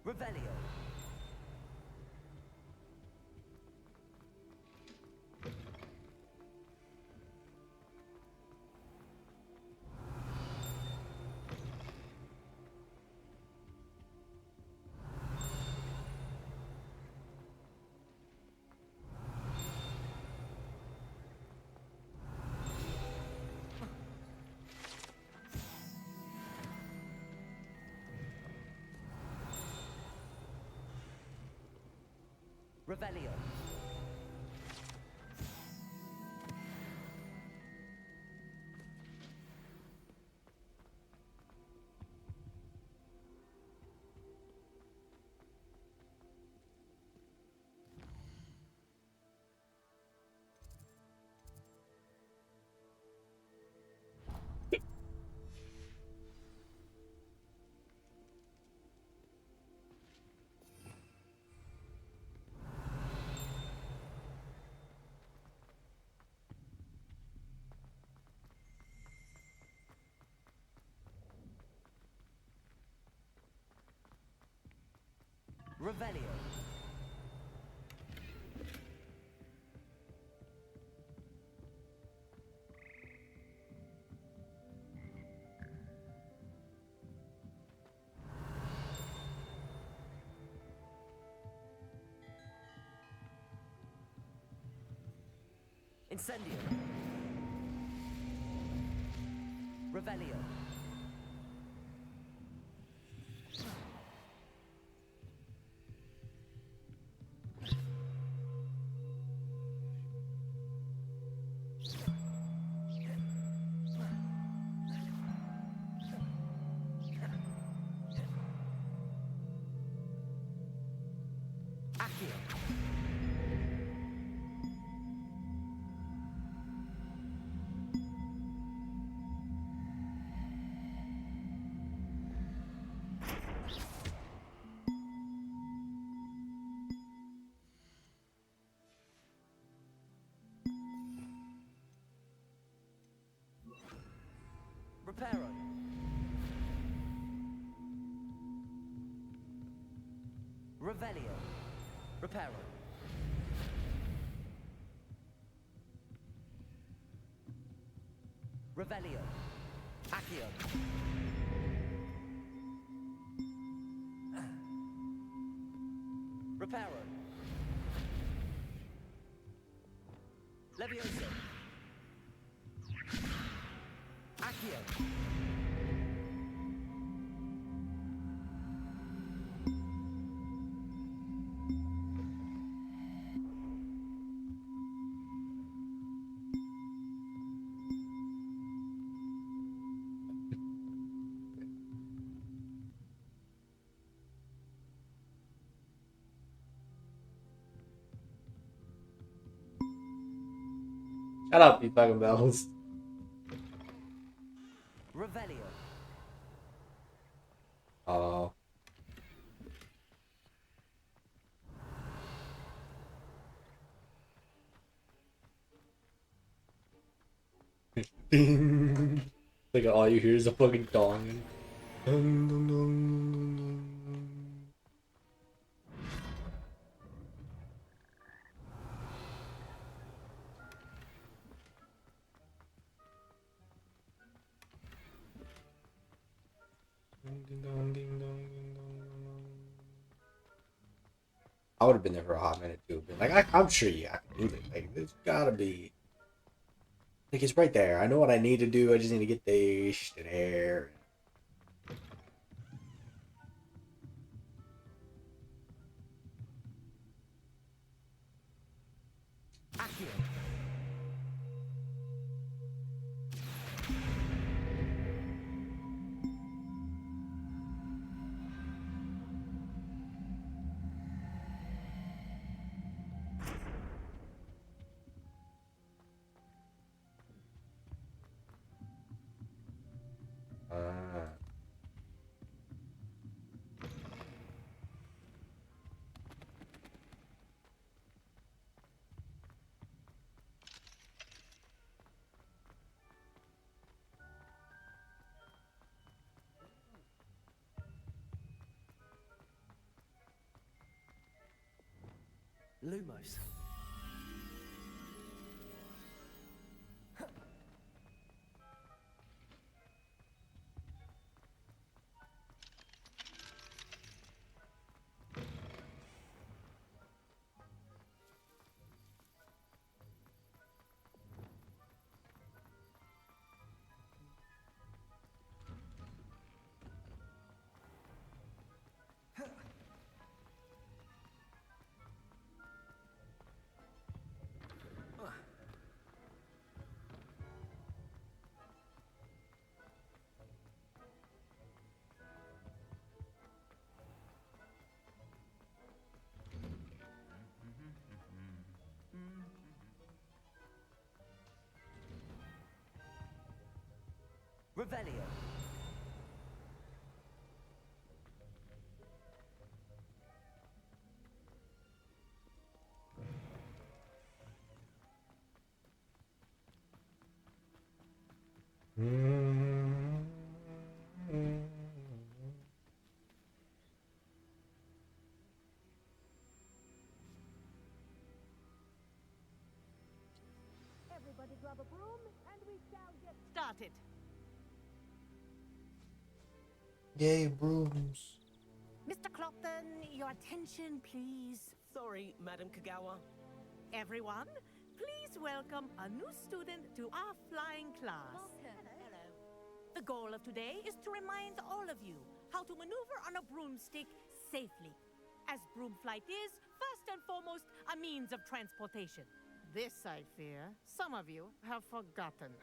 Revelio. Revelio. Revelio. Incendio. Revelio. Accio. Reparo. Revelio. Reparo. Revelio. Accio. Reparo. Levioso. Accio. Shut up, you fucking bells. Revelio. Oh. Ding. Like all you hear is a fucking gong. Dun, dun, dun, dun, dun. Ding dong, ding dong, ding dong, ding dong. I would have been there for a hot minute too. But like I'm sure I can do it. Like there's gotta be. Like it's right there. I know what I need to do. I just need to get this to there. Accio. Lumos. Revelio. started. Yay, brooms. Mr. Clopton, your attention, please. Sorry, Madam Kagawa. Everyone, please welcome a new student to our flying class. Hello. The goal of today is to remind all of you how to maneuver on a broomstick safely, as broom flight is, first and foremost, a means of transportation. This, I fear, some of you have forgotten.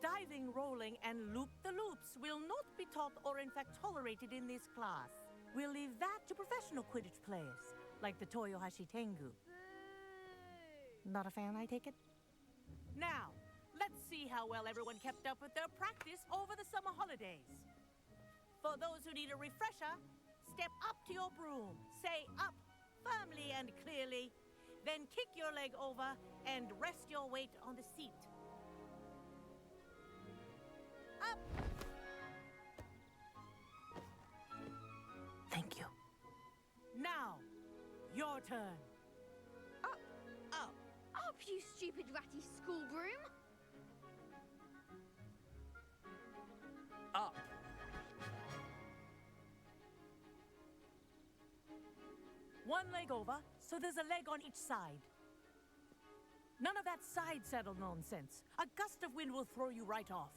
Diving, rolling, and loop-the-loops will not be taught or in fact tolerated in this class. We'll leave that to professional Quidditch players, like the Toyohashi Tengu. Not a fan, I take it? Now, let's see how well everyone kept up with their practice over the summer holidays. For those who need a refresher, step up to your broom, say up firmly and clearly, then kick your leg over and rest your weight on the seat. Up! Thank you. Now, your turn. Up, you stupid ratty school broom. Up. One leg over, so there's a leg on each side. None of that side saddle nonsense. A gust of wind will throw you right off.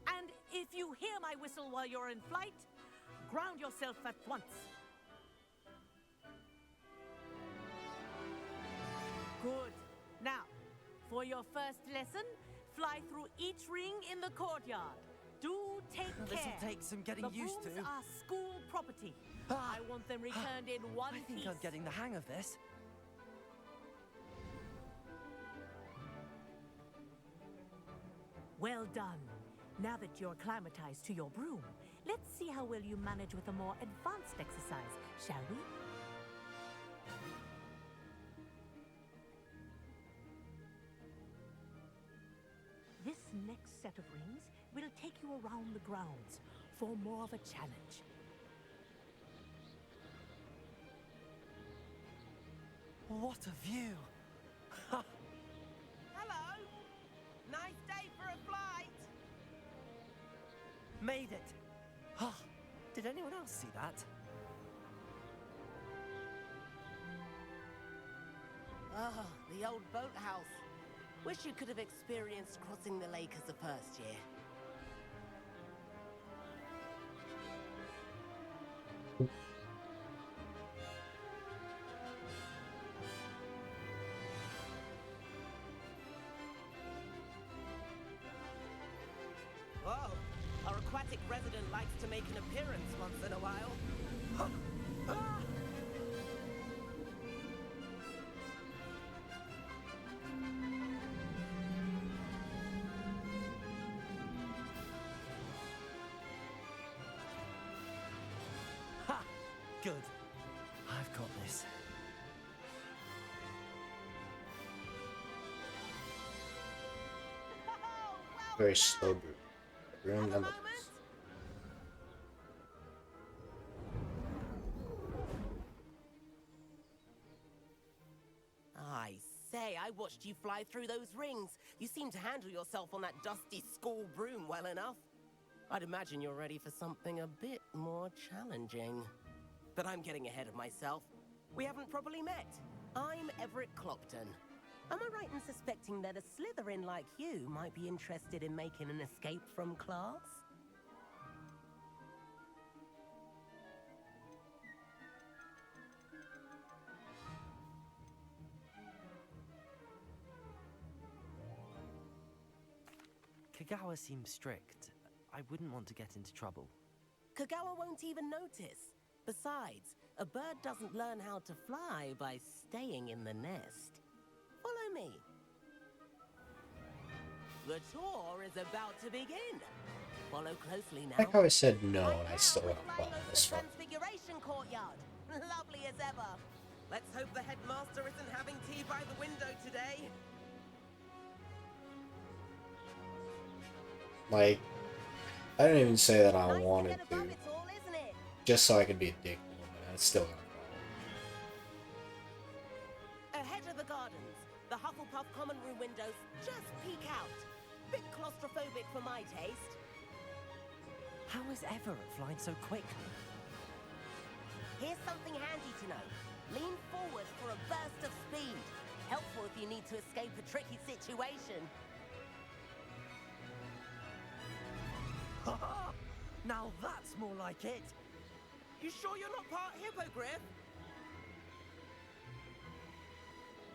And if you hear my whistle while you're in flight, ground yourself at once. Good. Now, for your first lesson, fly through each ring in the courtyard. Do take care. This'll take some getting used to. The brooms are school property. I want them returned in one I think piece. I'm getting the hang of this. Well done. Now that you're acclimatized to your broom, let's see how well you manage with a more advanced exercise, shall we? This next set of rings will take you around the grounds for more of a challenge. What a view! Hello! Nice day for a flight! Made it! Ah, did anyone else see that? Ah, the old boathouse. Wish you could have experienced crossing the lake as a first year. Oh, our aquatic resident likes to make an appearance once in a while. Ah! Ha! Good. I've got this. Very slow broom. Number. I say, I watched you fly through those rings. You seem to handle yourself on that dusty school broom well enough. I'd imagine you're ready for something a bit more challenging. But I'm getting ahead of myself. We haven't properly met. I'm Everett Clopton. Am I right in suspecting that a Slytherin like you might be interested in making an escape from class? Kagawa seems strict. I wouldn't want to get into trouble. Kagawa won't even notice. Besides, a bird doesn't learn how to fly by staying in the nest. Follow me. The tour is about to begin. Follow closely now. I like how I said no and I still went well this one. Transfiguration courtyard. Lovely as ever. Let's hope the headmaster isn't having tea by the window today. Like, I didn't even say that I wanted to. It's all, isn't it? Just so I could be a dick. It's still gonna Ahead of the gardens, the Hufflepuff common room windows just peek out. Bit claustrophobic for my taste. How is Everett flying so quickly? Here's something handy to know. Lean forward for a burst of speed. Helpful if you need to escape a tricky situation. Now that's more like it. You sure you're not part Hippogriff?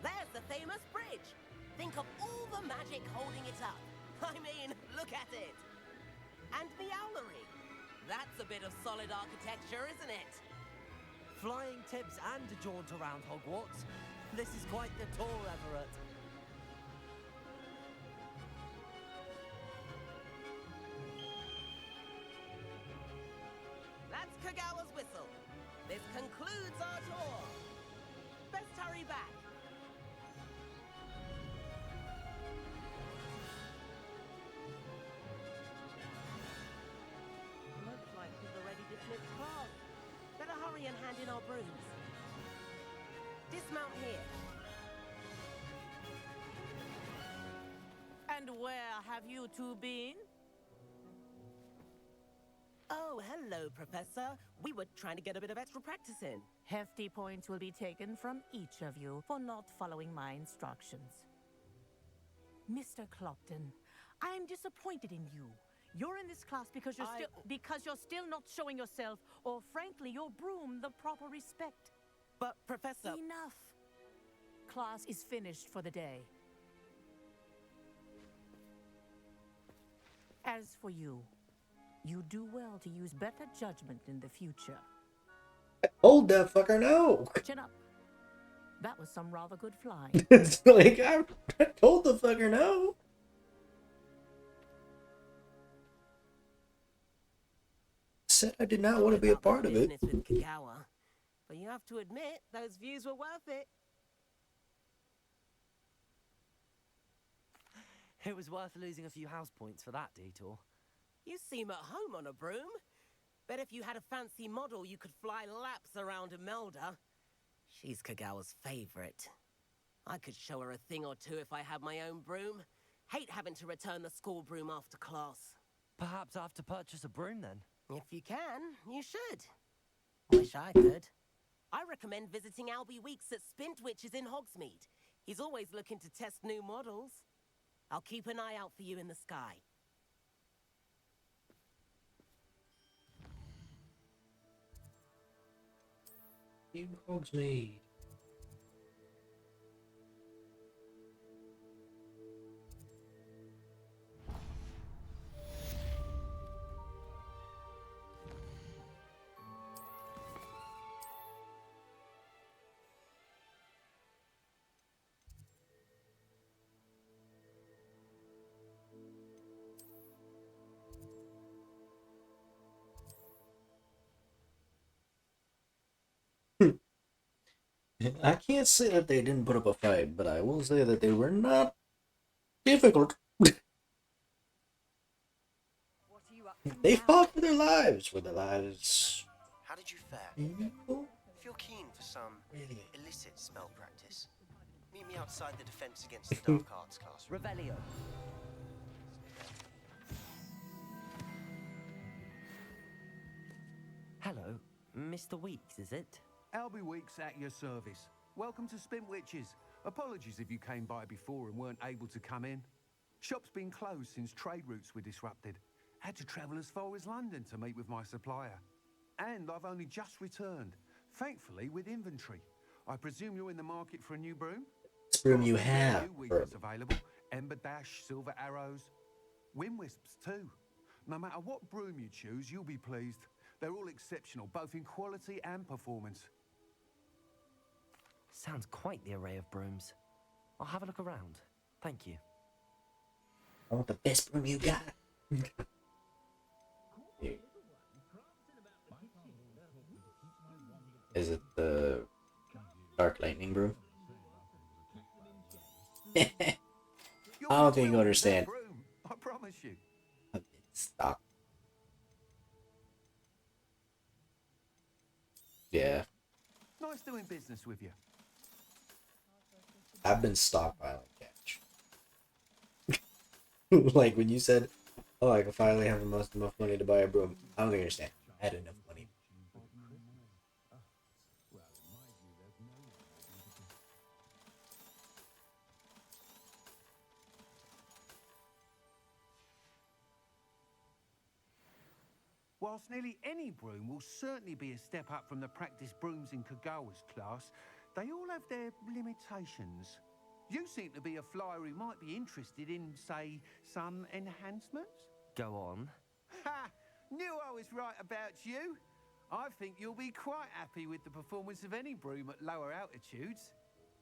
There's the famous bridge. Think of all the magic holding it up. I mean, look at it. And the owlery. That's a bit of solid architecture, isn't it? Flying tips and a jaunt around Hogwarts. This is quite the tour, Everett. That's Kagawa's whistle. This concludes our tour. Best hurry back. Looks like we've already dismissed class. Better hurry and hand in our brooms. Dismount here. And where have you two been? Oh, hello, Professor. We were trying to get a bit of extra practice in. Hefty points will be taken from each of you for not following my instructions. Mr. Clopton, I am disappointed in you. You're in this class because you're still not showing yourself, or frankly, your broom the proper respect. But, Professor... Enough. Class is finished for the day. As for you, you do well to use better judgment in the future. Hold that fucker no. Chin up. That was some rather good flying. It's like I told the fucker no. Said I did not want to be a part of it. Business with Kagawa, but you have to admit those views were worth it. It was worth losing a few house points for that detour. You seem at home on a broom. Bet if you had a fancy model, you could fly laps around Imelda. She's Kagawa's favorite. I could show her a thing or two if I had my own broom. Hate having to return the school broom after class. Perhaps I have to purchase a broom then. If you can, you should. Wish I could. I recommend visiting Albie Weeks at Spintwitches in Hogsmeade. He's always looking to test new models. I'll keep an eye out for you in the sky. You Hogsmeade. I can't say that they didn't put up a fight, but I will say that they were not difficult. They fought for their lives, for their lives. How did you fare? Cool. If you're keen for some illicit spell practice, meet me outside the Defense Against the Dark Arts class. Revelio. Hello, Mr. Weeks, is it? Albie Weeks at your service. Welcome to Spintwitches. Apologies if you came by before and weren't able to come in. Shop's been closed since trade routes were disrupted. Had to travel as far as London to meet with my supplier. And I've only just returned, thankfully with inventory. I presume you're in the market for a new broom? This broom you have. Weeds available. Ember Dash, Silver Arrows, Wind Wisps too. No matter what broom you choose, you'll be pleased. They're all exceptional, both in quality and performance. Sounds quite the array of brooms. I'll have a look around. Thank you. I want the best broom you got. Is it the Dark Lightning broom? I don't think you understand. I promise you. Stop. Yeah, Nice doing business with you. I've been stockpiling cash. Like when you said, "Oh, I can finally have enough money to buy a broom," I don't think you understand. I had enough money. Whilst nearly any broom will certainly be a step up from the practice brooms in Kagawa's class, they all have their limitations. You seem to be a flyer who might be interested in, say, some enhancements? Go on. Ha! Knew I was right about you. I think you'll be quite happy with the performance of any broom at lower altitudes.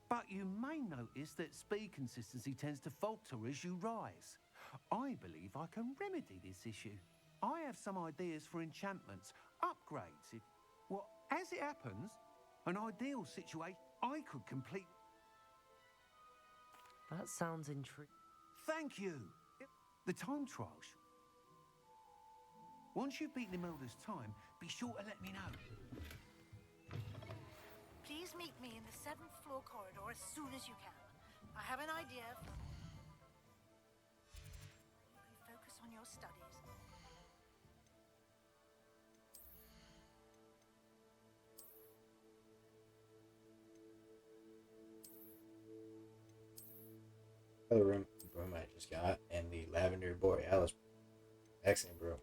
But you may notice that speed consistency tends to falter as you rise. I believe I can remedy this issue. I have some ideas for enchantments, upgrades. Well, as it happens, an ideal situation I could complete. That sounds intriguing. Thank you. The time trials. Once you've beaten Imelda's time, be sure to let me know. Please meet me in the 7th floor corridor as soon as you can. I have an idea. You can focus on your studies. The broom I just got, and the Lavender Borealis. Excellent broom.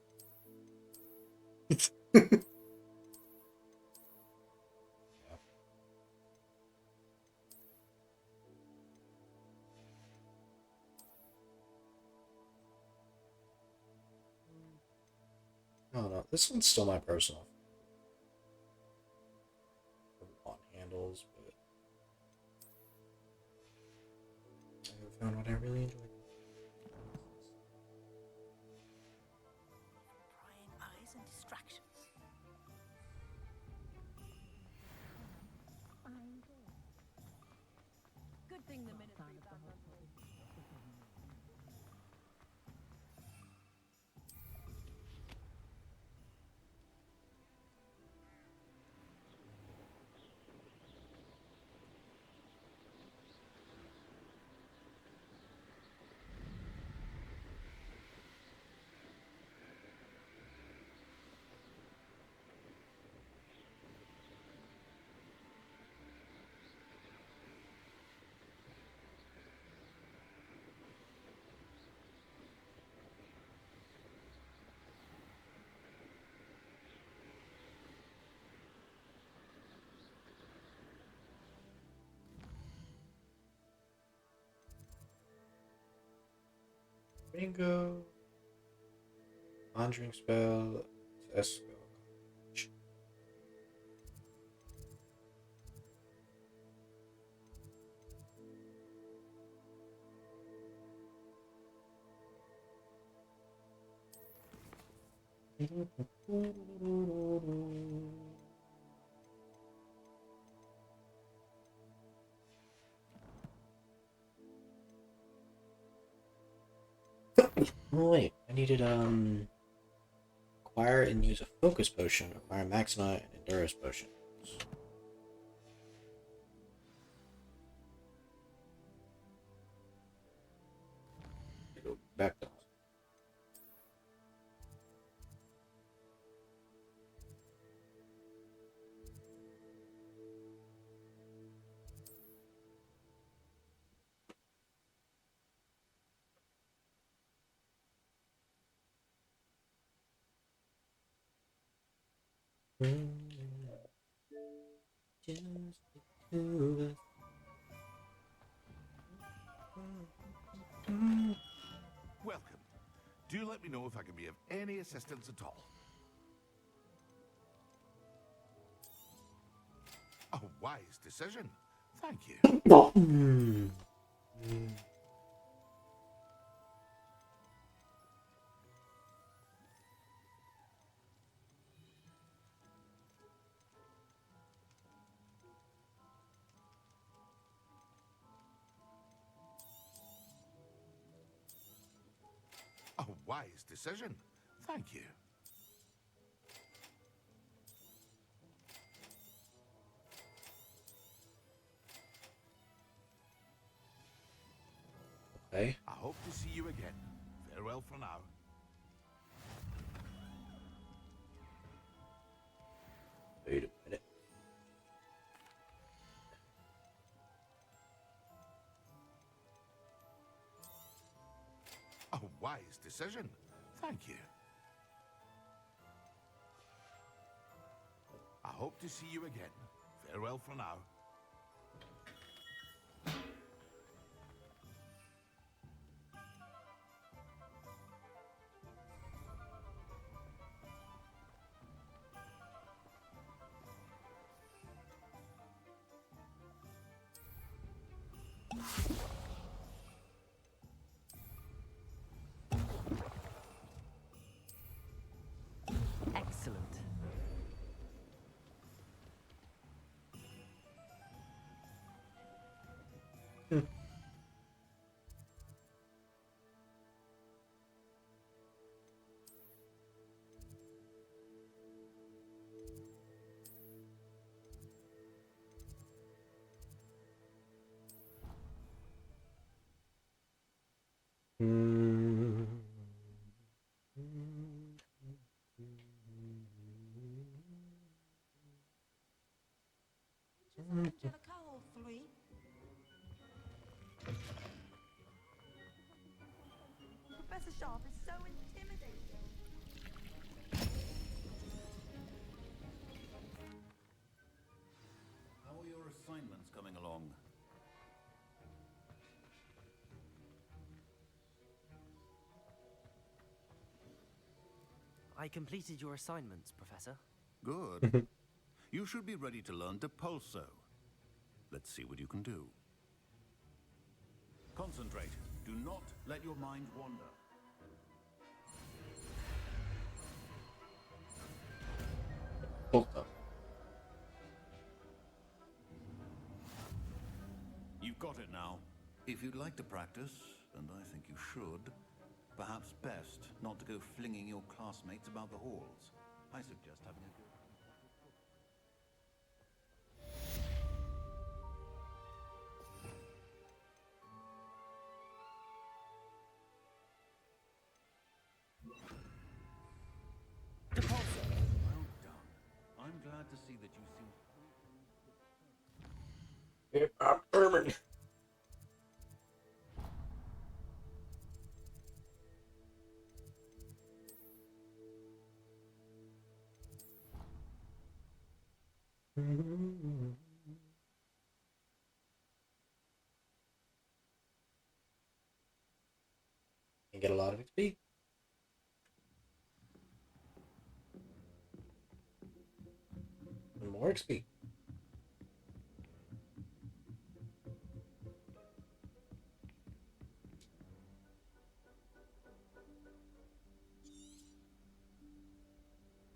I don't know. This one's still my personal. On handles, but I haven't found what I really enjoy. Prying eyes and distractions. Good thing the Ministry found my Bingo. Conjuring spell. Esco. Oh wait, I needed acquire and use a focus potion, acquire Maxima and Endurance potion. Go back to just the two of us. Welcome. Do let me know if I can be of any assistance at all. A wise decision. Thank you. A wise decision. Thank you. Okay. I hope to see you again. Farewell for now. Wait a minute. A wise decision. Thank you. I hope to see you again. Farewell for now. Excellent. Professor Sharp is so intimidating. How are your assignments coming along? I completed your assignments, Professor. Good. You should be ready to learn Depulso. Let's see what you can do. Concentrate. Do not let your mind wander. You've got it now. If you'd like to practice, and I think you should, perhaps best not to go flinging your classmates about the halls. I suggest having a good... Well done. I'm glad to see that you seem... I'm Herman. And get a lot of XP. And more XP.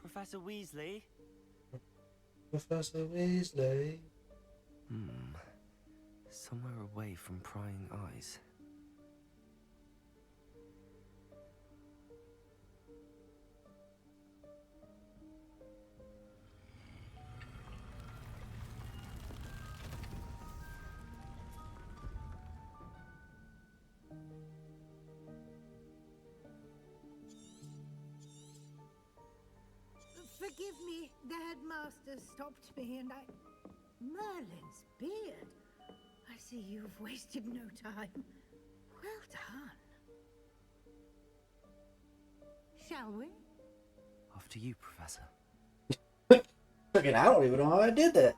Professor Weasley? Professor Weasley. Somewhere away from prying eyes. Forgive me, the headmaster stopped me and I... Merlin's beard. I see you've wasted no time. Well done. Shall we? After you, Professor. Fucking, I don't even know how I did that.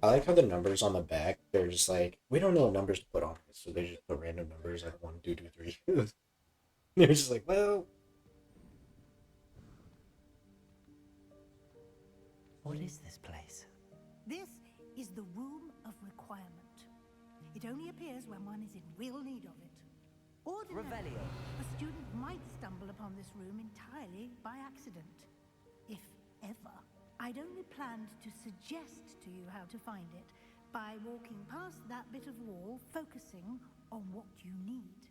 I like how the numbers on the back, they're just like, we don't know what numbers to put on it, so they just put random numbers like 1, 2, 2, 3. They're just like, well... What is this place? This is the Room of Requirement. It only appears when one is in real need of it. Ordinarily, a student might stumble upon this room entirely by accident. If ever. I'd only planned to suggest to you how to find it by walking past that bit of wall, focusing on what you need.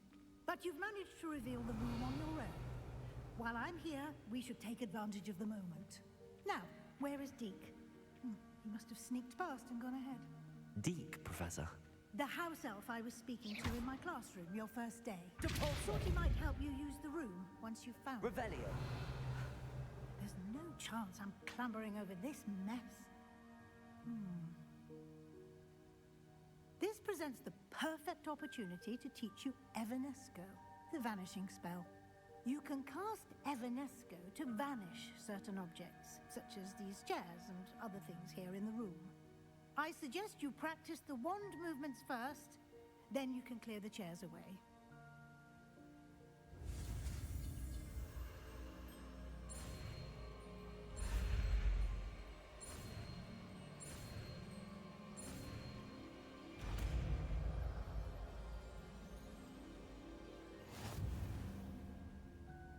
But you've managed to reveal the room on your own. While I'm here, we should take advantage of the moment. Now, where is Deke? He must have sneaked past and gone ahead. Deke, Professor. The house elf I was speaking to in my classroom your first day. Thought he might help you use the room once you've found it. Revelio. There's no chance I'm clambering over this mess. This presents the perfect opportunity to teach you Evanesco, the vanishing spell. You can cast Evanesco to vanish certain objects, such as these chairs and other things here in the room. I suggest you practice the wand movements first, then you can clear the chairs away.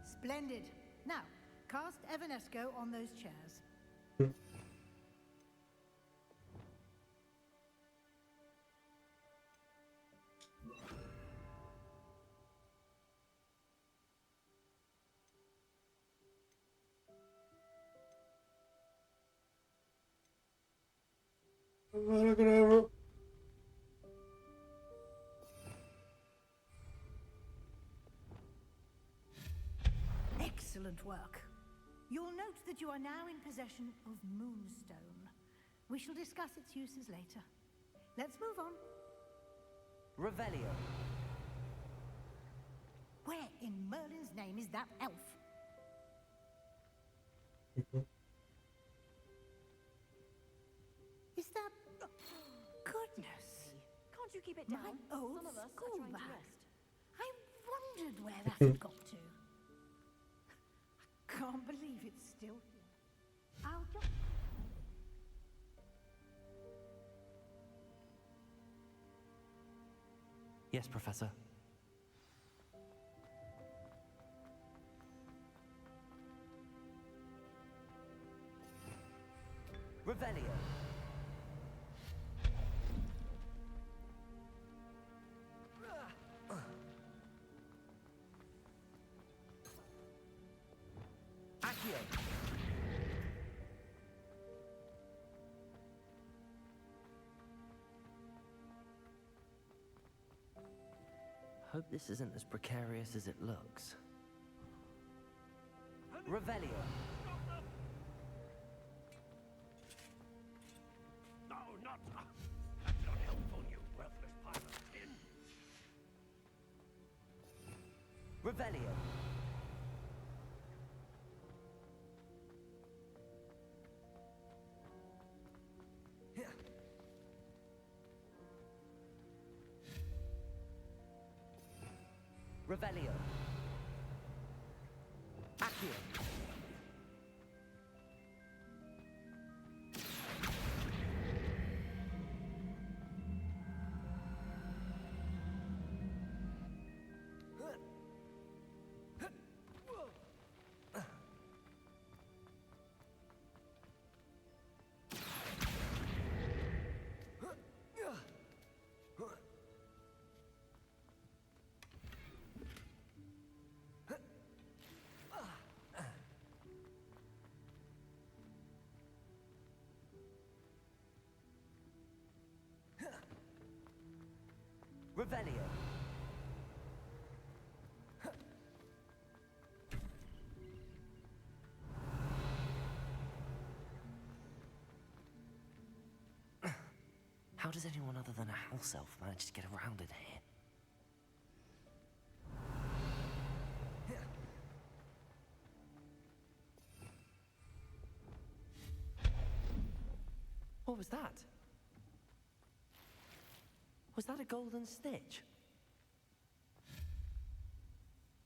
Splendid. Now, cast Evanesco on those chairs. Excellent work. You'll note that you are now in possession of Moonstone. We shall discuss its uses later. Let's move on. Revelio. Where in Merlin's name is that elf? Is that... Goodness. Can't you keep it down? My old Some of us school are trying bag. to rest. I wondered where that had got to. Can't believe it's still here. I'll just... Yes, Professor. Revelio. Accio. Hope this isn't as precarious as it looks. Revelio. No, not. That's not helpful, you worthless pile of tin. Revelio. Revelio. Accio. Revelio. How does anyone other than a house elf manage to get around in here? What was that? Was that a golden stitch?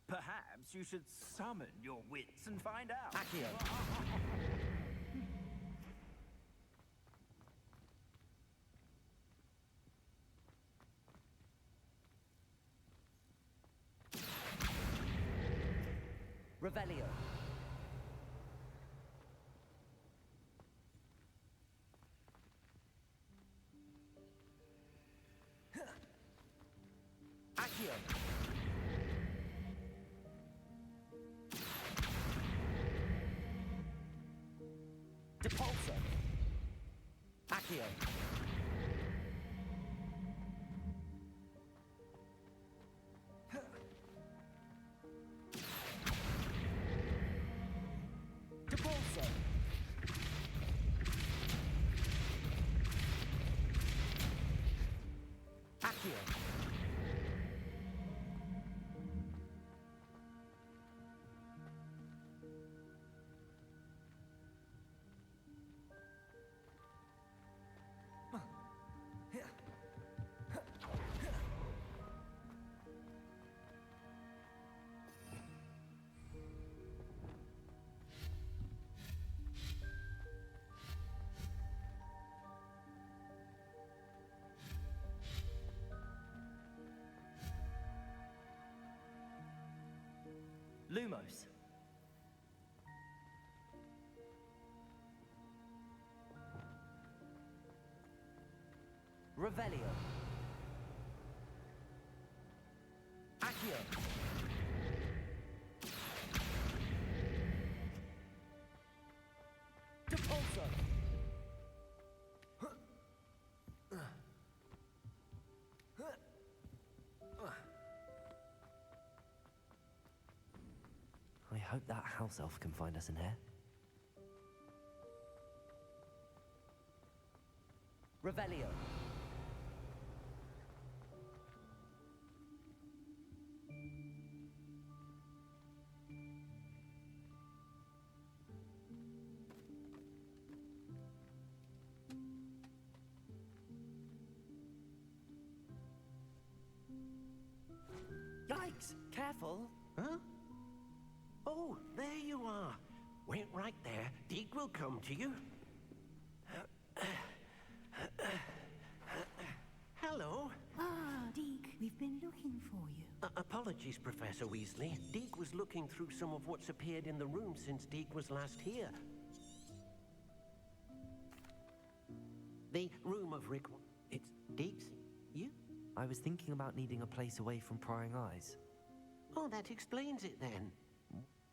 Perhaps you should summon your wits and find out. Accio. Revelio. Accio. Depulso. Accio. Accio. Lumos. Revelio. Accio. Depulso. I hope that house elf can find us in here. Revelio. Yikes! Careful! Huh? Oh, there you are. Wait right there. Deke will come to you. Hello. Ah, Deke, we've been looking for you. Apologies, Professor Weasley. Deke was looking through some of what's appeared in the room since Deke was last here. The room of It's Deke's? You? I was thinking about needing a place away from prying eyes. Oh, that explains it then.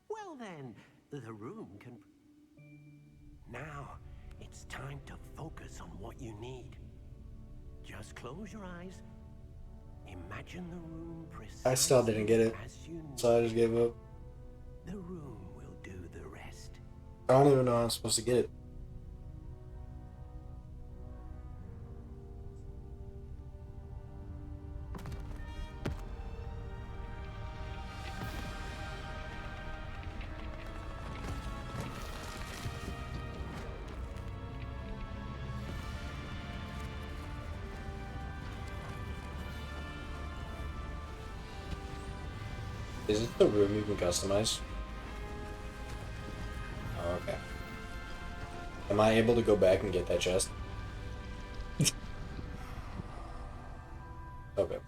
Well then, the room can... Now, it's time to focus on what you need. Just close your eyes. Imagine the room precisely I still didn't get it, as you so I just gave up. The room will do the rest. I don't even know how I'm supposed to get it. Is it the room you can customize? Oh, okay. Am I able to go back and get that chest? Okay.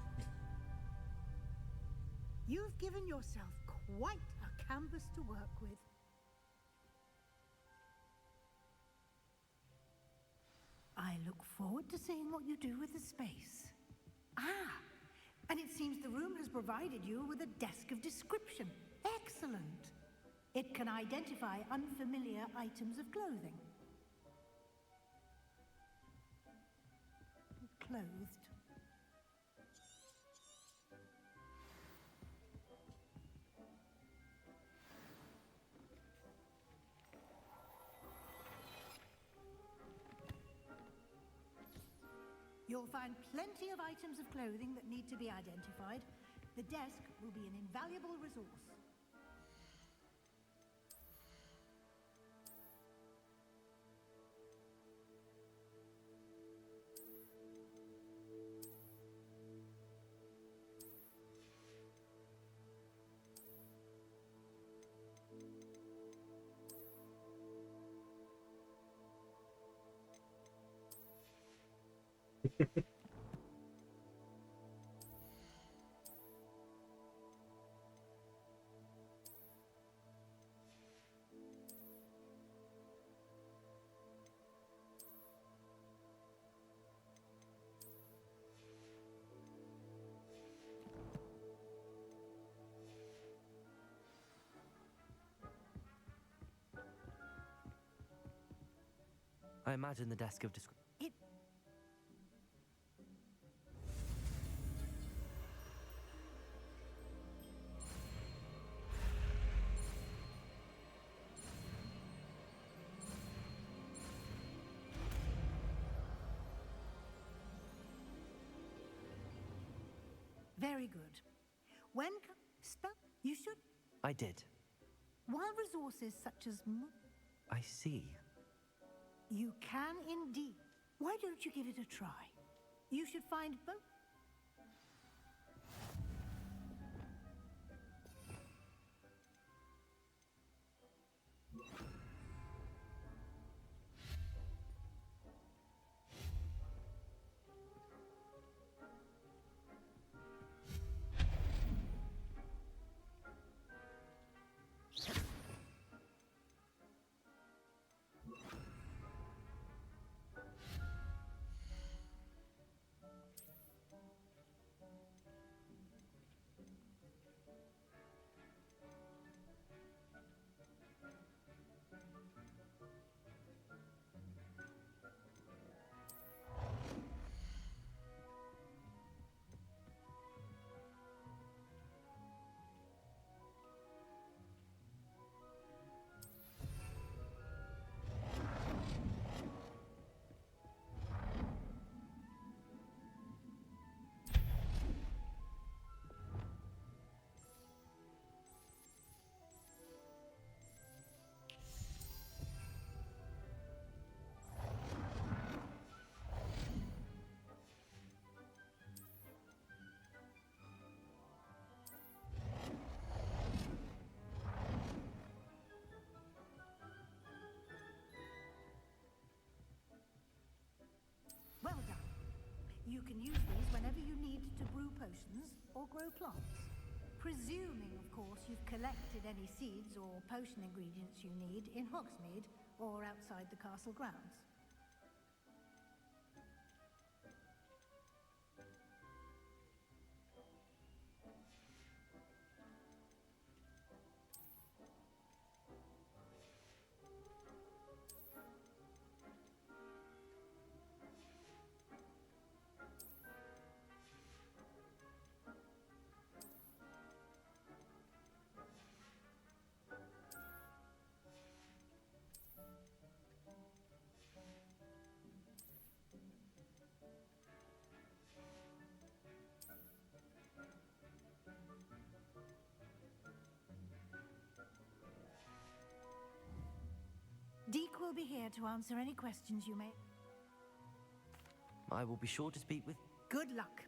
You've given yourself quite a canvas to work with. I look forward to seeing what you do with the space. Ah, and it seems the room has provided you with a desk of description. Excellent. It can identify unfamiliar items of clothing. Clothed. You'll find plenty of items of clothing that need to be identified. The desk will be an invaluable resource. I imagine the desk of description. Very good. When spell you should. I did. While resources such as I see. you can indeed. Why don't you give it a try? You should find both. Well done. You can use these whenever you need to brew potions or grow plants. Presuming, of course, you've collected any seeds or potion ingredients you need in Hogsmeade or outside the castle grounds. Deke will be here to answer any questions you may. I will be sure to speak with. Good luck.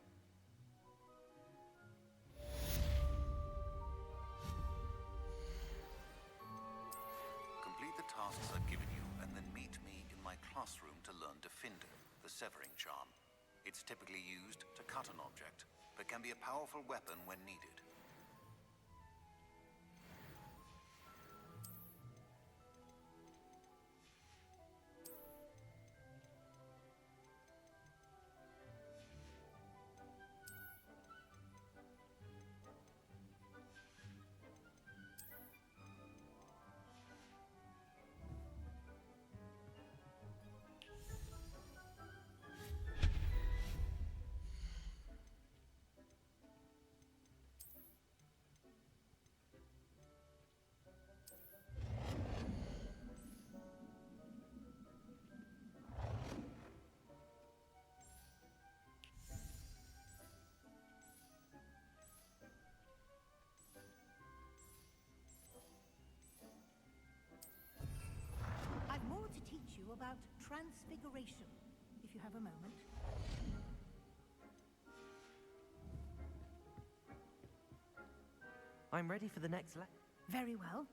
Complete the tasks I've given you, and then meet me in my classroom to learn Defender, the Severing Charm. It's typically used to cut an object, but can be a powerful weapon when needed. I've more to teach you about transfiguration, if you have a moment. I'm ready for the next Very well.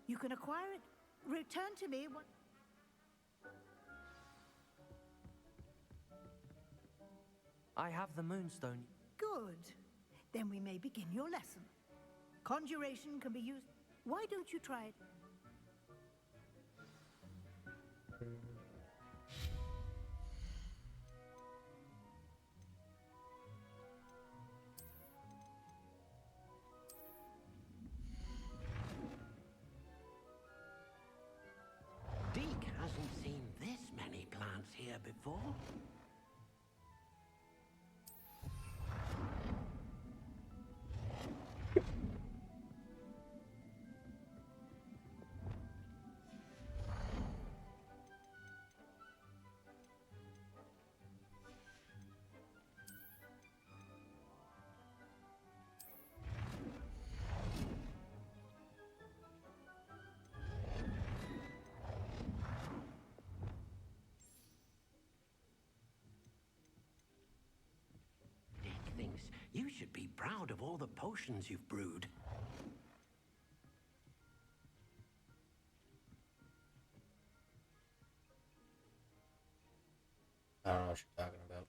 You can acquire it. Return to me what. I have the Moonstone. Good. Then we may begin your lesson. Conjuration can be used. Why don't you try it? Deke hasn't seen this many plants here before. be proud of all the potions you've brewed. I don't know what you're talking about.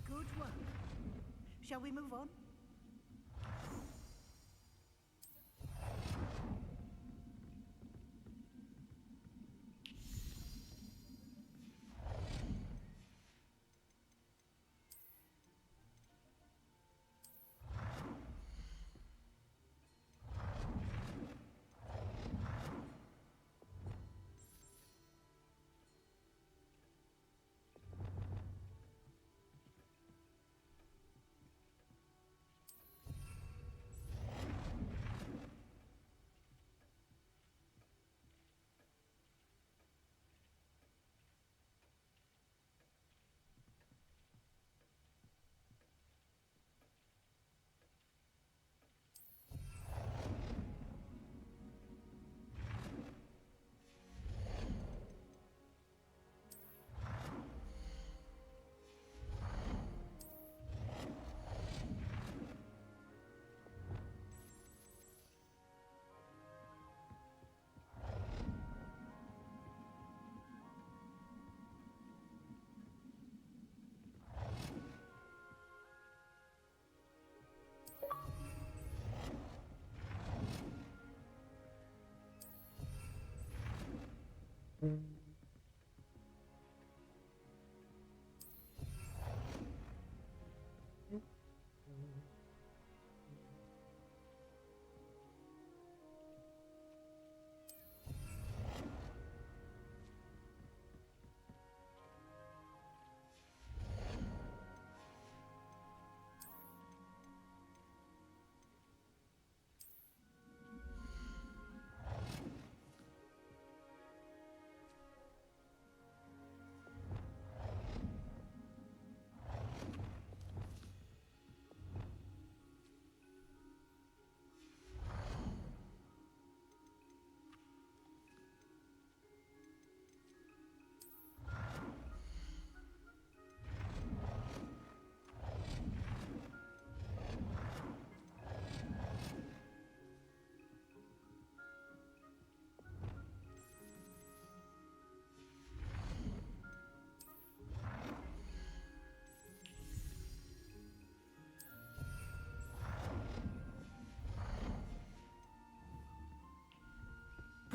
Good work. Shall we move on?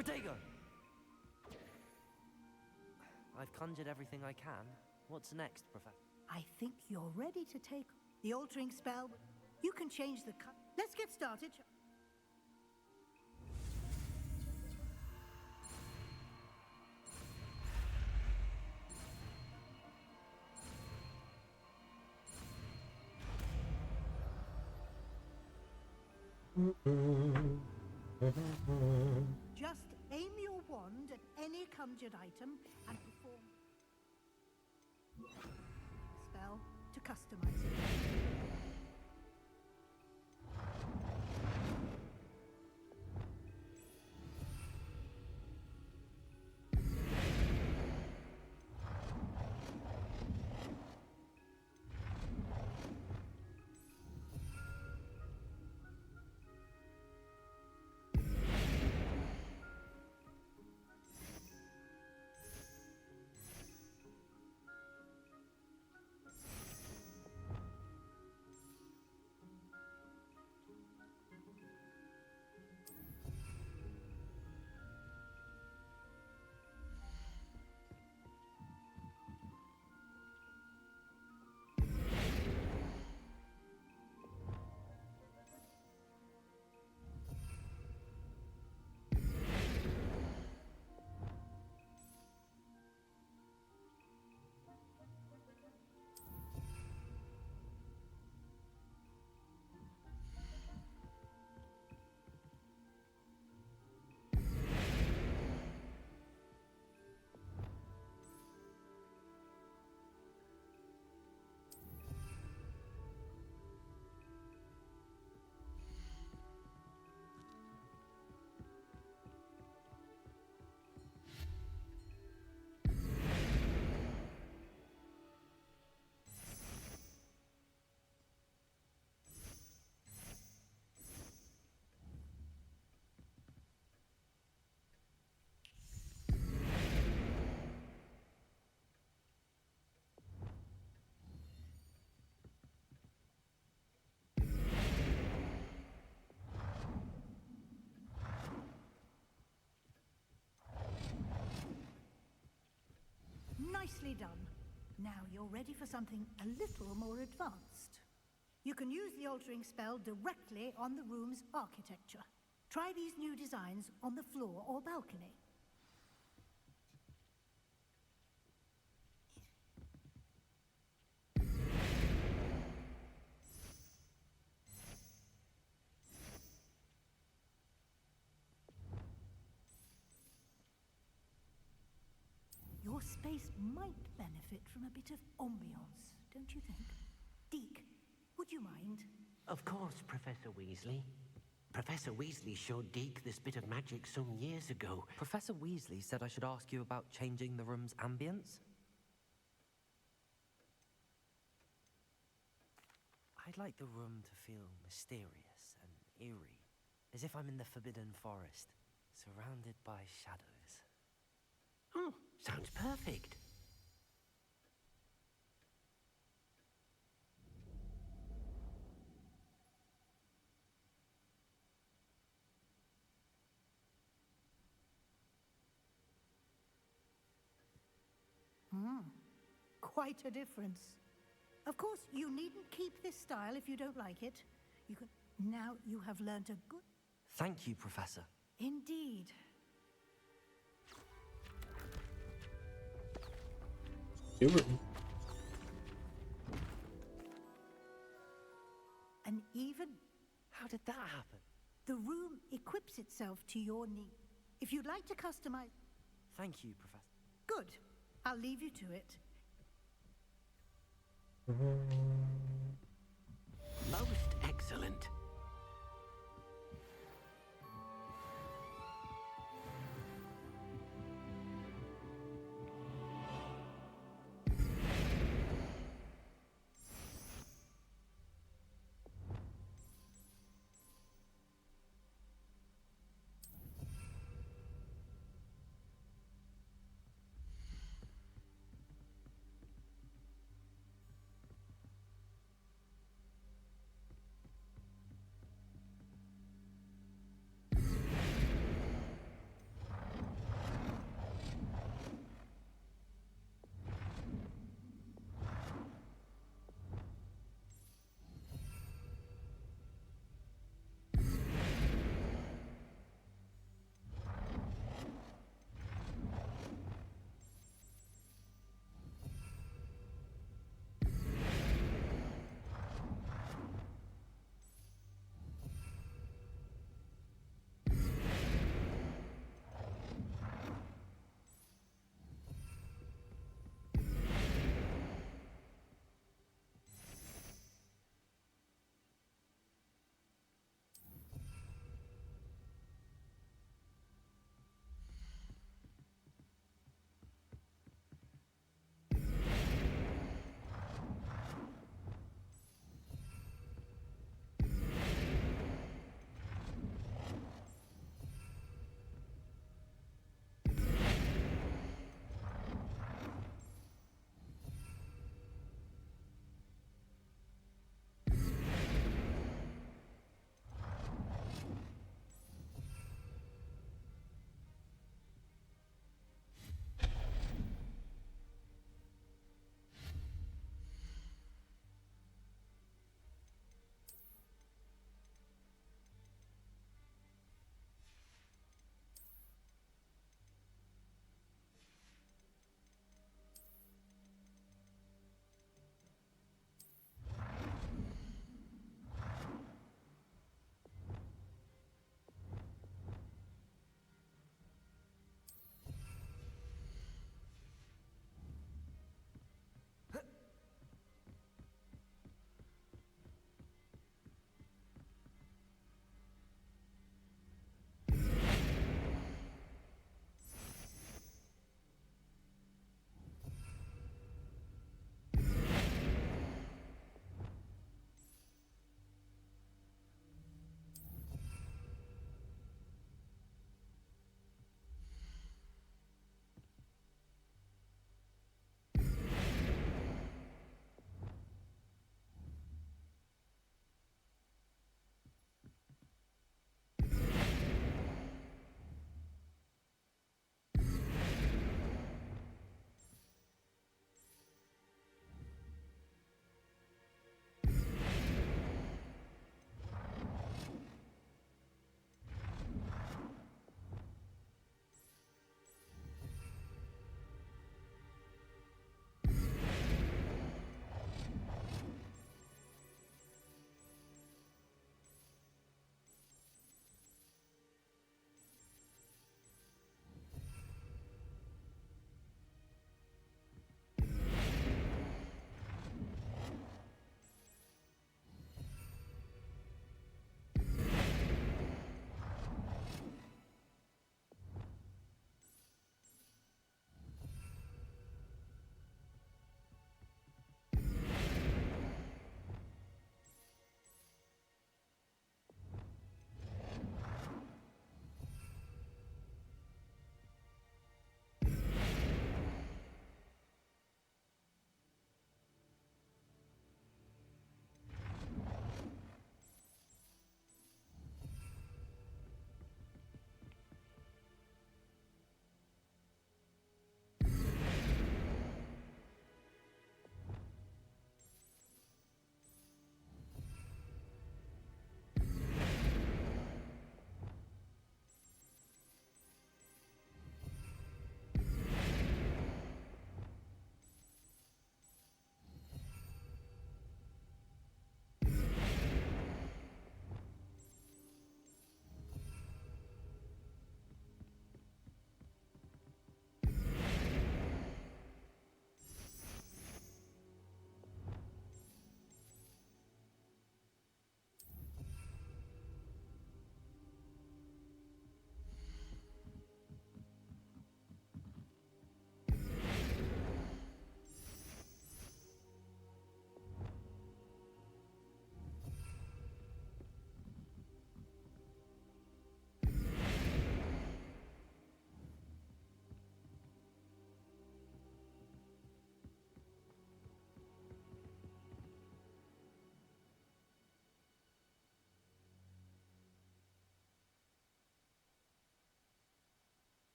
Protego! I've conjured everything I can. What's next, Professor? I think you're ready to take the altering spell. You can change the cut. Let's get started. Just aim your wand at any conjured item and perform spell to customize it. Nicely done. Now you're ready for something a little more advanced. You can use the altering spell directly on the room's architecture. Try these new designs on the floor or balcony. Your space might benefit from a bit of ambiance, don't you think? Deke, would you mind? Of course, Professor Weasley. Professor Weasley showed Deke this bit of magic some years ago. Professor Weasley said I should ask you about changing the room's ambience? I'd like the room to feel mysterious and eerie, as if I'm in the Forbidden Forest, surrounded by shadows. Oh, sounds perfect. quite a difference. Of course, you needn't keep this style if you don't like it. You can... Now you have learnt a good... Thank you, Professor. Indeed. And even... How did that happen? The room equips itself to your need. If you'd like to customize... Thank you, Professor. Good. I'll leave you to it. Most excellent.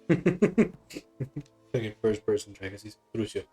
Fucking first person trying to see Trucio.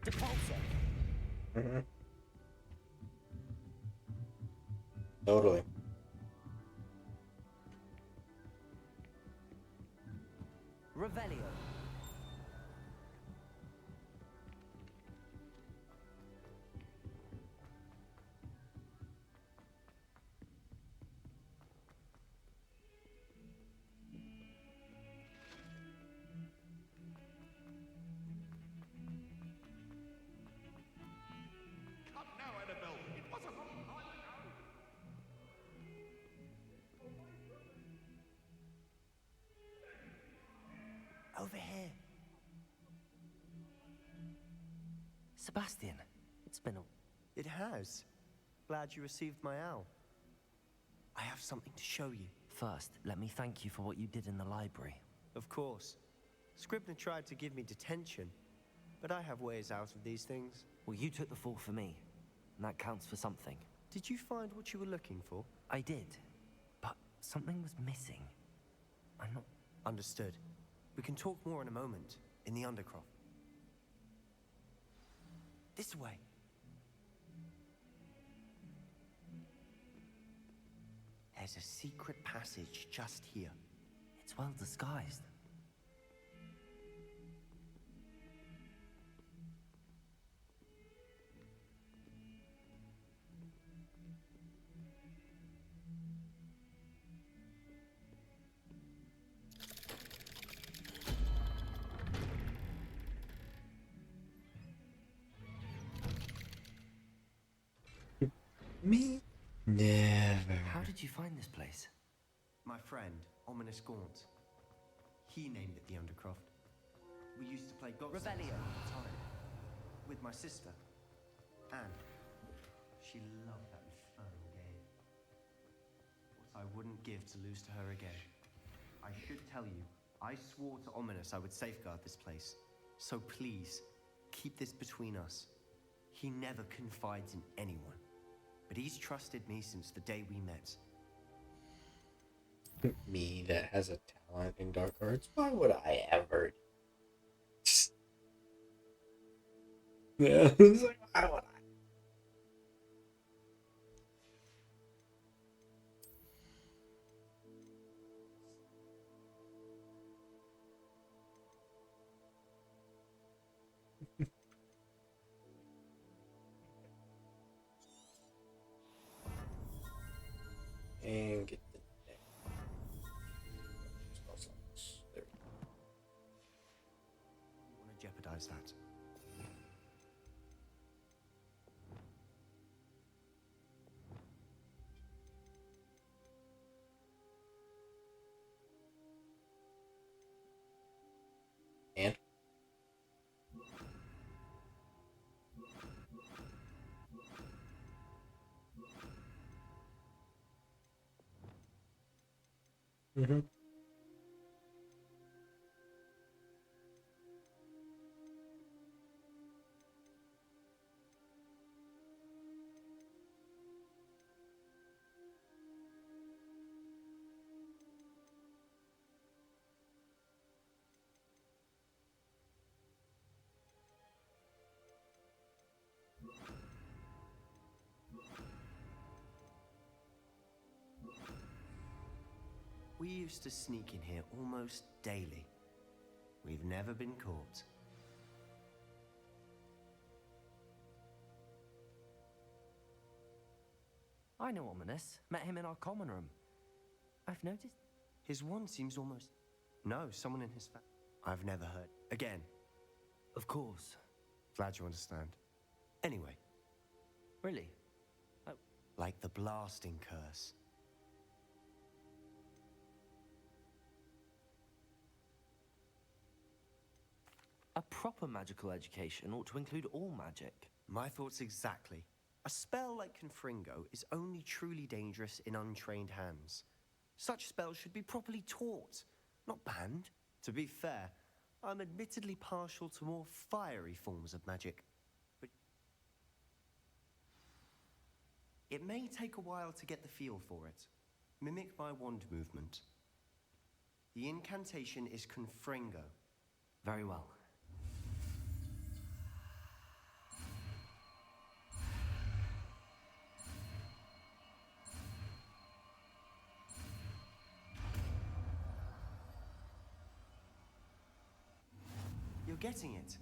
Depulso. Totally. Revelio. Come now, Annabelle. It was a long time ago. Over here. Sebastian, it's been a... It has. Glad you received my owl. I have something to show you. First, let me thank you for what you did in the library. Of course. Scribner tried to give me detention, but I have ways out of these things. Well, you took the fall for me, and that counts for something. Did you find what you were looking for? I did, but something was missing. I'm not... Understood. We can talk more in a moment, in the Undercroft. This way. There's a secret passage just here. It's well disguised. Me? Never. How did you find this place? My friend, Ominous Gaunt. He named it the Undercroft. We used to play Gods Revelio. all the time. With my sister, Anne. She loved that infernal game. What I wouldn't give to lose to her again. I should tell you, I swore to Ominous I would safeguard this place. So please, keep this between us. He never confides in anyone. But he's trusted me since the day we met. Me that has a talent in dark arts? Why would I ever? Yeah, it's like, why would I? And get the spell slots. There we go. I don't want to jeopardize that. And mm-hmm. We used to sneak in here almost daily. We've never been caught. I know Ominous. Met him in our common room. I've noticed. His wand seems almost... No, someone in his I've never heard. Again. Of course. Glad you understand. Anyway. Really? Like the blasting curse. A proper magical education ought to include all magic. My thoughts exactly. A spell like Confringo is only truly dangerous in untrained hands. Such spells should be properly taught, not banned. To be fair, I'm admittedly partial to more fiery forms of magic. But it may take a while to get the feel for it. Mimic my wand movement. The incantation is Confringo. Very well. You're getting it.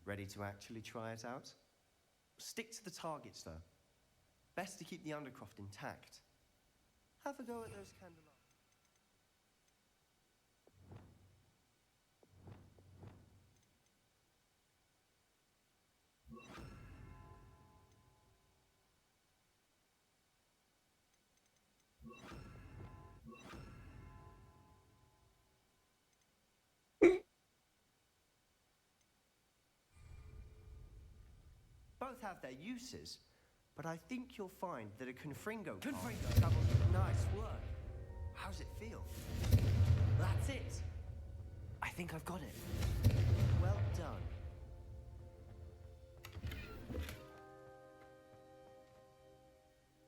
Ready to actually try it out? Stick to the targets, though. Best to keep the Undercroft intact. Have a go at those candelabras. Both have their uses, but I think you'll find that a Confringo doubles... Nice work. How's it feel? That's it. I think I've got it. Well done.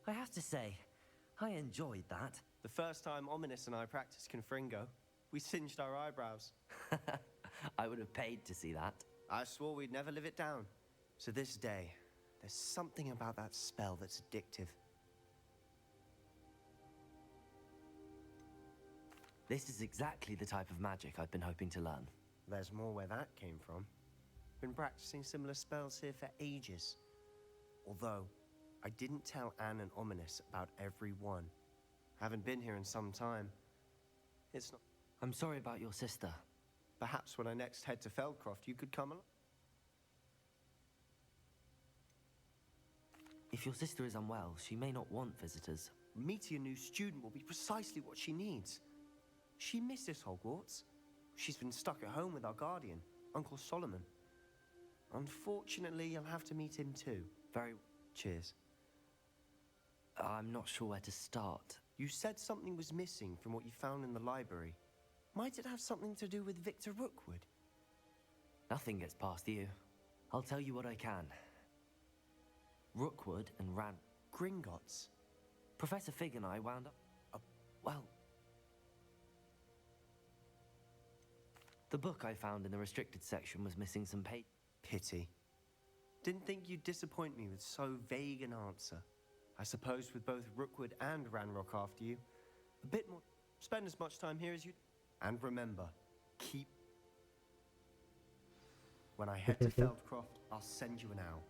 I have to say, I enjoyed that. The first time Ominous and I practiced Confringo, we singed our eyebrows. I would have paid to see that. I swore we'd never live it down. To this day, there's something about that spell that's addictive. This is exactly the type of magic I've been hoping to learn. There's more where that came from. Been practicing similar spells here for ages. Although, I didn't tell Anne and Ominous about every one. Haven't been here in some time. It's not... I'm sorry about your sister. Perhaps when I next head to Feldcroft, you could come along. If your sister is unwell, she may not want visitors. Meeting a new student will be precisely what she needs. She misses Hogwarts. She's been stuck at home with our guardian, Uncle Solomon. Unfortunately, you'll have to meet him too. Very... Cheers. I'm not sure where to start. You said something was missing from what you found in the library. Might it have something to do with Victor Rookwood? Nothing gets past you. I'll tell you what I can. Rookwood and Gringotts. Professor Fig and I wound up... well... The book I found in the restricted section was missing some pages. Pity. Didn't think you'd disappoint me with so vague an answer. I suppose with both Rookwood and Ranrock after you, a bit more... Spend as much time here as you... And remember, keep... When I head to Feldcroft, I'll send you an owl.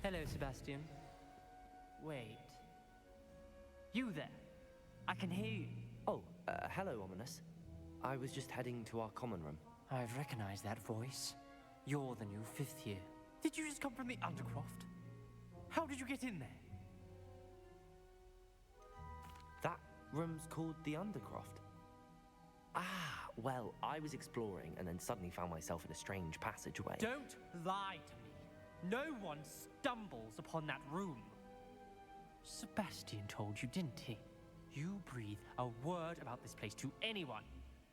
Hello, Sebastian. Wait. You there? I can hear you. Oh, hello, Ominous. I was just heading to our common room. I've recognized that voice. You're the new 5th year. Did you just come from the Undercroft? How did you get in there? That room's called the Undercroft. Ah, well, I was exploring and then suddenly found myself in a strange passageway. Don't lie to me. No one stumbles upon that room. Sebastian told you, didn't he? You breathe a word about this place to anyone,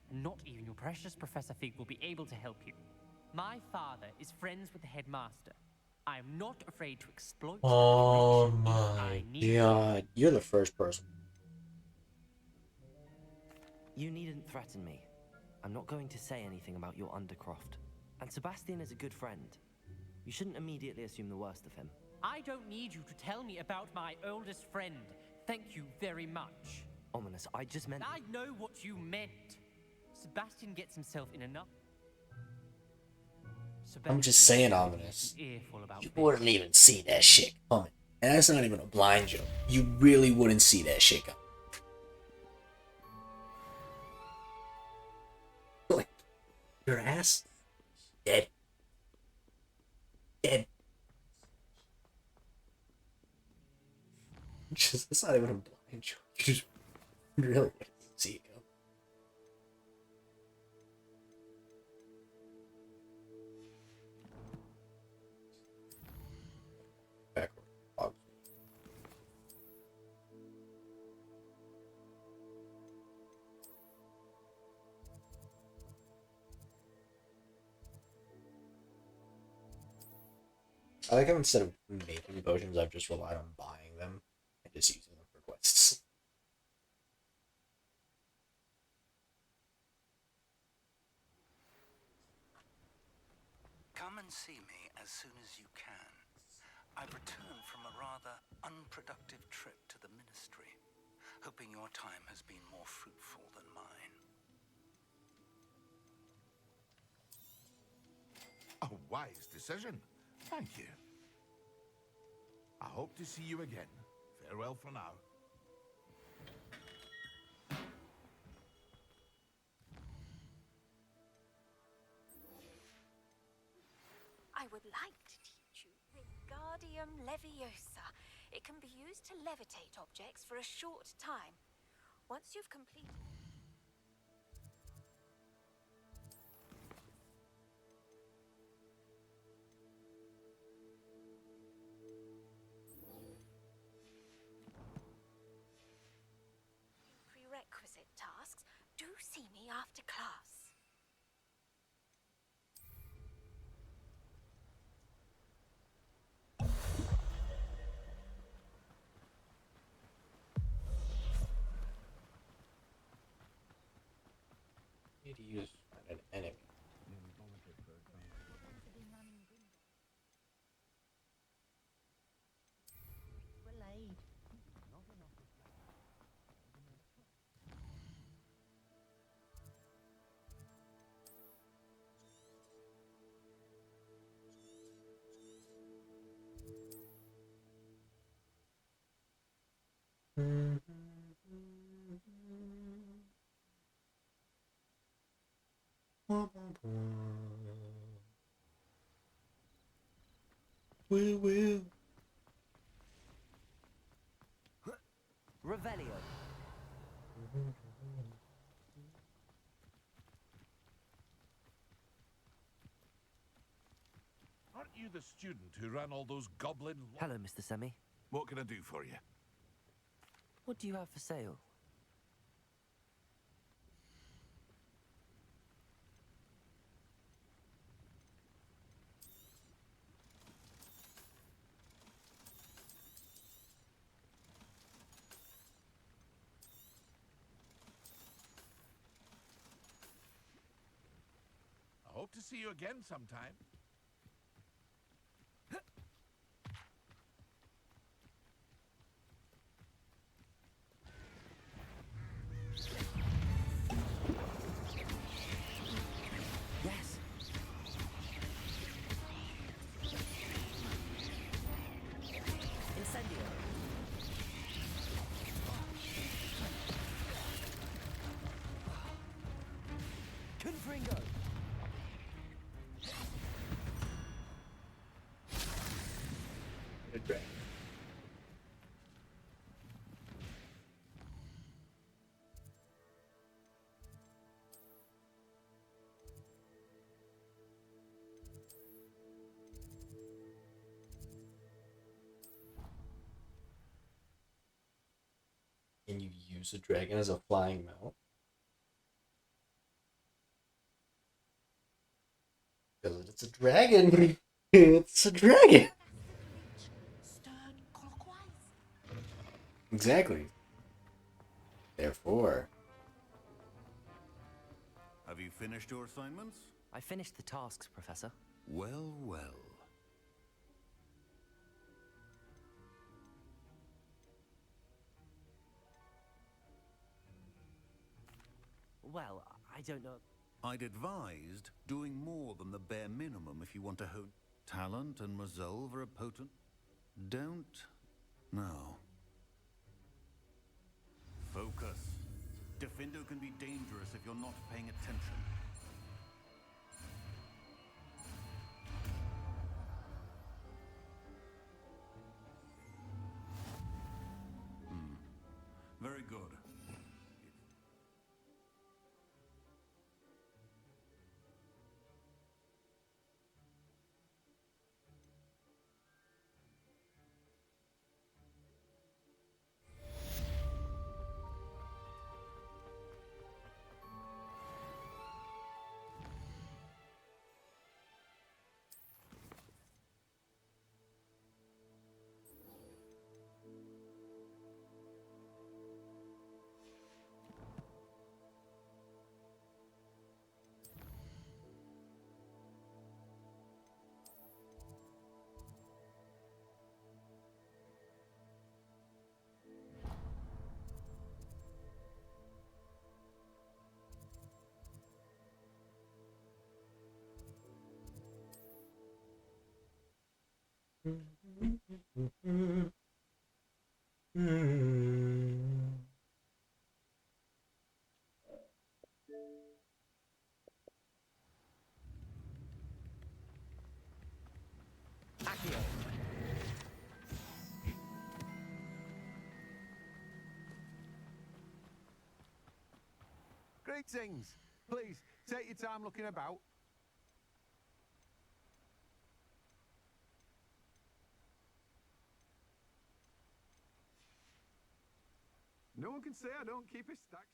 and not even your precious Professor Fig will be able to help you. My father is friends with the headmaster. I am not afraid to exploit. Oh my god, you're the first person. You needn't threaten me. I'm not going to say anything about your Undercroft. And Sebastian is a good friend. You shouldn't immediately assume the worst of him. I don't need you to tell me about my oldest friend. Thank you very much. Ominous, I just meant... I know what you meant. Sebastian gets himself in enough... I'm just saying, Ominous. You wouldn't even see that shit coming. And that's not even a blind joke. You really wouldn't see that shit coming. Like, your ass? Dead. Dead. Just, it's not even a blind joke. You just really wouldn't see it coming. Backward. I like how instead of making potions, I've just relied on buying them and just using them for quests. Come and see me as soon as you can. I've returned from a rather unproductive trip to the Ministry, hoping your time has been more fruitful than mine. A wise decision. Thank you. I hope to see you again. Farewell for now. I would like to teach you Wingardium Leviosa. It can be used to levitate objects for a short time. Once you've completed... prerequisite tasks, do see me after class. Need to use an enemy. Will. Revelio. Aren't you the student who ran all those goblin... Hello, Mr. Semi. What can I do for you? What do you have for sale? I hope to see you again sometime. Yes. Incendio. Confringo. Good dragon. Can you use a dragon as a flying mount? Because it's a dragon. It's a dragon. Exactly. Therefore. Have you finished your assignments? I finished the tasks, Professor. Well, well. well, I don't know. I'd advised doing more than the bare minimum if you want to hone talent and resolve are a potent. Don't. No. Focus. Defendo can be dangerous if you're not paying attention. Very good. Greetings. Please, take your time looking about. No one can say I don't keep a stack.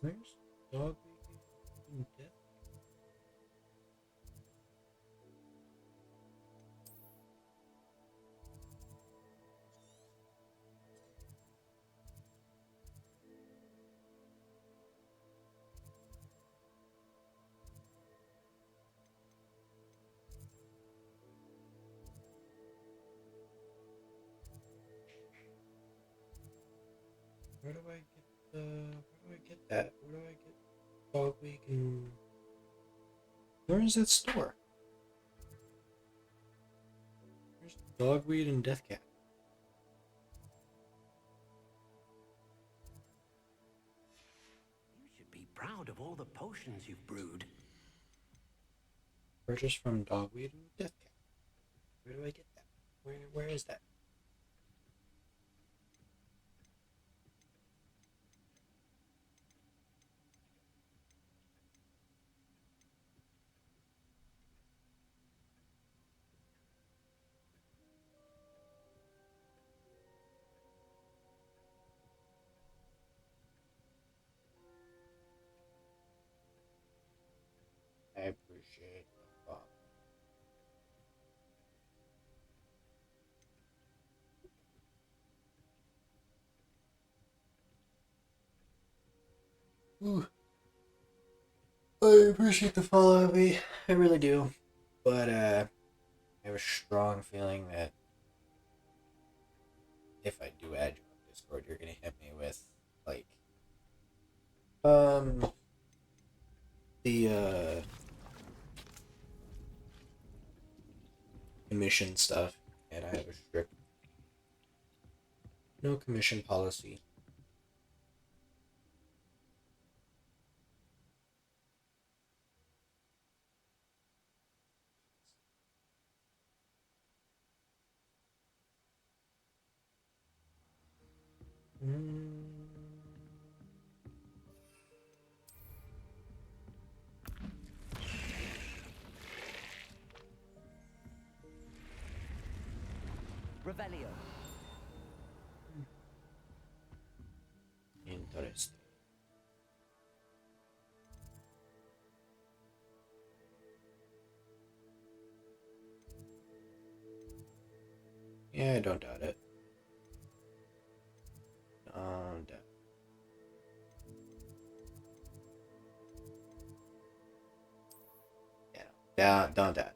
Where's dog in death? Where do I get the? Where do I get that? Where do I get Dog Week and? Where is that store? Where's Dogweed and Death Cat? You should be proud of all the potions you've brewed. Purchase from Dogweed and Death Cat. Where do I get that? Where is that? I appreciate the thought. Ooh. I appreciate the follow, Abby. I really do. But I have a strong feeling that if I do add you on Discord, you're gonna hit me with like the commission stuff, and I have a strict no commission policy. Revelio. Interesting. Yeah, I don't doubt it. Don't doubt it. Yeah, don't doubt it.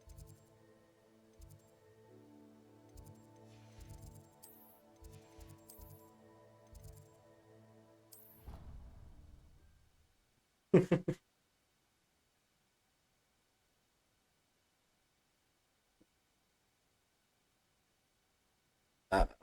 I don't know.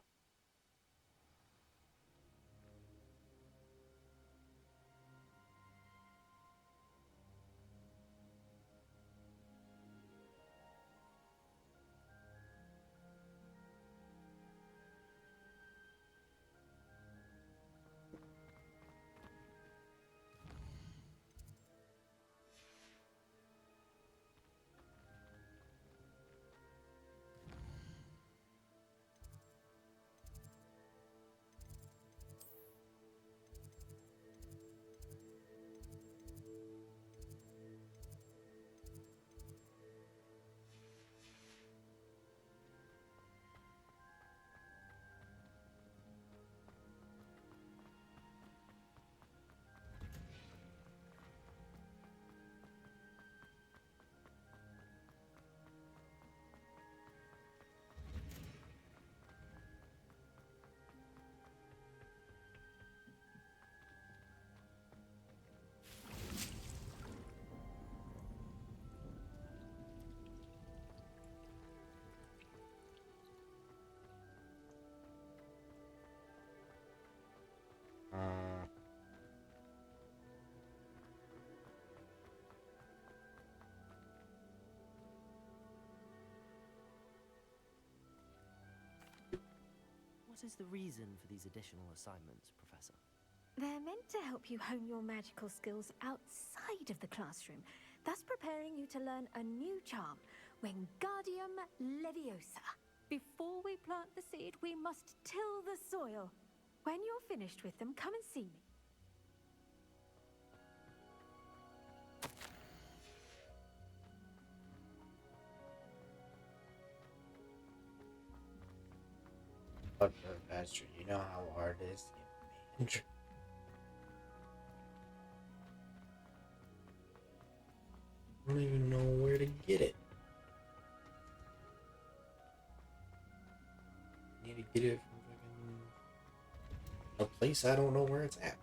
What is the reason for these additional assignments, Professor? They're meant to help you hone your magical skills outside of the classroom, thus preparing you to learn a new charm, Wingardium Leviosa. Before we plant the seed, we must till the soil. When you're finished with them, come and see me. But Pastor, you know how hard it is to get manager. I don't even know where to get it. I need to get it from a place I don't know where it's at.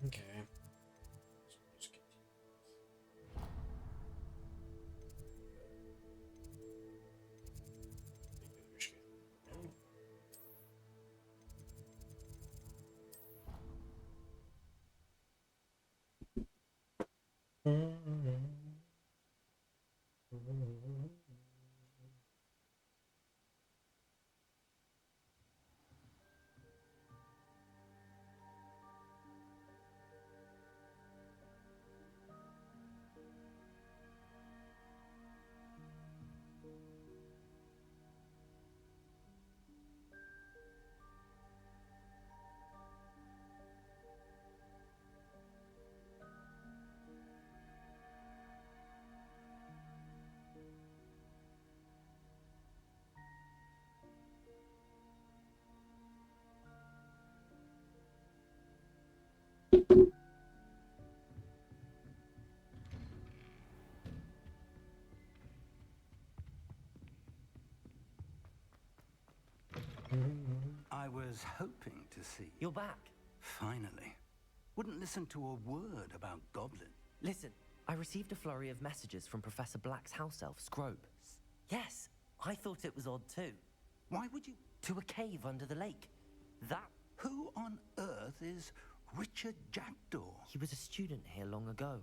Okay. I was hoping to see. You're back. Finally. Wouldn't listen to a word about Goblin. Listen, I received a flurry of messages from Professor Black's house elf, Scrope. Yes, I thought it was odd too. Why would you? To a cave under the lake. That... Who on earth is Richard Jackdaw? He was a student here long ago.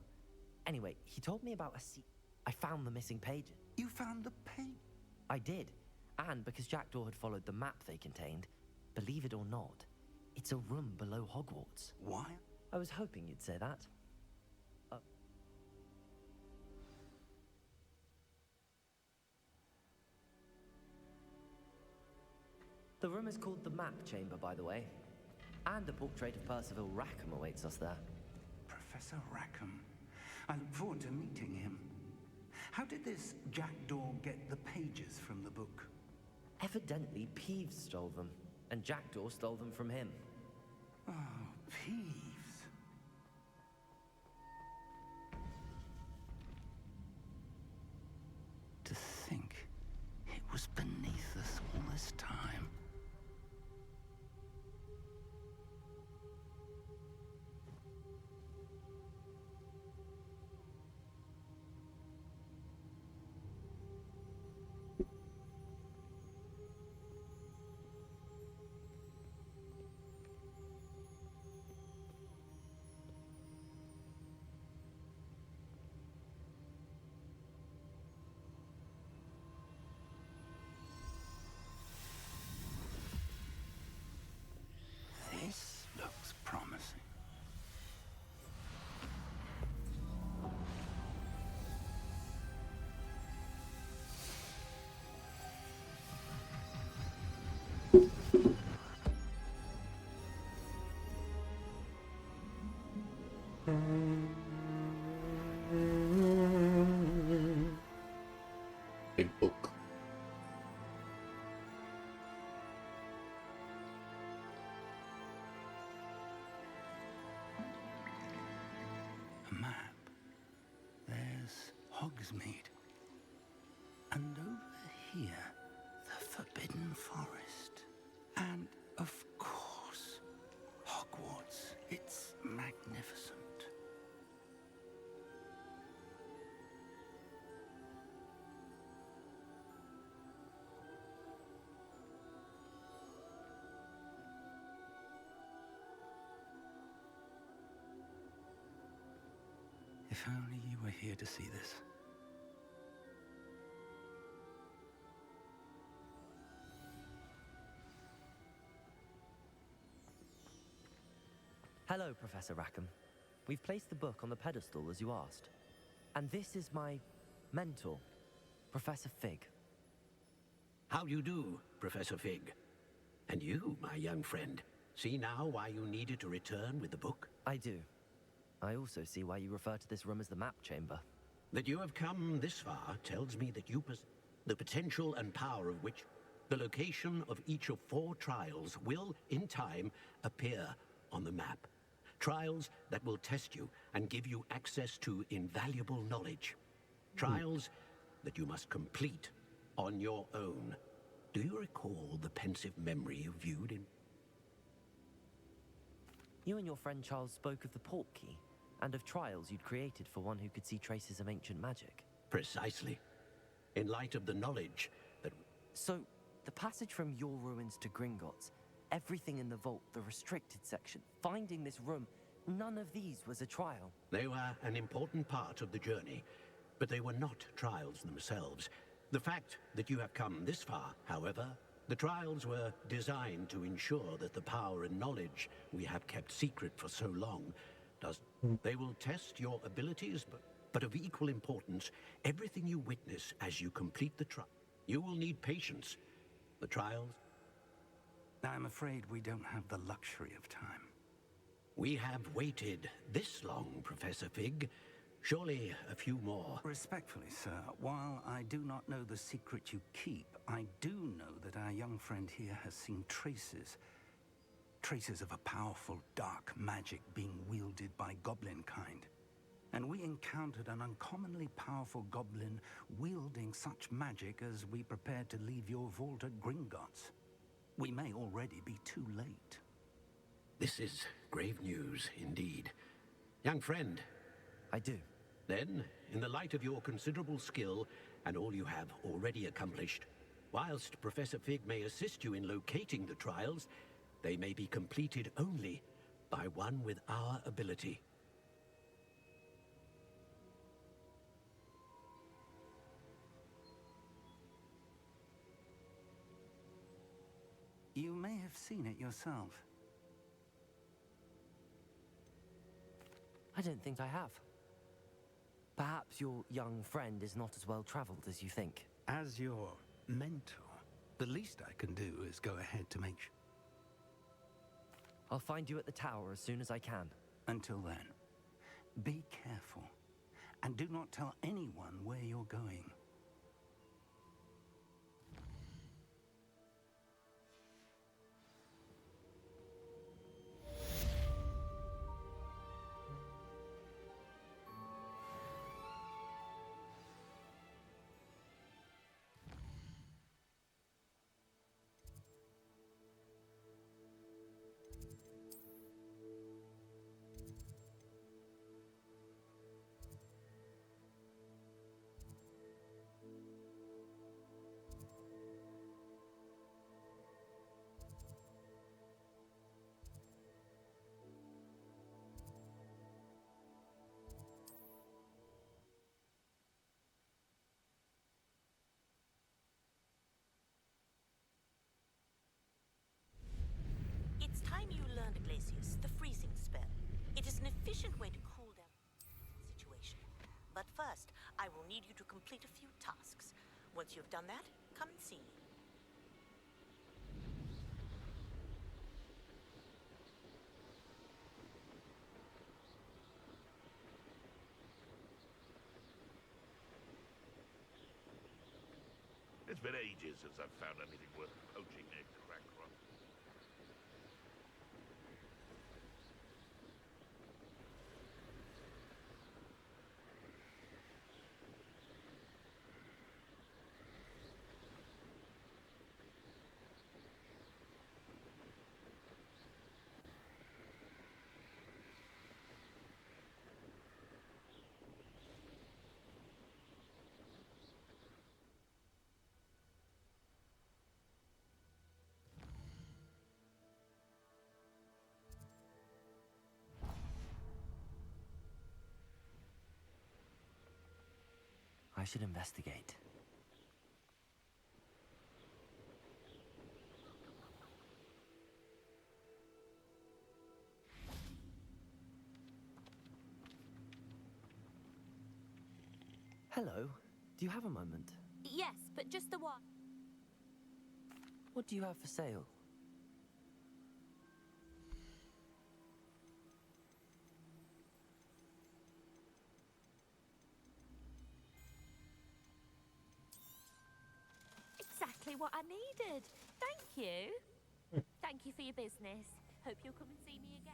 Anyway, he told me about I found the missing pages. You found the page? I did. And because Jackdaw had followed the map they contained, believe it or not, it's a room below Hogwarts. Why? I was hoping you'd say that. The room is called the Map Chamber, by the way. And a portrait of Percival Rackham awaits us there. Professor Rackham. I look forward to meeting him. How did this Jackdaw get the pages from the book? Evidently, Peeves stole them, and Jackdaw stole them from him. Oh, Peeves. To think it was beneath us all this time. This looks promising. Big book. Hogsmeade. And over here, the Forbidden Forest. And, of course, Hogwarts. It's magnificent. If only you were here to see this. Hello, Professor Rackham. We've placed the book on the pedestal as you asked. And this is my mentor, Professor Fig. How do you do, Professor Fig? And you, my young friend, see now why you needed to return with the book? I do. I also see why you refer to this room as the map chamber. That you have come this far tells me that you possess the potential and power of which the location of each of 4 trials will, in time, appear on the map. Trials that will test you and give you access to invaluable knowledge. Trials that you must complete on your own. Do you recall the pensive memory you viewed in... You and your friend Charles spoke of the Portkey, and of trials you'd created for one who could see traces of ancient magic. Precisely. In light of the knowledge that... So, the passage from your ruins to Gringotts, everything in the vault, the restricted section, finding this room, none of these was a trial. They were an important part of the journey, but they were not trials themselves. The fact that you have come this far, however, the trials were designed to ensure that the power and knowledge we have kept secret for so long does... They will test your abilities, but of equal importance, everything you witness as you complete the trial. You will need patience. The trials... I'm afraid we don't have the luxury of time. We have waited this long, Professor Fig. Surely a few more. Respectfully, sir, while I do not know the secret you keep, I do know that our young friend here has seen traces of a powerful dark magic being wielded by goblin kind. And we encountered an uncommonly powerful goblin wielding such magic as we prepared to leave your vault at Gringotts. We may already be too late. This is grave news indeed. Young friend. I do. Then, in the light of your considerable skill and all you have already accomplished, whilst Professor Fig may assist you in locating the trials, they may be completed only by one with our ability. You may have seen it yourself. I don't think I have. Perhaps your young friend is not as well traveled as you think. As your mentor, the least I can do is go ahead to make sure. I'll find you at the tower as soon as I can. Until then, be careful, and do not tell anyone where you're going. It's time you learned Glacius, the freezing spell. It is an efficient way to cool down the situation. But first, I will need you to complete a few tasks. Once you've done that, come and see me. It's been ages since I've found anything worth poaching egg crack from. I should investigate. Hello. Do you have a moment? Yes, but just the one. What do you have for sale? Exactly what I needed. Thank you. Thank you for your business. Hope you'll come and see me again.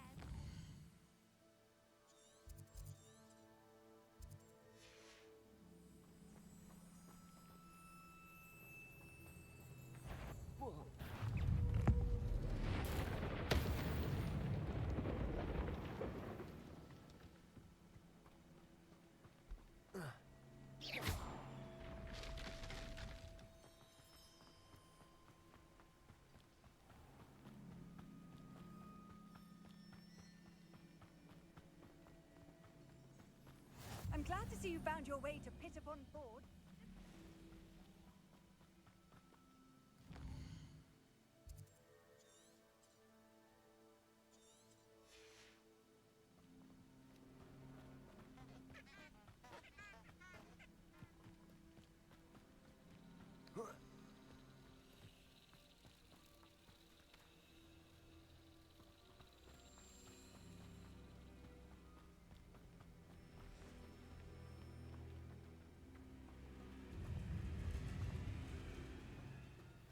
I'm glad to see you found your way to Pit upon Ford.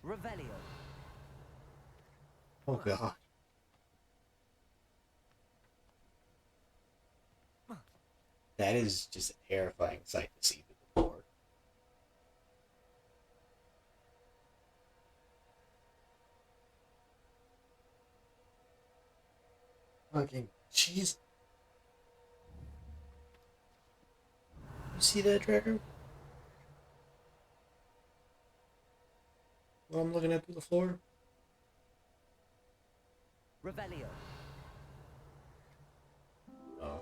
Revelio. Oh god. That is just a terrifying sight to see through the floor. Fucking jeez. You see that, Tracker? Well, I'm looking at through the floor. Revelio. Oh.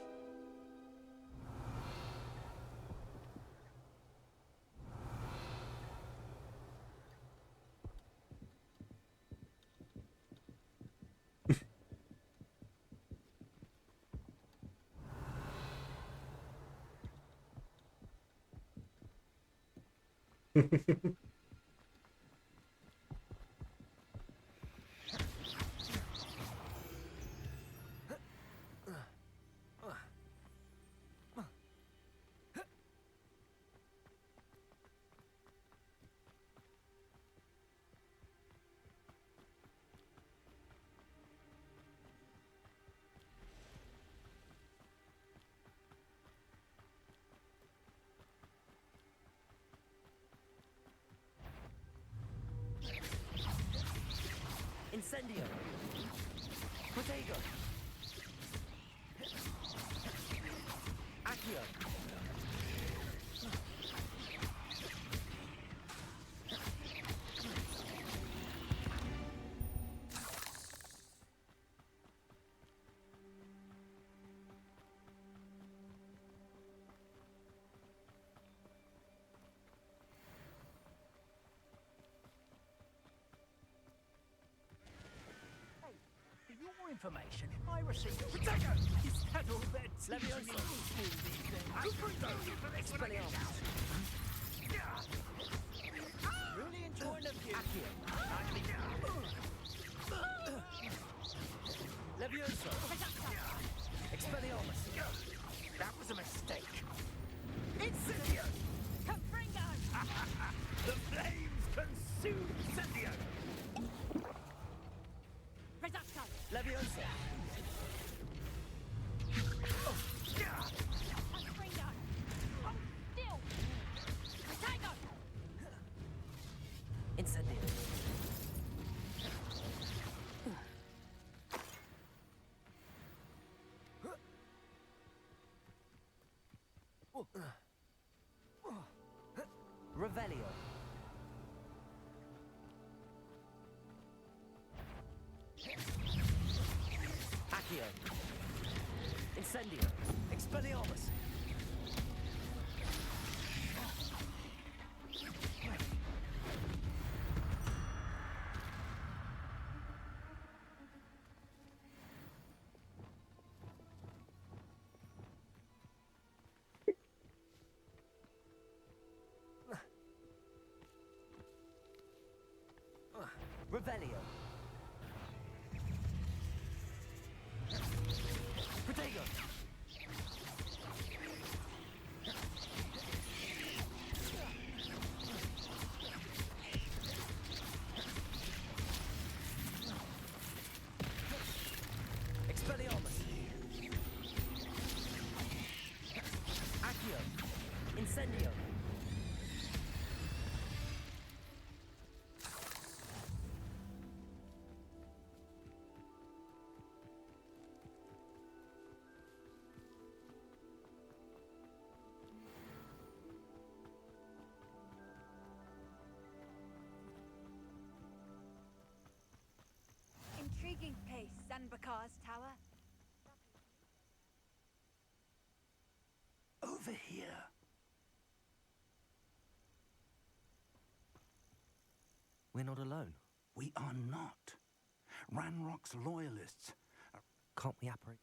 Incendio. Protego. Accio. Your information, I received Protego! Is that all they're teaching in school these days? I'm for this when I get down! Really enjoying the view. Levioso. Expelliarmus. That was a mistake. Incendio! Confringo! The flames consume Incendio! Reducto! Levioso. Confringo! Hold still! Protego! Incendio. Revelio. Accio. Incendio. Expelliarmus. Revelio. Protego. Expelliarmus. Accio. Incendio. Intriguing place, Zanbakar's tower. Over here. We're not alone. We are not. Ranrock's loyalists. Can't we operate?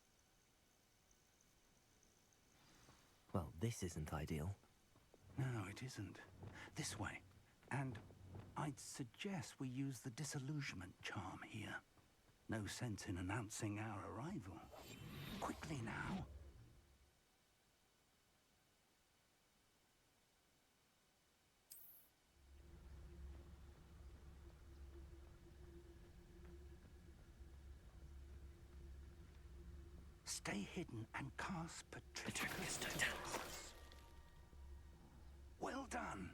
Well, this isn't ideal. No, it isn't. This way. And I'd suggest we use the disillusionment charm here. No sense in announcing our arrival. Quickly now. Stay hidden and cast Petrificus Totalis. Well done.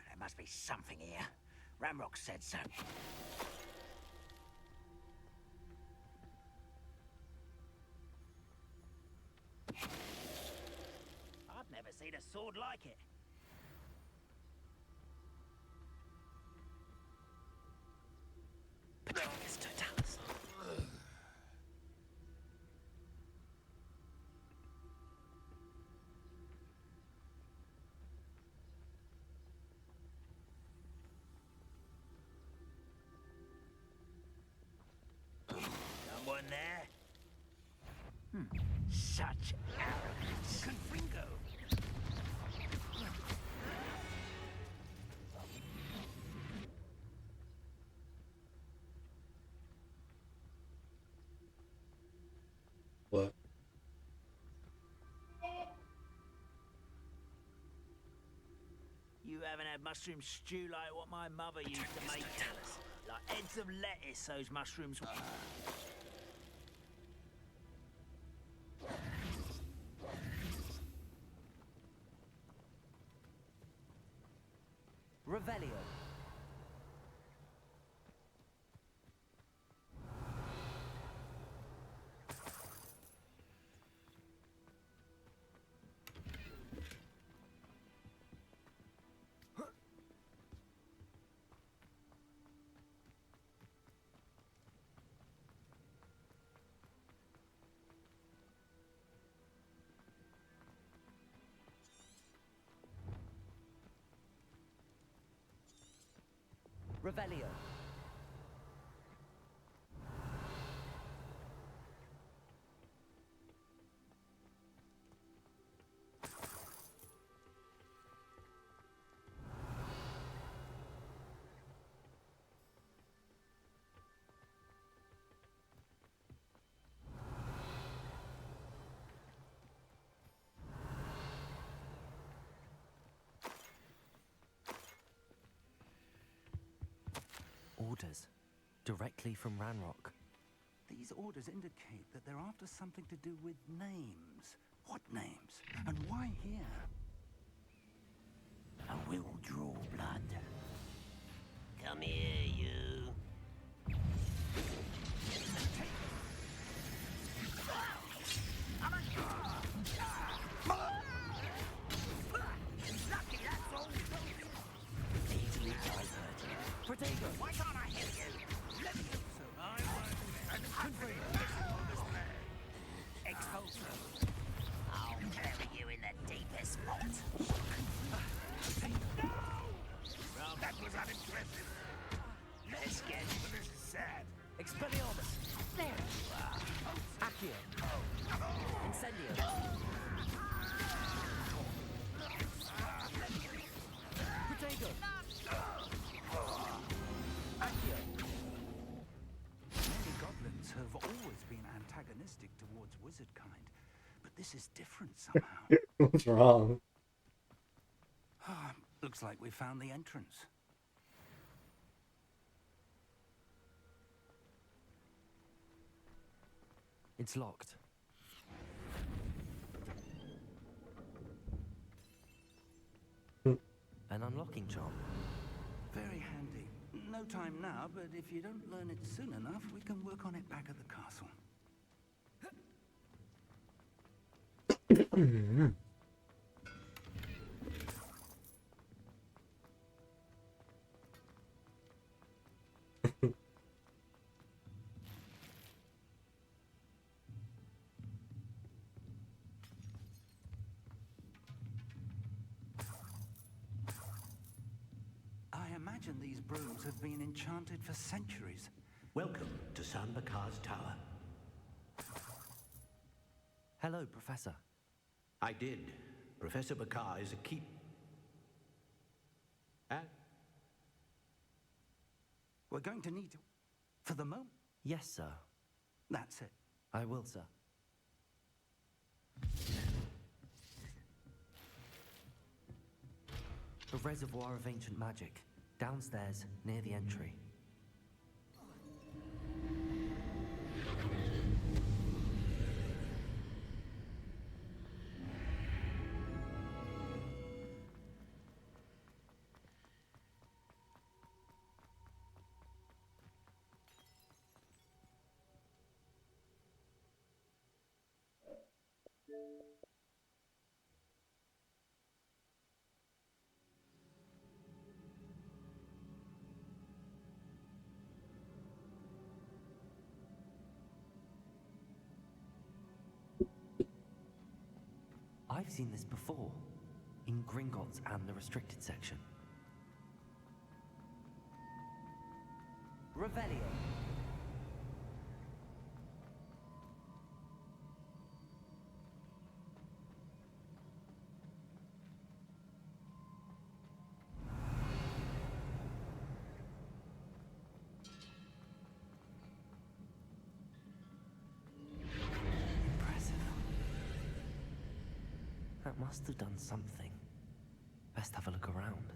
There must be something here. Ranrock said so. I've never seen a sword like it. Petrificus Totalis. Someone there? Such arrogance. Confringo. What? You haven't had mushroom stew like what my mother used to make. Like heads of lettuce, those mushrooms. Revelio. Revelio. Orders. Directly from Ranrock. These orders indicate that they're after something to do with names. What names? And why here? I will draw blood. Come here, you. Lucky, that's all. Easily diverted. Protego. Why can't I hit you? Let me do so. I won't. And Confringo. Expulso. I'll bury you in the deepest spot. No! Well, that was unimpressive. Let's get to this is sad. Expelliarmus. There you are. Accio. Incendio. Protego. Accio. Many goblins have always been antagonistic towards wizard kind, but this is different somehow. What's wrong? Looks like we found the entrance. It's locked. An unlocking charm. Very handy. No time now, but if you don't learn it soon enough, we can work on it back at the castle. I imagine these brooms have been enchanted for centuries. Welcome to San Bakar's tower. Hello, Professor. I did. Professor Bakar is a keep... We're going to need... For the moment? Yes, sir. That's it. I will, sir. A reservoir of ancient magic. Downstairs, near the entry. I've seen this before, in Gringotts and the restricted section. Revelio. That must have done something. Best have a look around.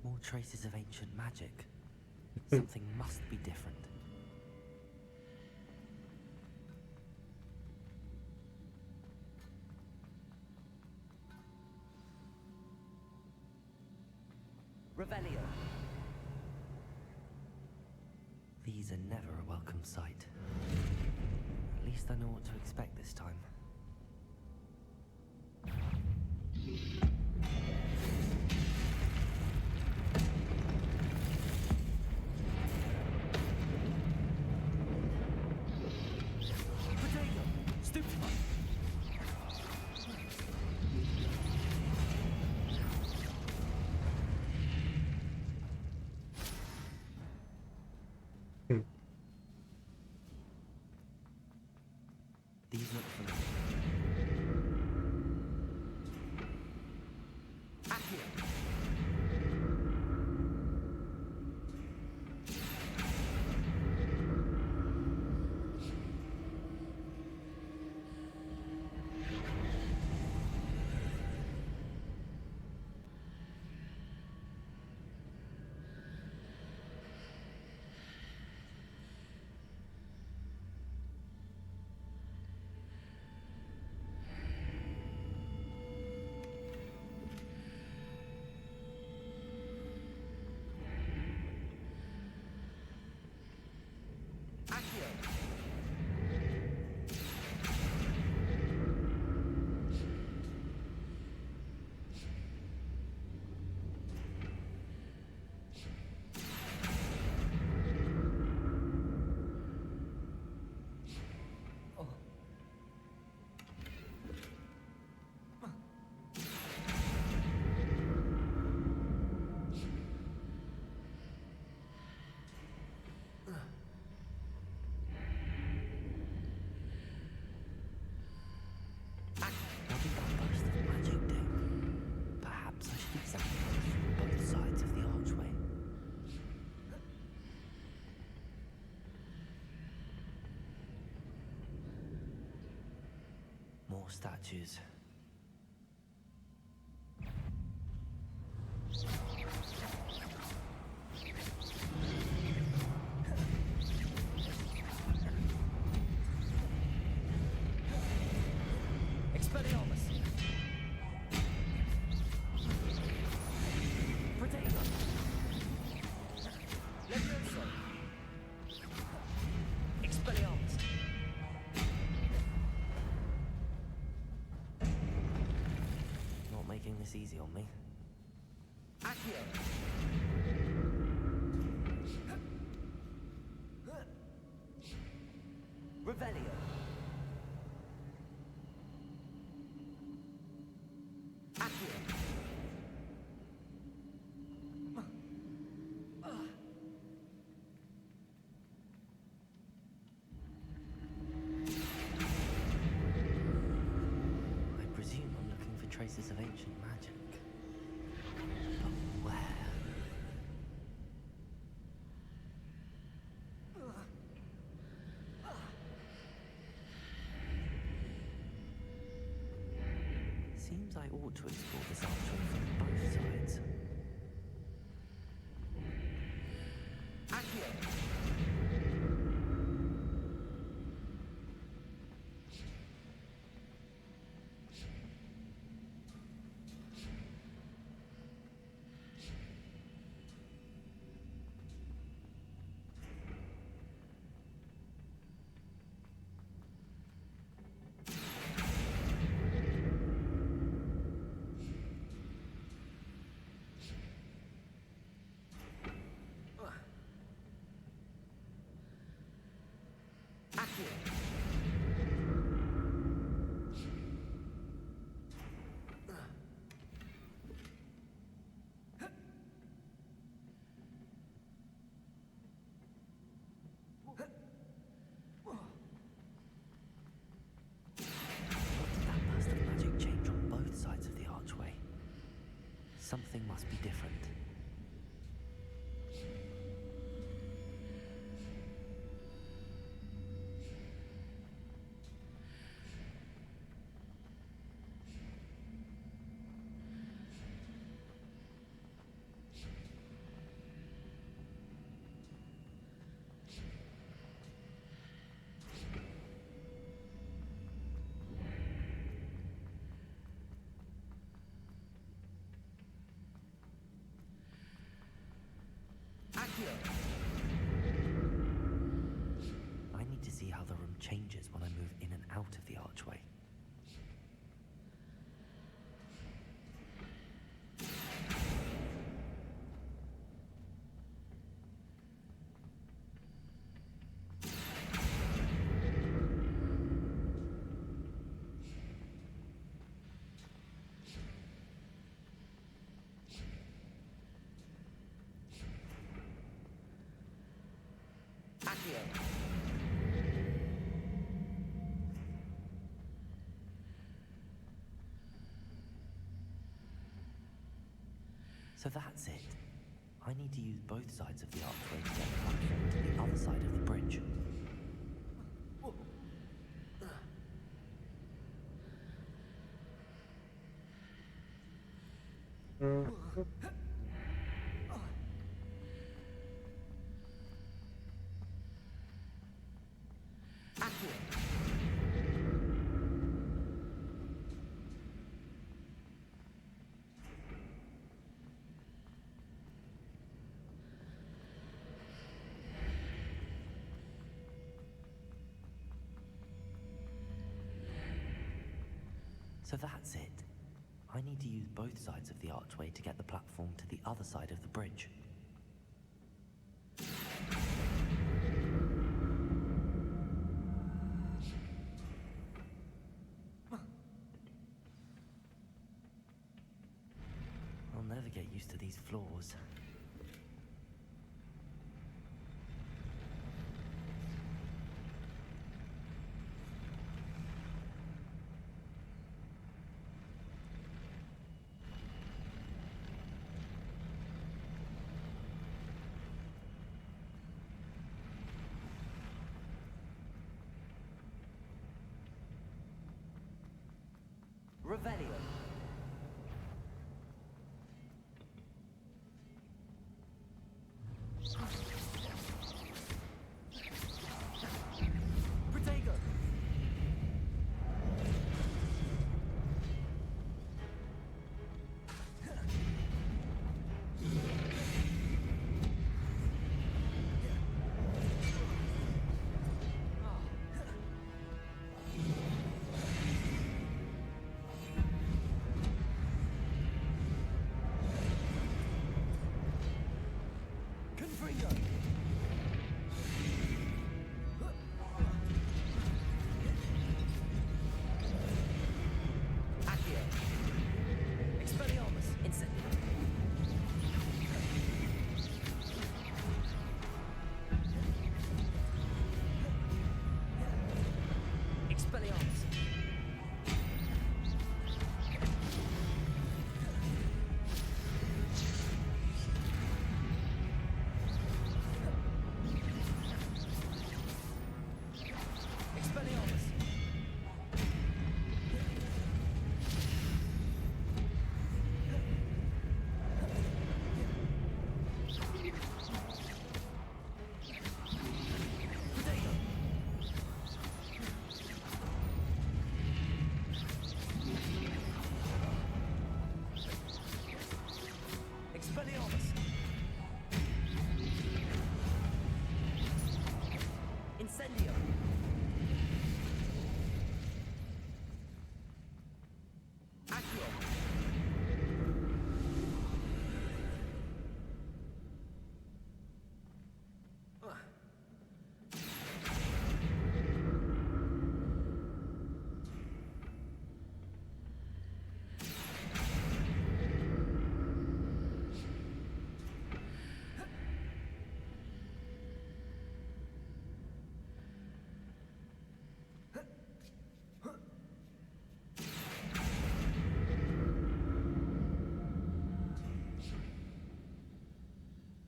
More traces of ancient magic. Something must be different. Revelio. These are never a welcome sight. At least I know what to expect this time. These look familiar. more statues. Expelliarmus! Protego! Levioso! Expelliarmus! Not making this easy on me. Accio! Revelio! Accio! I presume I'm looking for traces of ancient magic. But where? Seems I ought to explore this archway from both sides. Accio! Accio! What did that burst of magic change on both sides of the archway? Something must be different. Accio! I need to see how the room changes when I move in and out of the archway. Accio! So that's it. I need to use both sides of the archway to get the platform to the other side of the bridge. So that's it. I need to use both sides of the archway to get the platform to the other side of the bridge. I'll never get used to these floors. Revelio. Protego. Confringo. Accio. Expelliarmus. Incendio. Expelliarmus. Expelliarmus. Protego. Expelliarmus. Incendio. Accio.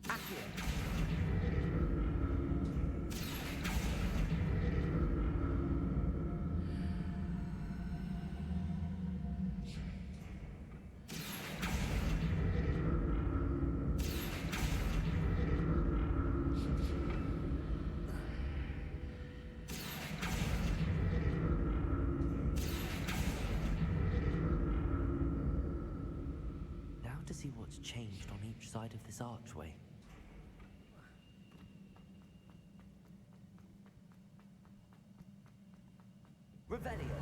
Accio. Now to see what's changed on each side of this archway. Revelio.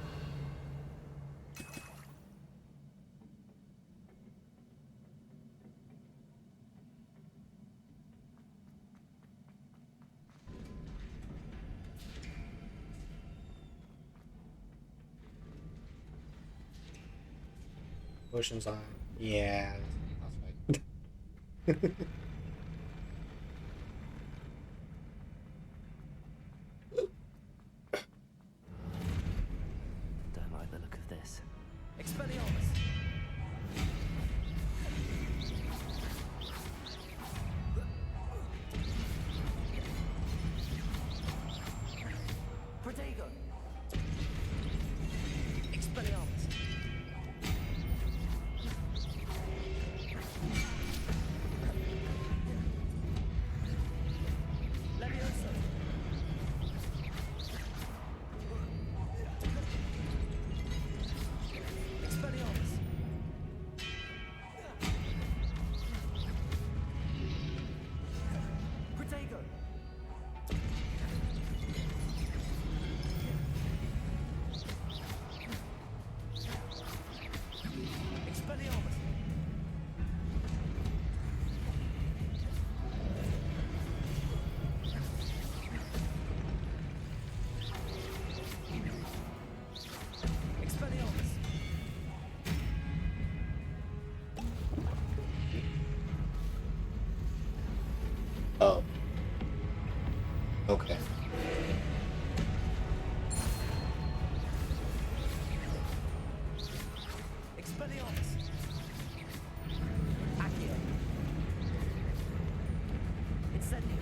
Potions on. Yeah. That's fine. Don't like the look of this. Expelliarmus. Protego. Expelliarmus. Levioso. Expelliarmus. Protego. Expelliarmus. Expelliarmus. Oh. Okay. Expelliarmus. Accio. Incendio.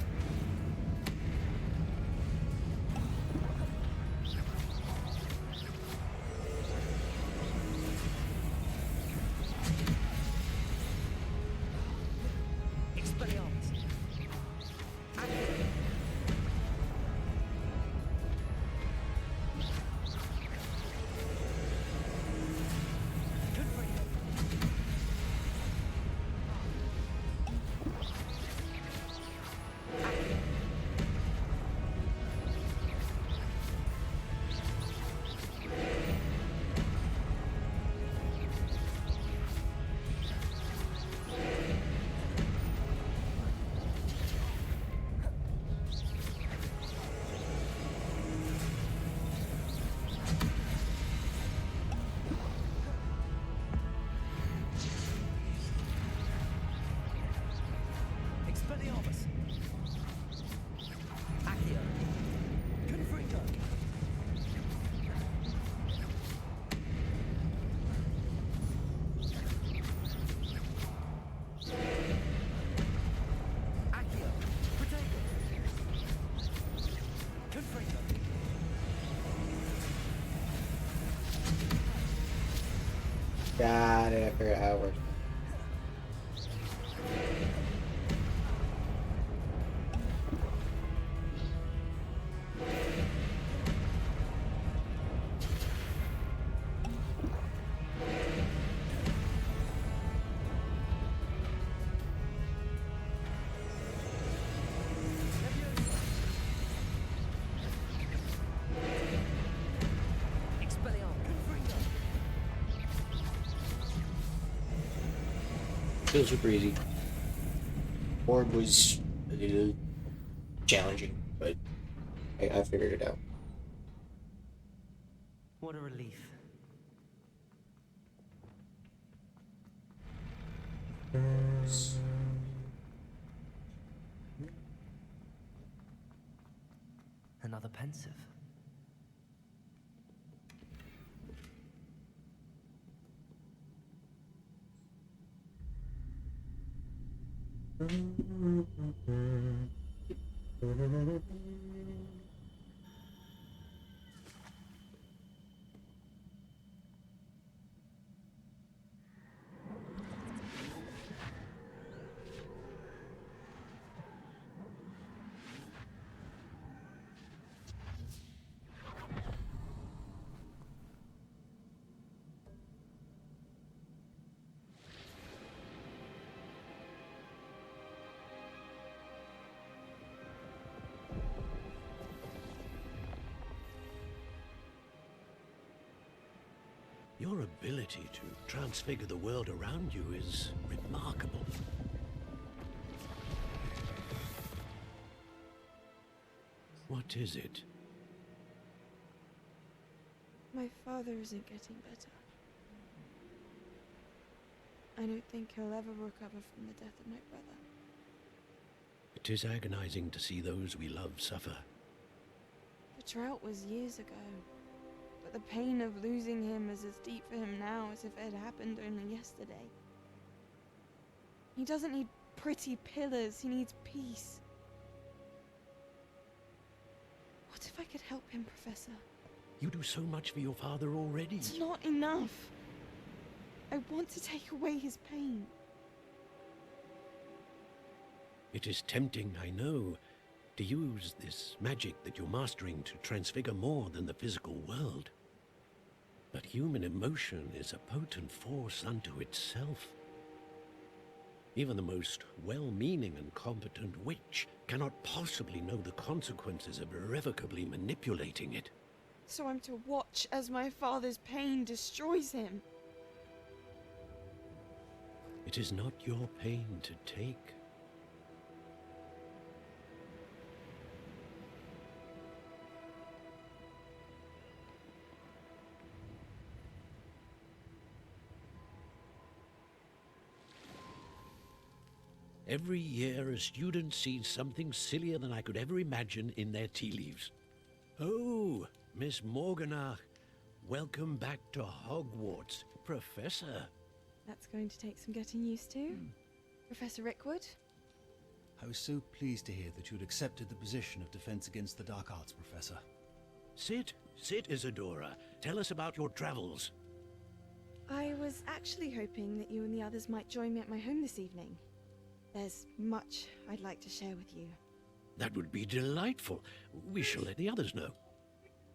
Expelliarmus! Accio! Confringo! Accio! Protego! Confringo! Got it. I forgot how it works. Expelliarmus! Confringo! Feels super easy. Orb was a little challenging, but I figured it out. What a relief. Another pensive. Your ability to transfigure the world around you is remarkable. What is it? My father isn't getting better. I don't think he'll ever recover from the death of my brother. It is agonizing to see those we love suffer. The drought was years ago, but the pain of losing him is as deep for him now as if it had happened only yesterday. He doesn't need pretty pillars, he needs peace. What if I could help him, Professor? You do so much for your father already. It's not enough. I want to take away his pain. It is tempting, I know, to use this magic that you're mastering to transfigure more than the physical world. But human emotion is a potent force unto itself. Even the most well-meaning and competent witch cannot possibly know the consequences of irrevocably manipulating it. So I'm to watch as my father's pain destroys him. It is not your pain to take. Every year, a student sees something sillier than I could ever imagine in their tea leaves. Oh, Miss Morganach, welcome back to Hogwarts, Professor. That's going to take some getting used to. Professor Rickwood? I was so pleased to hear that you'd accepted the position of Defense Against the Dark Arts, Professor. Sit, Isadora. Tell us about your travels. I was actually hoping that you and the others might join me at my home this evening. There's much I'd like to share with you. That would be delightful. We shall let the others know.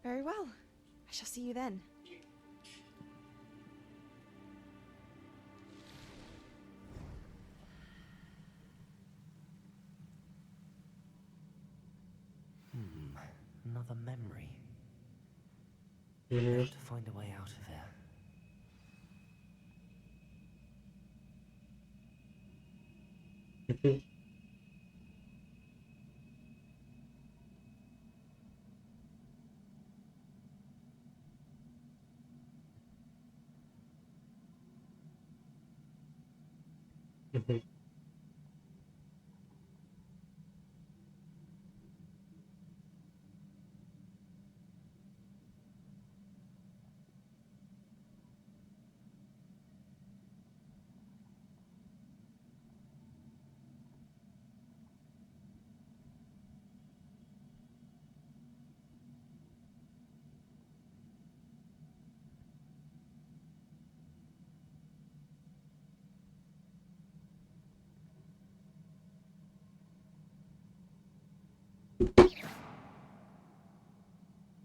Very well. I shall see you then. Another memory. Mhm. I have to find a way out of here.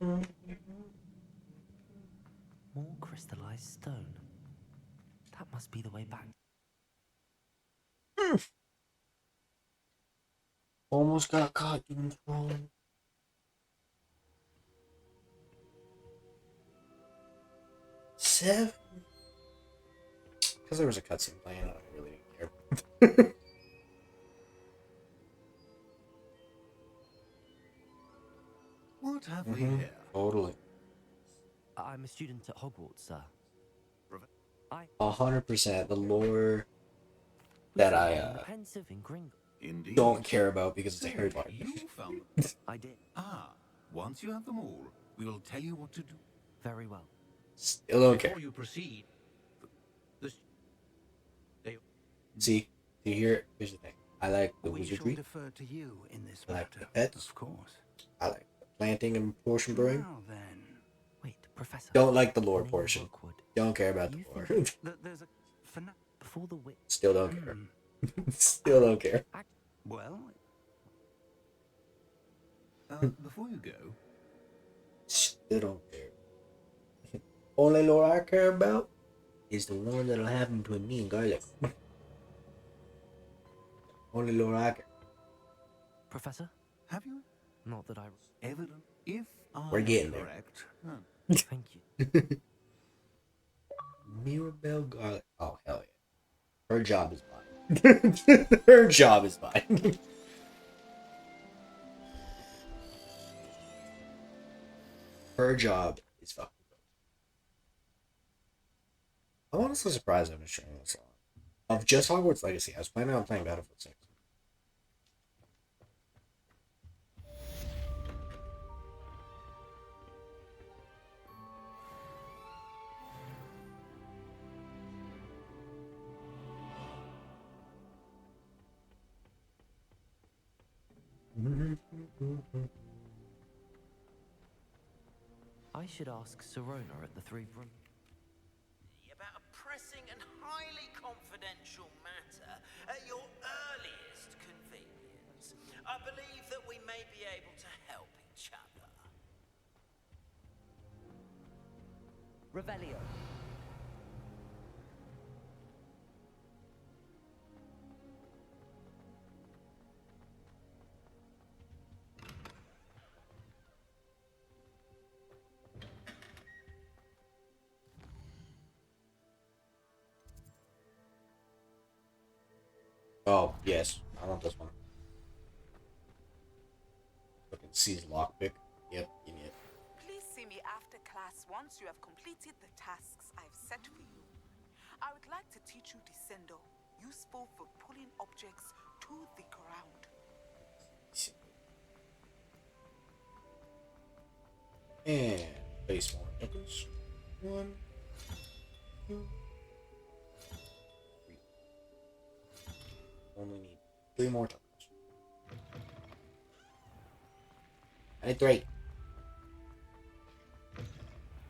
More crystallized stone. That must be the way back. Almost got caught doing wrong. Seven. Because there was a cutscene playing, I really didn't care. What have we here? Totally. I'm a student at Hogwarts, sir. 100% the lore that I Pensive in Gringle. Indeed. don't care about because it's a Harry Potter. You found them. I did. Ah, once you have them all, we will tell you what to do. Very well. Still don't care. Before you proceed, See, do you hear it? Here's the thing. I like the We shall wizardry. defer to you in this I like matter. the pets. Of course. I like the planting and portion brewing. Now then. Wait, Professor. Don't like the lore portion. Don't care about the lore. There's a Before the witch. Still don't care. Still don't care. Well, Before you go, Still don't care. Only lore I care about is the one that'll happen between me and Garlic. Only lore I care. Professor? have you Not that I. evidence? If I We're am getting there. correct, Thank you. Mirabelle Garlic. Oh, hell yeah. Her job is mine. Her job is mine. Her job is fucking good. I'm honestly surprised I've been streaming this long. Of just Hogwarts Legacy, I was planning on playing Battlefield 6. I should ask Sirona at the Three Brim. About a pressing and highly confidential matter at your earliest convenience. I believe that we may be able to help each other. Revelio. Oh, yes. I want this one. Fucking seize lockpick. Yep, you need it. Please see me after class once you have completed the tasks I've set for you. I would like to teach you Descendo, useful for pulling objects to the ground. And base more tokens. 1, 2, 3. Only need 3 more tokens. I need 3.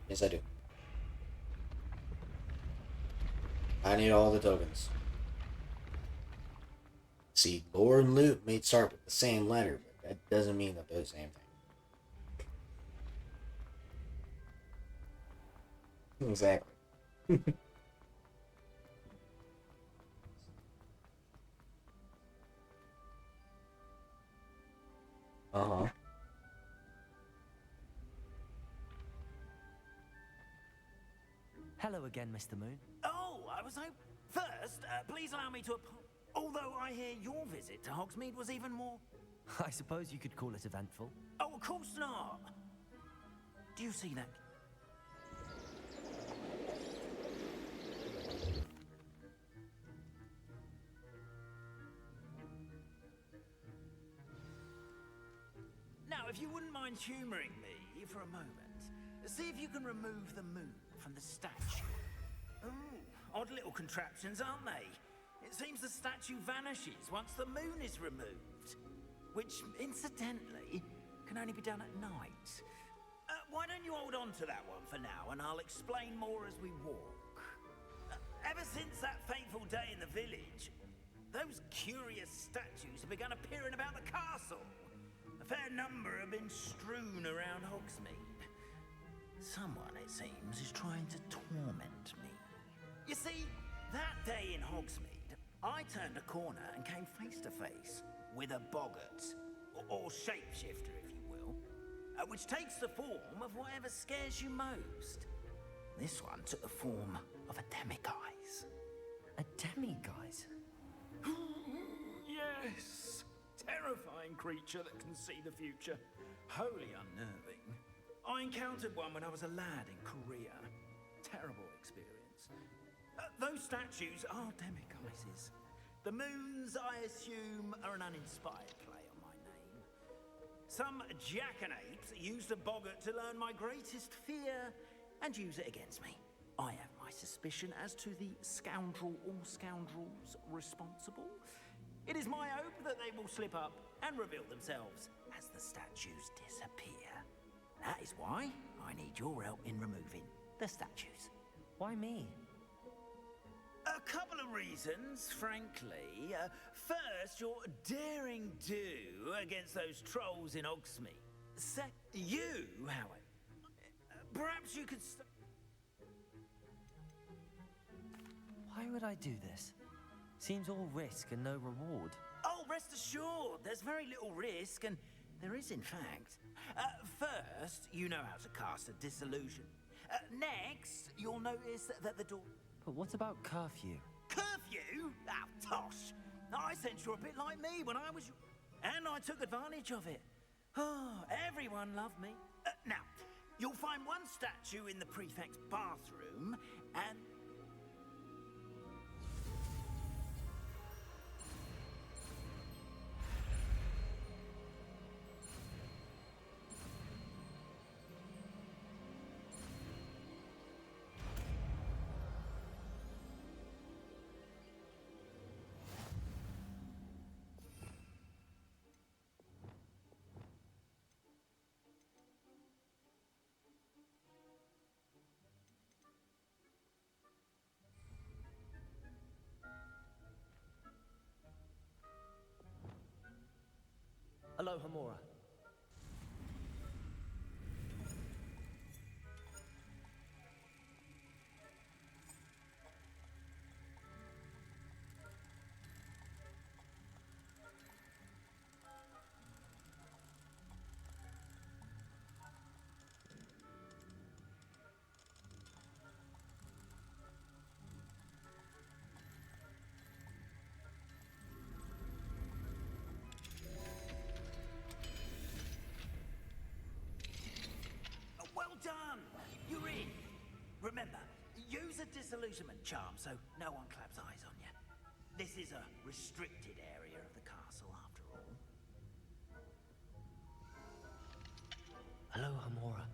Yes, I do. I need all the tokens. See, lore and loot may start with the same letter, but that doesn't mean that they're the same thing. Exactly. Uh-huh. Hello again, Mr. Moon. Oh, I was hoping. First, please allow me to. Although I hear your visit to Hogsmeade was even more. I suppose you could call it eventful. Oh, of course not. Do you see that? Now, if you wouldn't mind humouring me for a moment, see if you can remove the moon from the statue. Oh, odd little contraptions, aren't they? It seems the statue vanishes once the moon is removed. Which, incidentally, can only be done at night. Why don't you hold on to that one for now, and I'll explain more as we walk. Ever since that fateful day in the village, those curious statues have begun appearing about the castle. A fair number have been strewn around Hogsmeade. Someone, it seems, is trying to torment me. You see, that day in Hogsmeade, I turned a corner and came face to face with a boggart, or shapeshifter, if you will, which takes the form of whatever scares you most. This one took the form of a demiguise. A demiguise? Yes! Terrifying creature that can see the future. Wholly unnerving. I encountered one when I was a lad in Korea. Terrible experience. Those statues are demiguises. The moons, I assume, are an uninspired play on my name. Some jackanapes used a boggart to learn my greatest fear and use it against me. I have my suspicion as to the scoundrel or scoundrels responsible. It is my hope that they will slip up and reveal themselves as the statues disappear. That is why I need your help in removing the statues. Why me? A couple of reasons, frankly. First, your daring do against those trolls in Hogsmeade. You, however, perhaps you could... Why would I do this? Seems all risk and no reward. Oh, rest assured, there's very little risk, and there is, in fact. First, you know how to cast a disillusion. Next, you'll notice that the door... But what about curfew? Curfew? Oh, tosh! I sensed you're a bit like me when I was... And I took advantage of it. Oh, everyone loved me. Now, you'll find one statue in the prefect's bathroom, and... Alohomora. Done! You're in! Remember, use a disillusionment charm so no one claps eyes on you. This is a restricted area of the castle, after all. Alohomora.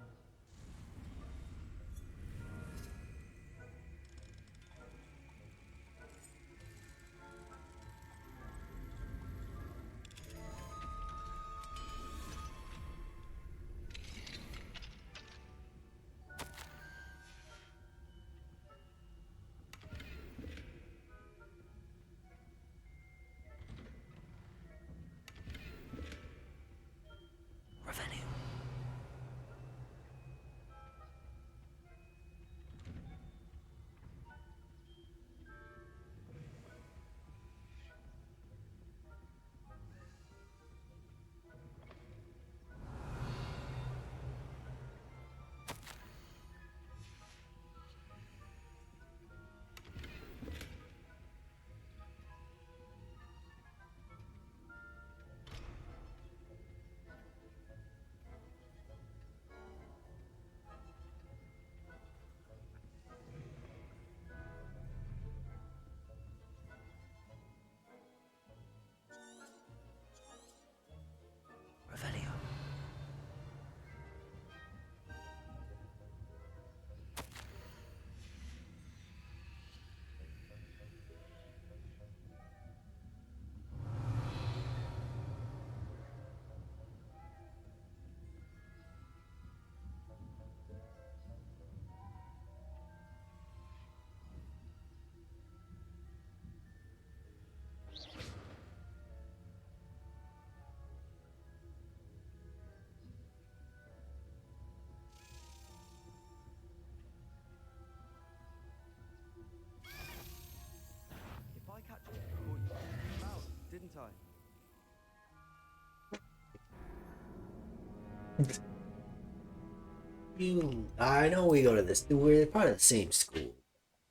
I know we go to this. We're part of the same school.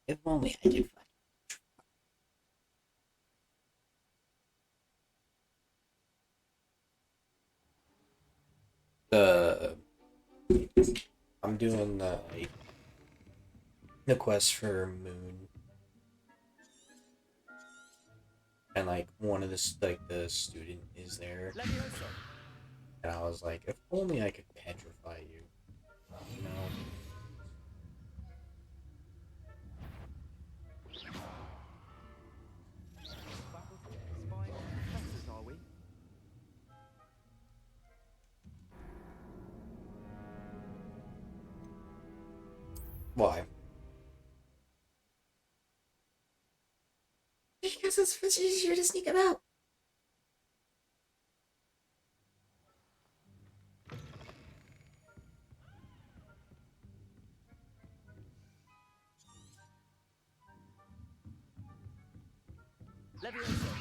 If only I could. I'm doing the quest for Moon, and like one of the student is there, and I was like, if only I could petrify you, you know. Are we? Why? Because it's much easier to sneak him out. Levioso.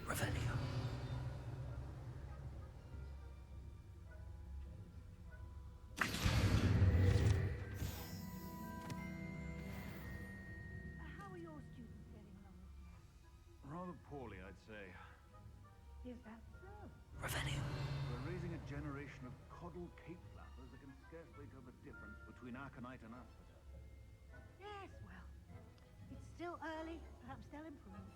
Revelio. How are your students getting along this year? Rather poorly, I'd say. Is that so? Revelio. We're raising a generation of coddled cape flappers that can scarcely tell the difference between Aconite and Asphodel. Yes, well, it's still early. Perhaps they'll improve.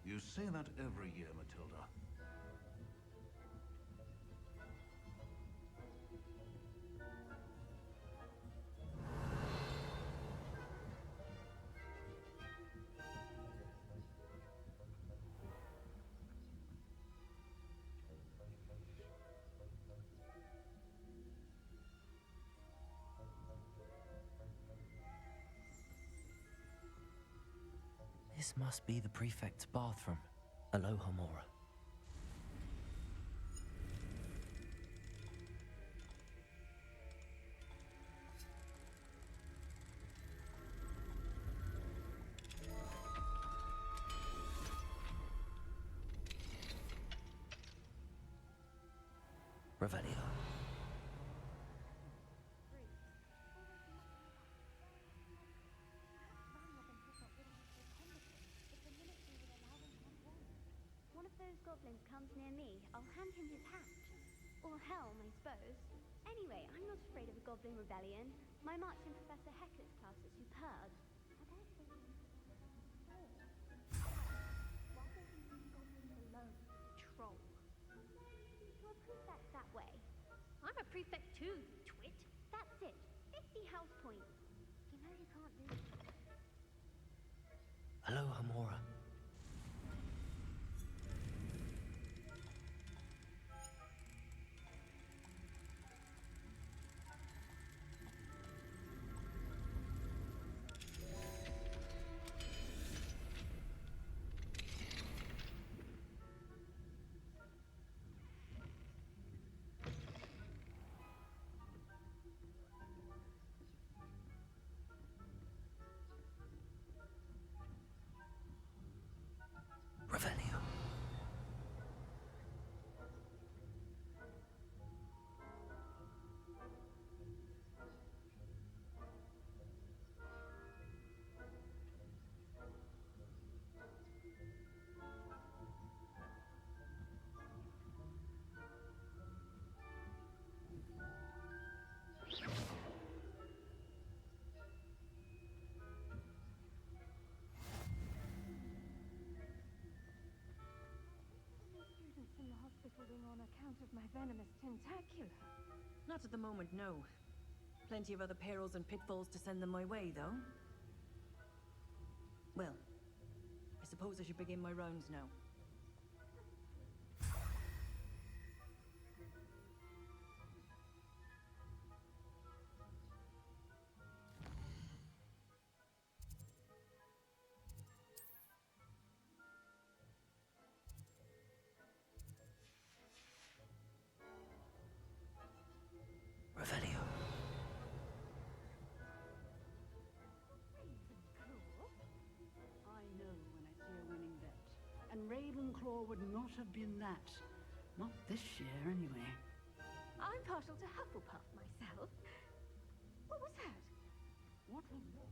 You say that every year, Matilda. This must be the prefect's bathroom. Alohomora. Revelio. One of those goblins comes near me, I'll hand him his hat. Or helm, I suppose. Anyway, I'm not afraid of a goblin rebellion. My march in Professor Hector's class is superb. I dare say you why don't you leave goblins alone, troll? You're a prefect that way. I'm a prefect too, you twit. That's it. 50 house points. You know you can't lose. Alohomora. trampling on account of my venomous tentacula. Not at the moment, no. Plenty of other perils and pitfalls to send them my way, though. Well, I suppose I should begin my rounds now. Revelio. I know when I see a winning bet. And Ravenclaw would not have been that. Not this year, anyway. I'm partial to Hufflepuff myself. What was that? What was that?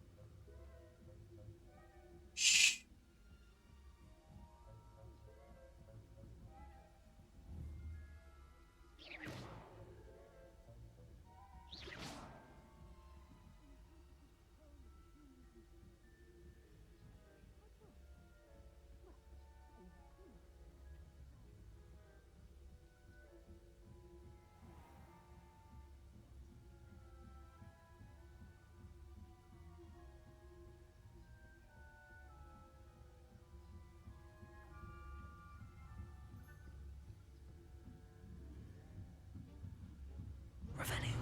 Shh. Revelio.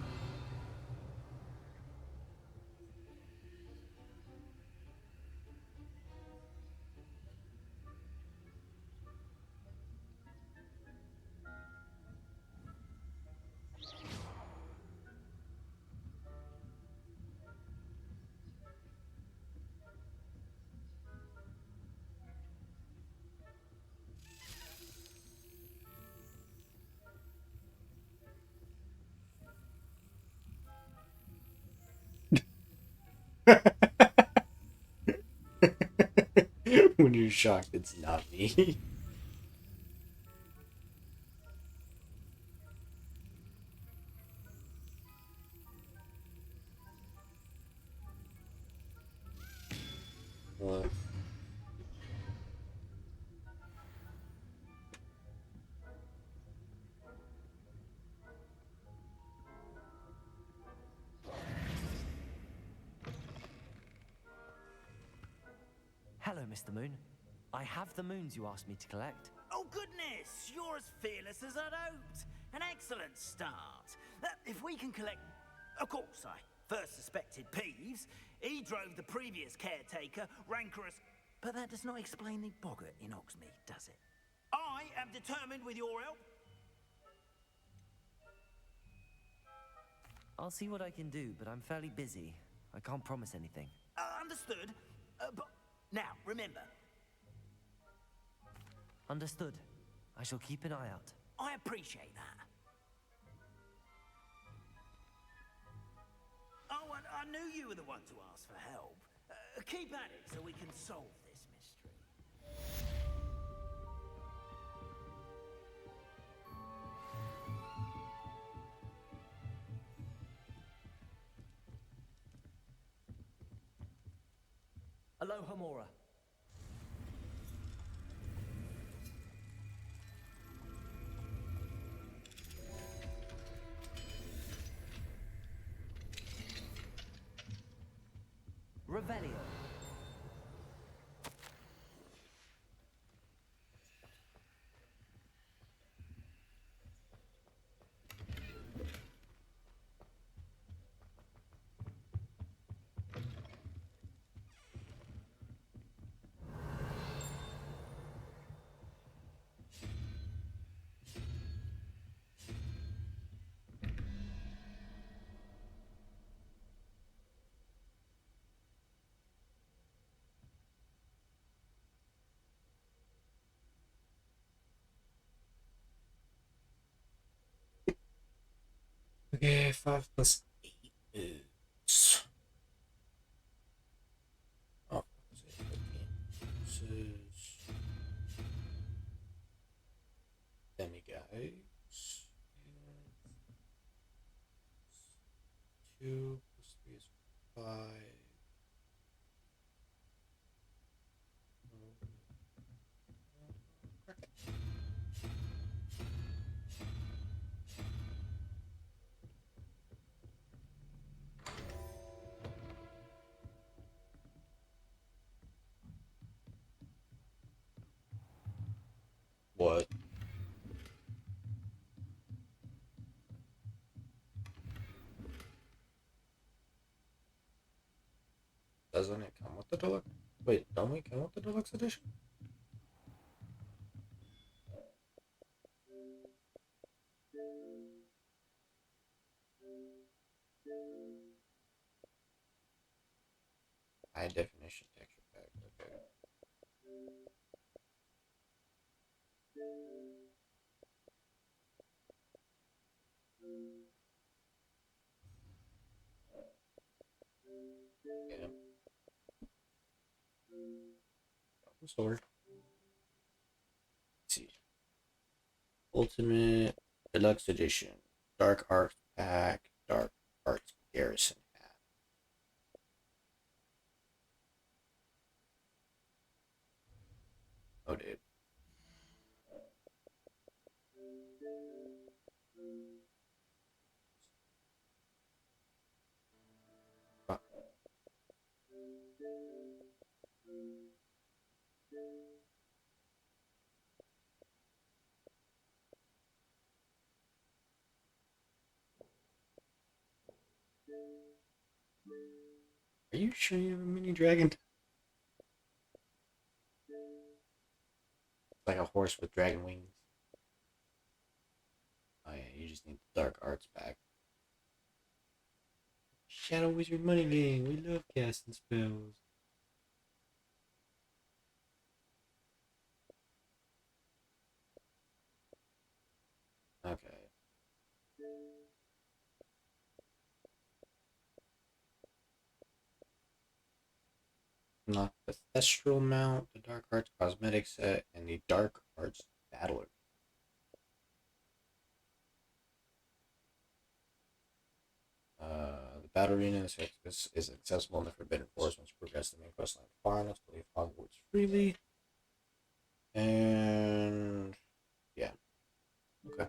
When you're shocked, it's not me. What? Hello, Mr. Moon. I have the moons you asked me to collect. Oh, goodness! You're as fearless as I'd hoped. An excellent start. If we can collect... Of course, I first suspected Peeves. He drove the previous caretaker, rancorous... But that does not explain the boggart in Hogsmeade, does it? I am determined with your help. I'll see what I can do, but I'm fairly busy. I can't promise anything. Understood. But now, remember... Understood. I shall keep an eye out. I appreciate that. Oh, and I knew you were the one to ask for help. Keep at it so we can solve this mystery. Aloha Mora. Revelio. Okay, 5 plus 8 is... Oh, this is... Demi-guys. 2 plus 3 is 5. What? Doesn't it come with the deluxe? Wait, don't we come with the deluxe edition? High definition texture pack. Okay. Yeah. Store. Let's see. Ultimate Deluxe Edition. Dark Arts Pack. Dark Arts Garrison Hat. Oh, dude. Fuck. Are you sure you have a mini dragon? It's like a horse with dragon wings. Oh yeah, you just need the Dark Arts Pack. Shadow Wizard Money Game. We love casting spells. Okay. Not the Thestral Mount, the Dark Arts Cosmetic Set, and the Dark Arts Battler. The Battle Arena is accessible in the Forbidden Forest once you progress the main questline far enough to leave Hogwarts freely. And yeah. Okay.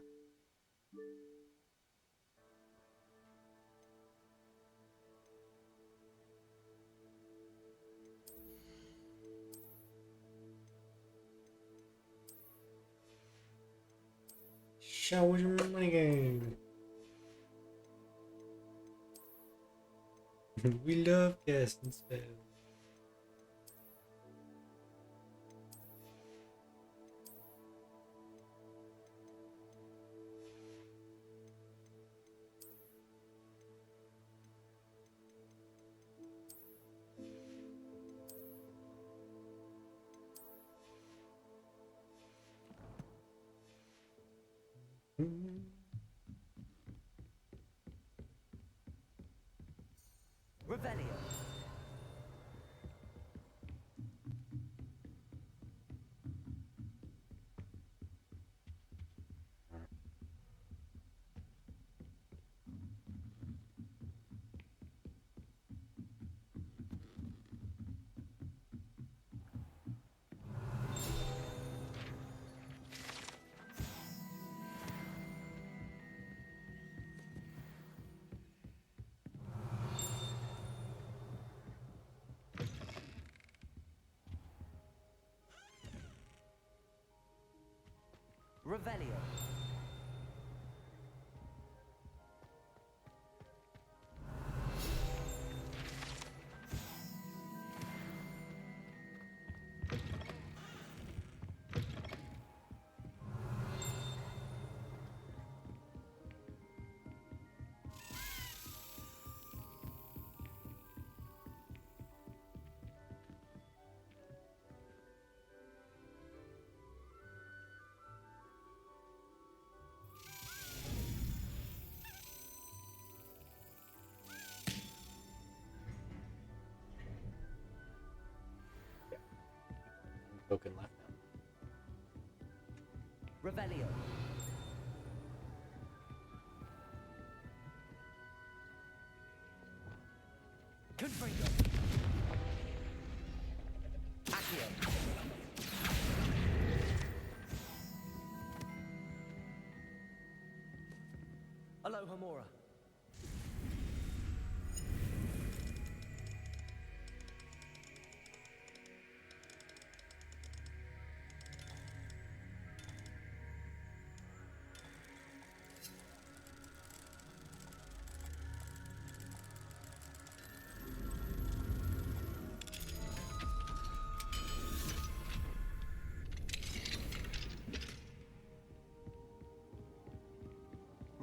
Shadow Wizard Money Game. We love casting spells. Revelio. Revelio. Token left now. Revelio. Confringo. Accio. Alohomora.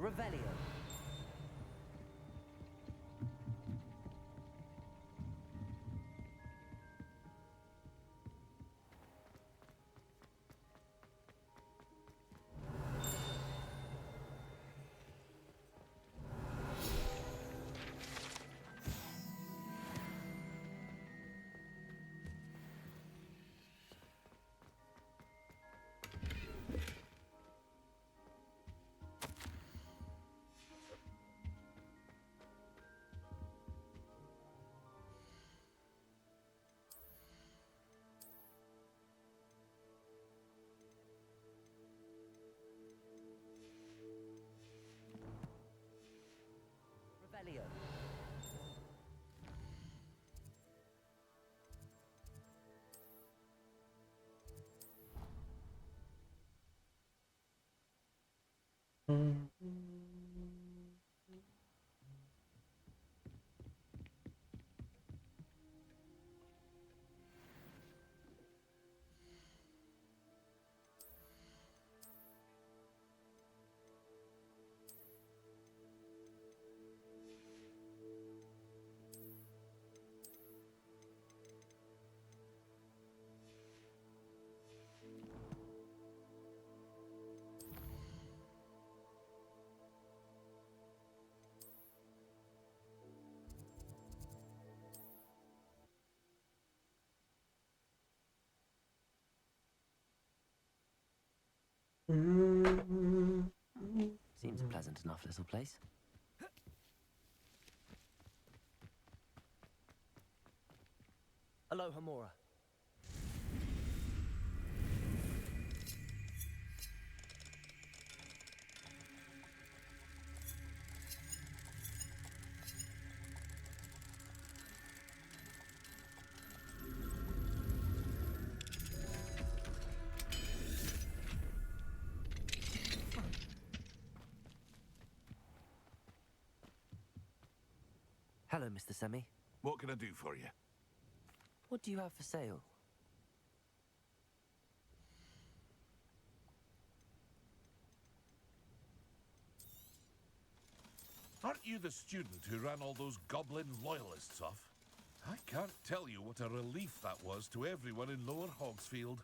Revelio. Revelio. Seems a pleasant enough little place. Aloha Mora. Hello, Mr. Semi. What can I do for you? What do you have for sale? Aren't you the student who ran all those goblin loyalists off? I can't tell you what a relief that was to everyone in Lower Hogsfield.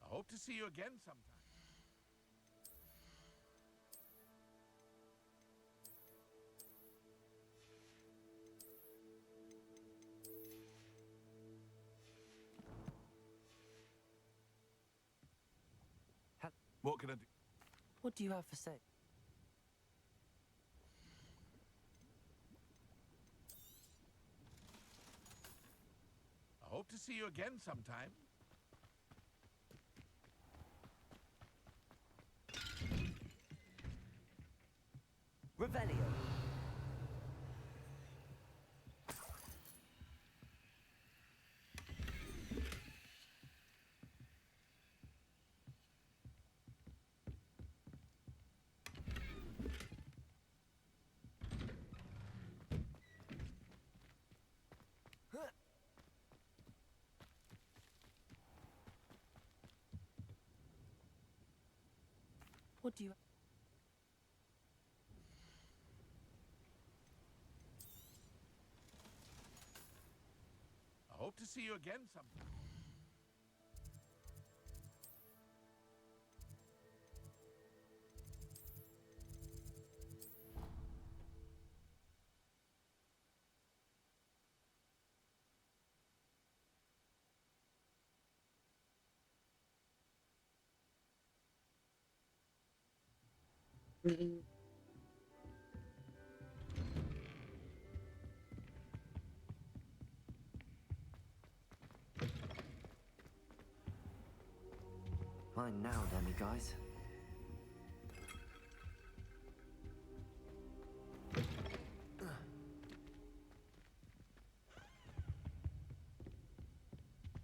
I hope to see you again sometime. What can I do? What do you have for sale? I hope to see you again sometime. Revelio. What do you... I hope to see you again sometime. Fine now, Demi guys.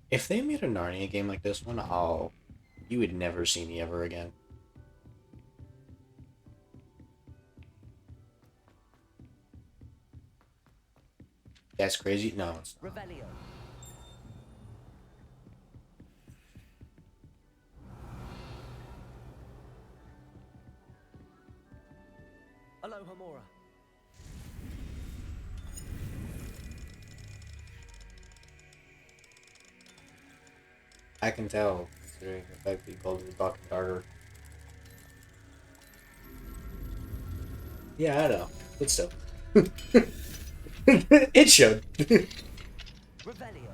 If they made a Narnia game like this one, you would never see me ever again. That's crazy. No, it's not. Revelio. Alohomora. I can tell, considering the fact that he called it Dr. Darter. Yeah, I know, but still. It showed. Revelio.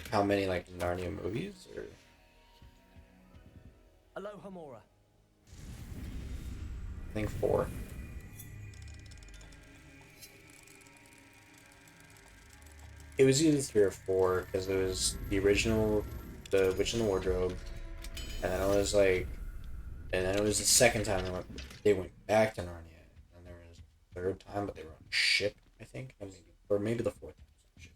How many, like, Narnia movies? Or... Alohomora. I think 4. It was either 3 or 4, because it was the Witch in the Wardrobe, and then it was like, and then it was the second time they went back to Narnia, and there was a third time, but they were on a ship, I think, or maybe the fourth time.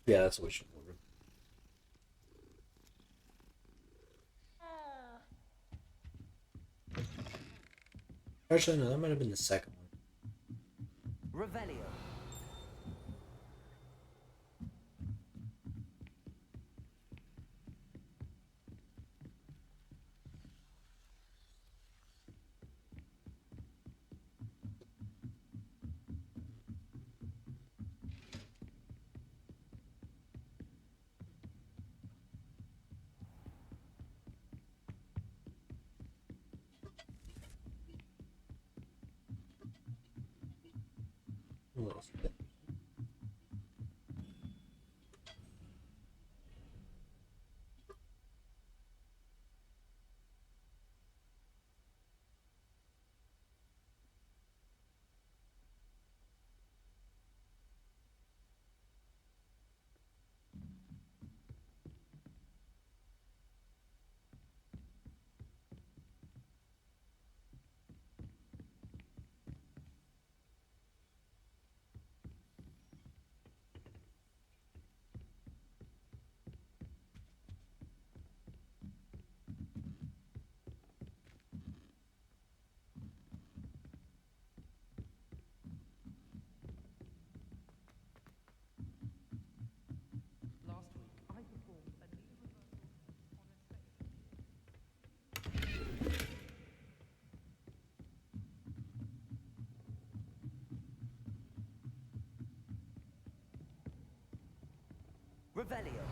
Yeah, that's a Witch in the Wardrobe. Actually, no, that might have been the second one. Revelio. What else is there? Last week, I performed a new reversal on a stage. Revelio.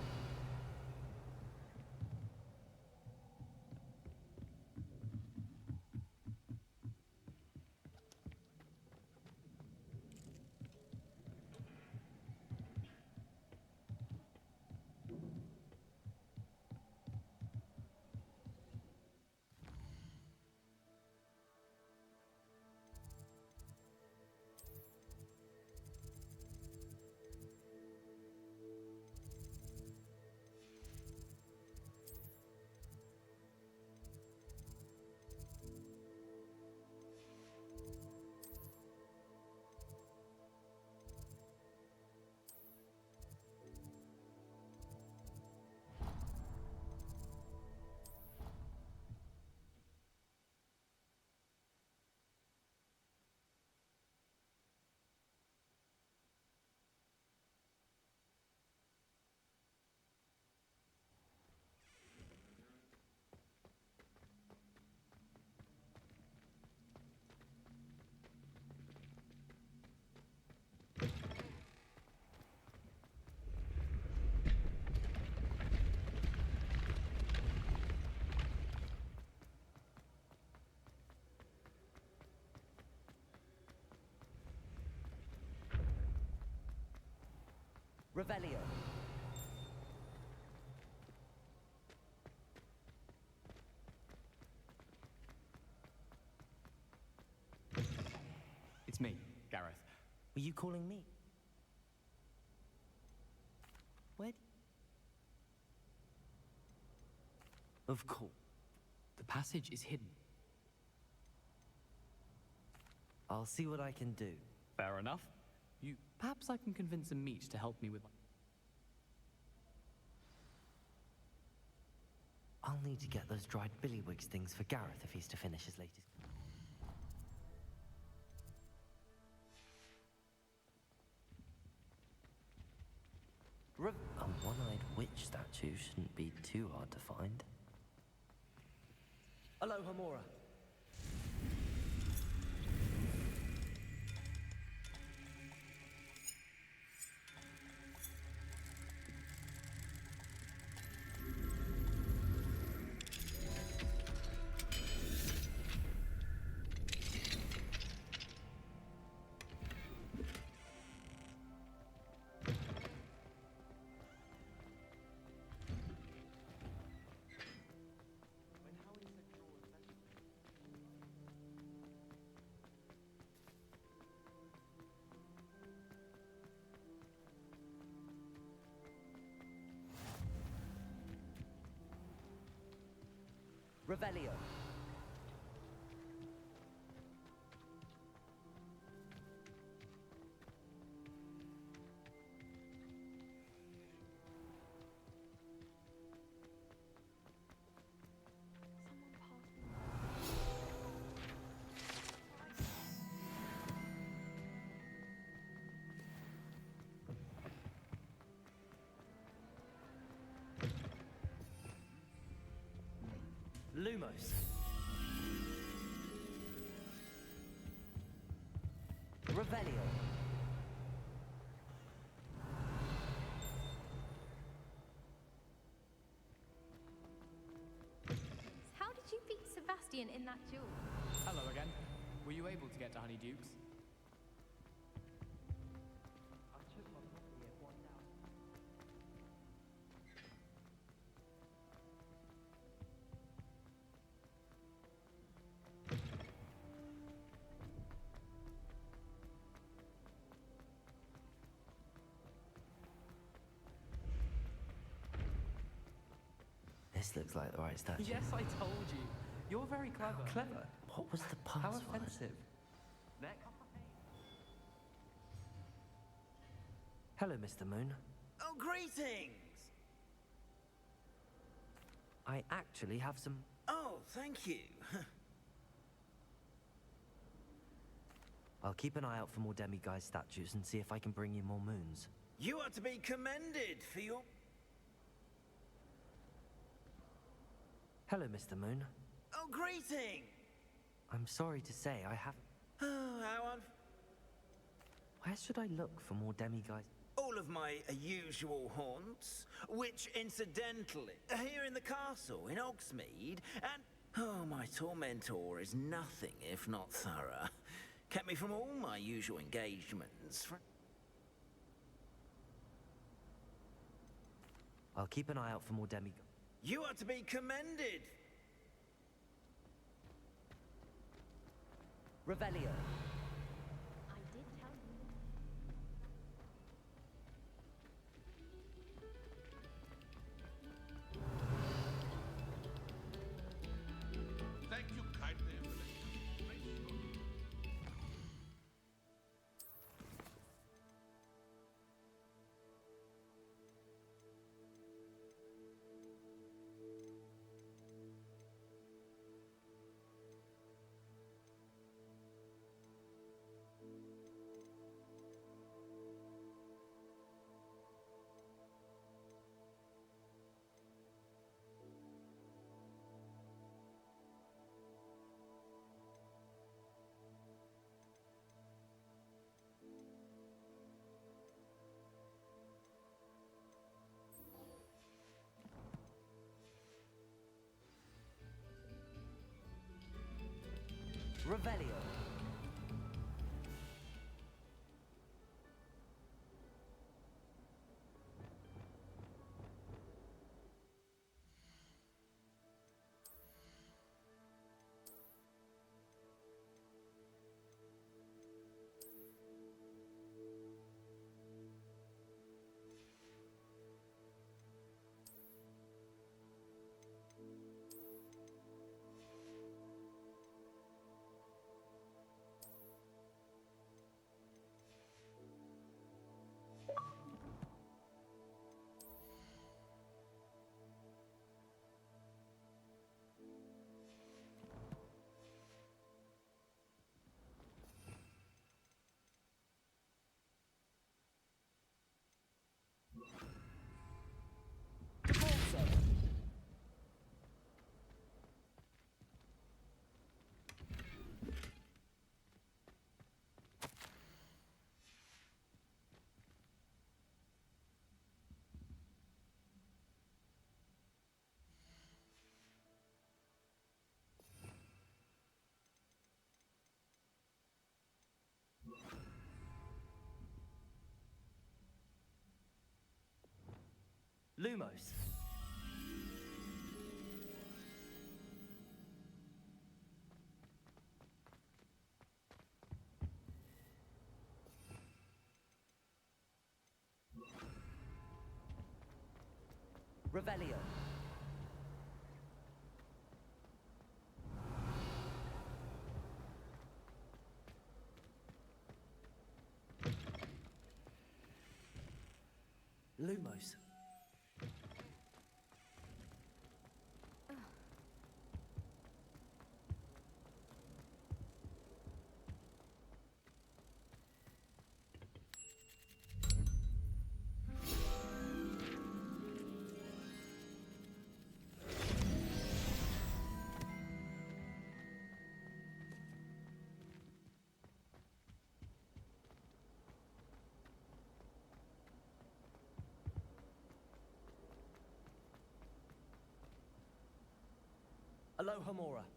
Revelio. It's me, Gareth. Were you calling me? Where? Of course. The passage is hidden. I'll see what I can do. Fair enough. Perhaps I can convince a meat to help me with my... I'll need to get those dried billywigs things for Gareth if he's to finish his latest. A one-eyed witch statue shouldn't be too hard to find. Aloha, Mora. Revelio. Lumos. Revelio. How did you beat Sebastian in that duel? Hello again. Were you able to get to Honeydukes? This looks like the right statue. Yes, I told you. You're very clever. How clever? What was the password? How offensive. Next. Hello, Mr. Moon. Oh, greetings! I actually have some... Oh, thank you. I'll keep an eye out for more demiguise statues and see if I can bring you more moons. You are to be commended for your... Hello, Mr. Moon. Oh, greetings! I'm sorry to say I haven't... Oh, how Where should I look for more demiguise? all of my usual haunts, which incidentally are here in the castle in Hogsmeade, and oh, my tormentor is nothing if not thorough. Kept me from all my usual engagements. I'll keep an eye out for more demiguise. You are to be commended. Revelio. I did tell you. Thank you kindly, Evelyn. Great story. Revelio. Lumos. Revelio. Lumos. Alohomora.